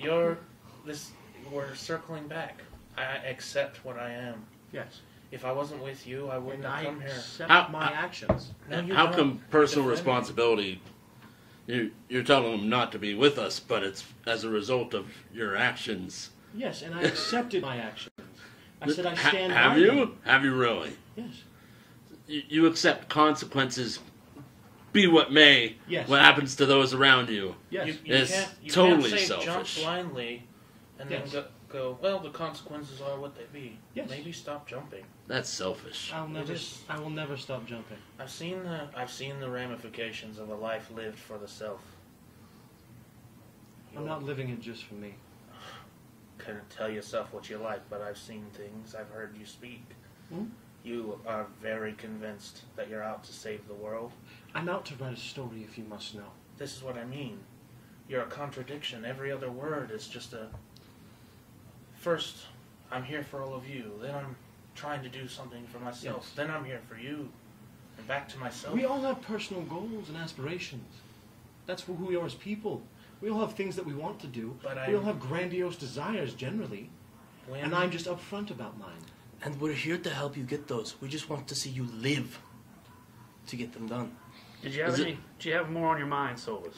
Speaker 5: We're circling back. I accept what I am.
Speaker 6: Yes.
Speaker 5: If I wasn't with you, I wouldn't
Speaker 6: And
Speaker 5: have
Speaker 6: I
Speaker 5: come here.
Speaker 6: accept
Speaker 1: How-
Speaker 6: my actions.
Speaker 5: No, you
Speaker 1: How
Speaker 5: don't.
Speaker 1: come personal
Speaker 5: Defend me.
Speaker 1: responsibility? You're telling them not to be with us, but it's as a result of your actions.
Speaker 6: Yes, and I accepted my actions. I said I stand
Speaker 1: Have
Speaker 6: by
Speaker 1: you?
Speaker 6: them.
Speaker 1: Have you really?
Speaker 6: Yes.
Speaker 1: You accept consequences, be what may.
Speaker 6: Yes.
Speaker 1: What happens to those around you?
Speaker 6: Yes.
Speaker 5: You
Speaker 1: It's
Speaker 5: can't
Speaker 1: totally
Speaker 5: say
Speaker 1: selfish.
Speaker 5: jump blindly and
Speaker 6: Yes.
Speaker 5: then go, well, the consequences are what they be.
Speaker 6: Yes.
Speaker 5: Maybe stop jumping.
Speaker 1: That's selfish.
Speaker 6: I
Speaker 5: is.
Speaker 6: will never stop jumping.
Speaker 5: I've seen the ramifications of a life lived for the self.
Speaker 6: I'm not living it just for me.
Speaker 5: Couldn't tell yourself what you like, but I've seen things. I've heard you speak.
Speaker 6: Hmm?
Speaker 5: You are very convinced that you're out to save the world.
Speaker 6: I'm out to write a story, if you must know.
Speaker 5: This is what I mean. You're a contradiction. Every other word is just a... First, I'm here for all of you. Then I'm trying to do something for myself.
Speaker 6: Yes.
Speaker 5: Then I'm here for you. And back to myself.
Speaker 6: We all have personal goals and aspirations. That's who we are as people. We all have things that we want to do.
Speaker 5: But
Speaker 6: we all have grandiose desires, generally.
Speaker 5: When-
Speaker 6: And I'm just upfront about mine.
Speaker 8: And we're here to help you get those. We just want to see you live to get them done.
Speaker 3: Did you have
Speaker 1: Is
Speaker 3: any? Do you have more on your mind, Solus?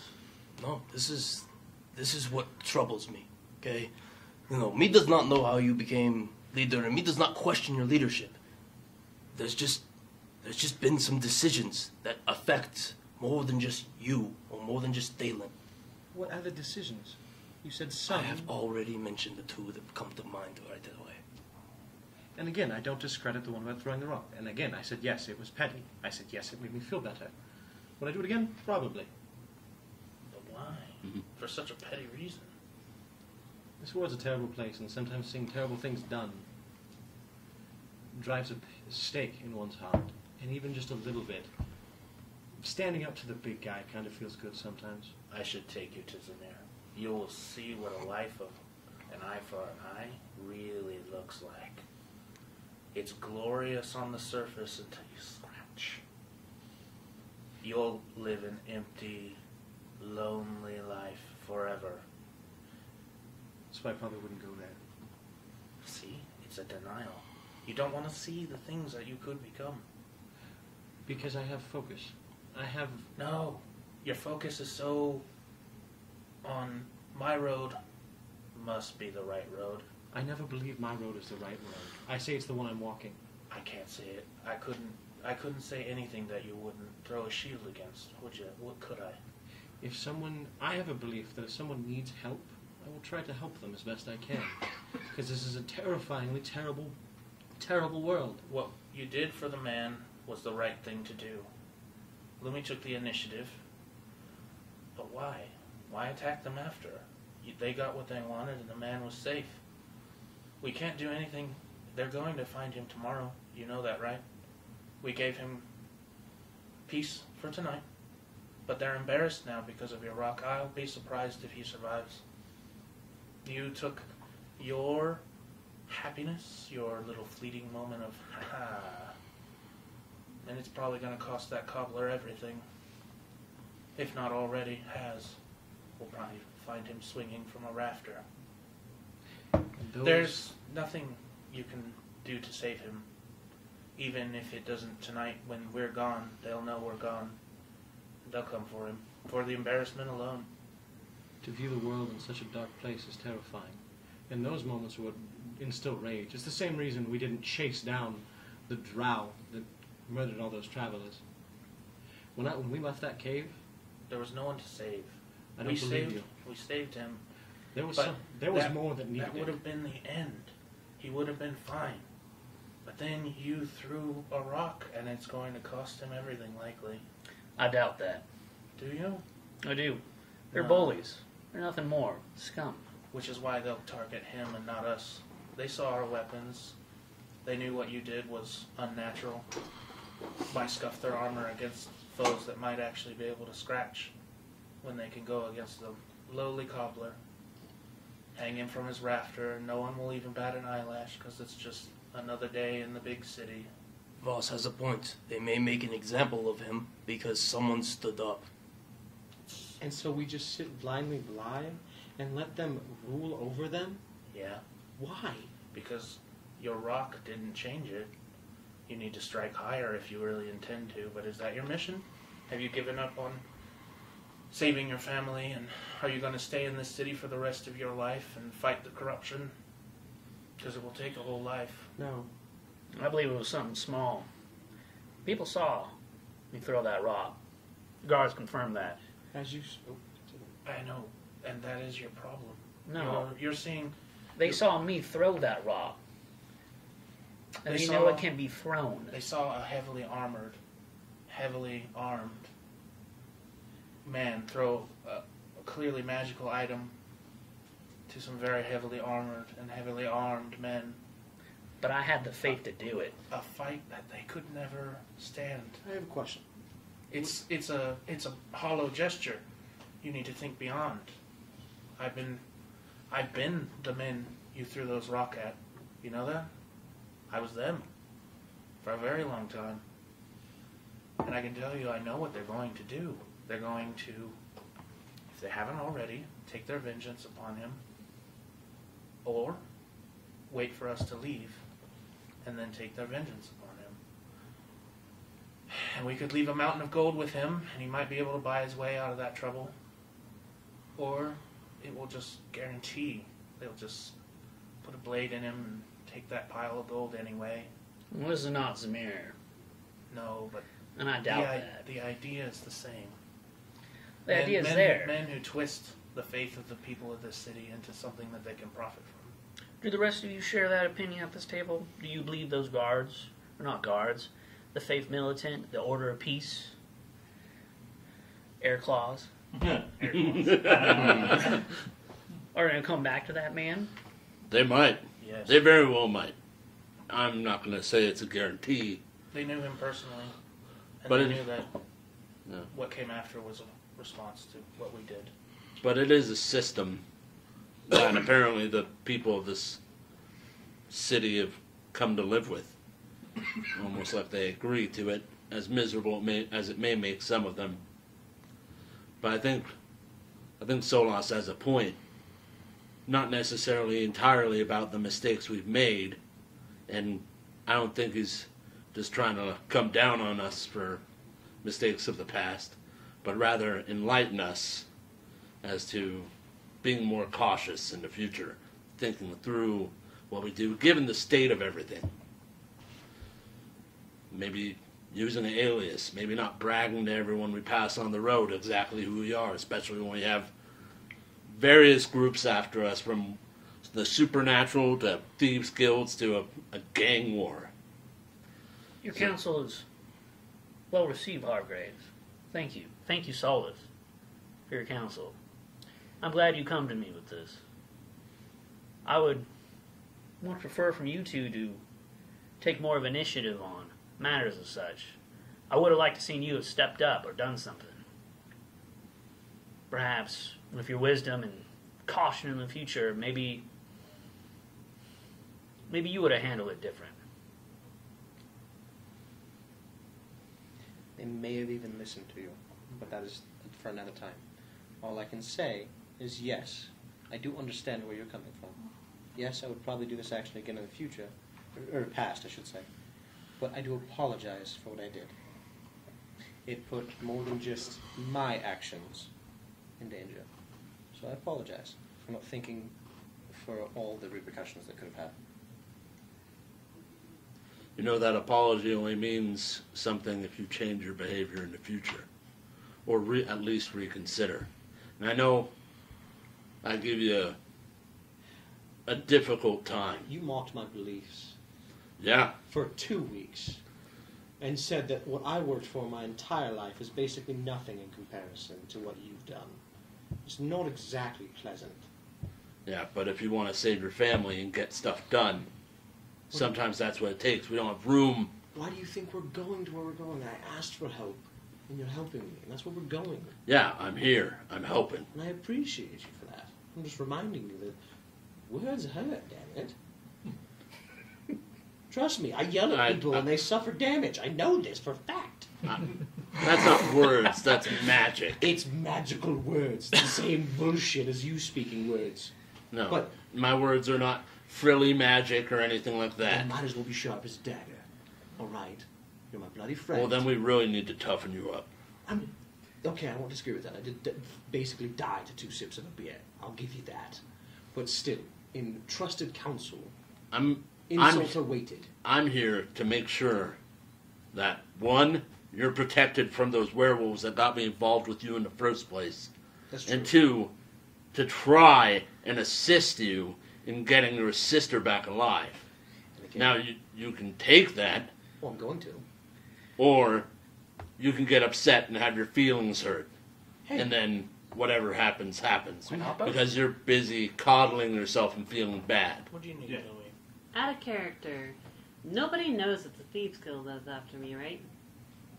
Speaker 8: No, this is what troubles me. Okay, me does not know how you became leader, and me does not question your leadership. There's just been some decisions that affect more than just you or more than just Dalen.
Speaker 6: What other decisions? You said
Speaker 8: I
Speaker 6: some.
Speaker 8: have already mentioned the two that come to mind right away.
Speaker 6: And again, I don't discredit the one about throwing the rock. And again, I said, yes, it was petty. I said, yes, it made me feel better. Would I do it again? Probably.
Speaker 5: But why?
Speaker 1: Mhm.
Speaker 5: For such a petty reason.
Speaker 6: This world's a terrible place, and sometimes seeing terrible things done drives a stake in one's heart. And even just a little bit. Standing up to the big guy kind of feels good sometimes.
Speaker 5: I should take you to Zamir. You will see what a life of an eye for an eye really looks like. It's glorious on the surface until you scratch. You'll live an empty, lonely life forever.
Speaker 6: That's why I probably wouldn't go there.
Speaker 5: See? It's a denial. You don't want to see the things that you could become.
Speaker 6: Because I have focus. I have...
Speaker 5: No. Your focus is so on my road must be the right road.
Speaker 6: I never believe my road is the right road. I say it's the one I'm walking.
Speaker 5: I can't say it. I couldn't say anything that you wouldn't throw a shield against, would you? What could I?
Speaker 6: I have a belief that if someone needs help, I will try to help them as best I can. Because this is a terrifyingly terrible, terrible world.
Speaker 5: What you did for the man was the right thing to do. Lumi took the initiative. But why? Why attack them after? They got what they wanted and the man was safe. We can't do anything. They're going to find him tomorrow. You know that, right? We gave him peace for tonight. But they're embarrassed now because of your rock. I'll be surprised if he survives. You took your happiness, your little fleeting moment of, ha, and it's probably going to cost that cobbler everything. If not already has. We'll probably find him swinging from a rafter. There's nothing you can do to save him. Even if it doesn't tonight, when we're gone, they'll know we're gone. They'll come for him. For the embarrassment alone.
Speaker 6: To view the world in such a dark place is terrifying. And those moments would instill rage. It's the same reason we didn't chase down the drow that murdered all those travelers. When we left that cave,
Speaker 5: there was no one to save.
Speaker 6: I don't believe you.
Speaker 5: We saved him.
Speaker 6: There was more that needed.
Speaker 5: That would have been the end. He would have been fine. But then you threw a rock, and it's going to cost him everything, likely.
Speaker 3: I doubt that.
Speaker 5: Do you?
Speaker 3: I do. They're
Speaker 5: No.
Speaker 3: bullies. They're nothing more. Scum.
Speaker 5: Which is why they'll target him and not us. They saw our weapons. They knew what you did was unnatural. Why scuff their armor against foes that might actually be able to scratch when they can go against the lowly cobbler? Hang him from his rafter, and no one will even bat an eyelash because it's just another day in the big city.
Speaker 8: Voss has a point. They may make an example of him because someone stood up.
Speaker 6: And so we just sit blindly by and let them rule over them?
Speaker 5: Yeah,
Speaker 6: Why?
Speaker 5: because your rock didn't change it. You need to strike higher if you really intend to, but is that your mission? Have you given up on saving your family, and are you going to stay in this city for the rest of your life and fight the corruption? Because it will take a whole life.
Speaker 6: No.
Speaker 3: I believe it was something small. People saw me throw that rock. The guards confirmed that.
Speaker 6: As you...
Speaker 5: I know, and that is your problem.
Speaker 3: No.
Speaker 5: You're seeing...
Speaker 3: They saw me throw that rock. And they know it can be thrown.
Speaker 5: They saw a heavily armed man throw a clearly magical item to some very heavily armored and heavily armed men.
Speaker 3: But I had the faith to do it.
Speaker 5: A fight that they could never stand.
Speaker 6: I have a question.
Speaker 5: It's a hollow gesture. You need to think beyond. I've been the men you threw those rock at. You know that? I was them for a very long time. And I can tell you, I know what they're going to do. They're going to, if they haven't already, take their vengeance upon him, or wait for us to leave and then take their vengeance upon him. And we could leave a mountain of gold with him, and he might be able to buy his way out of that trouble. Or it will just guarantee they'll just put a blade in him and take that pile of gold anyway.
Speaker 3: Well, this is not Zamir.
Speaker 5: No, but
Speaker 3: And I doubt that.
Speaker 5: the idea is the same.
Speaker 3: The idea is
Speaker 5: men,
Speaker 3: there.
Speaker 5: Men who twist the faith of the people of this city into something that they can profit from.
Speaker 3: Do the rest of you share that opinion at this table? Do you believe those guards, or not guards, the faith militant, the order of peace, air claws, are going to come back to that man?
Speaker 1: They might.
Speaker 5: Yes.
Speaker 1: They very well might. I'm not going to say it's a guarantee.
Speaker 5: They knew him personally, and
Speaker 1: But
Speaker 5: they
Speaker 1: it-
Speaker 5: knew that
Speaker 1: No.
Speaker 5: what came after was a response to what we did.
Speaker 1: But it is a system that apparently the people of this city have come to live with. Almost like they agree to it, as miserable as it may make some of them. But I think Solas has a point. Not necessarily entirely about the mistakes we've made, and I don't think he's just trying to come down on us for mistakes of the past, but rather enlighten us as to being more cautious in the future, thinking through what we do, given the state of everything. Maybe using an alias, maybe not bragging to everyone we pass on the road exactly who we are, especially when we have various groups after us, from the supernatural to thieves' guilds to a gang war.
Speaker 3: Your counsel is well received, Hargraves. Thank you. Thank you, Solus, for your counsel. I'm glad you come to me with this. I would much prefer from you two to take more of initiative on matters as such. I would have liked to seen you have stepped up or done something. Perhaps with your wisdom and caution in the future, maybe you would have handled it different.
Speaker 6: They may have even listened to you, but that is for another time. All I can say is yes, I do understand where you're coming from. Yes, I would probably do this action again in the future, or past, I should say. But I do apologize for what I did. It put more than just my actions in danger. So I apologize for not thinking for all the repercussions that could have happened.
Speaker 1: You know, that apology only means something if you change your behavior in the future, or at least reconsider. And I know I give you a difficult time.
Speaker 6: You mocked my beliefs
Speaker 1: Yeah.
Speaker 6: for 2 weeks and said that what I worked for my entire life is basically nothing in comparison to what you've done. It's not exactly pleasant.
Speaker 1: Yeah, but if you want to save your family and get stuff done, sometimes that's what it takes. We don't have room.
Speaker 6: Why do you think we're going to where we're going? I asked for help, and you're helping me, and that's where we're going.
Speaker 1: Yeah, I'm here. I'm helping.
Speaker 6: And I appreciate you for that. I'm just reminding you that words hurt, damn it. Trust me, I yell at people and they suffer damage. I know this for a fact.
Speaker 1: That's not words, that's magic.
Speaker 6: It's magical words. The same bullshit as you speaking words.
Speaker 1: No,
Speaker 6: But
Speaker 1: my words are not frilly magic or anything like
Speaker 6: they
Speaker 1: that.
Speaker 6: might as well be sharp as a dagger. All right, you're my bloody friend.
Speaker 1: Well, then we really need to toughen you up.
Speaker 6: Okay, I won't disagree with that. I did basically die to 2 sips of a beer. I'll give you that. But still, in trusted counsel, insults are weighted.
Speaker 1: I'm here to make sure that, one, you're protected from those werewolves that got me involved with you in the first place.
Speaker 6: That's true.
Speaker 1: And two, to try and assist you in getting your sister back alive. Now, you can take that,
Speaker 6: Well, I'm going to.
Speaker 1: or you can get upset and have your feelings hurt.
Speaker 6: Hey.
Speaker 1: And then whatever happens, happens.
Speaker 3: Why not both?
Speaker 1: Because you're busy coddling yourself and feeling bad.
Speaker 9: What do you need,
Speaker 4: Yeah.
Speaker 9: Chloe?
Speaker 7: Out of character. Nobody knows that the Thieves Guild is after me, right?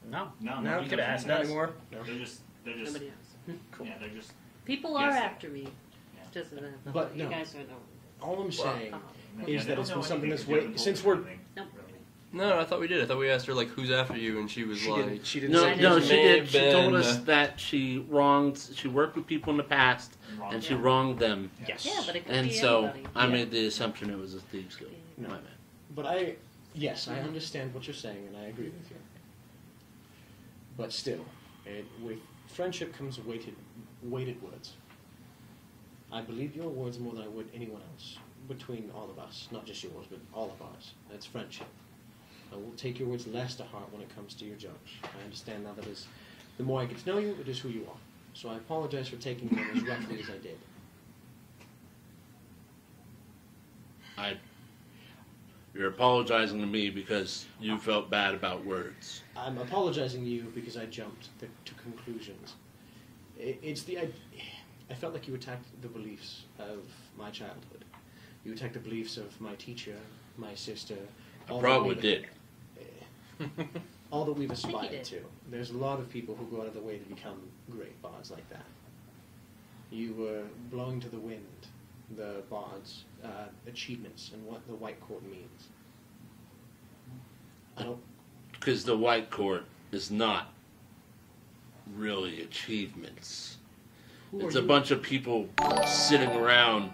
Speaker 3: No.
Speaker 4: No,
Speaker 3: No, you could have asked us.
Speaker 2: anymore.
Speaker 4: They're just,
Speaker 7: Nobody knows.
Speaker 4: yeah, they're just.
Speaker 7: People are
Speaker 4: Yes.
Speaker 7: after me.
Speaker 4: Yeah.
Speaker 7: Just as a
Speaker 6: But
Speaker 7: you
Speaker 6: no.
Speaker 7: guys don't know.
Speaker 6: All I'm saying
Speaker 4: Yeah,
Speaker 6: is
Speaker 4: they
Speaker 6: that
Speaker 4: don't
Speaker 6: it's
Speaker 4: know
Speaker 6: been something
Speaker 4: anything
Speaker 6: that's
Speaker 4: 'cause you haven't
Speaker 6: wait.
Speaker 4: told
Speaker 6: Since
Speaker 4: them
Speaker 6: we're
Speaker 4: anything,
Speaker 7: Nope.
Speaker 4: really.
Speaker 2: No, I thought we did. I thought we asked her like who's after you, and she was
Speaker 6: she
Speaker 2: like,
Speaker 6: didn't. She didn't.
Speaker 1: No,
Speaker 6: say
Speaker 1: no,
Speaker 6: anything.
Speaker 1: she
Speaker 2: may
Speaker 1: did.
Speaker 2: have
Speaker 1: She told
Speaker 2: been,
Speaker 1: us that she worked with people in the past,
Speaker 4: Wrong.
Speaker 1: and she wronged them.
Speaker 3: Yes.
Speaker 7: Yeah, but it could
Speaker 1: And
Speaker 7: be
Speaker 1: so
Speaker 7: anybody.
Speaker 1: I made the assumption it was a thieves guild.
Speaker 6: No.
Speaker 1: My bad.
Speaker 6: But yes, I understand what you're saying, and I agree with you. But still, with friendship comes weighted words. I believe your words more than I would anyone else, between all of us. Not just yours, but all of ours. That's friendship. I will take your words less to heart when it comes to your judge. I understand now that the more I get to know you, it is who you are. So I apologize for taking them as roughly as I did.
Speaker 1: You're apologizing to me because you felt bad about words.
Speaker 6: I'm apologizing to you because I jumped to conclusions. I felt like you attacked the beliefs of my childhood. You attacked the beliefs of my teacher, my sister.
Speaker 1: I probably did.
Speaker 6: All that we've
Speaker 7: you
Speaker 6: aspired
Speaker 7: did.
Speaker 6: to. There's a lot of people who go out of their way to become great bards like that. You were blowing to the wind the bards' achievements and what the White Court means. I don't.
Speaker 1: Because the White Court is not really achievements.
Speaker 6: Who
Speaker 1: It's
Speaker 6: are
Speaker 1: a
Speaker 6: you?
Speaker 1: bunch of people sitting around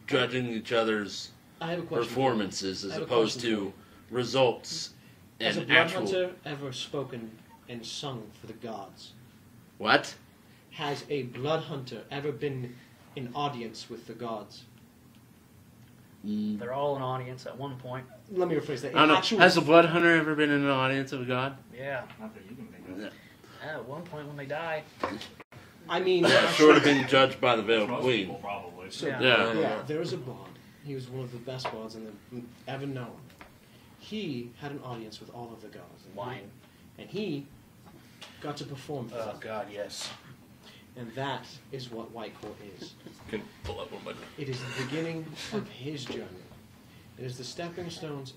Speaker 1: judging each other's
Speaker 6: I have a question.
Speaker 1: performances
Speaker 6: I
Speaker 1: as
Speaker 6: have a
Speaker 1: opposed
Speaker 6: question for
Speaker 1: to
Speaker 6: you.
Speaker 1: results
Speaker 6: Has a
Speaker 1: and
Speaker 6: blood
Speaker 1: actual.
Speaker 6: hunter ever spoken and sung for the gods?
Speaker 1: What?
Speaker 6: has a blood hunter ever been in audience with the gods?
Speaker 3: They're all an audience at one point.
Speaker 6: Let me rephrase that.
Speaker 1: I don't know. Has a blood hunter ever been in an audience of a god?
Speaker 3: Yeah.
Speaker 4: Not that you can think of.
Speaker 3: At one point when they die.
Speaker 6: I mean,
Speaker 1: Short of being judged by the veiled
Speaker 4: Most
Speaker 1: queen.
Speaker 4: people, probably.
Speaker 6: So,
Speaker 1: Yeah.
Speaker 6: there was a bard. He was one of the best bards ever known. He had an audience with all of the gods.
Speaker 3: Wine.
Speaker 6: And he got to perform for them.
Speaker 8: God, yes.
Speaker 6: And that is what White Court is.
Speaker 8: Can pull up on my...
Speaker 6: It is the beginning of his journey. It is the stepping stones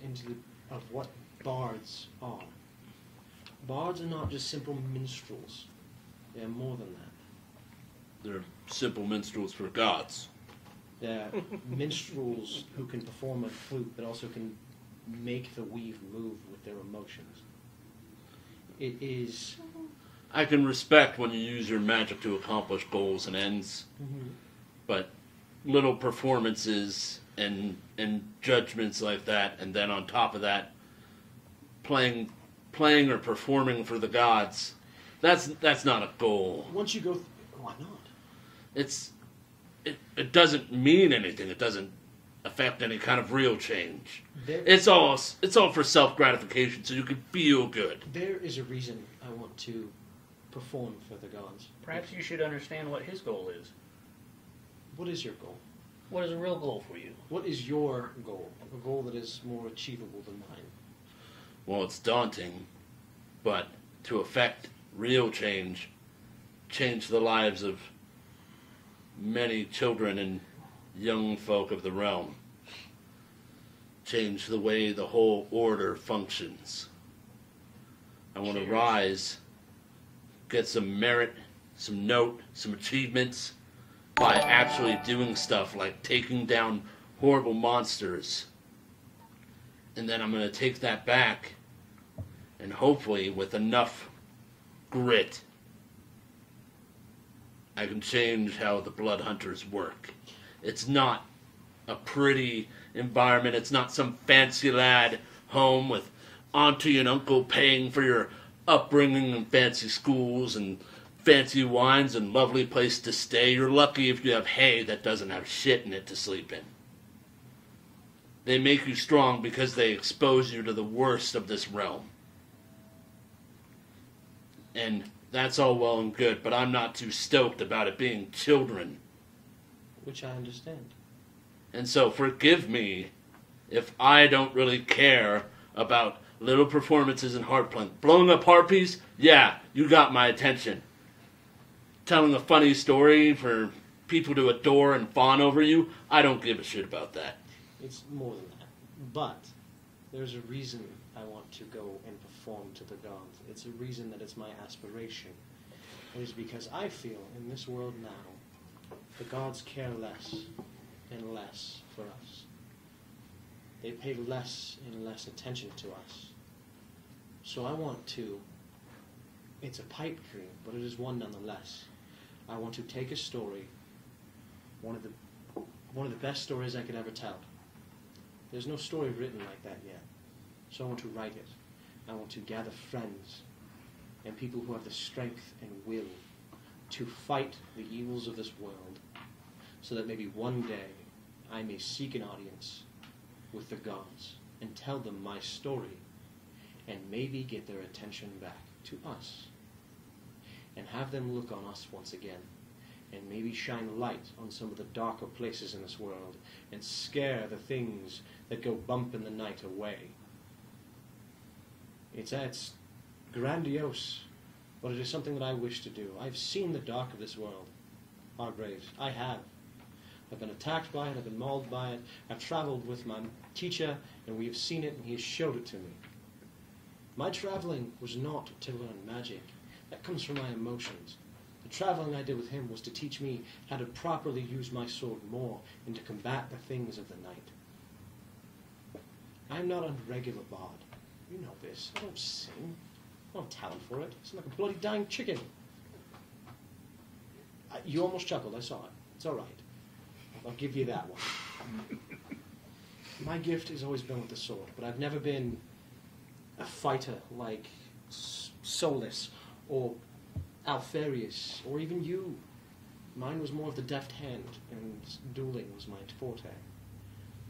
Speaker 6: of what bards are. Bards are not just simple minstrels. They are more than that.
Speaker 1: They're simple minstrels for gods.
Speaker 6: They're minstrels who can perform a flute, but also can make the weave move with their emotions. It is...
Speaker 1: I can respect when you use your magic to accomplish goals and ends, but little performances and judgments like that, and then on top of that, playing or performing for the gods, that's not a goal.
Speaker 6: Once you go... why not?
Speaker 1: It doesn't mean anything. It doesn't affect any kind of real change.
Speaker 6: There,
Speaker 1: It's all for self-gratification, so you can feel good.
Speaker 6: there is a reason I want to perform for the gods.
Speaker 3: Perhaps you should understand what his goal is.
Speaker 6: What is your goal?
Speaker 3: What is a real goal for you?
Speaker 6: What is your goal? A goal that is more achievable than mine.
Speaker 1: Well, it's daunting, but to affect real change the lives of many children and young folk of the realm, change the way the whole order functions. I want to rise, get some merit, some note, some achievements by actually doing stuff like taking down horrible monsters. And then I'm going to take that back, and hopefully with enough grit, I can change how the blood hunters work. It's not a pretty environment. It's not some fancy lad home with auntie and uncle paying for your upbringing in fancy schools and fancy wines and lovely place to stay. You're lucky if you have hay that doesn't have shit in it to sleep in. They make you strong because they expose you to the worst of this realm. And that's all well and good, but I'm not too stoked about it being children.
Speaker 6: Which I understand.
Speaker 1: And so forgive me if I don't really care about little performances and harp playing. Blowing up harpies? Yeah, you got my attention. Telling a funny story for people to adore and fawn over you? I don't give a shit about that.
Speaker 6: It's more than that. But there's a reason I want to go and perform to the gods. It's a reason that it's my aspiration. It is because I feel in this world now, the gods care less and less for us. They pay less and less attention to us. So I want to, it's a pipe dream, but it is one nonetheless. I want to take a story, one of the best stories I could ever tell. There's no story written like that yet. So I want to write it. I want to gather friends and people who have the strength and will to fight the evils of this world so that maybe one day I may seek an audience with the gods and tell them my story and maybe get their attention back to us and have them look on us once again and maybe shine light on some of the darker places in this world and scare the things that go bump in the night away. It's grandiose, but it is something that I wish to do. I've seen the dark of this world, our graves. I have. I've been attacked by it, I've been mauled by it. I've traveled with my teacher, and we have seen it, and he has showed it to me. My traveling was not to learn magic. That comes from my emotions. The traveling I did with him was to teach me how to properly use my sword more and to combat the things of the night. I'm not a regular bard. You know this. I don't sing. I don't have talent for it. I sound like a bloody dying chicken. You almost chuckled. I saw it. It's all right. I'll give you that one. My gift has always been with the sword, but I've never been a fighter like Solus or Alfarius, or even you. Mine was more of the deft hand, and dueling was my forte.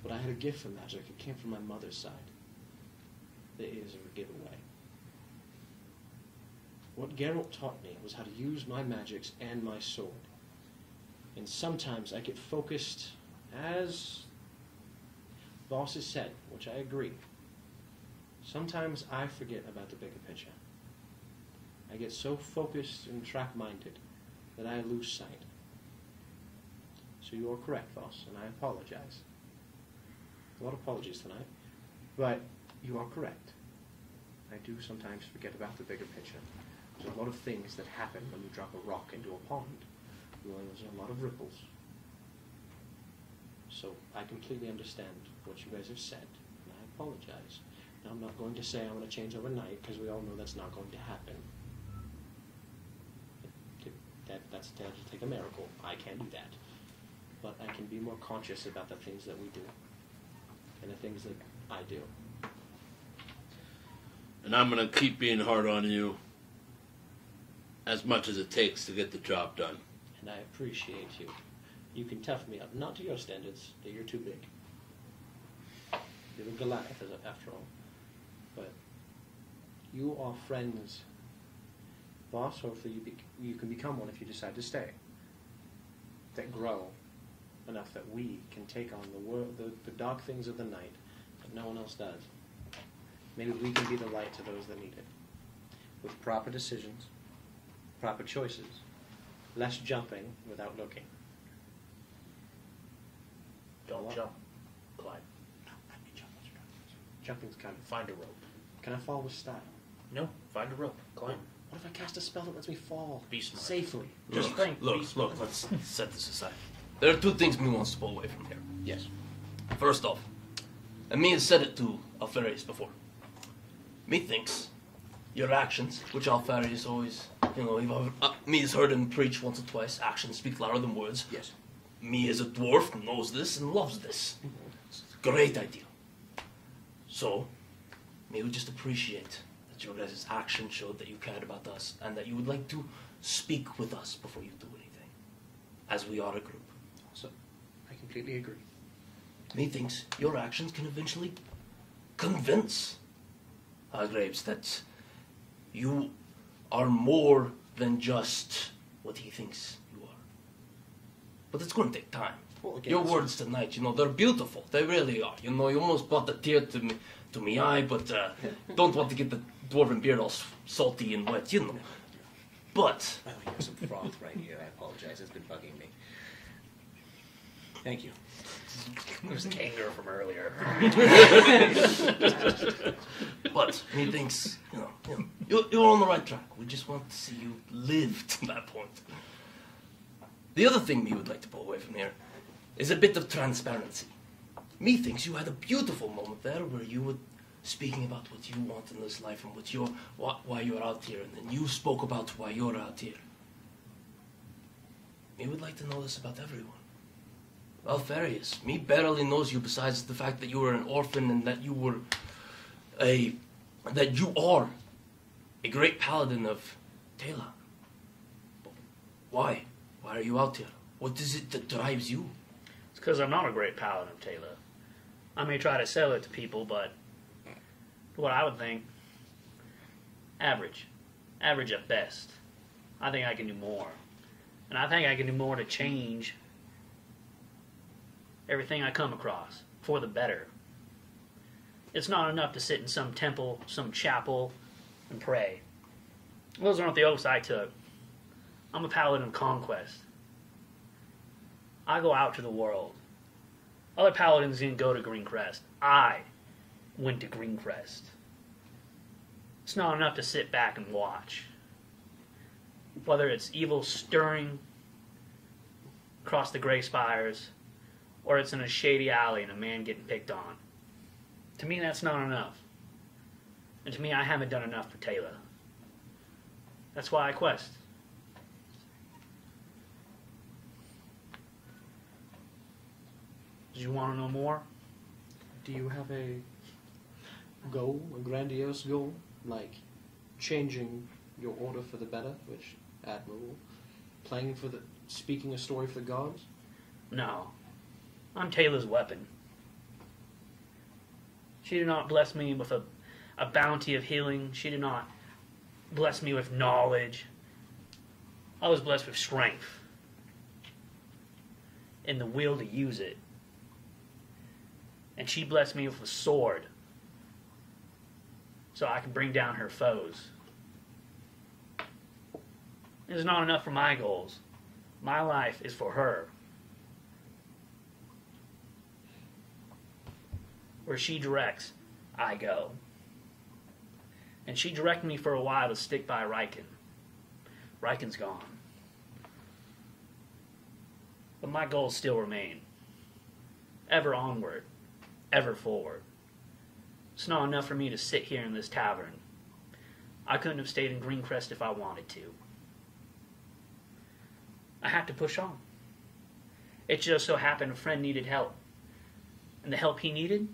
Speaker 6: But I had a gift for magic. It came from my mother's side. The ears are a giveaway. What Geralt taught me was how to use my magics and my sword. And sometimes I get focused, as Boss has said, which I agree. Sometimes I forget about the bigger picture. I get so focused and track-minded that I lose sight. So you are correct, Boss, and I apologize. A lot of apologies tonight, but you are correct. I do sometimes forget about the bigger picture. There's a lot of things that happen when you drop a rock into a pond. There's a lot of ripples. So I completely understand what you guys have said, and I apologize. Now, I'm not going to say I'm going to change overnight, because we all know that's not going to happen. That'll take a miracle. I can't do that. But I can be more conscious about the things that we do, and the things that I do.
Speaker 1: And I'm going to keep being hard on you as much as it takes to get the job done.
Speaker 6: And I appreciate you. You can tough me up. Not to your standards, that you're too big. You're a Goliath, after all. But you are friends. Boss, hopefully you can become one if you decide to stay. That grow enough that we can take on the world, the dark things of the night that no one else does. Maybe we can be the light to those that need it. With proper decisions, proper choices, less jumping without looking.
Speaker 3: Don't jump, Clyde.
Speaker 6: Jumping's kind of...
Speaker 3: Find a rope.
Speaker 6: Can I fall with style?
Speaker 3: No, find a rope. Climb.
Speaker 6: What if I cast a spell that lets me fall?
Speaker 3: Be smart.
Speaker 6: Safely.
Speaker 3: Just think.
Speaker 8: Look, let's set this aside. There are two things me wants to pull away from here.
Speaker 6: Yes.
Speaker 8: First off, and me has said it to Alfarius before. Me thinks your actions, which Alfarius always, me has heard him preach once or twice, actions speak louder than words.
Speaker 6: Yes.
Speaker 8: Me as a dwarf knows this and loves this. It's a great idea. So, me would just appreciate that your guys' action showed that you cared about us and that you would like to speak with us before you do anything, as we are a group.
Speaker 6: So, I completely agree.
Speaker 8: Me thinks your actions can eventually convince Graves that you are more than just what he thinks you are. But it's going to take time.
Speaker 6: Well, again,
Speaker 8: Your words tonight, they're beautiful. They really are. You almost brought a tear to me eye, but don't want to get the dwarven beard all salty and wet, But
Speaker 6: Oh, here's some froth right here. I apologize. It's been bugging me. Thank you.
Speaker 3: It was anger from earlier.
Speaker 8: But he thinks, you're on the right track. We just want to see you live to that point. The other thing me would like to pull away from here is a bit of transparency. Me thinks you had a beautiful moment there where you were speaking about what you want in this life and why you're out here, and then you spoke about why you're out here. Me would like to know this about everyone. Alfarius, me barely knows you besides the fact that you were an orphan and that you were that you are a great paladin of Taylor. Why? Why are you out here? What is it that drives you?
Speaker 3: It's because I'm not a great paladin of Taylor. I may try to sell it to people, but what I would think, average. Average at best. I think I can do more. And I think I can do more to change everything I come across, for the better. It's not enough to sit in some temple, some chapel, and pray. Those aren't the oaths I took. I'm a paladin of conquest. I go out to the world. Other paladins didn't go to Greencrest. I went to Greencrest. It's not enough to sit back and watch. Whether it's evil stirring across the Greyspires, or it's in a shady alley and a man getting picked on. To me, that's not enough. And to me, I haven't done enough for Taylor. That's why I quest. Do you want to know more?
Speaker 6: Do you have a goal, a grandiose goal, like changing your order for the better, which admirable. Speaking a story for the gods?
Speaker 3: No. I'm Taylor's weapon. She did not bless me with a bounty of healing. She did not bless me with knowledge. I was blessed with strength and the will to use it. And she blessed me with a sword so I can bring down her foes. It's not enough for my goals. My life is for her. Where she directs, I go. And she directed me for a while to stick by Riken. Riken's gone. But my goals still remain. Ever onward. Ever forward. It's not enough for me to sit here in this tavern. I couldn't have stayed in Greencrest if I wanted to. I had to push on. It just so happened a friend needed help. And the help he needed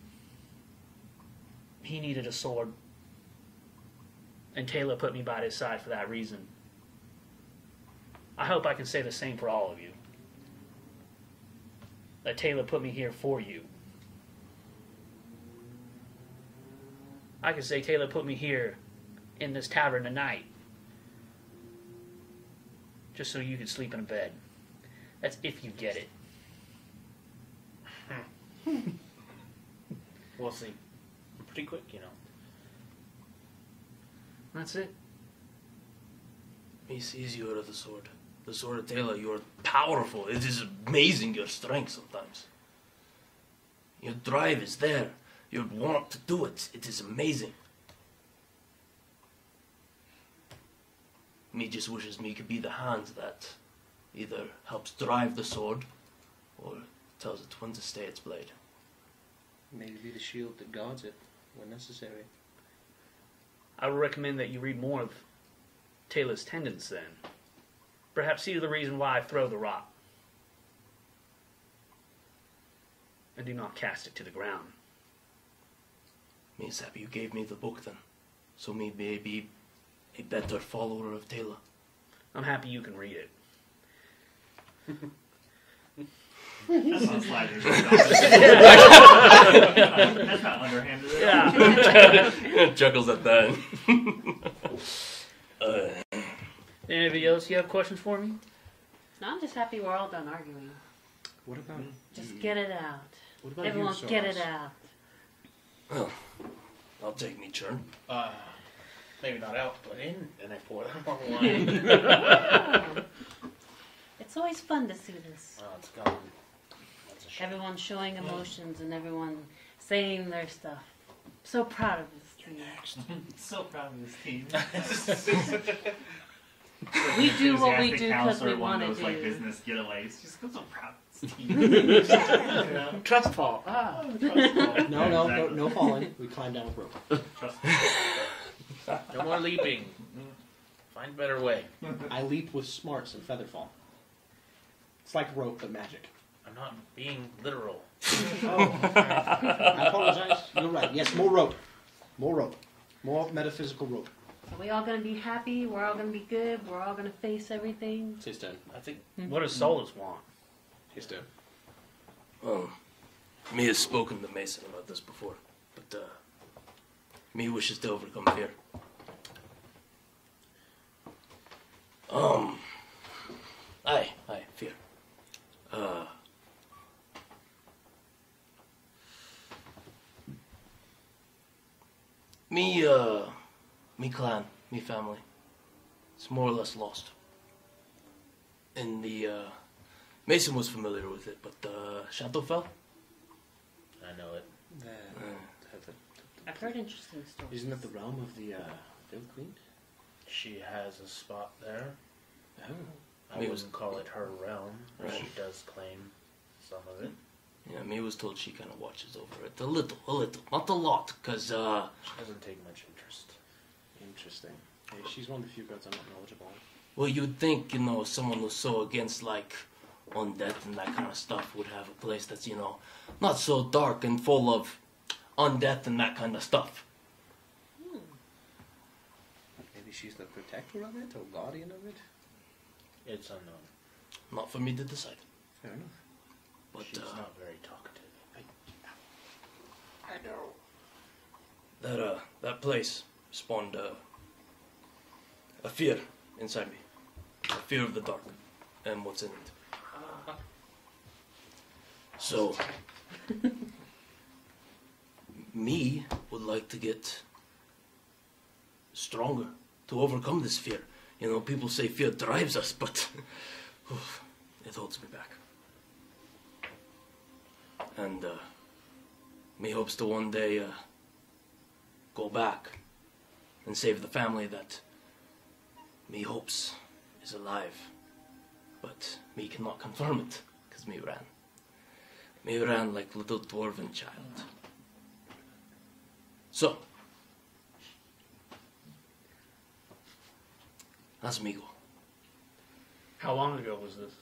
Speaker 3: a sword. And Taylor put me by his side for that reason. I hope I can say the same for all of you. That Taylor put me here for you. I can say Taylor put me here in this tavern tonight. Just so you could sleep in a bed. That's if you get it.
Speaker 5: We'll see. Pretty quick, you know.
Speaker 3: That's it.
Speaker 8: Me sees you out of the sword. The sword of Taylor, you are powerful. It is amazing your strength sometimes. Your drive is there. Your want to do it. It is amazing. Me just wishes me could be the hand that either helps drive the sword or tells it when to stay its blade.
Speaker 6: Maybe be the shield that guards it when necessary.
Speaker 3: I would recommend that you read more of Taylor's Tendons then. Perhaps see the reason why I throw the rock. And do not cast it to the ground.
Speaker 8: Me is happy you gave me the book then. So me may be a better follower of Taylor.
Speaker 3: I'm happy you can read it.
Speaker 4: That's not sliders. That's not underhanded.
Speaker 3: Yeah.
Speaker 8: Chuckles at that.
Speaker 3: Anybody else, you have questions for me?
Speaker 7: No, I'm just happy we're all done arguing.
Speaker 6: What about
Speaker 7: Just get it out.
Speaker 6: What about
Speaker 7: Everyone
Speaker 6: you,
Speaker 7: get
Speaker 6: Soros?
Speaker 7: it out.
Speaker 8: Well, I'll take me turn.
Speaker 5: Maybe not out, but in, and I pour it on the line.
Speaker 7: It's always fun to see this.
Speaker 5: Oh, it's gone. That's a shame.
Speaker 7: Everyone showing emotions and everyone saying their stuff. So proud of this team.
Speaker 4: So proud of this team.
Speaker 7: We do what we
Speaker 4: Enthusiastic
Speaker 7: do because
Speaker 4: counselor,
Speaker 7: we
Speaker 4: one
Speaker 7: want
Speaker 4: of
Speaker 7: to
Speaker 4: those, like,
Speaker 7: do.
Speaker 4: business getaways. Just so proud of this team.
Speaker 5: Trust fall.
Speaker 6: No falling. We climb down with rope.
Speaker 4: Trust
Speaker 5: No more leaping. Find a better way.
Speaker 6: I leap with smarts and featherfall. It's like rope, but magic.
Speaker 5: I'm not being literal.
Speaker 6: I apologize. You're right. Yes, more rope. More rope. More metaphysical rope.
Speaker 7: Are we all going to be happy? We're all going to be good? We're all going to face everything?
Speaker 6: It's his turn.
Speaker 5: I think
Speaker 3: What does Solus want?
Speaker 6: His turn.
Speaker 8: Me has spoken to Mason about this before, but me wishes to overcome fear. Aye, fear. Me clan, me family, it's more or less lost. And Mason was familiar with it, but Shadowfell?
Speaker 5: I know it.
Speaker 7: I've heard interesting stories.
Speaker 6: Isn't that the realm of the Field Queen?
Speaker 5: She has a spot there.
Speaker 6: Oh.
Speaker 5: I wouldn't call it her realm.
Speaker 8: Right.
Speaker 5: She does claim some of it.
Speaker 8: Yeah, me was told she kind of watches over it a little, not a lot, because
Speaker 5: She doesn't take much interest.
Speaker 6: Interesting. Hey, she's one of the few gods I'm not knowledgeable on.
Speaker 8: well, you'd think, someone who's so against, like, undead and that kind of stuff would have a place that's, not so dark and full of undeath and that kind of stuff.
Speaker 6: Maybe she's the protector of it or guardian of it?
Speaker 5: It's unknown.
Speaker 8: Not for me to decide.
Speaker 6: Fair enough.
Speaker 8: But
Speaker 5: She's not very talkative.
Speaker 6: I know.
Speaker 8: That place spawned a fear inside me. A fear of the dark and what's in it. So, me would like to get stronger to overcome this fear. You know, people say fear drives us, but it holds me back. And me hopes to one day go back and save the family that me hopes is alive. But me cannot confirm it, because me ran. Me ran like little dwarven child. So, that's me go.
Speaker 3: How long ago was this?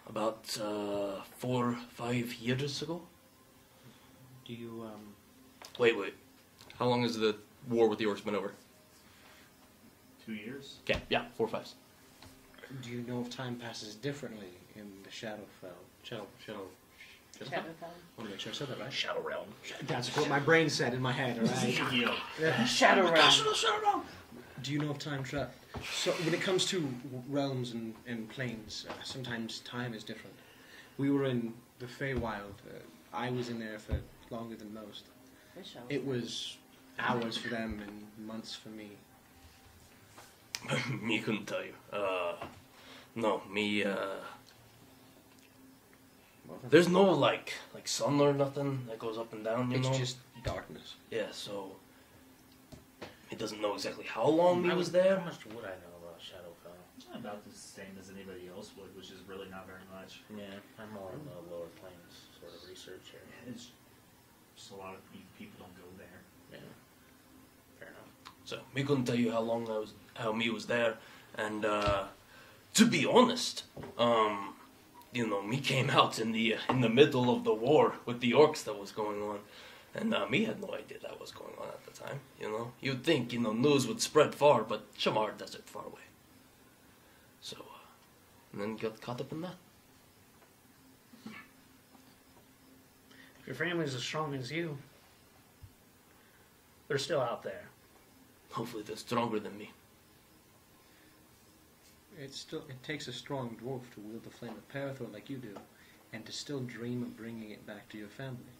Speaker 8: About 4 or 5 years ago.
Speaker 6: Do you,
Speaker 2: Wait. How long has the war with the orcs been over?
Speaker 4: 2 years.
Speaker 2: Okay, yeah, 4 or 5.
Speaker 6: do you know if time passes differently in the Shadowfell? Shadowfell?
Speaker 7: Shadowfell.
Speaker 6: I want to make sure I said that right.
Speaker 2: Shadow Realm.
Speaker 6: That's what my brain said in my head, alright?
Speaker 4: Yo.
Speaker 7: Shadow Realm.
Speaker 6: Do you know if time travel? So when it comes to realms and planes, sometimes time is different. We were in the Feywild. I was in there for longer than most. It was hours for them and months for me.
Speaker 8: Me couldn't tell you. No, me, there's no, like sun or nothing that goes up and down, you know?
Speaker 6: It's just darkness.
Speaker 8: Yeah, so... It doesn't know exactly how long he was there.
Speaker 5: How much would I know about Shadowfell?
Speaker 4: About the same as anybody else would, which is really not very much.
Speaker 5: Yeah, I'm more in the lower planes sort of research area.
Speaker 4: It's just a lot of people don't go there.
Speaker 5: Yeah, fair enough.
Speaker 8: So, me couldn't tell you how me was there. And, to be honest, you know, me came out in the middle of the war with the orcs that was going on. And me had no idea that was going on at the time, you know. You'd think, you know, news would spread far, but Shamar Desert far away. So, and then got caught up in that.
Speaker 3: If your family's as strong as you, they're still out there.
Speaker 8: Hopefully they're stronger than me.
Speaker 6: It takes a strong dwarf to wield the flame of Parathor like you do, and to still dream of bringing it back to your family.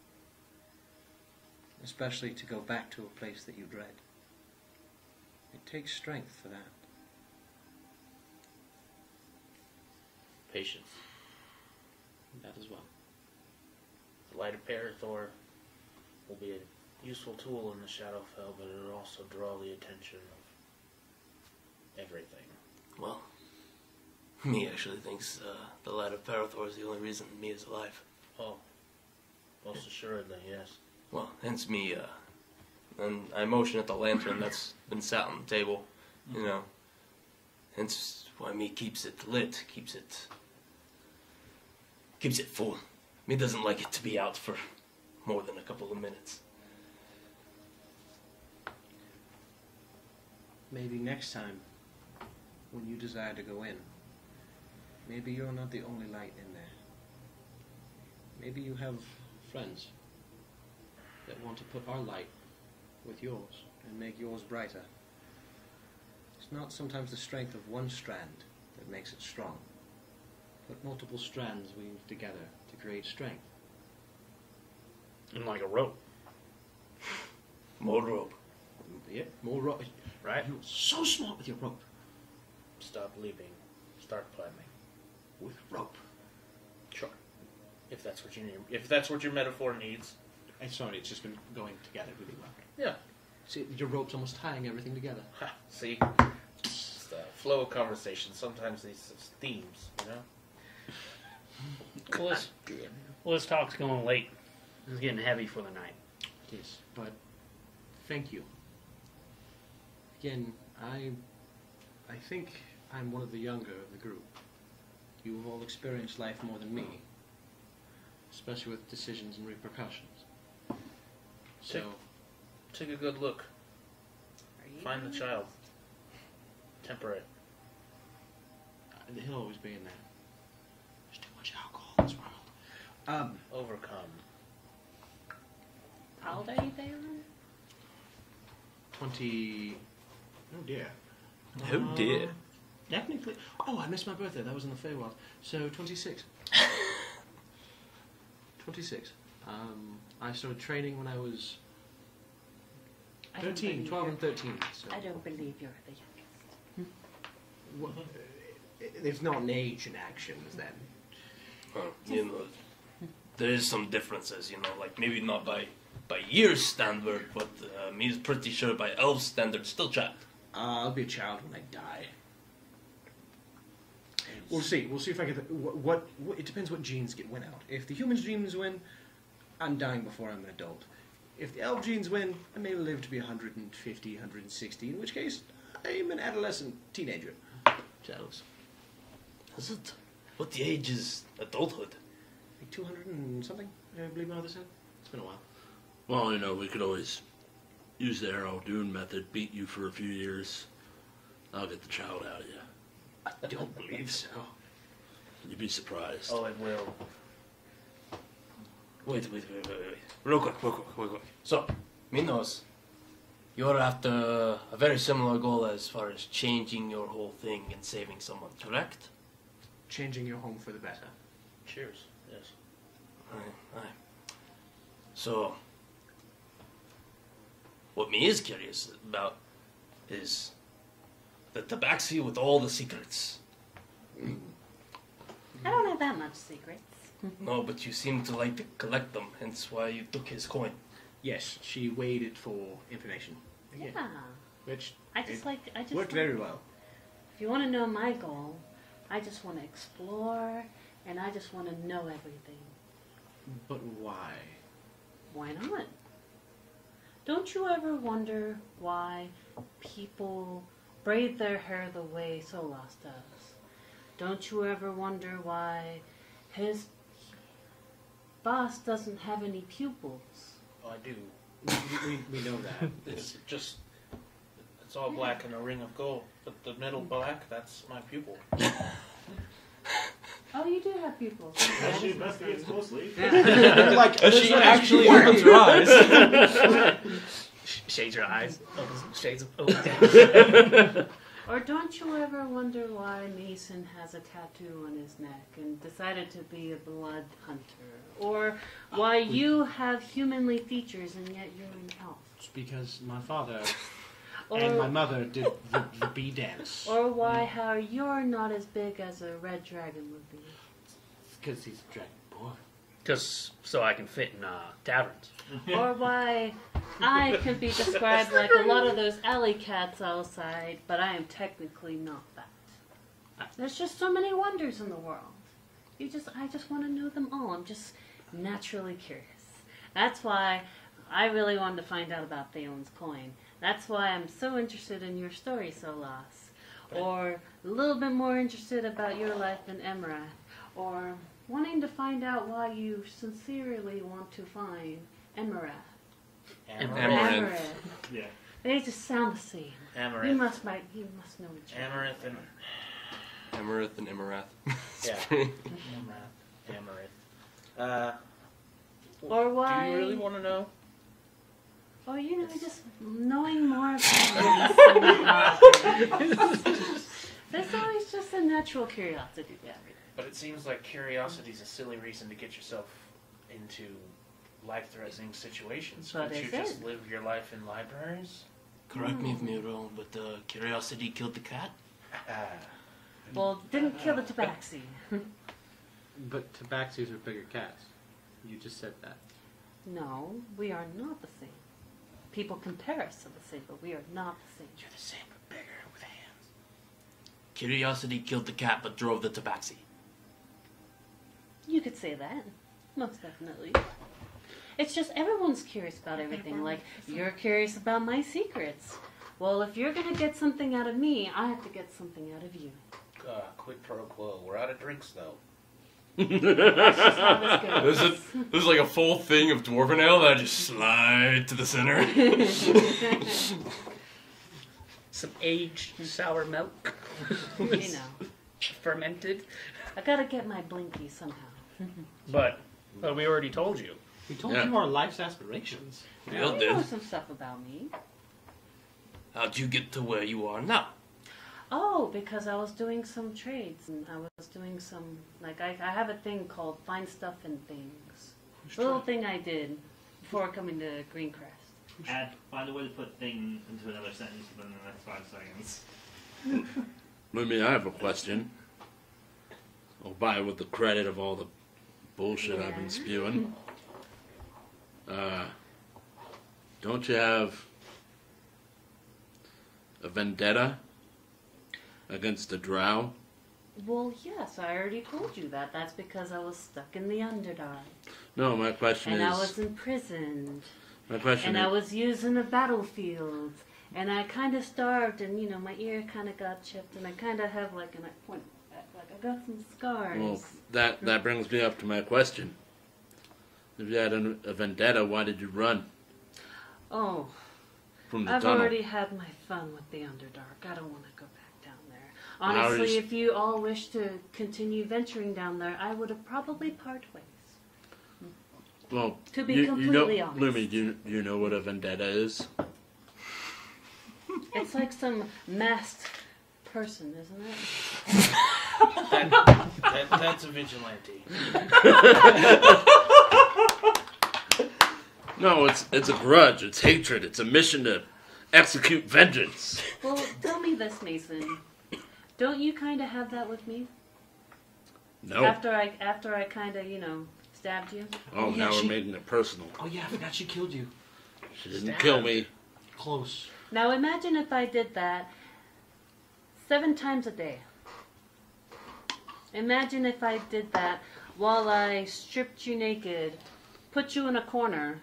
Speaker 6: Especially to go back to a place that you dread. It takes strength for that.
Speaker 5: Patience.
Speaker 6: That as well.
Speaker 5: The Light of Parathor will be a useful tool in the Shadowfell, but it will also draw the attention of everything.
Speaker 8: Well, me actually thinks the light of Parathor is the only reason me is alive.
Speaker 5: Oh, most assuredly, yes.
Speaker 8: Well, hence me, and I motion at the lantern that's been sat on the table, you know. Hence why me keeps it lit, keeps it full. Me doesn't like it to be out for more than a couple of minutes.
Speaker 6: Maybe next time, when you desire to go in, maybe you're not the only light in there. Maybe you have friends that want to put our light with yours and make yours brighter. It's not sometimes the strength of one strand that makes it strong, but multiple strands weave together to create strength.
Speaker 3: And like a rope.
Speaker 8: More rope.
Speaker 6: Yeah, more rope.
Speaker 3: Right?
Speaker 6: You're so smart with your rope.
Speaker 5: Stop leaping. Start climbing.
Speaker 6: With rope.
Speaker 5: Sure. If that's what your metaphor needs.
Speaker 6: I'm sorry, it's just been going together really well.
Speaker 5: Yeah.
Speaker 6: See, your rope's almost tying everything together.
Speaker 5: Ha, see? It's the flow of conversation. Sometimes these themes, you know?
Speaker 3: Well, this talk's going late. It's getting heavy for the night.
Speaker 6: It is, but thank you. Again, I think I'm one of the younger of the group. You've all experienced life more than me, especially with decisions and repercussions. So,
Speaker 5: Take a good look. Find the child.
Speaker 3: temporary.
Speaker 6: He'll always be in there. There's too much alcohol in this world.
Speaker 5: Overcome.
Speaker 7: How old are you, Thalen?
Speaker 6: 20... Oh dear.
Speaker 2: Oh dear.
Speaker 6: Technically... Oh, I missed my birthday. That was in the Feywild. So, 26. 26. I started training when I was 13, 12 and 13. So.
Speaker 7: I don't believe you're the youngest.
Speaker 6: Well, there's not an age in actions then.
Speaker 2: Well, you know, there is some differences, you know, like maybe not by years standard, but me's pretty sure by elf standard, still child.
Speaker 6: I'll be a child when I die. We'll see. We'll see if I get what it depends what genes win out. If the humans' genes win, I'm dying before I'm an adult. If the elf genes win, I may live to be 150, 160, in which case I'm an adolescent teenager.
Speaker 2: Jealous. Is it? What the age is adulthood?
Speaker 6: Like 200 and something, I believe my mother said. It's been a while.
Speaker 1: Well, you know, we could always use the Arrow Dune method, beat you for a few years. I'll get the child out of you.
Speaker 6: I don't believe so.
Speaker 1: You'd be surprised.
Speaker 5: Oh, it will.
Speaker 2: Wait. Real quick. So, Minos, you're after a very similar goal as far as changing your whole thing and saving someone, correct?
Speaker 6: Changing your home for the better.
Speaker 5: Cheers. Yes.
Speaker 2: Aye. So, what me is curious about is the tabaxi with all the secrets.
Speaker 7: I don't have that much secrets.
Speaker 2: No, but you seem to like to collect them, hence why you took his coin.
Speaker 6: Yes, she waited for information.
Speaker 7: Yeah.
Speaker 6: Which
Speaker 7: I just
Speaker 6: worked very well.
Speaker 7: If you want to know my goal, I just want to explore and I just want to know everything.
Speaker 6: But why?
Speaker 7: Why not? Don't you ever wonder why people braid their hair the way Solas does? Don't you ever wonder why his boss doesn't have any pupils?
Speaker 5: Oh, I do.
Speaker 6: We know that.
Speaker 5: It's just... It's all black and a ring of gold. But the middle black, that's my pupil.
Speaker 7: Oh, you do have pupils.
Speaker 4: As she investigates closely.
Speaker 6: Like,
Speaker 2: She actually opens her eyes.
Speaker 3: Shades your eyes. Shades of...
Speaker 7: Or don't you ever wonder why Mason has a tattoo on his neck and decided to be a blood hunter? Or why you have humanly features and yet you're an elf?
Speaker 6: It's because my father
Speaker 7: Or,
Speaker 6: and my mother did the bee dance.
Speaker 7: or why how you're not as big as a red dragon would be?
Speaker 6: Because he's a dragon boy.
Speaker 3: Just so I can fit in taverns.
Speaker 7: Or why I can be described like a lot of those alley cats outside, but I am technically not that. There's just so many wonders in the world. I just want to know them all. I'm just naturally curious. That's why I really wanted to find out about Thalen's coin. That's why I'm so interested in your story, Solas. Or a little bit more interested about your life in Emirath. Or wanting to find out why you sincerely want to find Emirath.
Speaker 2: Amaranth.
Speaker 4: Yeah.
Speaker 7: They just sound the same. You
Speaker 5: Amaranth.
Speaker 7: must know each other.
Speaker 5: Amaranth and...
Speaker 2: Amaranth and Emirath.
Speaker 5: Yeah. Amaranth.
Speaker 7: Or why?
Speaker 5: Do you really want to know?
Speaker 7: Or just knowing more about this. There's always just a natural curiosity to everything.
Speaker 5: But it seems like curiosity is a silly reason to get yourself into life-threatening situations.
Speaker 7: But
Speaker 5: Couldn't you
Speaker 7: is
Speaker 5: just
Speaker 7: it?
Speaker 5: live your life in libraries?
Speaker 2: Correct me if I'm wrong, but curiosity killed the cat?
Speaker 7: Well, didn't kill the tabaxi.
Speaker 6: But tabaxis are bigger cats. You just said that.
Speaker 7: No, we are not the same. People compare us to the same, but we are not the same.
Speaker 5: You're the same, but bigger with hands.
Speaker 2: Curiosity killed the cat but drove the tabaxi.
Speaker 7: You could say that. Most definitely. It's just everyone's curious about everything. Like, you're curious about my secrets. Well, if you're going to get something out of me, I have to get something out of you.
Speaker 5: Quid pro quo. We're out of drinks, though.
Speaker 7: That's just how this goes.
Speaker 2: There's like a full thing of dwarven ale that I just slide to the center.
Speaker 3: Some aged sour milk.
Speaker 7: You know,
Speaker 3: Fermented.
Speaker 7: I gotta get my blinky somehow.
Speaker 3: But we already told you.
Speaker 6: We told
Speaker 1: Yeah.
Speaker 6: you our life's aspirations.
Speaker 8: Well,
Speaker 7: You know
Speaker 8: then,
Speaker 7: some stuff about me.
Speaker 8: how'd you get to where you are now?
Speaker 7: Oh, because I was doing some trades, and I was doing some, like, I have a thing called Find Stuff in Things. Little thing I did before coming to Greencrest.
Speaker 4: Find a way to put thing into another sentence within the next 5 seconds.
Speaker 1: Maybe I have a question. I'll buy with the credit of all the bullshit I've been spewing. Don't you have a vendetta against the drow?
Speaker 7: Well, yes, I already told you that. That's because I was stuck in the Underdark.
Speaker 1: No, my question
Speaker 7: And
Speaker 1: is...
Speaker 7: I was imprisoned.
Speaker 1: My question
Speaker 7: And
Speaker 1: is...
Speaker 7: I was used in the battlefield. And I kind of starved, and, you know, my ear kind of got chipped, and I kind of have, like, I got some scars.
Speaker 1: Well, that brings me up to my question. If you had a vendetta, why did you run
Speaker 7: Oh,
Speaker 1: from the
Speaker 7: I've
Speaker 1: tunnel?
Speaker 7: already had my fun with the Underdark. I don't want to go back down there.
Speaker 1: Well, how
Speaker 7: Honestly,
Speaker 1: does-
Speaker 7: if you all wish to continue venturing down there, I would have probably part ways.
Speaker 1: Well,
Speaker 7: To be
Speaker 1: you
Speaker 7: completely
Speaker 1: know,
Speaker 7: honest.
Speaker 1: Lumi, do you know what a vendetta is?
Speaker 7: It's like some masked person, isn't it?
Speaker 5: That's a vigilante.
Speaker 1: No, it's a grudge. It's hatred. It's a mission to execute vengeance.
Speaker 7: Well, tell me this, Mason. Don't you kind of have that with me?
Speaker 1: No.
Speaker 7: After I kind of, you know, stabbed you?
Speaker 1: Oh,
Speaker 6: yeah,
Speaker 1: now we're
Speaker 6: she-
Speaker 1: making it personal.
Speaker 6: Oh yeah, I forgot she killed you.
Speaker 1: She didn't kill me.
Speaker 6: Close.
Speaker 7: Now imagine if I did that 7 times a day. Imagine if I did that while I stripped you naked, put you in a corner,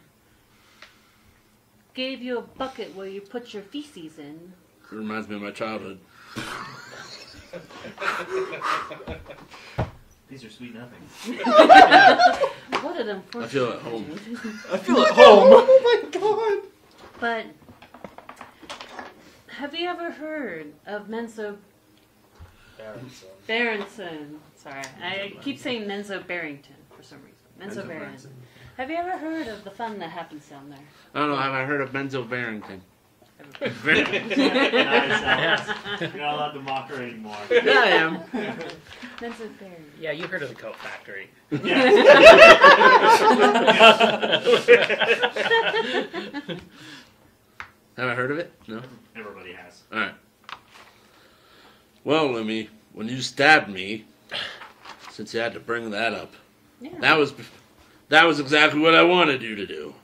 Speaker 7: gave you a bucket where you put your feces in.
Speaker 1: It reminds me of my childhood.
Speaker 4: These are sweet nothings.
Speaker 7: What an unfortunate
Speaker 1: I feel at home.
Speaker 6: I feel at home. Oh my god.
Speaker 7: But have you ever heard of Menzo Berenson? Sorry, I keep saying Menzo Barrington for some reason. Menzo Barrington. Have you ever heard of the fun that happens down there?
Speaker 1: I don't know. Have I heard of Benzo Barrington?
Speaker 4: Nice, Alex. You're not allowed to mock her anymore.
Speaker 1: Yeah, I am.
Speaker 7: Menzo Barrington.
Speaker 3: Yeah, you heard of the Coat Factory.
Speaker 1: Have I heard of it? No.
Speaker 4: Everybody has.
Speaker 1: All right. Well, Lumi, when you stabbed me, since you had to bring that up,
Speaker 7: Yeah.
Speaker 1: that was exactly what I wanted you to do.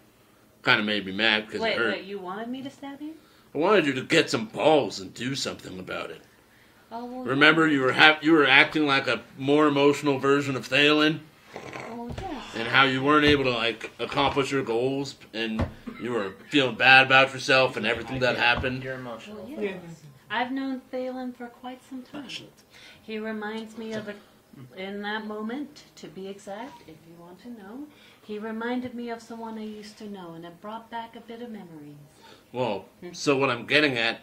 Speaker 1: Kind of made me mad because it hurt.
Speaker 7: Wait, you wanted me to stab you?
Speaker 1: I wanted you to get some balls and do something about it.
Speaker 7: Oh, well,
Speaker 1: Remember, you were acting like a more emotional version of Thalen,
Speaker 7: Oh, yes.
Speaker 1: and how you weren't able to like accomplish your goals, and you were feeling bad about yourself and everything that happened.
Speaker 5: You're emotional.
Speaker 7: Well, yes. I've known Thalen for quite some time. He reminds me of in that moment, to be exact, if you want to know, he reminded me of someone I used to know, and it brought back a bit of memories.
Speaker 1: Well, so what I'm getting at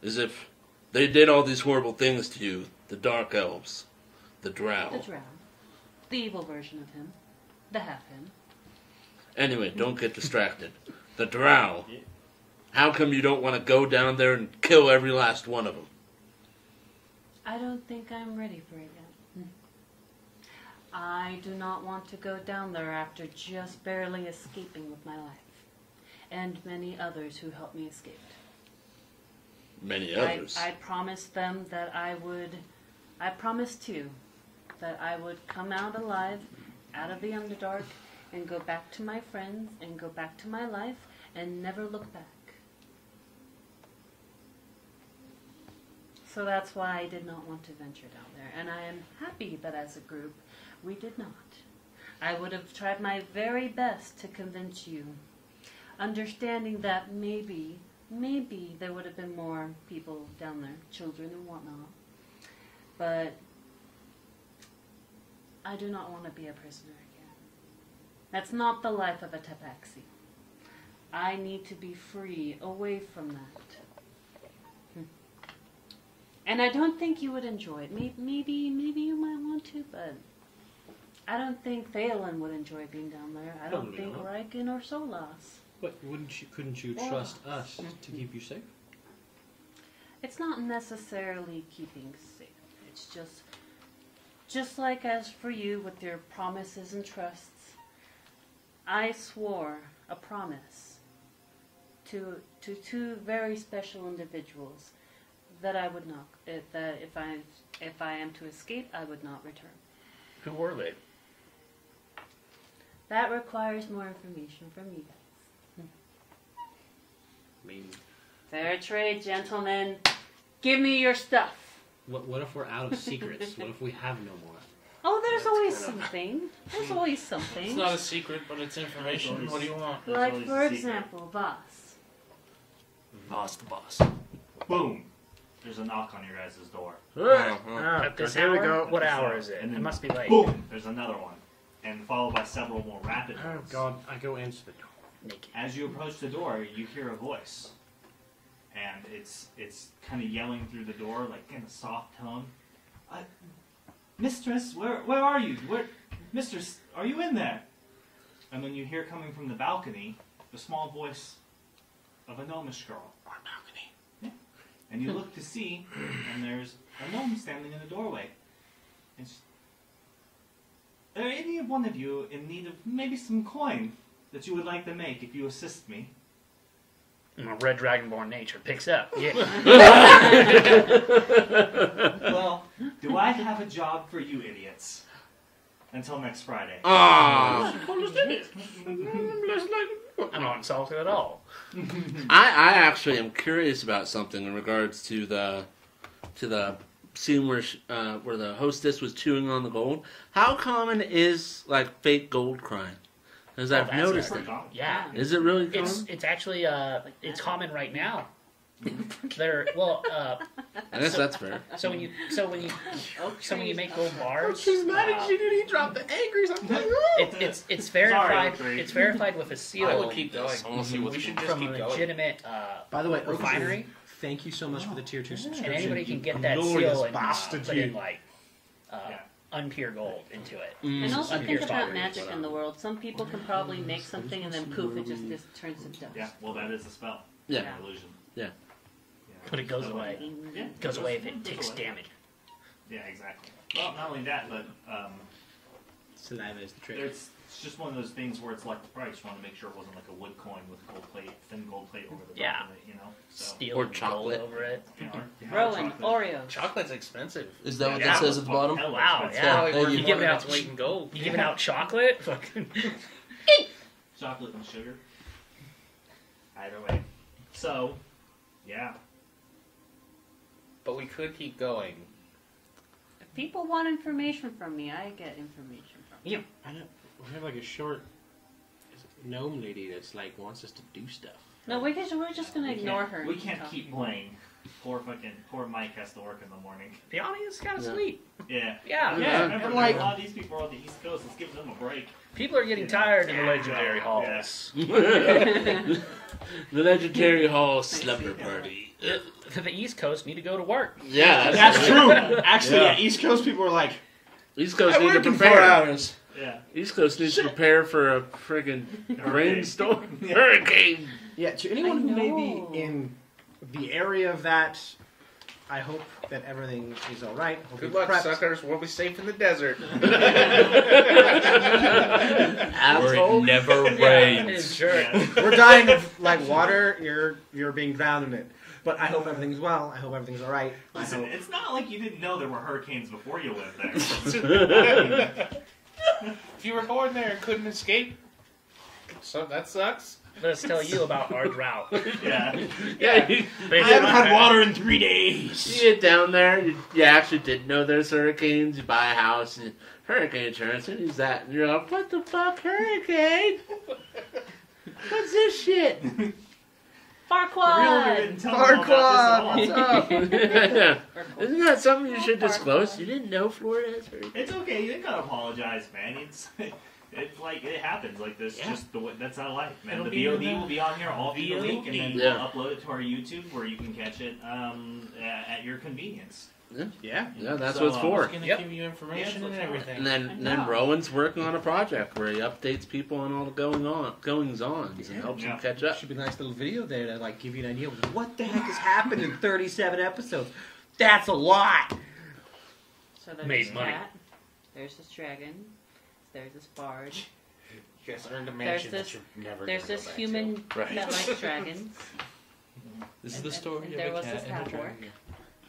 Speaker 1: is if they did all these horrible things to you, the Dark Elves, the Drow.
Speaker 7: The Drow. The evil version of him. The half-him.
Speaker 1: Anyway, don't get distracted. The Drow. How come you don't want to go down there and kill every last one of them?
Speaker 7: I don't think I'm ready for it yet. I do not want to go down there after just barely escaping with my life. And many others who helped me escape.
Speaker 1: Many others.
Speaker 7: I promised them that I promised too, that I would come out alive, out of the Underdark, and go back to my friends, and go back to my life, and never look back. So that's why I did not want to venture down there, and I am happy that as a group, we did not. I would have tried my very best to convince you, understanding that maybe there would have been more people down there, children and whatnot. But I do not want to be a prisoner again. That's not the life of a tabaxi. I need to be free, away from that. And I don't think you would enjoy it. Maybe you might want to, but I don't think Phelan would enjoy being down there. I don't think Riken or Solas.
Speaker 6: But couldn't you trust us to keep you safe?
Speaker 7: It's not necessarily keeping safe. It's just like as for you with your promises and trusts. I swore a promise to two very special individuals that I would not, that if I am to escape, I would not return.
Speaker 3: Who were they?
Speaker 7: That requires more information from you guys.
Speaker 6: I mean,
Speaker 7: Fair trade, gentlemen. Give me your stuff.
Speaker 6: what if we're out of secrets? What if we have no more?
Speaker 7: Oh, there's always something. There's always
Speaker 5: It's
Speaker 7: something.
Speaker 5: not a secret, but it's information. What do you want?
Speaker 7: Like,
Speaker 4: always
Speaker 7: for
Speaker 4: a secret.
Speaker 7: example, boss.
Speaker 8: Boss the boss.
Speaker 4: Boom. There's a knock on your guys' door.
Speaker 3: At this
Speaker 6: Here we
Speaker 3: hour?
Speaker 6: go.
Speaker 3: What hour is it?
Speaker 4: And
Speaker 3: It
Speaker 4: then
Speaker 3: must be late.
Speaker 4: Boom. There's another one. And followed by several more rapid
Speaker 6: Oh
Speaker 4: ones.
Speaker 6: God! I go answer the door.
Speaker 3: Naked.
Speaker 4: As you approach the door, you hear a voice. And it's kind of yelling through the door, like in a soft tone. Mistress, where are you? Mistress, are you in there? And then you hear coming from the balcony the small voice of a gnomish girl.
Speaker 6: Our balcony.
Speaker 4: Yeah. And you look to see, and there's a gnome standing in the doorway. And are any one of you in need of maybe some coin that you would like to make if you assist me?
Speaker 3: My red dragonborn nature picks up. Yeah.
Speaker 4: Well, do I have a job for you idiots? Until next Friday.
Speaker 1: Ah,
Speaker 3: I'm not insulted at all.
Speaker 1: I actually am curious about something in regards to the scene where the hostess was chewing on the gold. How common is like fake gold crime? Because I've
Speaker 3: that's
Speaker 1: noticed
Speaker 4: Pretty
Speaker 1: it.
Speaker 4: common.
Speaker 3: Yeah.
Speaker 1: Is it really common?
Speaker 3: It's actually it's common right now. They're
Speaker 1: I guess that's fair.
Speaker 3: so when you make gold bars,
Speaker 6: She's mad at you, dude. He dropped the angry something.
Speaker 3: it's verified.
Speaker 4: Oak Tree.
Speaker 3: It's verified with a seal.
Speaker 5: I would keep going.
Speaker 8: I want to see what's
Speaker 5: We should just
Speaker 3: from
Speaker 5: keep
Speaker 3: a
Speaker 5: going.
Speaker 3: legitimate
Speaker 6: By the way,
Speaker 3: refinery,
Speaker 6: thank you so much for the tier 2 subscription.
Speaker 3: and anybody
Speaker 6: you
Speaker 3: can get that
Speaker 6: glorious
Speaker 3: seal and
Speaker 6: bastard,
Speaker 3: put
Speaker 6: you.
Speaker 3: in like
Speaker 4: Yeah.
Speaker 3: unpure gold into it.
Speaker 7: And also
Speaker 3: Unpure
Speaker 7: think about
Speaker 3: pottery,
Speaker 7: magic in the world. Some people can probably make something and then poof, it just turns to dust.
Speaker 4: Yeah, well, that is a spell.
Speaker 1: Yeah.
Speaker 4: An illusion.
Speaker 1: Yeah.
Speaker 3: But it goes away.
Speaker 4: Yeah,
Speaker 3: It goes away if it
Speaker 4: goes
Speaker 3: takes
Speaker 4: away.
Speaker 3: damage.
Speaker 4: Yeah, exactly. Well, not only that, but
Speaker 6: Saliva is the trick.
Speaker 4: it's just one of those things where it's like the price. You want to make sure it wasn't like a wood coin with a gold plate, thin gold plate over the top
Speaker 3: Yeah.
Speaker 4: of it, you know? So,
Speaker 3: Steel
Speaker 1: Or
Speaker 3: and
Speaker 1: chocolate.
Speaker 3: gold over it.
Speaker 4: you know, you have
Speaker 7: Rowan,
Speaker 4: chocolate.
Speaker 7: Oreos.
Speaker 5: Chocolate's expensive.
Speaker 8: Is that what
Speaker 3: Yeah.
Speaker 8: that says at the bottom?
Speaker 4: Hell,
Speaker 3: Wow,
Speaker 4: expensive.
Speaker 3: yeah.
Speaker 8: Thank you.
Speaker 3: You giving out
Speaker 5: weight in gold.
Speaker 3: You giving out chocolate? Fucking
Speaker 4: Chocolate and sugar. Either way. So, yeah.
Speaker 5: But we could keep going.
Speaker 7: If people want information from me, I get information from you.
Speaker 6: I know. We have like a short gnome lady that's like wants us to do stuff.
Speaker 7: No, we're just gonna ignore her.
Speaker 4: We
Speaker 7: and
Speaker 4: can't
Speaker 7: talk.
Speaker 4: keep playing. Poor Mike has to work in the morning.
Speaker 3: the audience is kind of
Speaker 1: Yeah.
Speaker 3: sweet.
Speaker 4: Yeah.
Speaker 3: Yeah.
Speaker 4: Yeah, remember,
Speaker 6: And like-
Speaker 4: a lot of these people are on the East Coast. Let's give them a break.
Speaker 3: People are getting tired in the legendary halls.
Speaker 1: The Legendary Hall slumber party.
Speaker 3: For the East Coast, need to go to work.
Speaker 1: Yeah,
Speaker 6: That's true. Actually,
Speaker 1: Yeah.
Speaker 6: yeah, East Coast people are like,
Speaker 1: East Coast
Speaker 6: I
Speaker 1: need to
Speaker 6: work in 4
Speaker 1: prepare.
Speaker 6: hours.
Speaker 4: Yeah.
Speaker 1: East Coast needs to prepare for a friggin' rainstorm, hurricane.
Speaker 6: Yeah, to anyone
Speaker 7: I
Speaker 6: who may
Speaker 7: know.
Speaker 6: be in the area of that, I hope that everything is all right. Hope
Speaker 5: Good
Speaker 6: you're
Speaker 5: luck,
Speaker 6: prepped.
Speaker 5: suckers. We'll be safe in the desert.
Speaker 1: Asshole.
Speaker 8: never
Speaker 3: It's sure.
Speaker 4: Yeah.
Speaker 6: We're dying of like water. You're being drowned in it. But I hope everything's well. I hope everything's all right. I
Speaker 4: Listen,
Speaker 6: hope.
Speaker 4: it's not like you didn't know there were hurricanes before you lived there.
Speaker 5: If you were born there and couldn't escape, so that sucks.
Speaker 3: Let's tell you about our drought.
Speaker 4: Yeah.
Speaker 1: Yeah, you
Speaker 6: I haven't had water in 3 days.
Speaker 1: get down there, you actually didn't know there's hurricanes, you buy a house, and hurricane insurance, and use that, and you're like, what the fuck, hurricane? What's this shit?
Speaker 4: The realtor
Speaker 7: Farquaad!
Speaker 4: didn't tell them about this at all.
Speaker 1: Isn't that something you should disclose? You didn't know Florida has hurricanes?
Speaker 4: It's okay. You didn't gotta apologize, man. It's like it happens like this.
Speaker 5: Yeah.
Speaker 4: Just the way, that's our life, man.
Speaker 5: It'll
Speaker 4: the
Speaker 5: be
Speaker 4: VOD
Speaker 5: in the
Speaker 4: will be on here all through the week, and then
Speaker 1: Yeah.
Speaker 4: we'll upload it to our YouTube where you can catch it at your convenience.
Speaker 6: Yeah.
Speaker 1: Yeah, that's
Speaker 4: So,
Speaker 1: what it's for.
Speaker 5: It's going to give you information
Speaker 4: Yeah,
Speaker 5: and
Speaker 4: it's
Speaker 5: everything.
Speaker 1: And then Rowan's working on a project where he updates people on all the goings-ons and helps them catch up.
Speaker 6: Should be a nice little video there to like give you an idea of what the heck has happened in 37 episodes. That's a lot.
Speaker 7: So there's
Speaker 3: Made
Speaker 7: this
Speaker 3: money.
Speaker 7: cat, there's this dragon, there's this bard,
Speaker 5: You guys earned a
Speaker 7: there's
Speaker 5: mansion
Speaker 7: this,
Speaker 5: that you're never
Speaker 7: there's
Speaker 5: gonna
Speaker 7: this
Speaker 5: go back
Speaker 7: human
Speaker 8: Right.
Speaker 7: that likes dragons.
Speaker 8: This is
Speaker 7: And-
Speaker 8: the story
Speaker 7: and
Speaker 8: of
Speaker 7: there
Speaker 8: a
Speaker 7: was
Speaker 8: cat
Speaker 7: this
Speaker 8: and a
Speaker 7: half-orc.
Speaker 8: dragon.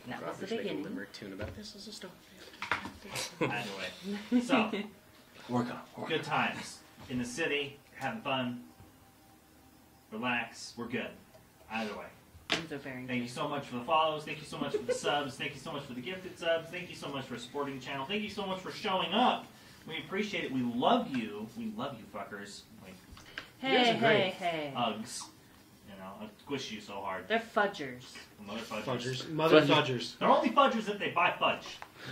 Speaker 7: That was
Speaker 6: Probably
Speaker 7: the
Speaker 6: should make a
Speaker 7: beginning.
Speaker 6: limerick tune about this is a story.
Speaker 4: Anyway, so
Speaker 8: Work on.
Speaker 4: good times in the city, having fun, relax. We're good. Either way.
Speaker 7: Things are very
Speaker 4: Thank you so much for the follows. Thank you so much for the subs. Thank you so much for the gifted subs. Thank you so much for supporting the channel. Thank you so much for showing up. We appreciate it. We love you. We love you, fuckers. Like
Speaker 7: Hey, hey, hey.
Speaker 4: Uggs. You know, I squish you so hard.
Speaker 7: They're fudgers.
Speaker 4: Mother fudgers.
Speaker 6: Fudgers. Mother
Speaker 1: Fudgers.
Speaker 6: fudgers.
Speaker 4: They're only fudgers if they buy fudge.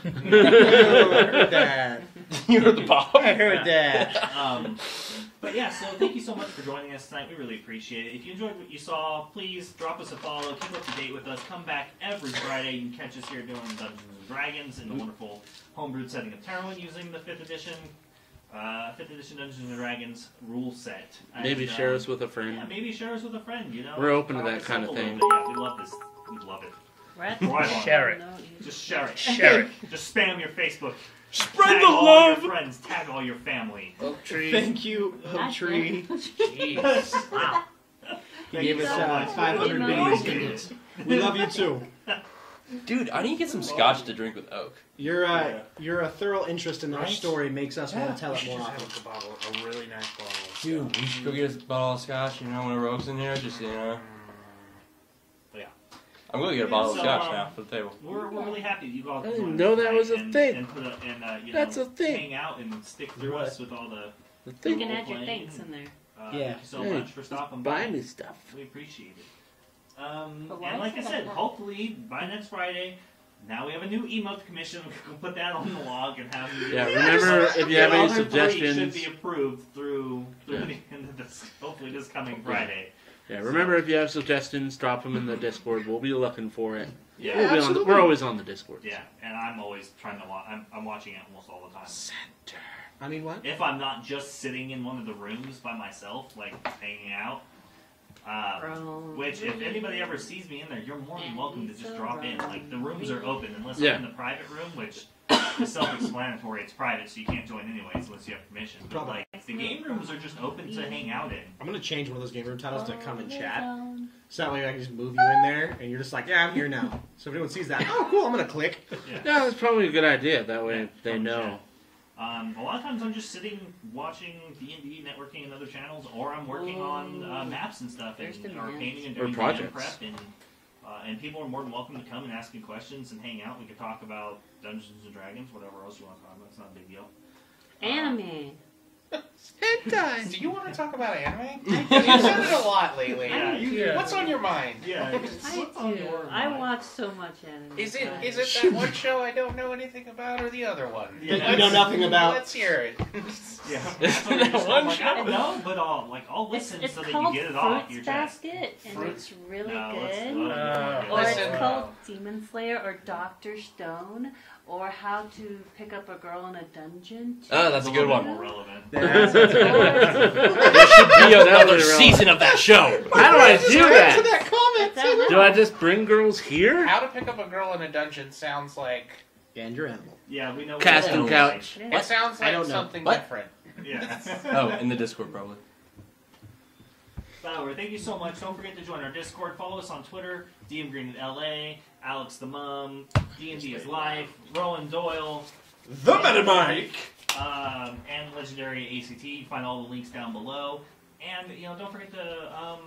Speaker 6: I heard that.
Speaker 8: You heard the pop.
Speaker 6: I heard that.
Speaker 4: But yeah, so thank you so much for joining us tonight. We really appreciate it. If you enjoyed what you saw, please drop us a follow. Keep up to date with us. Come back every Friday. You can catch us here doing Dungeons and Dragons in the wonderful homebrewed setting of Terrowyn using the 5th edition Dungeons and Dragons rule set.
Speaker 1: Maybe
Speaker 4: And,
Speaker 1: share us with a friend.
Speaker 4: Yeah, maybe share us with a friend. You know,
Speaker 1: We're open to
Speaker 4: Talk
Speaker 1: that
Speaker 4: us
Speaker 1: kind
Speaker 4: up
Speaker 1: of
Speaker 4: a little
Speaker 1: thing.
Speaker 4: bit. Yeah, we love this. We love it.
Speaker 7: We're at
Speaker 4: Right on.
Speaker 3: Share it.
Speaker 7: No,
Speaker 4: Just share it.
Speaker 3: Share it.
Speaker 4: Just spam your Facebook.
Speaker 8: Spread
Speaker 4: Tag
Speaker 8: the
Speaker 4: all
Speaker 8: love.
Speaker 4: your friends. Tag all your family.
Speaker 1: Oak tree.
Speaker 6: Thank you, Oak Tree.
Speaker 1: Jeez.
Speaker 4: Wow.
Speaker 6: He
Speaker 4: Thank
Speaker 6: gave
Speaker 4: you
Speaker 6: us
Speaker 4: so much.
Speaker 6: 500 videos. We love you too.
Speaker 8: Dude, I need to get some scotch to drink with Oak.
Speaker 6: Your thorough interest in our
Speaker 5: Right?
Speaker 6: story makes us want to tell
Speaker 5: We
Speaker 6: it
Speaker 5: should
Speaker 6: more
Speaker 5: just
Speaker 6: often.
Speaker 5: have a bottle, a really nice bottle. of
Speaker 8: Dude, we should go get us a bottle of scotch, you know, whenever Oak's in here, just, you know.
Speaker 4: Yeah.
Speaker 8: I'm going to get a bottle of
Speaker 4: So,
Speaker 8: scotch now for the table.
Speaker 4: We're really happy you all
Speaker 1: I didn't
Speaker 4: joined
Speaker 1: know
Speaker 4: us
Speaker 1: that was a
Speaker 4: tonight
Speaker 1: thing.
Speaker 4: and put a, and you
Speaker 1: That's
Speaker 4: know,
Speaker 1: a thing.
Speaker 4: hang out and stick through
Speaker 6: What?
Speaker 4: us with all the
Speaker 1: The
Speaker 7: You
Speaker 1: thing.
Speaker 7: can add your
Speaker 4: Role-playing.
Speaker 7: thanks in there.
Speaker 6: Yeah.
Speaker 4: Thank you so
Speaker 1: Hey,
Speaker 4: much for stopping
Speaker 1: Buy
Speaker 4: by.
Speaker 1: me stuff.
Speaker 4: We appreciate it.
Speaker 7: But why
Speaker 4: And like I
Speaker 7: is it
Speaker 4: said,
Speaker 7: like that?
Speaker 4: hopefully by next Friday, now we have a new emote commission. We'll put that on the log and have you.
Speaker 1: Yeah, remember if you have
Speaker 4: The
Speaker 1: any
Speaker 4: other three
Speaker 1: suggestions.
Speaker 4: should be approved through the end of this. Hopefully this coming Friday.
Speaker 1: Yeah, remember if you have suggestions, drop them in the Discord. We'll be looking for it.
Speaker 4: Yeah.
Speaker 1: We'll be on the,
Speaker 6: absolutely.
Speaker 1: we're always on the Discord.
Speaker 4: Yeah, and I'm always trying to watch. I'm watching it almost all the time.
Speaker 6: I mean, what?
Speaker 4: If I'm not just sitting in one of the rooms by myself, like hanging out, which if anybody ever sees me in there, you're more than welcome to just drop in. Like the rooms are open unless
Speaker 1: Yeah.
Speaker 4: I'm in the private room, which is self-explanatory. It's private, so you can't join anyways unless you have permission. But like the game rooms are just open to hang out in.
Speaker 6: I'm gonna change one of those game room titles to come and chat. So that way I can just move you in there, and you're just like, yeah, I'm here now. So if anyone sees that, oh, cool, I'm gonna click.
Speaker 4: Yeah.
Speaker 1: Yeah, that's probably a good idea. That way
Speaker 4: Yeah,
Speaker 1: they
Speaker 4: come
Speaker 1: know.
Speaker 4: chat. A lot of times I'm just sitting watching D&D, networking, and other channels, or I'm working on maps and stuff,
Speaker 7: There's
Speaker 4: and,
Speaker 7: the
Speaker 4: or
Speaker 7: maps.
Speaker 4: painting and
Speaker 1: Or
Speaker 4: doing
Speaker 1: projects.
Speaker 4: prep, and people are more than welcome to come and ask me questions and hang out. We can talk about Dungeons and Dragons, whatever else you want to talk about. It's not a big deal.
Speaker 7: Anime.
Speaker 5: Do you want to talk about anime? You've said it a lot lately.
Speaker 4: Yeah,
Speaker 5: What's on your mind?
Speaker 4: Yeah.
Speaker 7: I do. I watch so much anime.
Speaker 5: Is it
Speaker 7: guys.
Speaker 5: that one show I don't know anything about, or the other one?
Speaker 4: Yeah.
Speaker 6: You know nothing about.
Speaker 5: Let's hear it.
Speaker 4: Yeah. That's what you're just like, I don't know, but I'll listen
Speaker 7: It's
Speaker 4: so that
Speaker 7: called
Speaker 4: you get it off
Speaker 7: Fruits
Speaker 4: your chest.
Speaker 7: Basket, and
Speaker 4: Fruits?
Speaker 7: it's really
Speaker 4: No,
Speaker 7: good.
Speaker 4: let's
Speaker 7: Or
Speaker 5: Listen.
Speaker 7: it's called Demon Slayer or Doctor Stone, or How to Pick Up a Girl in a Dungeon.
Speaker 8: Oh, that's a good
Speaker 4: More
Speaker 8: one.
Speaker 4: relevant.
Speaker 6: Yeah, that's
Speaker 8: There should be another season of that show.
Speaker 1: How do I do
Speaker 6: to
Speaker 1: that?
Speaker 6: that comment.
Speaker 7: It's out now.
Speaker 1: Do I just bring girls here?
Speaker 5: How to Pick Up a Girl in a Dungeon sounds like...
Speaker 6: And your animal.
Speaker 4: Yeah, we know.
Speaker 1: Casting
Speaker 4: what
Speaker 1: couch.
Speaker 5: It sounds
Speaker 6: I
Speaker 5: like
Speaker 6: don't know.
Speaker 5: something
Speaker 8: What?
Speaker 5: different.
Speaker 4: Yeah.
Speaker 8: Oh, in the Discord, probably.
Speaker 4: Flower, thank you so much. Don't forget to join our Discord. Follow us on Twitter, DM Green at LA, Alex the Mum, D&D is Life, Rowan Doyle,
Speaker 6: The Meta Mike.
Speaker 4: and Legendary ACT. You find all the links down below. And, don't forget to,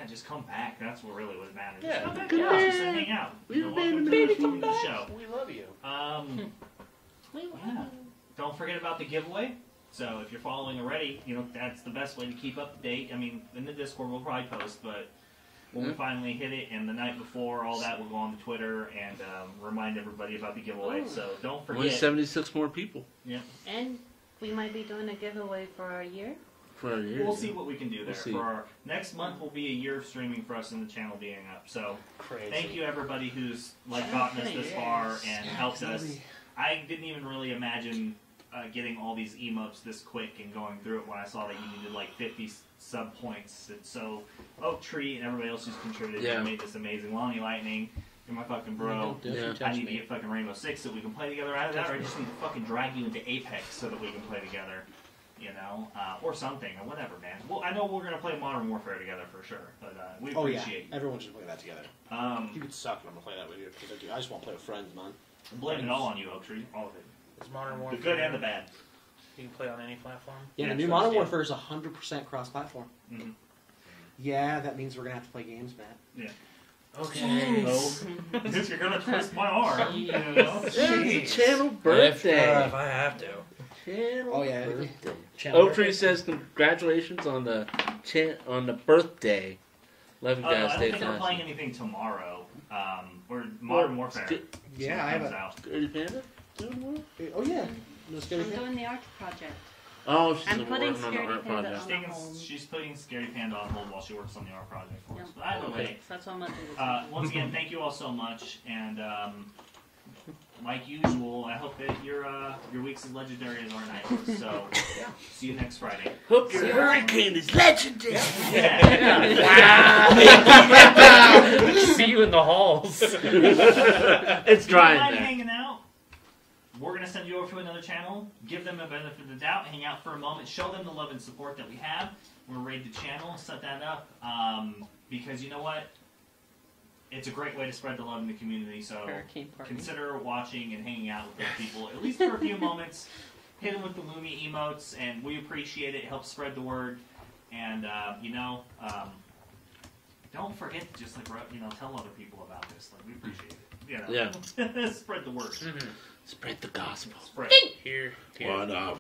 Speaker 4: just come back. That's what really what matters.
Speaker 5: Yeah.
Speaker 4: Just come back
Speaker 1: Come
Speaker 4: to us. Just
Speaker 1: back.
Speaker 4: hang out.
Speaker 1: We've
Speaker 4: Welcome
Speaker 1: been-
Speaker 4: to the show.
Speaker 5: We love you.
Speaker 4: Yeah. Don't forget about the giveaway. So if you're following already, that's the best way to keep up to date. I mean, in the Discord we'll probably post, but when we finally hit it and the night before, all that will go on to Twitter and remind everybody about the giveaway.
Speaker 7: Ooh.
Speaker 4: So don't
Speaker 1: Only
Speaker 4: forget.
Speaker 1: 76 more people.
Speaker 4: Yeah.
Speaker 7: And we might be doing a giveaway for a year.
Speaker 1: For a year.
Speaker 4: We'll see what we can do there.
Speaker 1: We'll see.
Speaker 4: For our next month will be a year of streaming for us and the channel being up. So
Speaker 9: Crazy.
Speaker 4: thank you everybody who's gotten us this far and helped us. I didn't even really imagine getting all these emotes this quick and going through it when I saw that you needed like 50 sub points. And so Oak Tree and everybody else who's contributed made this amazing. Lonnie Lightning, you're my fucking bro. I need to get fucking Rainbow Six so we can play together. Either that or I just need to fucking drag you into Apex so that we can play together. You know, or something, or whatever, man. Well, I know we're gonna play Modern Warfare together for sure, but we appreciate.
Speaker 6: Everyone should play that together. You could suck, and I'm gonna play that with you because I just want to play with friends, man.
Speaker 4: I'm blaming it all on you, Oak Tree. All of it.
Speaker 5: It's Modern Warfare.
Speaker 4: The good and the bad.
Speaker 5: You can play on any platform.
Speaker 6: Yeah, the new Modern Warfare is 100% cross-platform.
Speaker 4: Mm-hmm.
Speaker 6: Yeah, that means we're gonna have to play games, Matt.
Speaker 4: Yeah. Okay. If you're gonna twist my arm, you know.
Speaker 1: It's a channel birthday.
Speaker 8: If I have to.
Speaker 6: Oh yeah.
Speaker 1: Oak Tree says congratulations on the birthday. Love you
Speaker 4: I
Speaker 1: guys.
Speaker 4: don't
Speaker 1: Stay
Speaker 4: think we're playing anything tomorrow. Or Modern Warfare.
Speaker 6: Yeah, I have
Speaker 4: comes
Speaker 6: a.
Speaker 4: out.
Speaker 1: Scaredy Panda doing well?
Speaker 6: Oh yeah. No,
Speaker 7: I'm doing the art project.
Speaker 1: Oh, she's
Speaker 7: I'm putting
Speaker 1: working on the
Speaker 7: Scaredy
Speaker 1: art
Speaker 7: Panda
Speaker 1: project.
Speaker 7: on
Speaker 4: She's putting Scary Panda on hold while she works on the art project for us.
Speaker 7: Yep.
Speaker 4: But either way,
Speaker 7: So that's what I'm gonna do this week.
Speaker 4: once again, thank you all so much, and like usual, I hope that your weeks as legendary as our night. So, see you next Friday.
Speaker 1: Hope your hurricane is legendary.
Speaker 3: See you in the halls.
Speaker 1: It's
Speaker 4: If
Speaker 1: dry
Speaker 4: you
Speaker 1: in
Speaker 4: mind
Speaker 1: there.
Speaker 4: hanging out, we're going to send you over to another channel, give them a benefit of the doubt, hang out for a moment, show them the love and support that we have. We're raid the channel, set that up, because you know what? It's a great way to spread the love in the community, so
Speaker 7: Hurricane party.
Speaker 4: consider watching and hanging out with those people, at least for a few moments. Hit them with the Lumi emotes, and we appreciate it. It helps spread the word. And, don't forget to just, tell other people about this. We appreciate it.
Speaker 1: Yeah.
Speaker 4: Spread the word.
Speaker 1: Spread the gospel.
Speaker 4: Spread.
Speaker 9: Here.
Speaker 1: What up?